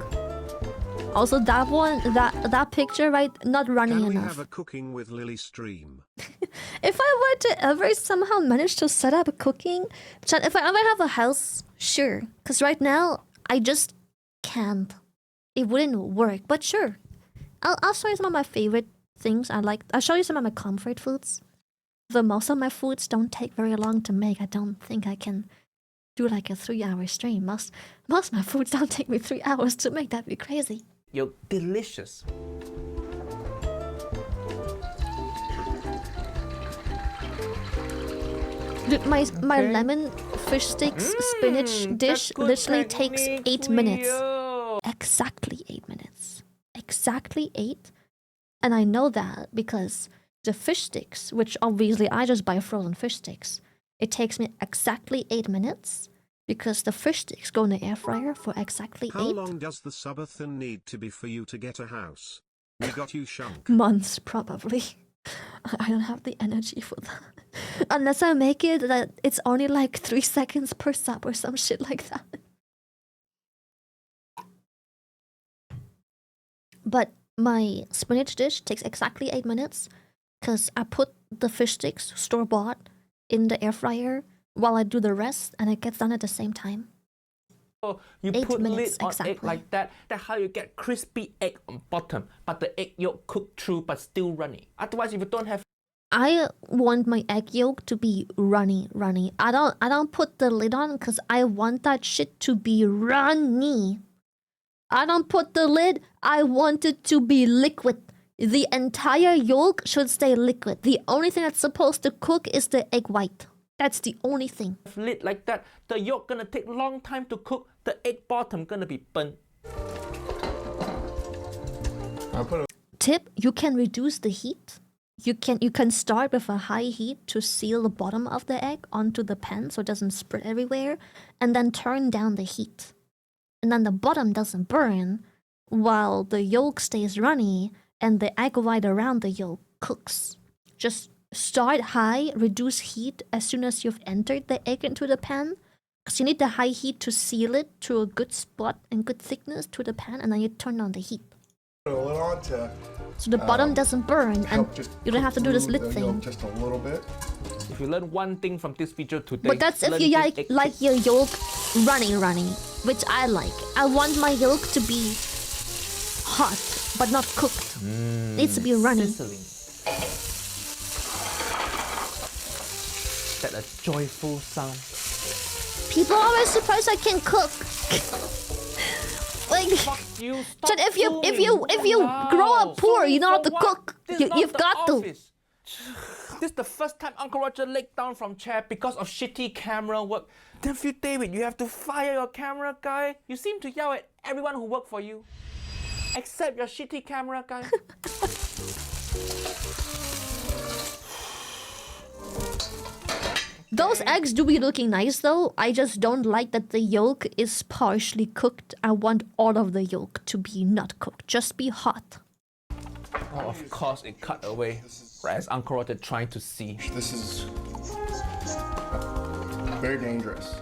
Speaker 1: Also, that one, that picture, right? Not runny
Speaker 2: Can we
Speaker 1: enough.
Speaker 2: have a cooking with Lily stream?
Speaker 1: If I were to ever somehow manage to set up a cooking, if I ever have a house, sure. Because right now, I just can't. It wouldn't work, but sure. I'll show you some of my favorite things I like. I'll show you some of my comfort foods. Though most of my foods don't take very long to make. I don't think I can do like a 3-hour stream. Most of my foods don't take me 3 hours to make. That'd be crazy.
Speaker 10: Yo, delicious.
Speaker 1: Dude, my lemon fish sticks spinach dish literally takes 8 minutes. Exactly 8 minutes. Exactly 8. And I know that because the fish sticks, which obviously I just buy frozen fish sticks, it takes me exactly 8 minutes because the fish sticks go in the air fryer for exactly 8.
Speaker 2: How long does the subathon need to be for you to get a house? We got you shunk.
Speaker 1: Months, probably. I don't have the energy for that. Unless I make it that it's only like 3 seconds per sub or some shit like that. But my spinach dish takes exactly 8 minutes because I put the fish sticks store-bought in the air fryer while I do the rest, and it gets done at the same time.
Speaker 10: You
Speaker 1: 8
Speaker 10: put
Speaker 1: minutes
Speaker 10: lid on
Speaker 1: exactly.
Speaker 10: egg like that. That's how you get crispy egg on bottom, but the egg yolk cooked through but still runny. Otherwise, if you don't have,
Speaker 1: I want my egg yolk to be runny. I don't put the lid on because I want that shit to be runny. I don't put the lid. I want it to be liquid. The entire yolk should stay liquid. The only thing that's supposed to cook is the egg white. That's the only thing.
Speaker 10: lid like that, the yolk gonna take long time to cook. The egg bottom gonna be burnt.
Speaker 1: Tip: you can reduce the heat. You can start with a high heat to seal the bottom of the egg onto the pan so it doesn't spread everywhere, and then turn down the heat. And then the bottom doesn't burn while the yolk stays runny and the egg white around the yolk cooks. Just start high, reduce heat as soon as you've entered the egg into the pan, because you need the high heat to seal it to a good spot and good thickness to the pan, and then you turn on the heat. So the bottom doesn't burn, and you don't have to do this lid thing.
Speaker 12: Just a little bit.
Speaker 10: If you learn one thing from this video today,
Speaker 1: But that's if
Speaker 10: learn
Speaker 1: you
Speaker 10: this
Speaker 1: like your yolk runny, which I like. I want my yolk to be hot, but not cooked. Needs to be runny.
Speaker 10: Sizzling. That a joyful sound.
Speaker 1: People are always surprised I can cook. Like, Chad, if you grow up poor, you know how to cook. You've got to.
Speaker 10: This is the first time Uncle Roger laid down from chair because of shitty camera work. Nephew David, you have to fire your camera guy. You seem to yell at everyone who worked for you, except your shitty camera guy.
Speaker 1: Those eggs do be looking nice though. I just don't like that the yolk is partially cooked. I want all of the yolk to be not cooked. Just be hot.
Speaker 10: Oh, of course it cut away. As Uncle Roger trying to see.
Speaker 12: This is very dangerous.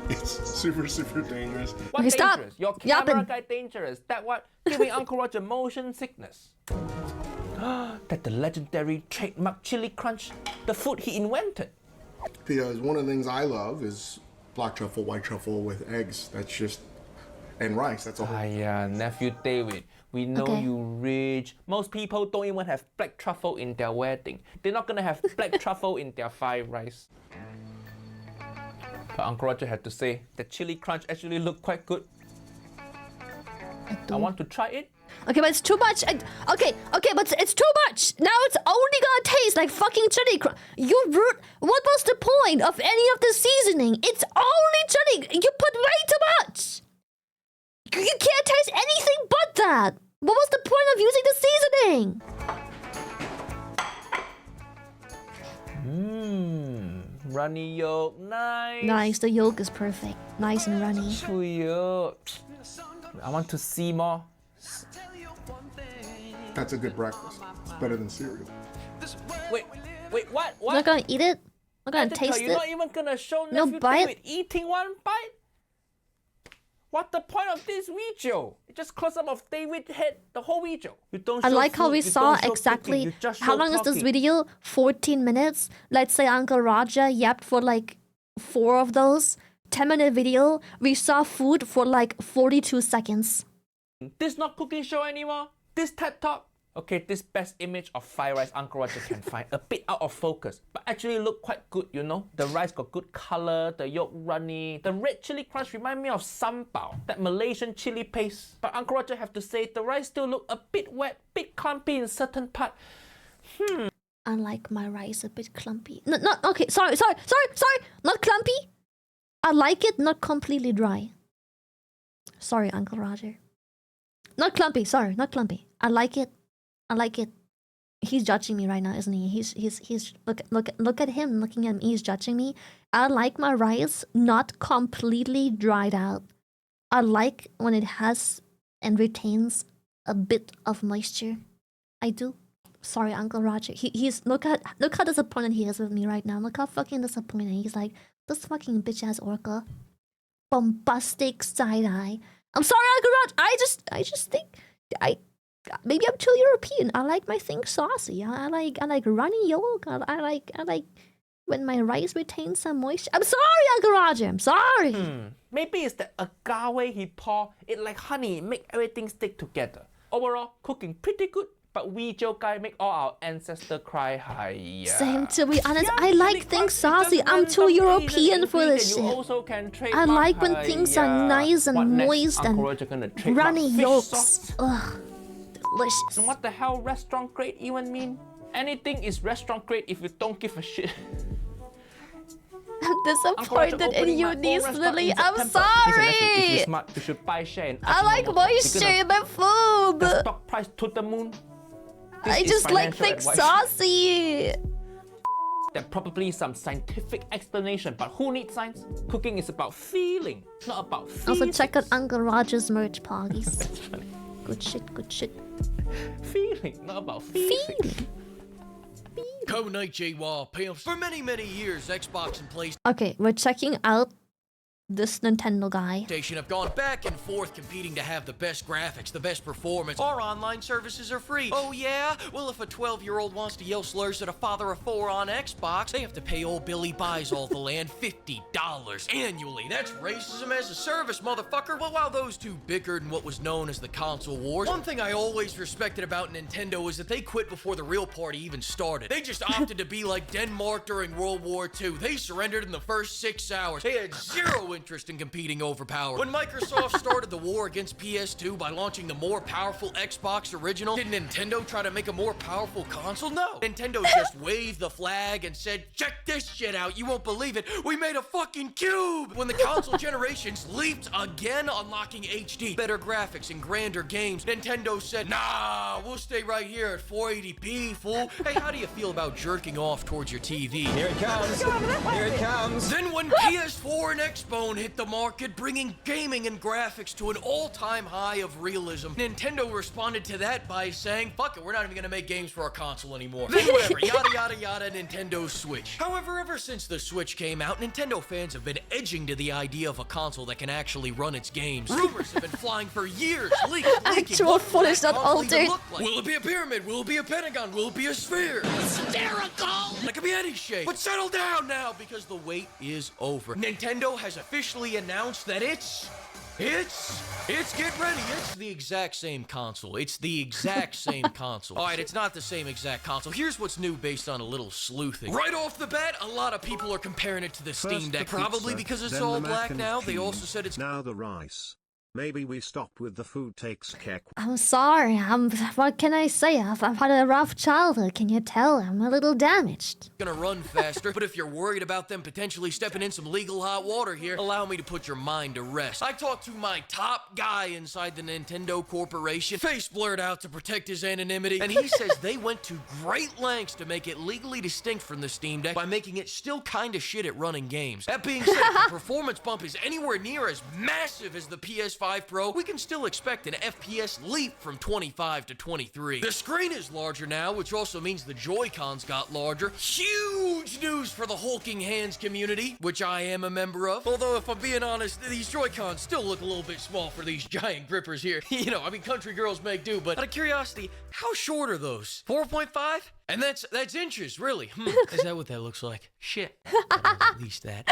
Speaker 12: It's super dangerous.
Speaker 10: What
Speaker 1: Okay, stop.
Speaker 10: dangerous? Your camera
Speaker 1: Yapping.
Speaker 10: guy dangerous. That what? Giving Uncle Roger motion sickness. That the legendary trademark chili crunch, the food he invented.
Speaker 12: Because one of the things I love is black truffle, white truffle with eggs. That's just, and rice. That's all.
Speaker 10: Yeah, nephew David. We know
Speaker 1: Okay.
Speaker 10: you rich. Most people don't even have black truffle in their wedding. They're not gonna have black truffle in their fried rice. But Uncle Roger had to say that chili crunch actually looked quite good. I want to try it.
Speaker 1: Okay, but it's too much. Okay, but it's too much. Now it's only gonna taste like fucking chili crunch. You rude. What was the point of any of the seasoning? It's only chili. You put way too much. You can't taste anything but that. What was the point of using the seasoning?
Speaker 10: Runny yolk, nice.
Speaker 1: Nice, the yolk is perfect. Nice and runny.
Speaker 10: Yolk. I want to see more.
Speaker 12: That's a good breakfast. It's better than cereal.
Speaker 10: Wait, what?
Speaker 1: I'm not gonna eat it. I'm gonna
Speaker 10: Editor,
Speaker 1: taste
Speaker 10: you're
Speaker 1: it.
Speaker 10: not even gonna show
Speaker 1: No
Speaker 10: nephew
Speaker 1: bite.
Speaker 10: David eating one bite? What's the point of this video? It just close up of David's head, the whole video. You don't
Speaker 1: I
Speaker 10: show
Speaker 1: like how
Speaker 10: food,
Speaker 1: we
Speaker 10: you
Speaker 1: saw
Speaker 10: don't show
Speaker 1: exactly
Speaker 10: cooking, you just
Speaker 1: how
Speaker 10: show
Speaker 1: long is this
Speaker 10: talking.
Speaker 1: video? 14 minutes. Let's say Uncle Roger yapped for like 4 of those. 10-minute video. We saw food for like 42 seconds.
Speaker 10: This not cooking show anymore. This TED Talk. Okay, this best image of fried rice Uncle Roger can find. A bit out of focus, but actually look quite good, you know. The rice got good color, the yolk runny. The red chili crunch remind me of sambal, that Malaysian chili paste. But Uncle Roger have to say the rice still look a bit wet, bit clumpy in certain part.
Speaker 1: I like my rice a bit clumpy. No, okay, sorry. Not clumpy. I like it not completely dry. Sorry, Uncle Roger. Not clumpy, sorry, not clumpy. I like it. He's judging me right now, isn't he? He's look at him looking at me. He's judging me. I like my rice not completely dried out. I like when it has and retains a bit of moisture. I do. Sorry, Uncle Roger. He's look how disappointed he is with me right now. Look how fucking disappointed. He's like, this fucking bitch ass Orca. Bombastic side eye. I'm sorry, Uncle Roger. I just think maybe I'm too European. I like my things saucy. I like runny yolk. I like when my rice retains some moisture. I'm sorry, Uncle Roger. I'm sorry.
Speaker 10: Maybe it's the agave he pour it like honey, make everything stick together. Overall, cooking pretty good. But we Joe guy make all our ancestors cry high.
Speaker 1: Same, to be honest. I like things saucy. I'm too European for this shit. I like when things are nice and moist and runny yolks. Ugh, delicious.
Speaker 10: And what the hell restaurant grade even mean? Anything is restaurant grade if you don't give a shit.
Speaker 1: I'm disappointed in you, niece Lily. I'm sorry.
Speaker 10: If you're smart, you should buy share in
Speaker 1: I like moisture in my food.
Speaker 10: The stock price to the moon.
Speaker 1: I just like things saucy.
Speaker 10: There's probably some scientific explanation, but who needs science? Cooking is about feeling, not about feeling.
Speaker 1: Also check out Uncle Roger's merch, Poggies. Good shit, good shit.
Speaker 10: Feeling, not about feeling.
Speaker 13: Co-night JWA pimps. For many years, Xbox and PlayStation.
Speaker 1: Okay, we're checking out this Nintendo guy.
Speaker 13: Have gone back and forth competing to have the best graphics, the best performance. Our online services are free. Oh yeah? Well, if a 12-year-old wants to yell slurs at a father of 4 on Xbox, they have to pay old Billy Buys All the Land $50 annually. That's racism as a service, motherfucker. Well, while those two bickered in what was known as the console wars, one thing I always respected about Nintendo is that they quit before the real party even started. They just opted to be like Denmark during World War II. They surrendered in the first 6 hours. They had zero interest in competing over power. When Microsoft started the war against PS2 by launching the more powerful Xbox original, did Nintendo try to make a more powerful console? No. Nintendo just waved the flag and said, check this shit out, you won't believe it, we made a fucking cube! When the console generations leaped again, unlocking HD, better graphics, and grander games, Nintendo said, nah, we'll stay right here at 480p, fool. Hey, how do you feel about jerking off towards your TV? Here it comes. Here it comes. Then when PS4 and Xbone hit the market, bringing gaming and graphics to an all-time high of realism, Nintendo responded to that by saying, fuck it, we're not even gonna make games for our console anymore. Then whatever, yada yada yada, Nintendo Switch. However, ever since the Switch came out, Nintendo fans have been edging to the idea of a console that can actually run its games. Rumors have been flying for years, leaking.
Speaker 1: Actual footage not altered.
Speaker 13: Like. Will it be a pyramid? Will it be a pentagon? Will it be a sphere? Hysterical! It could be any shape. But settle down now, because the wait is over. Nintendo has officially announced that it's get ready. It's the exact same console. It's the exact same console. All right, it's not the same exact console. Here's what's new based on a little sleuthing. Right off the bat, a lot of people are comparing it to the Steam Deck. Probably because it's all black now. They also said it's
Speaker 2: now the rice. Maybe we stop with the food takes kek.
Speaker 1: I'm sorry. What can I say? I've had a rough childhood. Can you tell? I'm a little damaged.
Speaker 13: Gonna run faster, but if you're worried about them potentially stepping in some legal hot water here, allow me to put your mind to rest. I talked to my top guy inside the Nintendo Corporation, face blurred out to protect his anonymity, and he says they went to great lengths to make it legally distinct from the Steam Deck by making it still kinda shit at running games. That being said, if the performance bump is anywhere near as massive as the PS5 Pro, we can still expect an FPS leap from 25 to 23. The screen is larger now, which also means the Joy-Cons got larger. Huge news for the hulking hands community, which I am a member of. Although, if I'm being honest, these Joy-Cons still look a little bit small for these giant grippers here. You know, I mean, country girls make do, but out of curiosity, how short are those? 4.5? And that's inches, really. Is that what that looks like? Shit. At least that.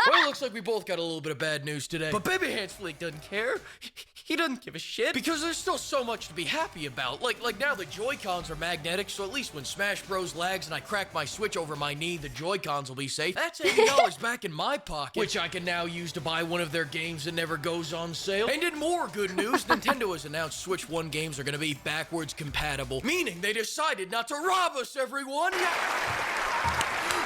Speaker 13: Well, it looks like we both got a little bit of bad news today. But Baby Hands Fleek doesn't care. He doesn't give a shit. Because there's still so much to be happy about. Like now the Joy-Cons are magnetic, so at least when Smash Bros lags and I crack my Switch over my knee, the Joy-Cons will be safe. That's $80 back in my pocket, which I can now use to buy one of their games that never goes on sale. And in more good news, Nintendo has announced Switch 1 games are going to be backwards compatible, meaning they decided not to rob us, everyone.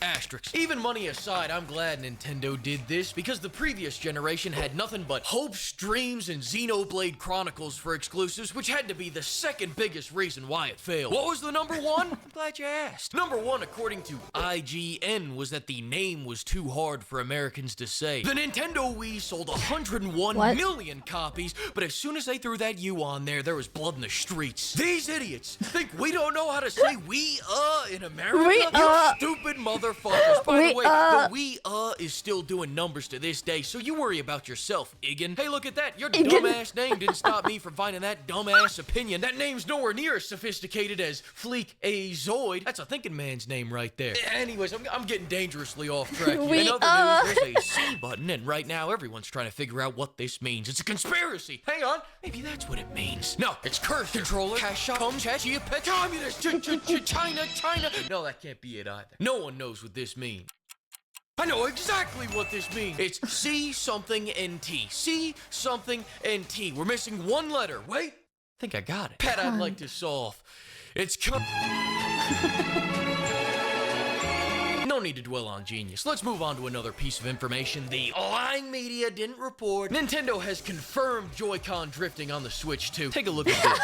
Speaker 13: Asterisks. Even money aside, I'm glad Nintendo did this because the previous generation had nothing but hopes, dreams, and Xenoblade Chronicles for exclusives, which had to be the second biggest reason why it failed. What was the number one? I'm glad you asked. Number one, according to IGN, was that the name was too hard for Americans to say. The Nintendo Wii sold 101 million copies, but as soon as they threw that U on there was blood in the streets. These idiots think we don't know how to say we in America? You stupid motherfuckers. By the way, the Wii is still doing numbers to this day, so you worry about yourself, Igan. Hey, look at that. Your dumbass name didn't stop me from finding that dumbass opinion. That name's nowhere near as sophisticated as Fleek A Zoid. That's a thinking man's name right there. Anyways, I'm getting dangerously off track here. In other news, there's a C button, and right now everyone's trying to figure out what this means. It's a conspiracy. Hang on. Maybe that's what it means. No, it's curse controller, cash shop, chia pet, communist, China. No, that can't be it either. No one knows what this means. I know exactly what this means. It's C something and T. C something and T. We're missing one letter. Wait, I think I got it. Pet I'd like to solve. It's no need to dwell on genius. Let's move on to another piece of information the lying media didn't report. Nintendo has confirmed Joy-Con drifting on the Switch 2. Take a look at this.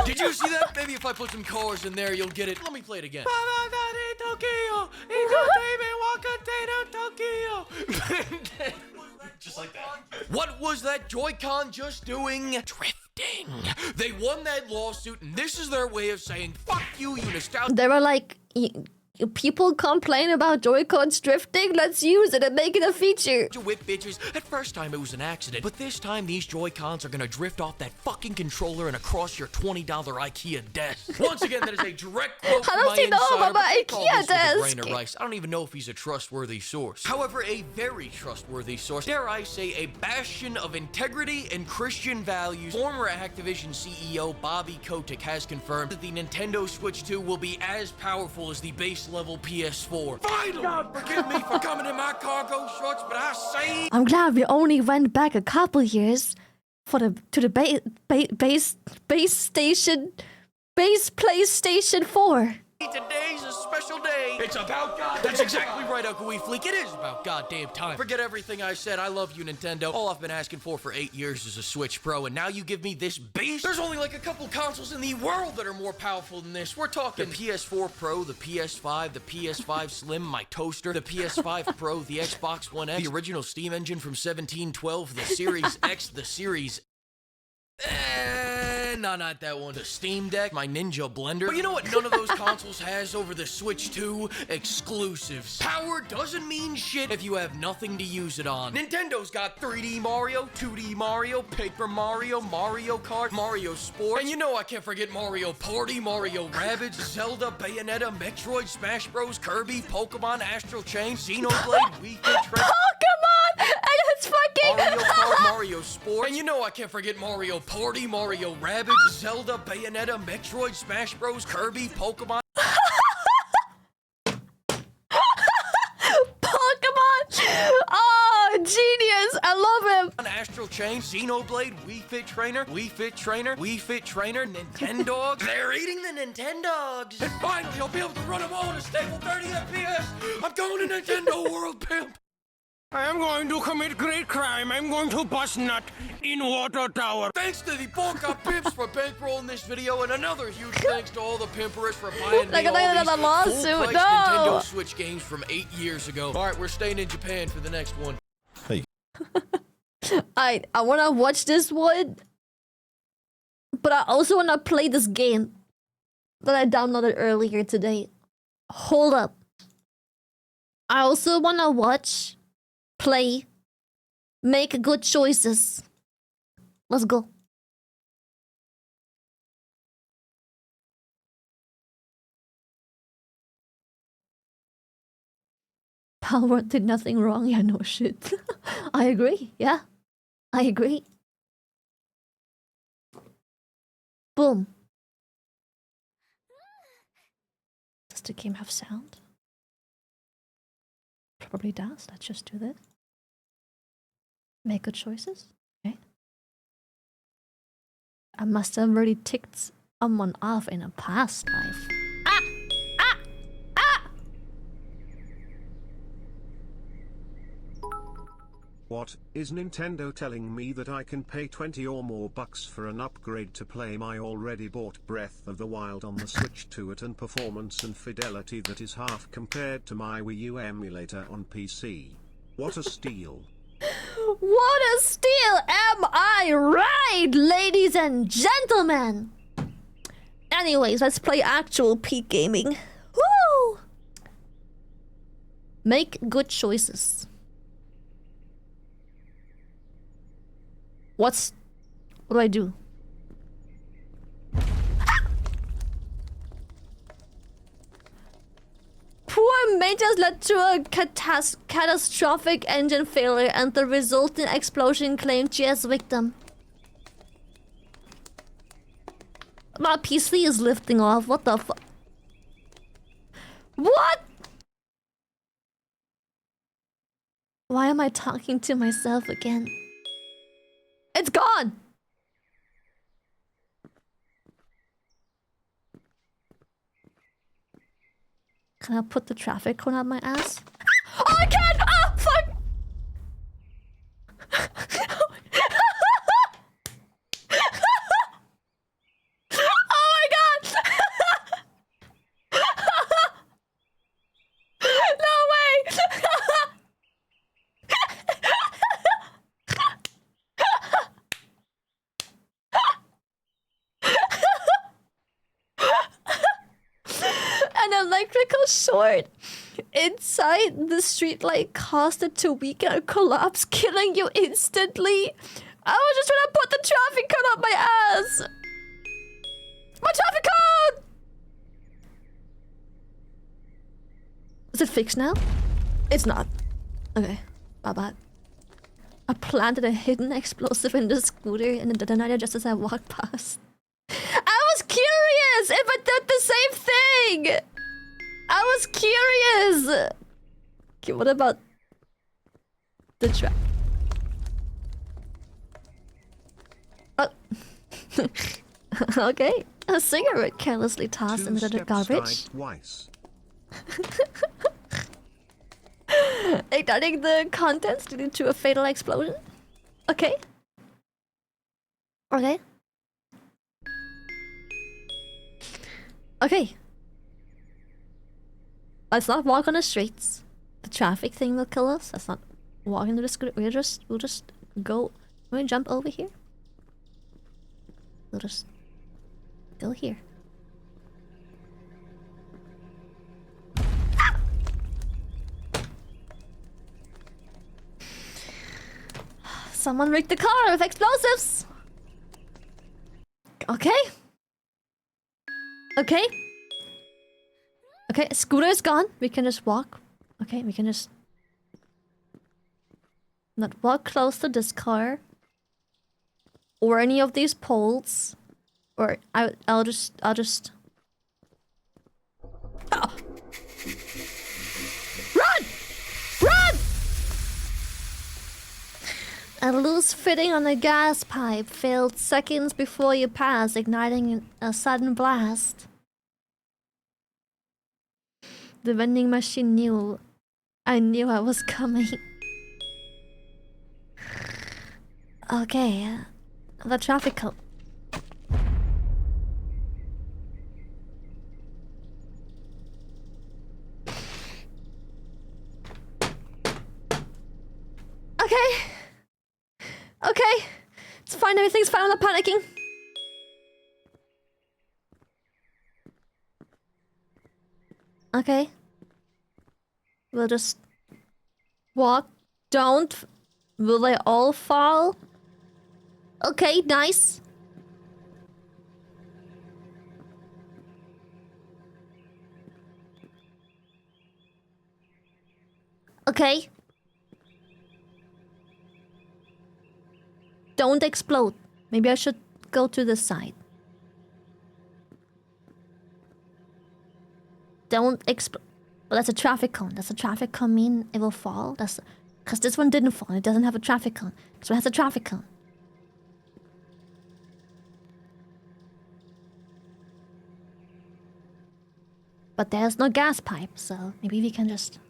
Speaker 13: Did you see that? Maybe if I put some cars in there, you'll get it. Let me play it again. Just like that. What was that Joy-Con just doing? Drifting. They won that lawsuit, and this is their way of saying, fuck you, you nostalgia.
Speaker 1: They were like, people complain about Joy-Cons drifting, let's use it and make it a feature.
Speaker 13: Whip bitches. At first time it was an accident, but this time these Joy-Cons are gonna drift off that fucking controller and across your $20 IKEA desk. Once again, that is a direct quote from my insider, but they call this with a grain of rice. I don't even know if he's a trustworthy source. However, a very trustworthy source, dare I say a bastion of integrity and Christian values, former Activision CEO Bobby Kotick has confirmed that the Nintendo Switch 2 will be as powerful as the base level PS4. Finally! God forgive me for coming in my cargo shorts, but I say
Speaker 1: I'm glad we only went back a couple years for the base PlayStation 4.
Speaker 13: today's a special day. It's about God. That's exactly right, Uncle Wee Fleek. It is about goddamn time. Forget everything I said. I love you, Nintendo. All I've been asking for 8 years is a Switch Pro, and now you give me this beast? There's only like a couple consoles in the world that are more powerful than this. We're talking the PS4 Pro, the PS5, the PS5 Slim, my toaster, the PS5 Pro, the Xbox One X, the original Steam engine from 1712, the Series X, the Series... No, not that one. The Steam Deck, my Ninja Blender. But you know what none of those consoles has over the Switch 2? Exclusives. Power doesn't mean shit if you have nothing to use it on. Nintendo's got 3D Mario, 2D Mario, Paper Mario, Mario Kart, Mario Sports, and you know I can't forget Mario Party, Mario Rabbids, Zelda, Bayonetta, Metroid, Smash Bros, Kirby, Pokemon, Astral Chain, Xenoblade, Wii Fit Track.
Speaker 1: Pokemon! And it's fucking
Speaker 13: Mario Kart, Mario Sports, and you know I can't forget Mario Party, Mario Rabbids, Zelda, Bayonetta, Metroid, Smash Bros, Kirby, Pokemon.
Speaker 1: Pokemon! Oh, genius! I love him!
Speaker 13: Astral Chain, Xenoblade, Wii Fit Trainer, Wii Fit Trainer, Wii Fit Trainer, Nintendogs. They're eating the Nintendogs. And finally, I'll be able to run them all at a stable 30 FPS. I'm going to Nintendo World, pimp.
Speaker 5: I am going to commit great crime. I'm going to bust nut in Water Tower.
Speaker 13: Thanks to the Polka Pimps for bankrolling this video, and another huge thanks to all the pimpers for buying me all these full-price Nintendo Switch games from 8 years ago. All right, we're staying in Japan for the next one.
Speaker 11: Hey.
Speaker 1: I want to watch this one, but I also want to play this game that I downloaded earlier today. Hold up. I also want to watch... play, make good choices. Let's go. Power did nothing wrong. Yeah, no shit. I agree. Yeah, I agree. Boom. Does the game have sound? Probably does. Let's just do this. Make good choices. Okay. I must have already ticked someone off in a past life. Ah! Ah! Ah!
Speaker 2: What, is Nintendo telling me that I can pay 20 or more bucks for an upgrade to play my already bought Breath of the Wild on the Switch to it and performance and fidelity that is half compared to my Wii U emulator on PC? What a steal.
Speaker 1: What a steal! Am I right, ladies and gentlemen? Anyways, let's play actual peak gaming. Woo! Make good choices. What do I do? Poor maintenance led to a catastrophic engine failure and the resulting explosion claimed GS victim. My PC is lifting off. What the fuck? What? Why am I talking to myself again? It's gone! Can I put the traffic cone up my ass? Oh, I can't! Oh, fuck! Oh my god! No way! An electrical short inside the streetlight caused it to weaken or collapse, killing you instantly. I was just trying to put the traffic cone up my ass. My traffic cone! Is it fixed now? It's not. Okay, my bad. I planted a hidden explosive in the scooter and it detonated just as I walked past. I was curious if it did the same thing! I was curious! Okay, what about the trap? Oh. Okay, a cigarette carelessly tossed into the garbage. Igniting the contents leading to a fatal explosion. Okay. Okay. Okay. Let's not walk on the streets. The traffic thing will kill us. Let's not walk into the scooter. We'll just go. Can we jump over here? We'll just go here. Ah! Someone rigged the car with explosives. Okay. Okay. Okay, scooter is gone. We can just walk. Okay, we can just not walk close to this car or any of these poles. Or I'll just oh. Run! Run! A loose fitting on the gas pipe failed seconds before you pass, igniting a sudden blast. The vending machine knew. I knew I was coming. Okay, the traffic cone. Okay. Okay. It's fine, everything's fine, I'm not panicking. Okay. We'll just walk. Don't. Will they all fall? Okay, nice. Okay. Don't explode. Maybe I should go to the side. Don't explode. Well, that's a traffic cone. Does a traffic cone mean it will fall? That's because this one didn't fall. It doesn't have a traffic cone. So it has a traffic cone. But there's no gas pipe, so maybe we can just...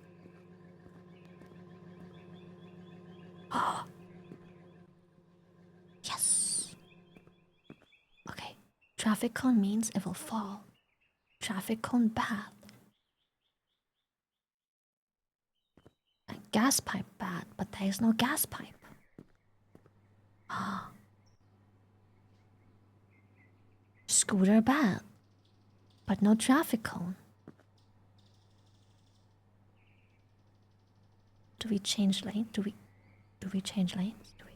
Speaker 1: Yes! Okay, traffic cone means it will fall. Traffic cone bad. And gas pipe bad, but there is no gas pipe. Scooter bad, but no traffic cone. Do we change lane? Do we change lanes? Do we?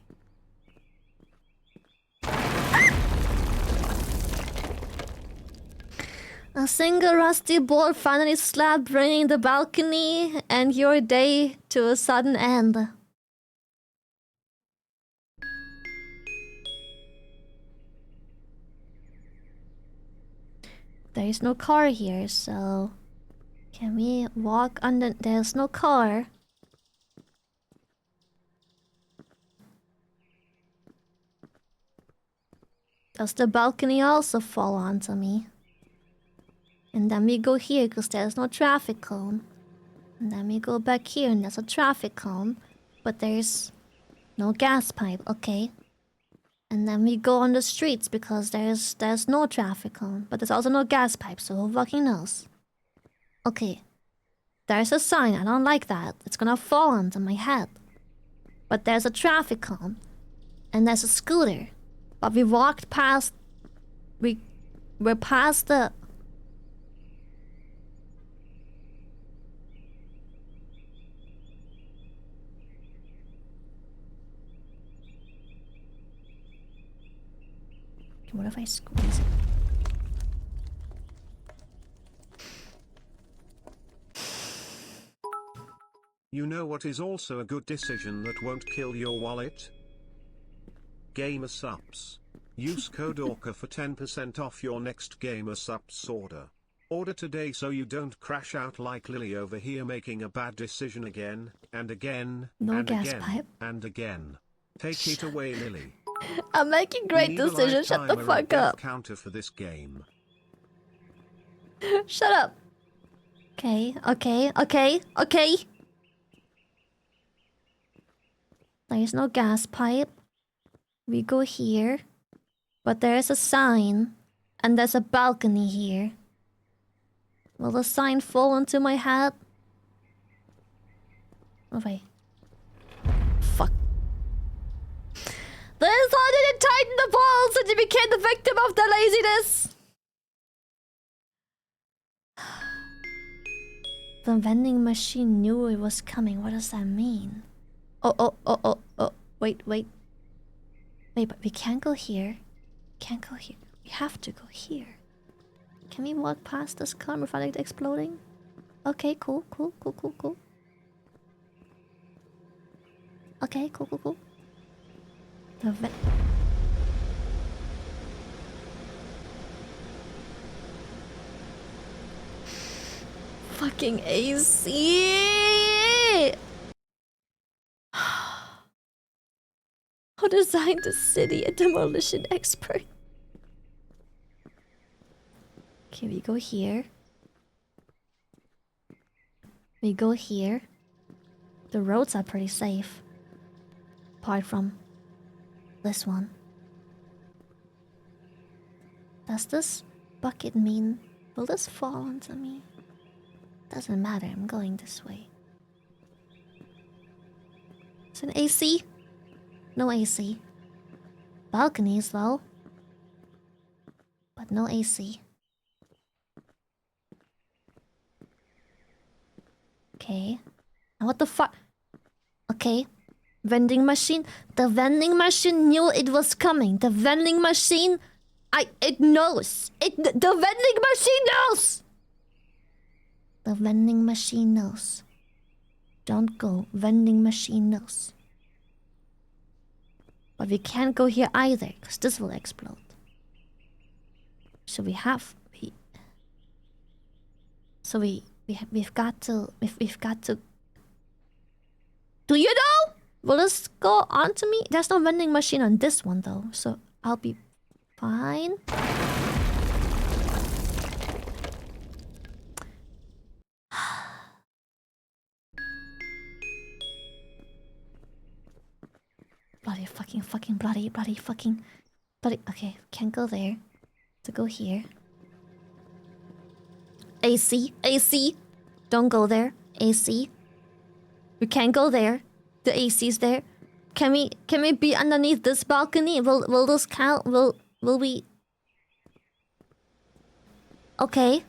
Speaker 1: A single rusty board finally slapped, bringing the balcony and your day to a sudden end. There is no car here, so can we walk under? There's no car. Does the balcony also fall onto me? And then we go here because there's no traffic cone. And then we go back here and there's a traffic cone. But there's no gas pipe, okay. And then we go on the streets because there's no traffic cone. But there's also no gas pipe, so who fucking knows? Okay. There's a sign, I don't like that. It's gonna fall onto my head. But there's a traffic cone. And there's a scooter. But we walked past... We're past the... What if I squeeze it?
Speaker 2: You know what is also a good decision that won't kill your wallet? Gamersupps. Use code Orca for 10% off your next Gamersupps order. Order today so you don't crash out like Lily over here making a bad decision again, and again,
Speaker 1: no
Speaker 2: and
Speaker 1: gas
Speaker 2: again,
Speaker 1: pipe.
Speaker 2: and again. Take it away, Lily.
Speaker 1: I'm making great decisions, shut the fuck up.
Speaker 2: Counter for this game.
Speaker 1: Shut up. Okay. There's no gas pipe. We go here. But there's a sign. And there's a balcony here. Will the sign fall onto my head? Oh wait. Fuck. This I didn't tighten the balls and you became the victim of the laziness. The vending machine knew it was coming. What does that mean? Oh. Wait, but we can't go here. Can't go here. We have to go here. Can we walk past this car without it exploding? Okay, cool. Okay, cool. The fucking AC! Who designed the city? A demolition expert. Okay, we go here. We go here. The roads are pretty safe. Apart from this one. Does this bucket mean... Will this fall onto me? Doesn't matter, I'm going this way. Is it an AC? No AC. Balconies though. But no AC. Okay. And what the fuck? Okay. Vending machine. The vending machine knew it was coming. The vending machine... It knows. The vending machine knows! The vending machine knows. Don't go. Vending machine knows. But we can't go here either, because this will explode. So we've got to... Do you know? Will this go onto me? There's no vending machine on this one though, so I'll be fine. bloody. Okay, can't go there. To go here. AC. Don't go there. AC. We can't go there. The AC's there. Can we be underneath this balcony? Will this count? Will we? Okay.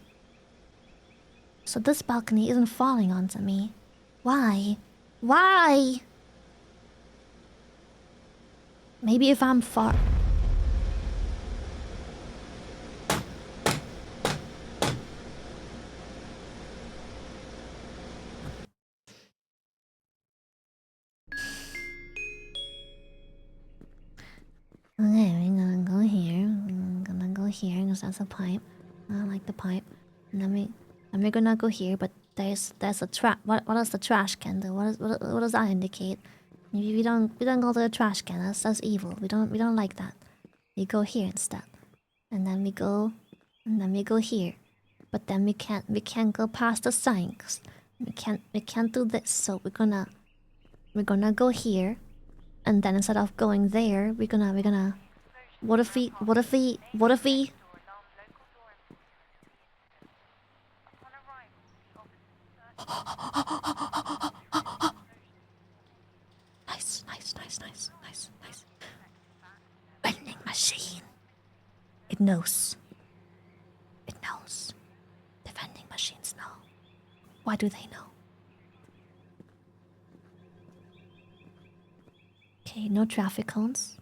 Speaker 1: So this balcony isn't falling onto me. Why? Why? Maybe if I'm far. Okay, we're gonna go here. I'm gonna go here because that's a pipe. I don't like the pipe. And then we're gonna go here, but there's a trap. What does the trash can do? What does that indicate? Maybe we don't go to the trash can. That's evil. We don't like that. We go here instead, and then we go here, but then we can't go past the sign. 'Cause we can't do this. So we're gonna go here. And then instead of going there, we're gonna. What if we? Nice. Vending machine. It knows. The vending machines know. Why do they know? Okay, no traffic cones.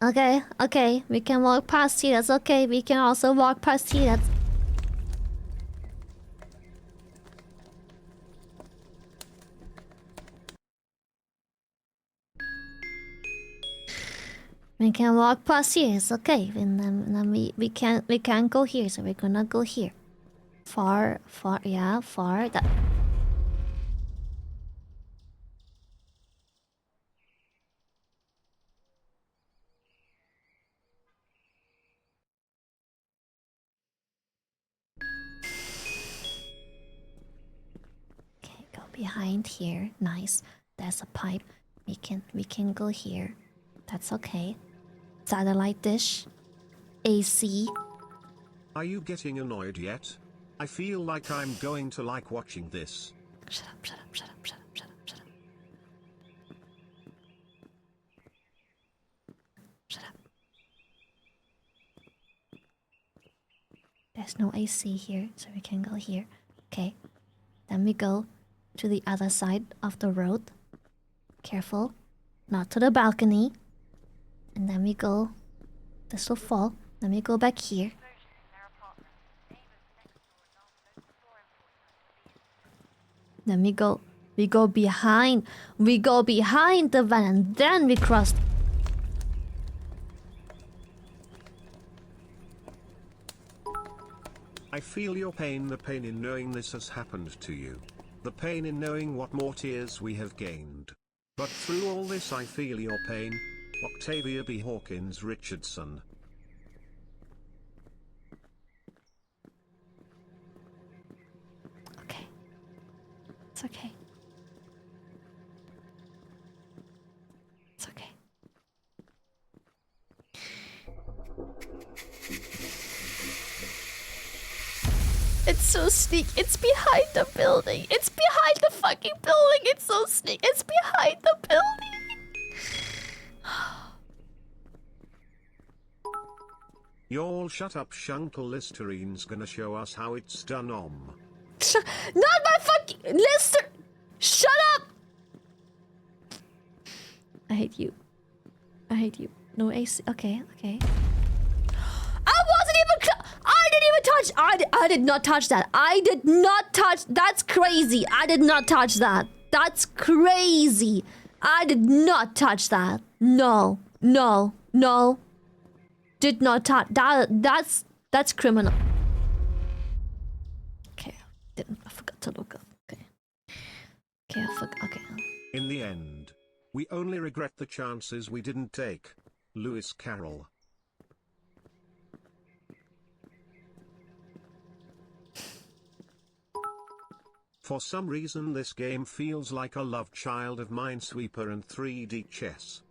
Speaker 1: Okay, we can walk past here, that's okay. We can also walk past here, that's... We can walk past here, it's okay. And then we can't go here, so we're gonna go here. Far, yeah, far. That... Okay, go behind here. Nice. There's a pipe. We can go here. That's okay. Satellite dish. AC.
Speaker 2: Are you getting annoyed yet? I feel like I'm going to like watching this.
Speaker 1: Shut up. There's no AC here, so we can go here. Okay. Then we go to the other side of the road. Careful. Not to the balcony. And then we go... This will fall. Then we go back here. Then we go behind. We go behind the van and then we cross.
Speaker 2: I feel your pain, the pain in knowing this has happened to you. The pain in knowing what more tears we have gained. But through all this I feel your pain. Octavia B. Hawkins Richardson.
Speaker 1: Okay. It's okay. It's okay. It's so sneaky. It's behind the building. It's behind the fucking building. It's so sneaky. It's behind the building.
Speaker 2: Y'all shut up, Shuncle Listerine's gonna show us how it's done. Not
Speaker 1: my fucking Lister. Shut up. I hate you. No AC. Okay. I did not touch that. I did not touch. That's crazy. I did not touch that. That's crazy. I did not touch that. No. Did not touch that. That's criminal. Okay, I forgot to look up. Okay, I forgot. Okay.
Speaker 2: In the end, we only regret the chances we didn't take. Lewis Carroll. For some reason this game feels like a love child of Minesweeper and 3D chess.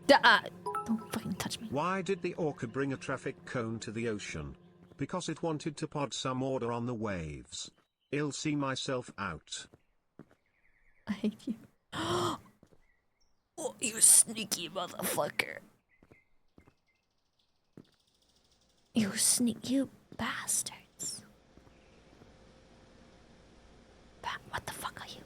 Speaker 1: Don't fucking touch me.
Speaker 2: Why did the Orca bring a traffic cone to the ocean? Because it wanted to pod some order on the waves. I'll see myself out.
Speaker 1: I hate you. Oh, you sneaky motherfucker. You bastards. What the fuck are you?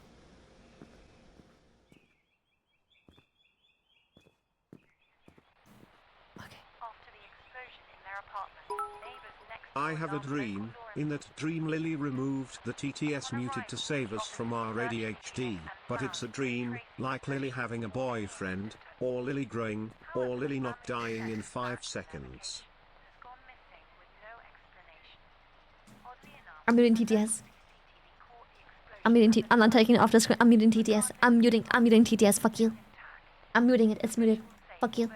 Speaker 2: I have a dream. In that dream Lily removed the TTS muted to save us from our ADHD, but it's a dream, like Lily having a boyfriend, or Lily growing, or Lily not dying in 5 seconds.
Speaker 1: I'm muting TTS. I'm not taking it off the screen. I'm muting TTS. I'm muting TTS. Fuck you. I'm muting it. It's muted. Fuck you.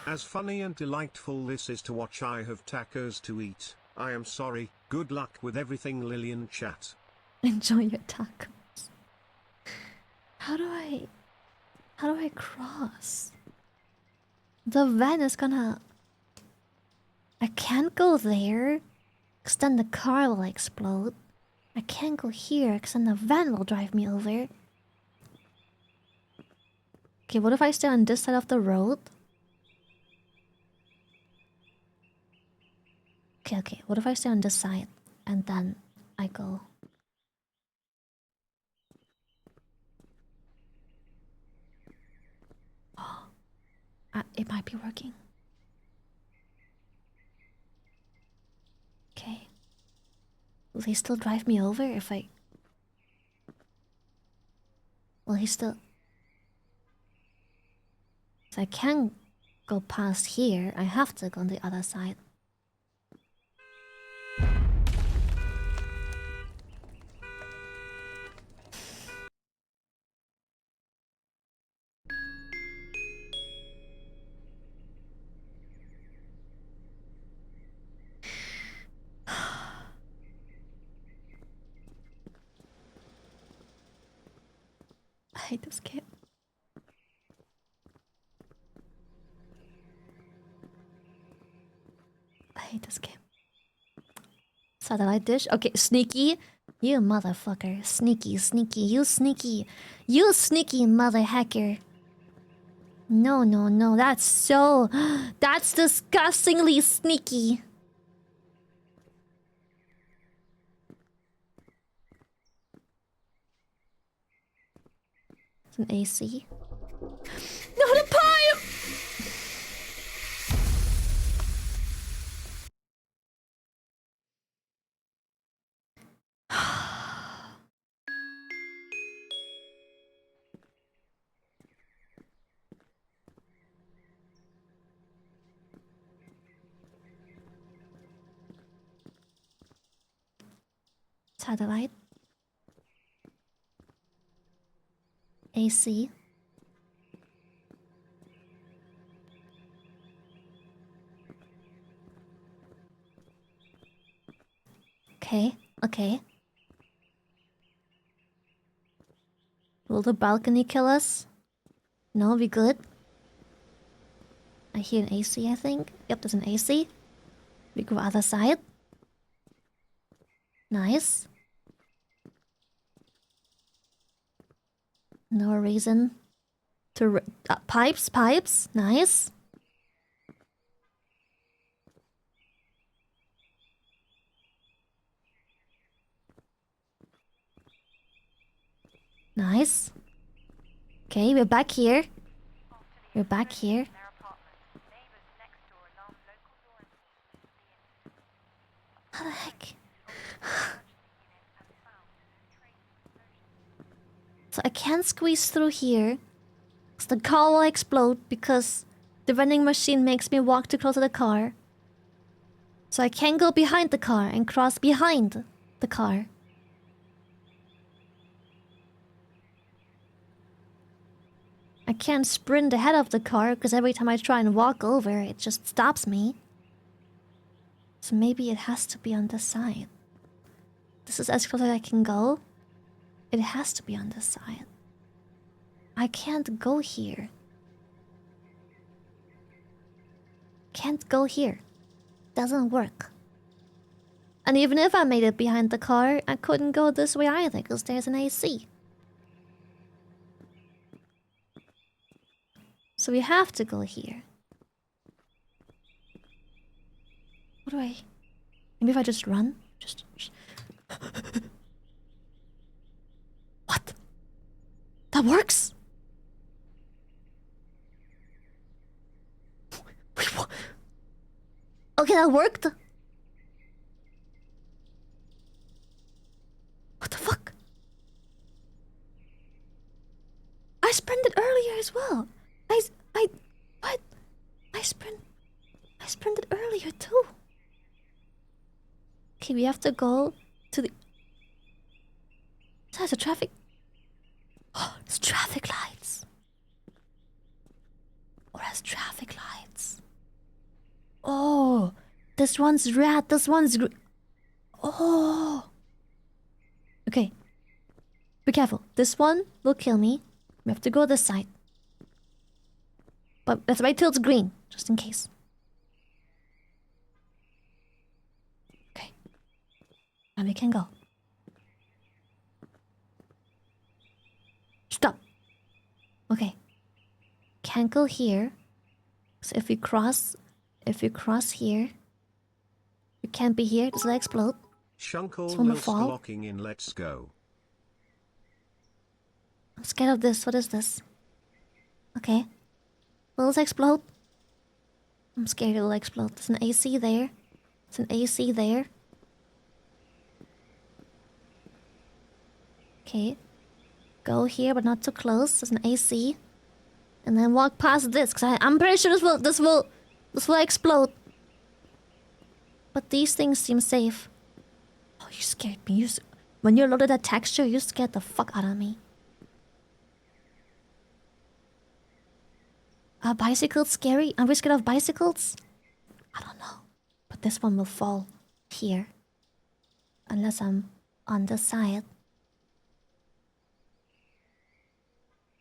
Speaker 2: As funny and delightful this is to watch, I have tacos to eat. I am sorry. Good luck with everything, Lillian chat.
Speaker 1: Enjoy your tacos. How do I cross? The van is gonna... I can't go there, cause then the car will explode. I can't go here, cause then the van will drive me over. Okay, what if I stay on this side of the road? Okay, what if I stay on this side, and then I go... it might be working. Okay. Will he still drive me over if I... Will he still... So I can't go past here. I have to go on the other side. I hate this game. I hate this game. Satellite dish? Okay, sneaky. You motherfucker. Sneaky, sneaky. You sneaky. You sneaky mother hacker. No, no, no. That's so... That's disgustingly sneaky. It's an AC. Not a pipe! Satellite. AC. Okay, okay. Will the balcony kill us? No, we good. I hear an AC, I think. Yep, there's an AC. We go other side. Nice. No reason to... pipes, pipes. Nice. Nice. Okay, we're back here. We're back here. How the heck? So I can't squeeze through here. So the car will explode because the vending machine makes me walk too close to the car. So I can't go behind the car and cross behind the car. I can't sprint ahead of the car because every time I try and walk over, it just stops me. So maybe it has to be on this side. This is as close as I can go. It has to be on this side. I can't go here. Can't go here. Doesn't work. And even if I made it behind the car, I couldn't go this way either because there's an AC. So we have to go here. What do I... Maybe if I just run? Just... What? That works? Wait, what? Okay, that worked. What the fuck? I sprinted earlier as well. What? I sprinted earlier too. Okay, we have to go to the... There's a traffic... Oh, it's traffic lights. Or has traffic lights. Oh, this one's red, this one's green. Oh. Okay. Be careful. This one will kill me. We have to go this side. But let's wait till it's green, just in case. Okay. And we can go. Stop. Okay. Can't go here. So if we cross here, we can't be here. This will explode.
Speaker 2: Shunkle
Speaker 1: Will
Speaker 2: Mills
Speaker 1: fall.
Speaker 2: locking in. Let's go.
Speaker 1: I'm scared of this. What is this? Okay. Will this explode? I'm scared it will explode. There's an AC there. There's an AC there. Okay. Go here, but not too close. There's an AC. And then walk past this, because I'm pretty sure this will explode. But these things seem safe. Oh, you scared me. When you loaded that texture, you scared the fuck out of me. Are bicycles scary? Are we scared of bicycles? I don't know. But this one will fall here. Unless I'm on the side.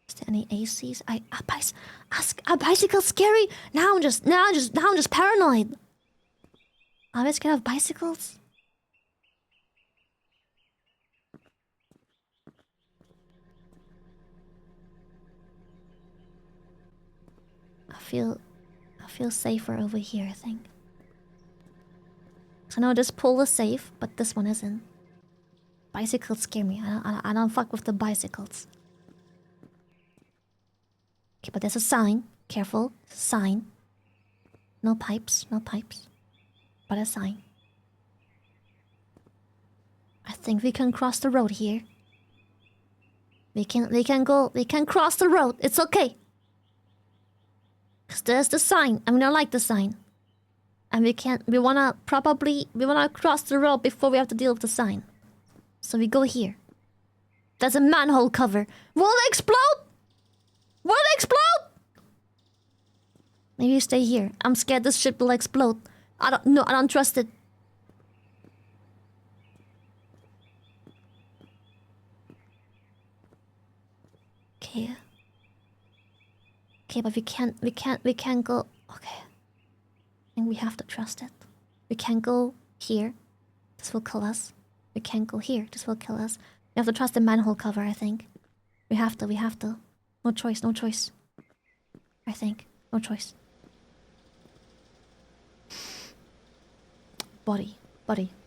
Speaker 1: Is there any ACs? Are bicycles scary? Now I'm just paranoid. Are we scared of bicycles? I feel safer over here, I think. So I know this pool is safe, but this one isn't. Bicycles scare me. I don't fuck with the bicycles. Okay, but there's a sign. Careful. Sign. No pipes. No pipes. But a sign. I think we can cross the road here. We can cross the road. It's okay. Cause there's the sign. I'm gonna like the sign. And we wanna cross the road before we have to deal with the sign. So we go here. There's a manhole cover. Will it explode? Will it explode? Maybe stay here. I'm scared this ship will explode. I don't trust it. Okay. Okay, but we can't go. Okay. And we have to trust it. We can't go here. This will kill us. We can't go here. This will kill us. We have to trust the manhole cover, I think. We have to. No choice. I think. No choice. Buddy,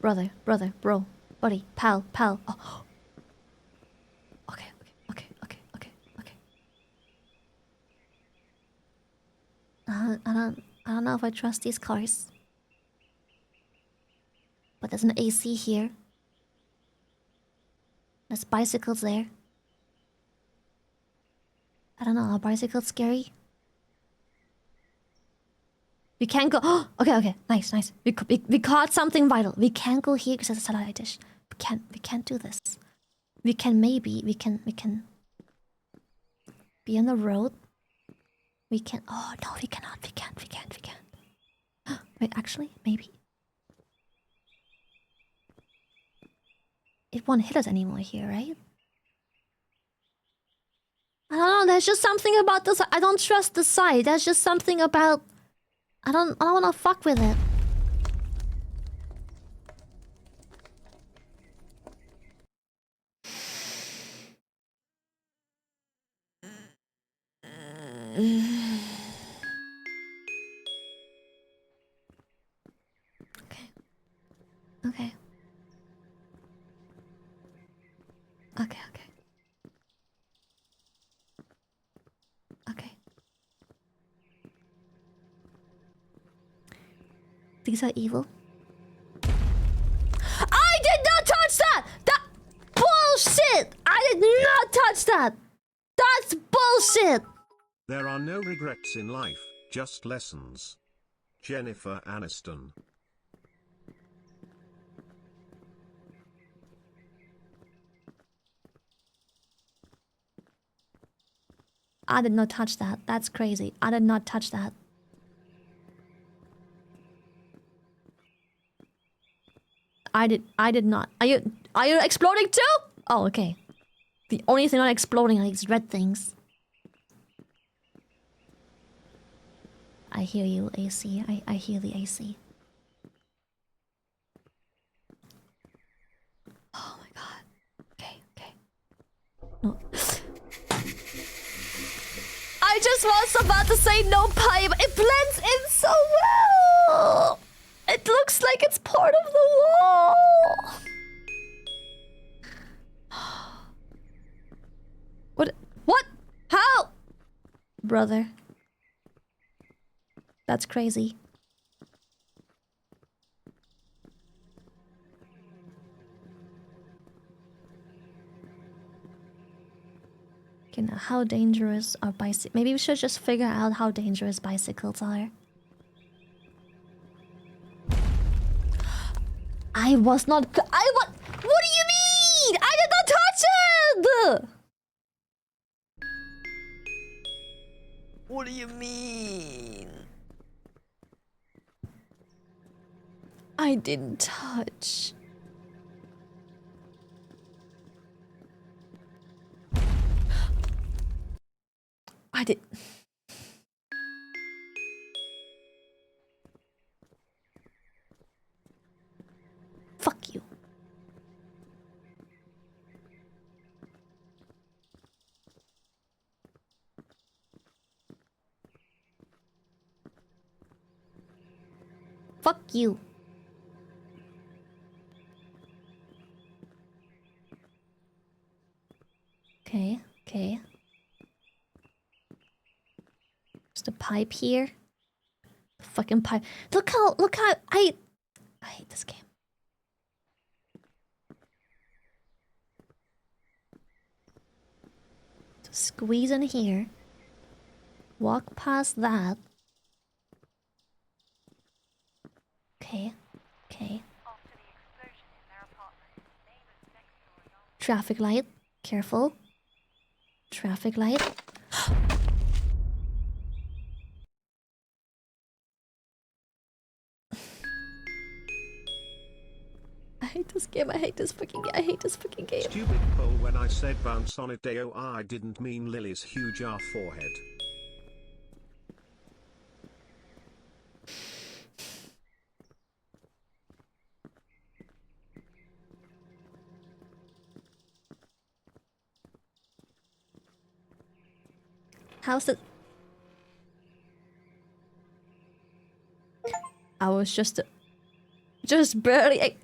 Speaker 1: brother, bro, buddy, pal. Oh. Okay. I don't know if I trust these cars. But there's an AC here. There's bicycles there. I don't know, are bicycles scary? We can't go. Okay. Nice. We caught something vital. We can't go here because it's a satellite dish. We can't do this. We can be on the road. We can. Oh no, we cannot. We can't. Wait, actually, maybe. It won't hit us anymore here, right? I don't know. There's just something about this. I don't trust the site. There's just something about. I don't want to fuck with it. Okay. These are evil. I did not touch that! That bullshit! I did not touch that! That's bullshit!
Speaker 2: There are no regrets in life, just lessons. Jennifer Aniston.
Speaker 1: I did not touch that. That's crazy. I did not touch that. I did not. Are you exploding too? Oh, okay. The only thing not exploding are these red things. I hear you, AC. I hear the AC. Oh my god. Okay. No. I just was about to say no pipe. It blends in so well. It looks like it's part of the wall. What? How? Brother. That's crazy. Okay, now how dangerous are bicycles? Maybe we should just figure out how dangerous bicycles are. What do you mean? I did not touch it! What do you mean? I didn't touch. I did. Fuck you. Fuck you. Okay. Just a pipe here. Fucking pipe. Look how I hate this game. So squeeze in here. Walk past that. Okay. Traffic light. Careful. Traffic light. I hate this game. I hate this fucking game.
Speaker 2: Stupid poll when I said bounce on it Deo, I didn't mean Lily's huge R forehead.
Speaker 1: How's it? I was just barely.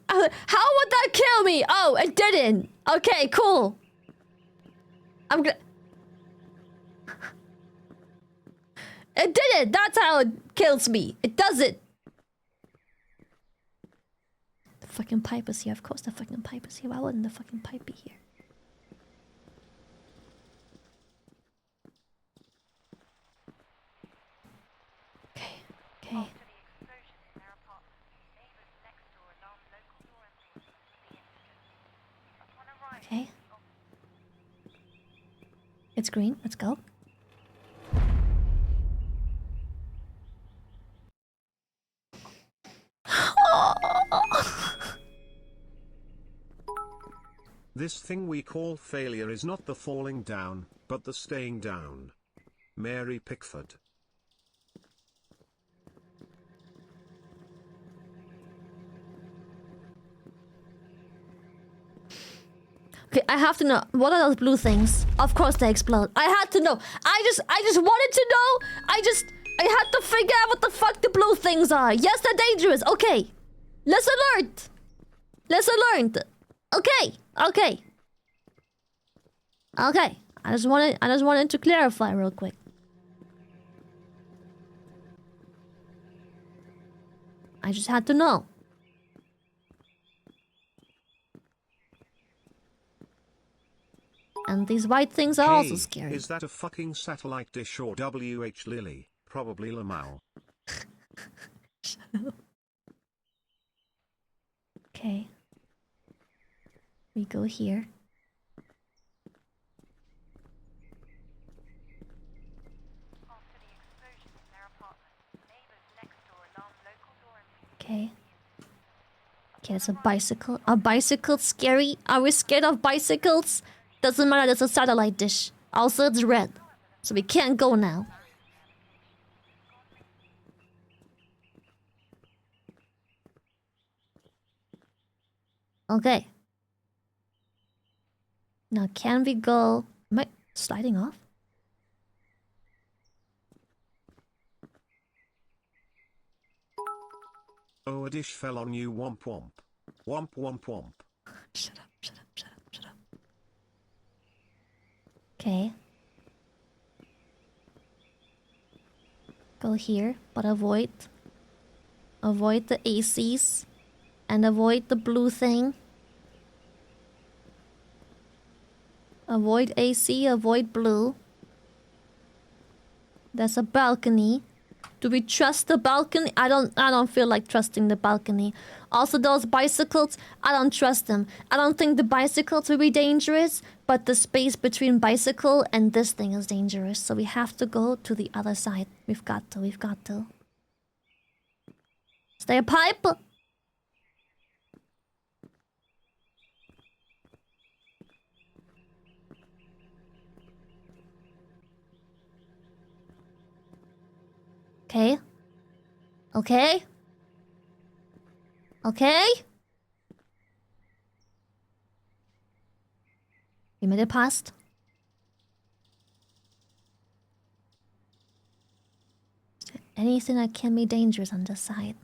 Speaker 1: How would that kill me? Oh, it didn't. Okay, cool. I'm gonna. It didn't. That's how it kills me. It doesn't. The fucking pipe is here. Of course, the fucking pipe is here. Why wouldn't the fucking pipe be here? It's green. Let's go.
Speaker 2: This thing we call failure is not the falling down, but the staying down. Mary Pickford.
Speaker 1: Okay, I have to know. What are those blue things? Of course they explode. I had to know. I just wanted to know. I had to figure out what the fuck the blue things are. Yes, they're dangerous. Okay. Lesson learned. Lesson learned. Okay. Okay. Okay. I just wanted to clarify real quick. I just had to know. And these white things are also scary.
Speaker 2: Is that a fucking satellite dish or WH Lily? Probably Lamau.
Speaker 1: Okay. We go here. Okay. Okay, it's a bicycle. Are bicycles scary? Are we scared of bicycles? Doesn't matter, there's a satellite dish. Also, it's red. So we can't go now. Okay. Now, can we go... Am I sliding off?
Speaker 2: Oh, a dish fell on you, womp womp. Womp womp womp.
Speaker 1: Shut up, shut up, shut up, shut up. Okay. Go here, but avoid the ACs and avoid the blue thing. Avoid AC, avoid blue. There's a balcony. Do we trust the balcony? I don't feel like trusting the balcony. Also, those bicycles, I don't trust them. I don't think the bicycles will be dangerous, but the space between bicycle and this thing is dangerous. So we have to go to the other side. We've got to. Is there a pipe? Okay. Okay. Okay. We made it past. Is there anything that can be dangerous on this side?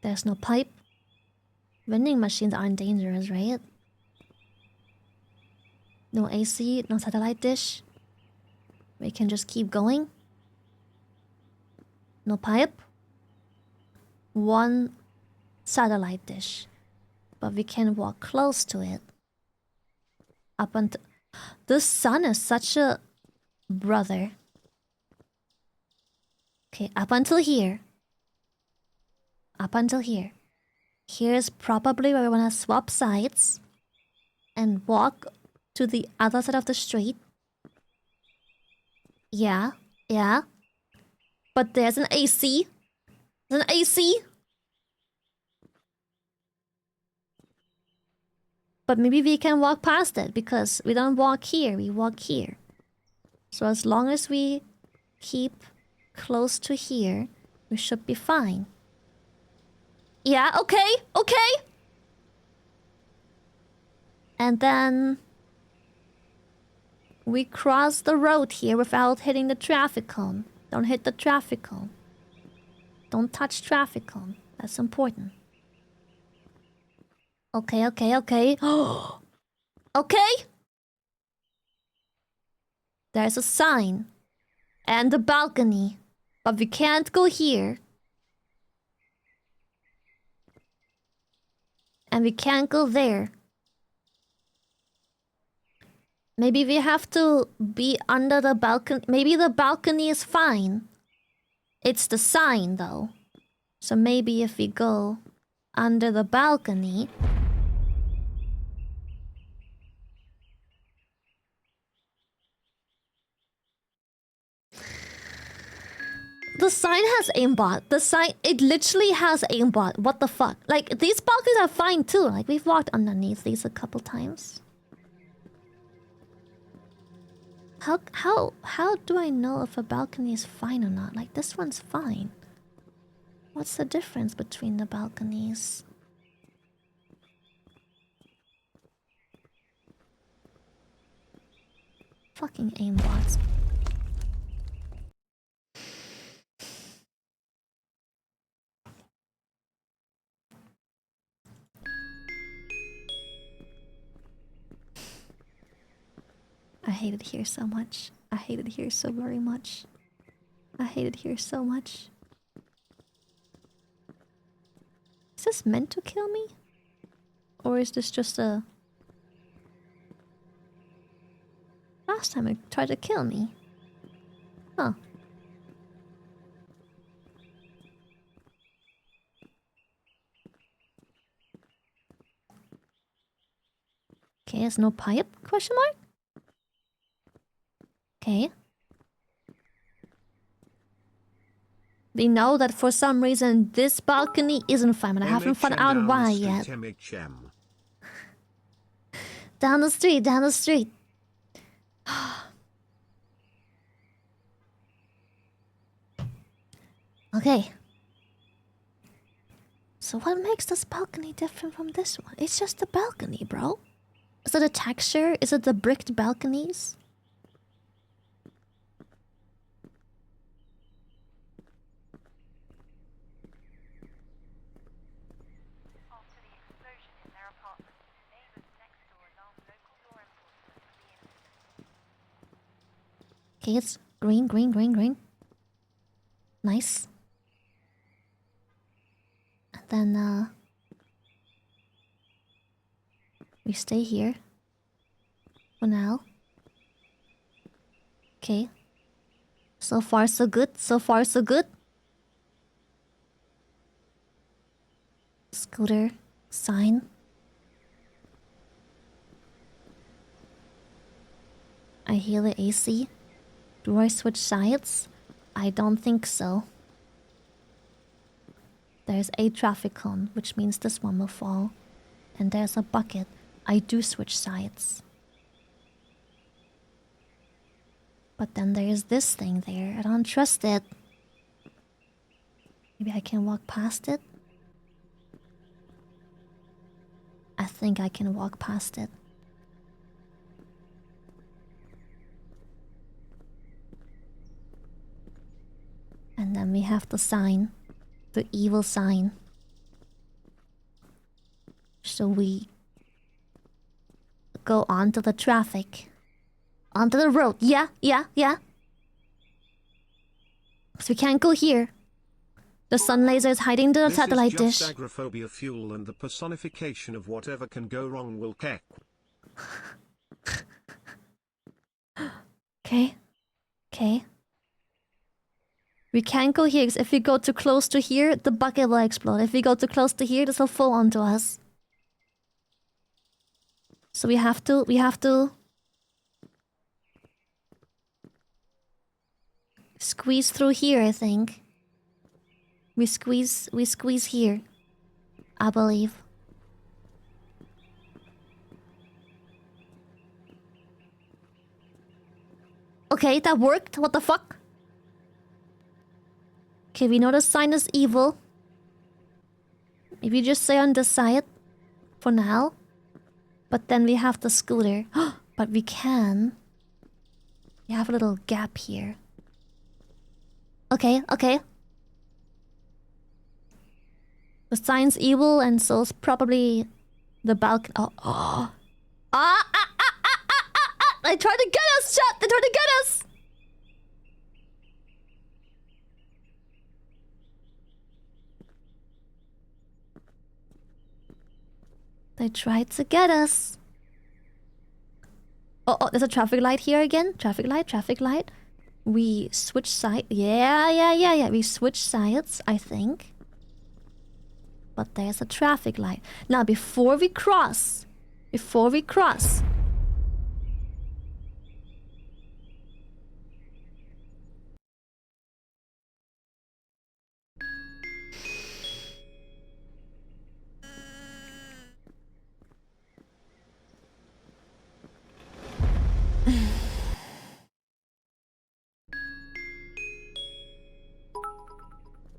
Speaker 1: There's no pipe. Vending machines aren't dangerous, right? No AC, no satellite dish. We can just keep going. No pipe. One satellite dish. But we can walk close to it. Up until... The sun is such a brother. Okay, up until here. Up until here. Here's probably where we want to swap sides. And walk to the other side of the street. Yeah, yeah. But there's an AC. There's an AC. But maybe we can walk past it because we don't walk here, we walk here. So as long as we keep close to here, we should be fine. Yeah, okay, okay. And then we cross the road here without hitting the traffic cone. Don't hit the traffic cone. Don't touch traffic cone. That's important. Okay, okay, okay. Okay. There's a sign. And a balcony. But we can't go here. And we can't go there. Maybe we have to be under the balcony. Maybe the balcony is fine. It's the sign, though. So maybe if we go under the balcony... The sign has aimbot. The sign, it literally has aimbot. What the fuck? Like, these balconies are fine too. Like, we've walked underneath these a couple times. How do I know if a balcony is fine or not? Like, this one's fine. What's the difference between the balconies? Fucking aimbots. I hate it here so much. I hate it here so very much. I hate it here so much. Is this meant to kill me? Or is this just a... Last time it tried to kill me. Huh. Okay, there's no pipe? Question mark? Okay. We know that for some reason this balcony isn't fine, but I haven't found out why yet. Down the street, down the street. Okay. So what makes this balcony different from this one? It's just the balcony, bro. Is it the texture? Is it the bricked balconies? Okay, it's green, green, green, green. Nice. And then, we stay here. For now. Okay. So far, so good. So far, so good. Scooter. Sign. I hear the AC. Do I switch sides? I don't think so. There's a traffic cone, which means this one will fall. And there's a bucket. I do switch sides. But then there's this thing there. I don't trust it. Maybe I can walk past it? I think I can walk past it. And then we have the sign. The evil sign. So we go onto the traffic. Onto the road. Yeah. Because we can't go here. The sun laser is hiding the satellite dish.
Speaker 2: This is just agoraphobia fuel, and the personification of whatever can go wrong will keck.
Speaker 1: Okay. We can't go here because if we go too close to here, the bucket will explode. If we go too close to here, this will fall onto us. So we have to squeeze through here, I think. We squeeze here, I believe. Okay, that worked. What the fuck? Okay, we know the sign is evil. Maybe just stay on this side for now. But then we have the scooter. But we can. We have a little gap here. Okay. The sign's evil, and so is probably the balcony. Oh. They tried to get us, chat! They tried to get us! They tried to get us. Oh, there's a traffic light here again. Traffic light. We switch sides. Yeah. We switch sides, I think. But there's a traffic light. Now, before we cross...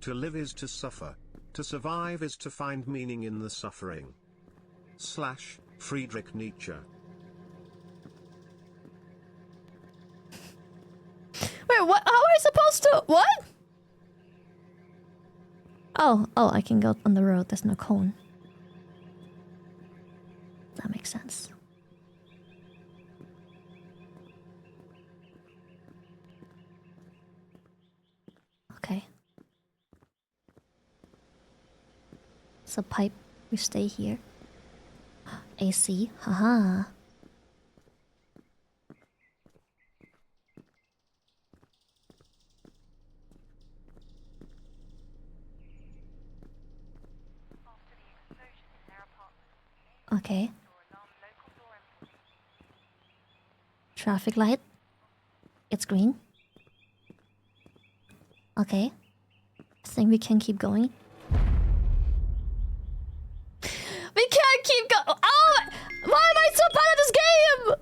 Speaker 2: To live is to suffer. To survive is to find meaning in the suffering. / Friedrich Nietzsche.
Speaker 1: Wait, what? How are I supposed to? What? Oh, I can go on the road. There's no cone. That makes sense. Okay. It's a pipe. We stay here. AC. Haha. Okay. Traffic light. It's green. Okay. I think we can keep going. We can't keep going. Oh! Why am I so bad at this game?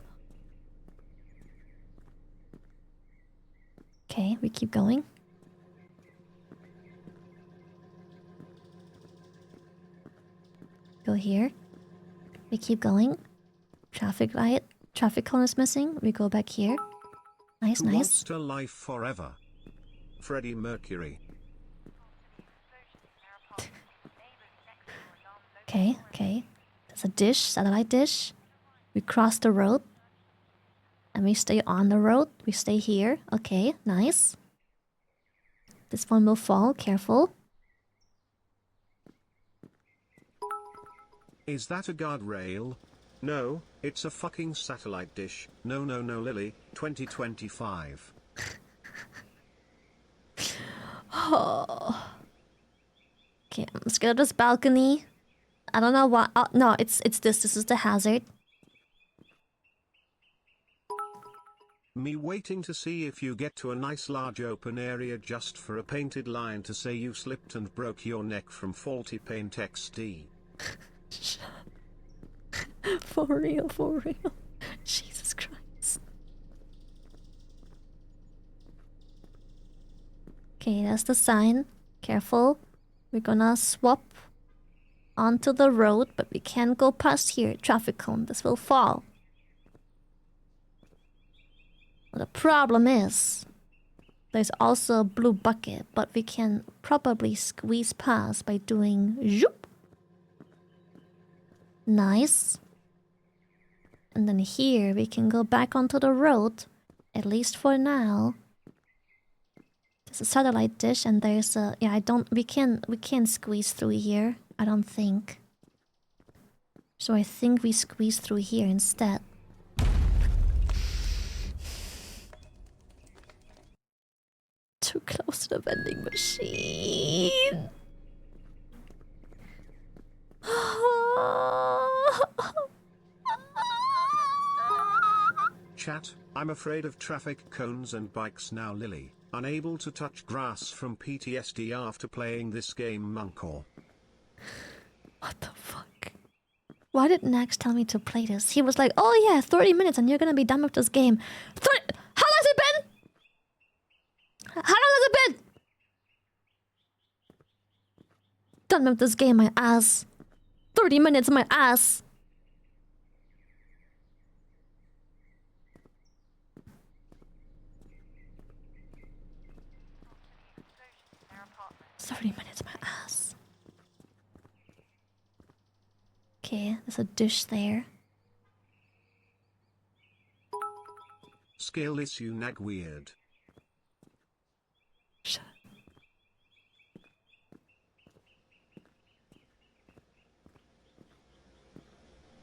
Speaker 1: Okay, we keep going. Go here. We keep going. Traffic light. Traffic cone is missing. We go back here. Nice,
Speaker 2: Who
Speaker 1: nice.
Speaker 2: wants to life forever? Freddie Mercury.
Speaker 1: Okay, okay. There's a dish, satellite dish. We cross the road. And we stay on the road. We stay here. Okay, nice. This one will fall. Careful.
Speaker 2: Is that a guardrail? No, it's a fucking satellite dish. No, Lily. 2025.
Speaker 1: Oh. Okay, let's go to this balcony. I don't know why. Oh, no, it's this. This is the hazard.
Speaker 2: Me waiting to see if you get to a nice large open area just for a painted line to say you slipped and broke your neck from faulty paint XD.
Speaker 1: For real, for real. Jesus Christ. Okay, that's the sign. Careful. We're gonna swap onto the road, but we can't go past here. Traffic cone. This will fall. The problem is, there's also a blue bucket, but we can probably squeeze past by doing zoop. Nice. And then here we can go back onto the road, at least for now. There's a satellite dish and there's a we can't squeeze through here, I don't think. So I think we squeeze through here instead. Too close to the vending machine.
Speaker 2: Chat, I'm afraid of traffic cones and bikes now. Lily, unable to touch grass from PTSD after playing this game. Munkor.
Speaker 1: What the fuck? Why did Nax tell me to play this? He was like, oh yeah, 30 minutes and you're gonna be done with this game. 30... How long has it been? How long has it been? Done with this game, my ass. 30 minutes, my ass. $30 my ass. Okay, there's a dish there.
Speaker 2: Skill issue nag weird.
Speaker 1: Shut up.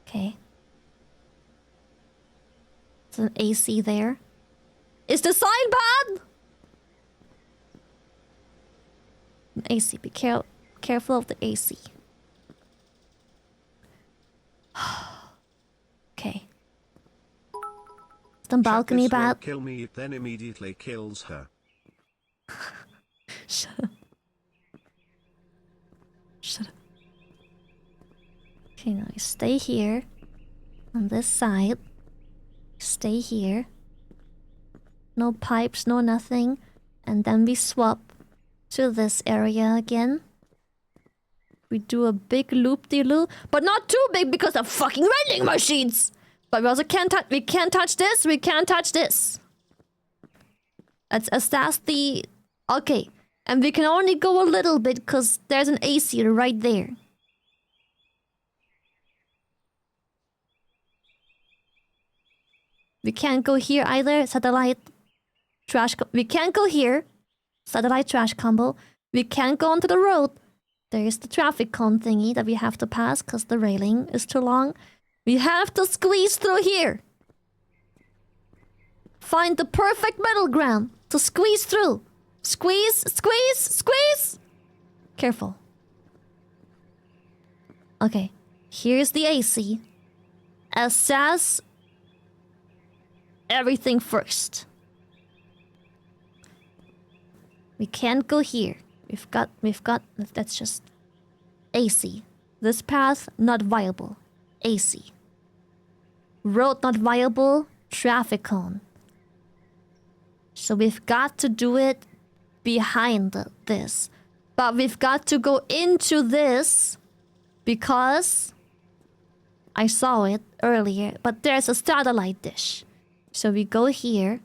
Speaker 1: Okay. There's an AC there. Is the sign bad? AC, be careful of the AC. Okay. Is the balcony bad?
Speaker 2: Kill me, it then immediately kills her.
Speaker 1: Shut up. Shut up. Okay, now you stay here. On this side. Stay here. No pipes, no nothing. And then we swap. to this area again. We do a big loop-de-loop, but not too big because of fucking vending machines. But we also can't touch. We can't touch this. We can't touch this. Let's assess the. Okay, and we can only go a little bit because there's an AC right there. We can't go here either. Satellite trash. We can't go here. Satellite trash combo. We can't go onto the road. There is the traffic cone thingy that we have to pass because the railing is too long. We have to squeeze through here. Find the perfect middle ground to squeeze through. Squeeze, squeeze, squeeze. Careful. Okay, here's the AC. Assess everything first. We can't go here. We've got, that's just AC. This path, not viable. AC. Road not viable, traffic cone. So we've got to do it behind this. But we've got to go into this because I saw it earlier. But there's a satellite dish. So we go here.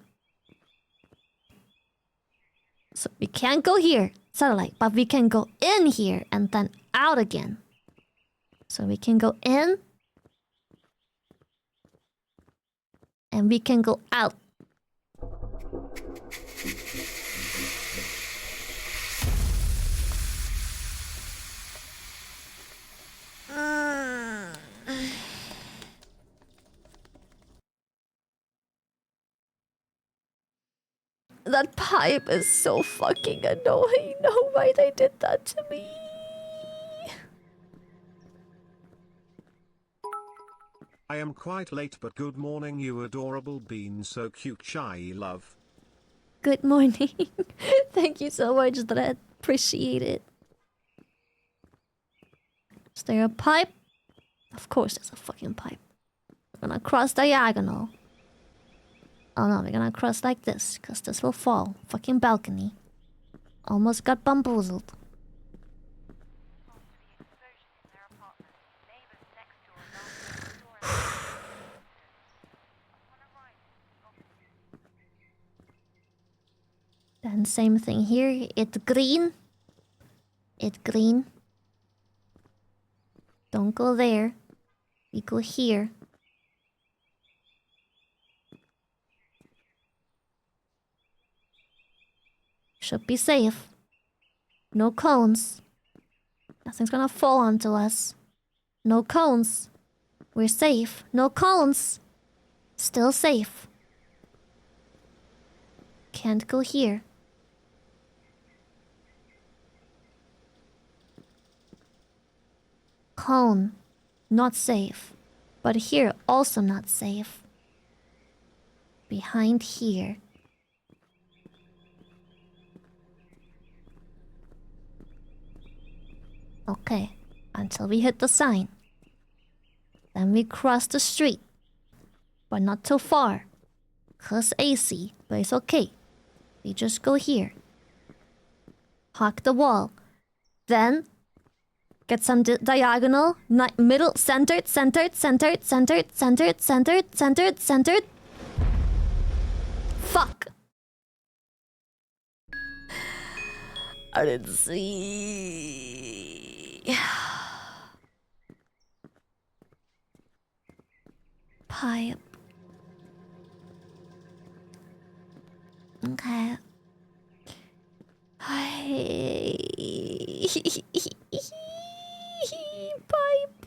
Speaker 1: So we can't go here, satellite, but we can go in here and then out again. So we can go in. And we can go out. That pipe is so fucking annoying. No, why they did that to me.
Speaker 2: I am quite late, but good morning, you adorable bean. So cute, shy love.
Speaker 1: Good morning. Thank you so much, Dread. Appreciate it. Is there a pipe? Of course there's a fucking pipe. We're gonna cross diagonal. Oh no, we're gonna cross like this, because this will fall. Fucking balcony. Almost got bamboozled. Then same thing here. It's green. It's green. Don't go there. We go here. Should be safe. No cones. Nothing's gonna fall onto us. No cones. We're safe. No cones. Still safe. Can't go here. Cone. Not safe. But here also not safe. Behind here. Okay, until we hit the sign. Then we cross the street. But not too far. 'Cause AC, but it's okay. We just go here. Hawk the wall. Then get some diagonal, middle, centered, centered, centered, centered, centered, centered, centered, centered. Fuck. I didn't see. Pipe. Okay. Pipe.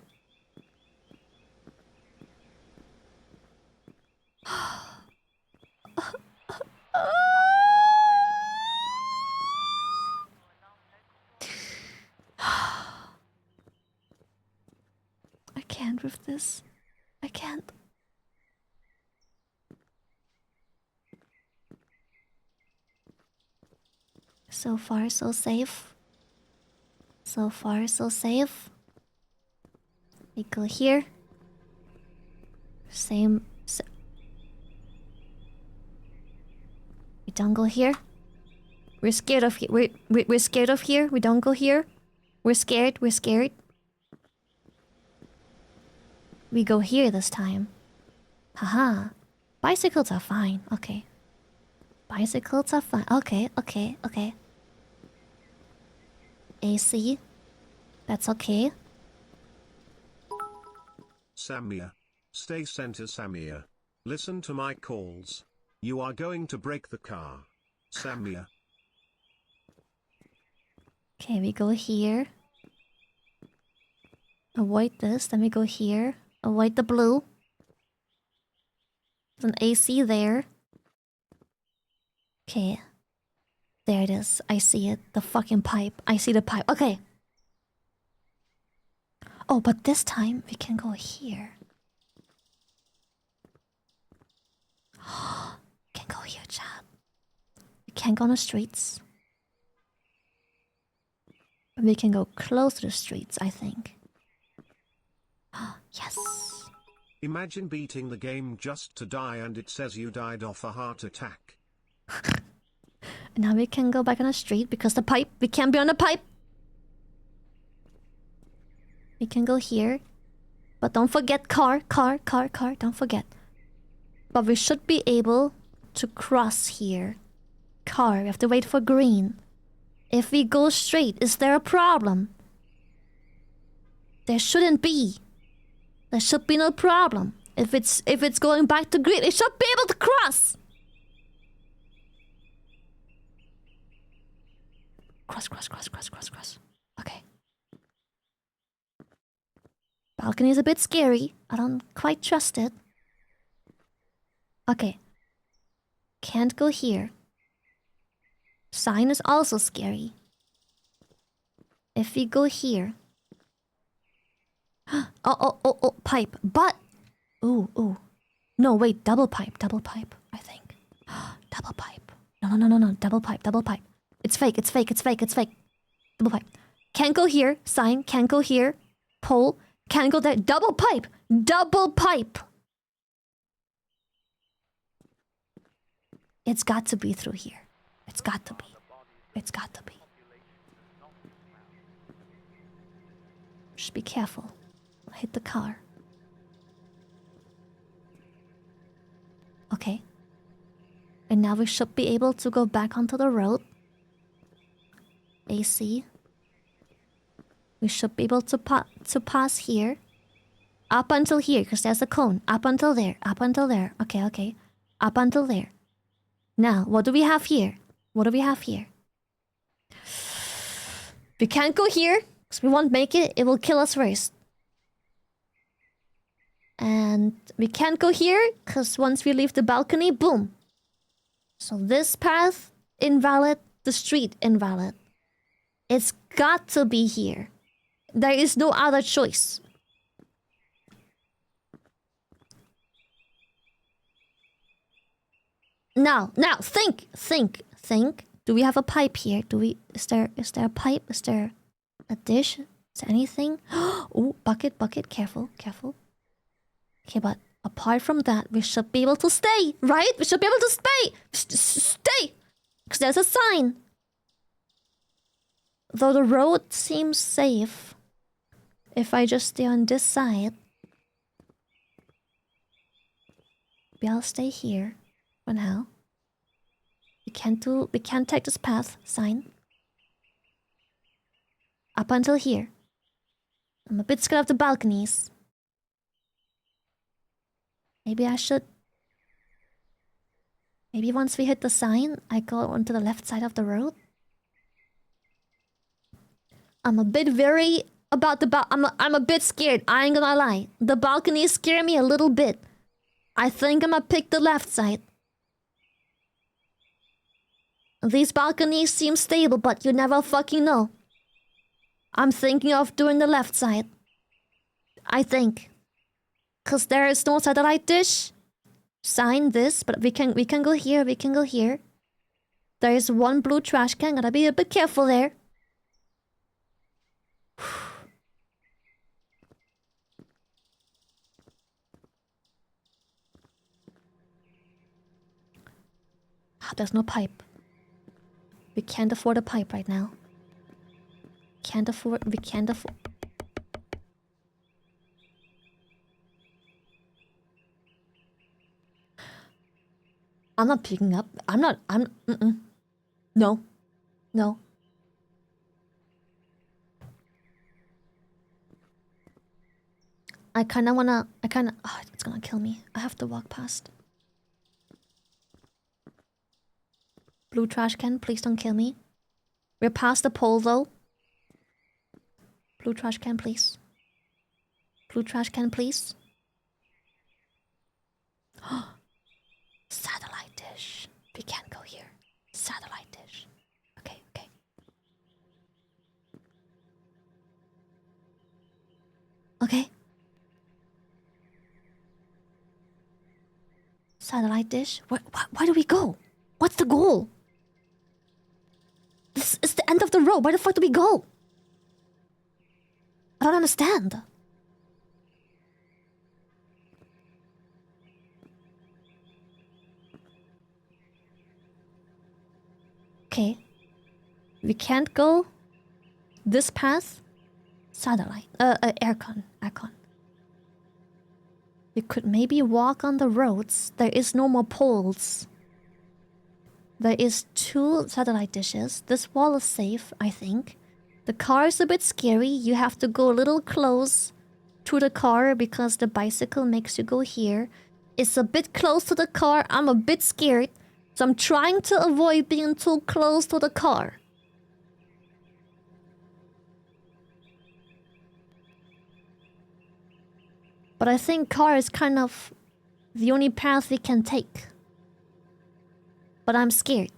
Speaker 1: I can't with this. I can't. So far, so safe. So far, so safe. We go here. Same. We don't go here. We're scared of here. We're scared of here. We don't go here. We're scared. We're scared. We go here this time. Haha. Bicycles are fine. Okay. Bicycles are fine. Okay, okay, okay. AC. That's okay.
Speaker 2: Samia. Stay center, Samia. Listen to my calls. You are going to break the car. Samia.
Speaker 1: Okay, we go here. Avoid this. Then we go here. Avoid the blue. There's an AC there. Okay. There it is. I see it. The fucking pipe. I see the pipe. Okay. Oh, but this time we can go here. Can go here, chat. We can't go on the streets. But we can go close to the streets, I think. Yes.
Speaker 2: Imagine beating the game just to die and it says you died of a heart attack.
Speaker 1: Now we can go back on the street because the pipe. We can't be on the pipe. We can go here. But don't forget car. Don't forget. But we should be able to cross here. Car. We have to wait for green. If we go straight, is there a problem? There shouldn't be. There should be no problem. If it's going back to green, it should be able to cross. Cross. Okay. Balcony is a bit scary. I don't quite trust it. Okay. Can't go here. Sign is also scary. If we go here. Oh, pipe. But. Ooh. No, wait, double pipe, I think. Double pipe. No, double pipe. It's fake. Double pipe. Can't go here. Sign. Can't go here. Pole. Can't go there. Double pipe. It's got to be through here. It's got to be. Just be careful. I'll hit the car. Okay. And now we should be able to go back onto the road. AC. We should be able to pass here. Up until here, because there's a cone. Up until there. Okay. Up until there. Now, what do we have here? We can't go here, because we won't make it. It will kill us first. And we can't go here, because once we leave the balcony, boom. So this path, invalid. The street, invalid. It's got to be here. There is no other choice. Now, think. Do we have a pipe here? Is there a pipe? Is there a dish? Is there anything? Oh, bucket, careful. Okay, but apart from that, we should be able to stay, right? We should be able to stay! Stay! Because there's a sign. Though the road seems safe. If I just stay on this side. Maybe I'll stay here for now. We can't take this path. Sign. Up until here. I'm a bit scared of the balconies. Maybe I should. Maybe once we hit the sign, I go onto the left side of the road. I'm a bit very about the I'm a bit scared. I ain't gonna lie. The balconies scare me a little bit. I think I'm gonna pick the left side. These balconies seem stable, but you never fucking know. I'm thinking of doing the left side. I think. Cause there is no satellite dish. Sign this, but we can go here, There is one blue trash can, gotta be a bit careful there. There's no pipe. We can't afford a pipe right now. We can't afford. I'm not picking up. No. No. I kinda wanna... Oh, it's gonna kill me. I have to walk past. Blue trash can, please don't kill me. We're past the pole though. Blue trash can, please. Blue trash can, please. Satellite dish. We can't go here. Satellite dish. Okay, okay. Okay. Satellite dish? Why do we go? What's the goal? This is the end of the road. Why the fuck do we go? I don't understand. Okay. We can't go this path. Satellite. Aircon. Aircon. We could maybe walk on the roads. There is no more poles. There is 2 satellite dishes. This wall is safe, I think. The car is a bit scary. You have to go a little close to the car because the bicycle makes you go here. It's a bit close to the car. I'm a bit scared. So I'm trying to avoid being too close to the car. But I think car is kind of the only path we can take. But I'm scared.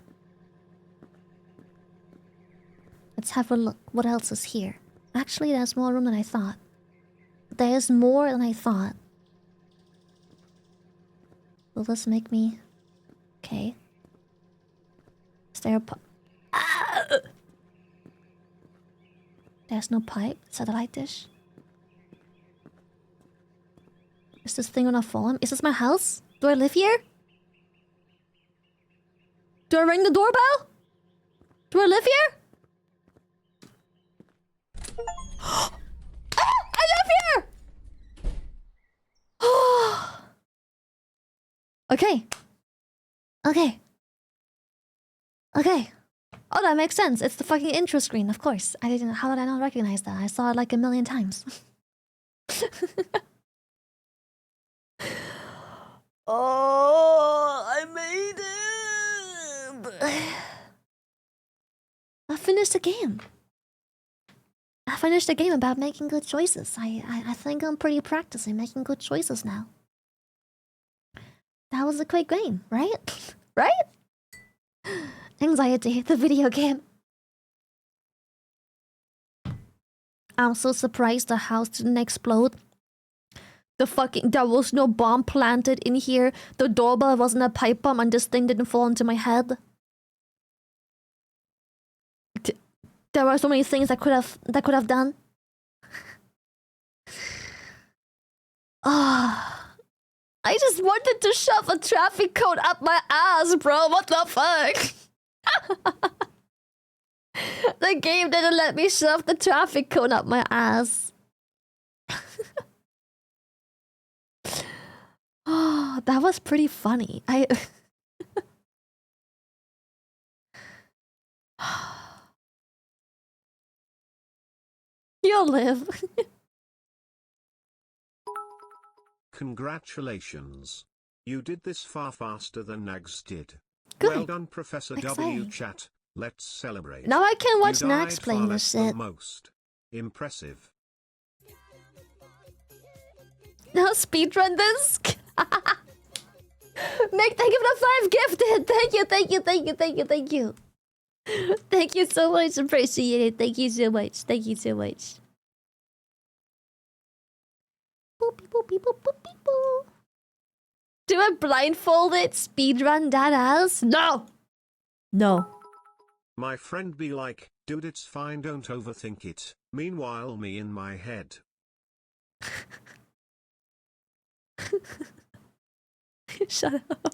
Speaker 1: Let's have a look. What else is here? Actually, there's more room than I thought. There's more than I thought. Will this make me... Okay. Is there a pipe? There's no pipe. Satellite dish. Is this thing gonna fall? Is this my house? Do I live here? Do I ring the doorbell? Do I live here? I live here! Okay. Okay. Okay. Oh, that makes sense. It's the fucking intro screen, of course. I didn't... How did I not recognize that? I saw it like a million times. Oh, I made it! I finished the game. I finished the game about making good choices. I think I'm pretty practicing making good choices now. That was a quick game, right? Right? Anxiety, the video game. I'm so surprised the house didn't explode. There was no bomb planted in here. The doorbell wasn't a pipe bomb and this thing didn't fall into my head. There were so many things I could have done. Ah, I just wanted to shove a traffic cone up my ass, bro. What the fuck? The game didn't let me shove the traffic cone up my ass. Oh, that was pretty funny. You'll live.
Speaker 2: Congratulations. You did this far faster than Nags did.
Speaker 1: Good.
Speaker 2: Well done, Professor
Speaker 1: Exciting.
Speaker 2: W. Chat. Let's celebrate.
Speaker 1: Now I can watch
Speaker 2: You
Speaker 1: Nags
Speaker 2: died
Speaker 1: playing
Speaker 2: far
Speaker 1: this
Speaker 2: less than
Speaker 1: shit.
Speaker 2: most. Impressive.
Speaker 1: Now speedrun this. Nick, thank you for the 5 gifted. Thank you, thank you, thank you, thank you, thank you. Thank you so much. Appreciate it. Thank you so much. Thank you so much. Boop, boop, boop, boop, boop, boop, boop. Do I blindfolded speedrun that ass? No. No.
Speaker 2: My friend be like, dude, it's fine, don't overthink it. Meanwhile, me in my head.
Speaker 1: Shut up.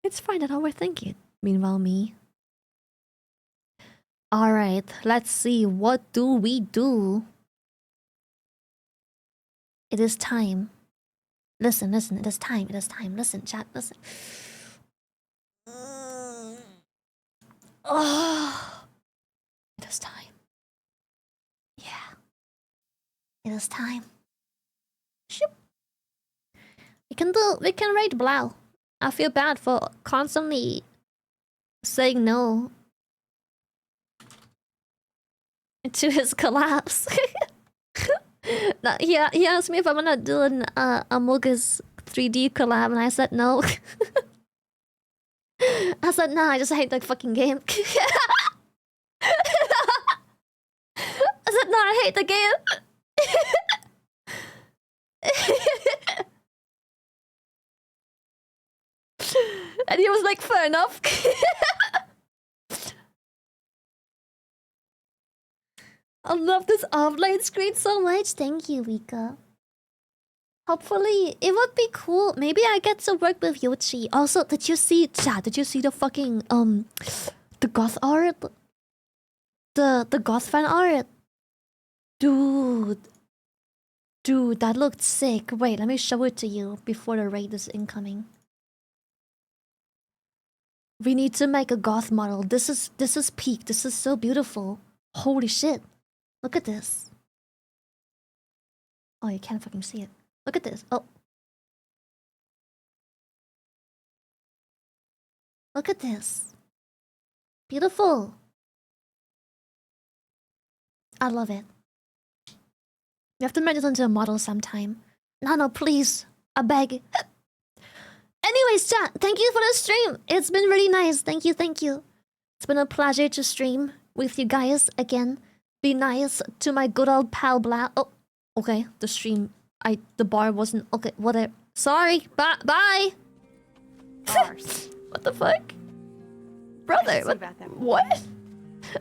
Speaker 1: I It's fine that overthink it. Meanwhile, me. Alright, let's see. What do we do? It is time. Listen, listen, it is time, it is time. Listen, chat, listen. Oh, it is time. Yeah. It is time. Shoop. We can raid Blau. I feel bad for constantly saying no to his collapse. No, he asked me if I'm gonna do an Amogus 3D collab, and I said no. I said no, I just hate the fucking game. I said no, I hate the game. And he was like, fair enough. I love this offline screen so much. Thank you, Rika. Hopefully, it would be cool. Maybe I get to work with Yoshi. Also, did you see, chat? Did you see the fucking the goth art? The goth fan art? Dude, that looked sick. Wait, let me show it to you before the raid is incoming. We need to make a goth model. This is peak. This is so beautiful. Holy shit. Look at this. Oh, you can't fucking see it. Look at this. Oh. Look at this. Beautiful. I love it. You have to make this into a model sometime. No, please. I beg. Anyways, chat, thank you for the stream. It's been really nice. Thank you, thank you. It's been a pleasure to stream with you guys again. Be nice to my good old pal Bla. Oh, okay. The stream, the bar wasn't okay. Whatever. Sorry. Bye. What the fuck, brother? What? Oh.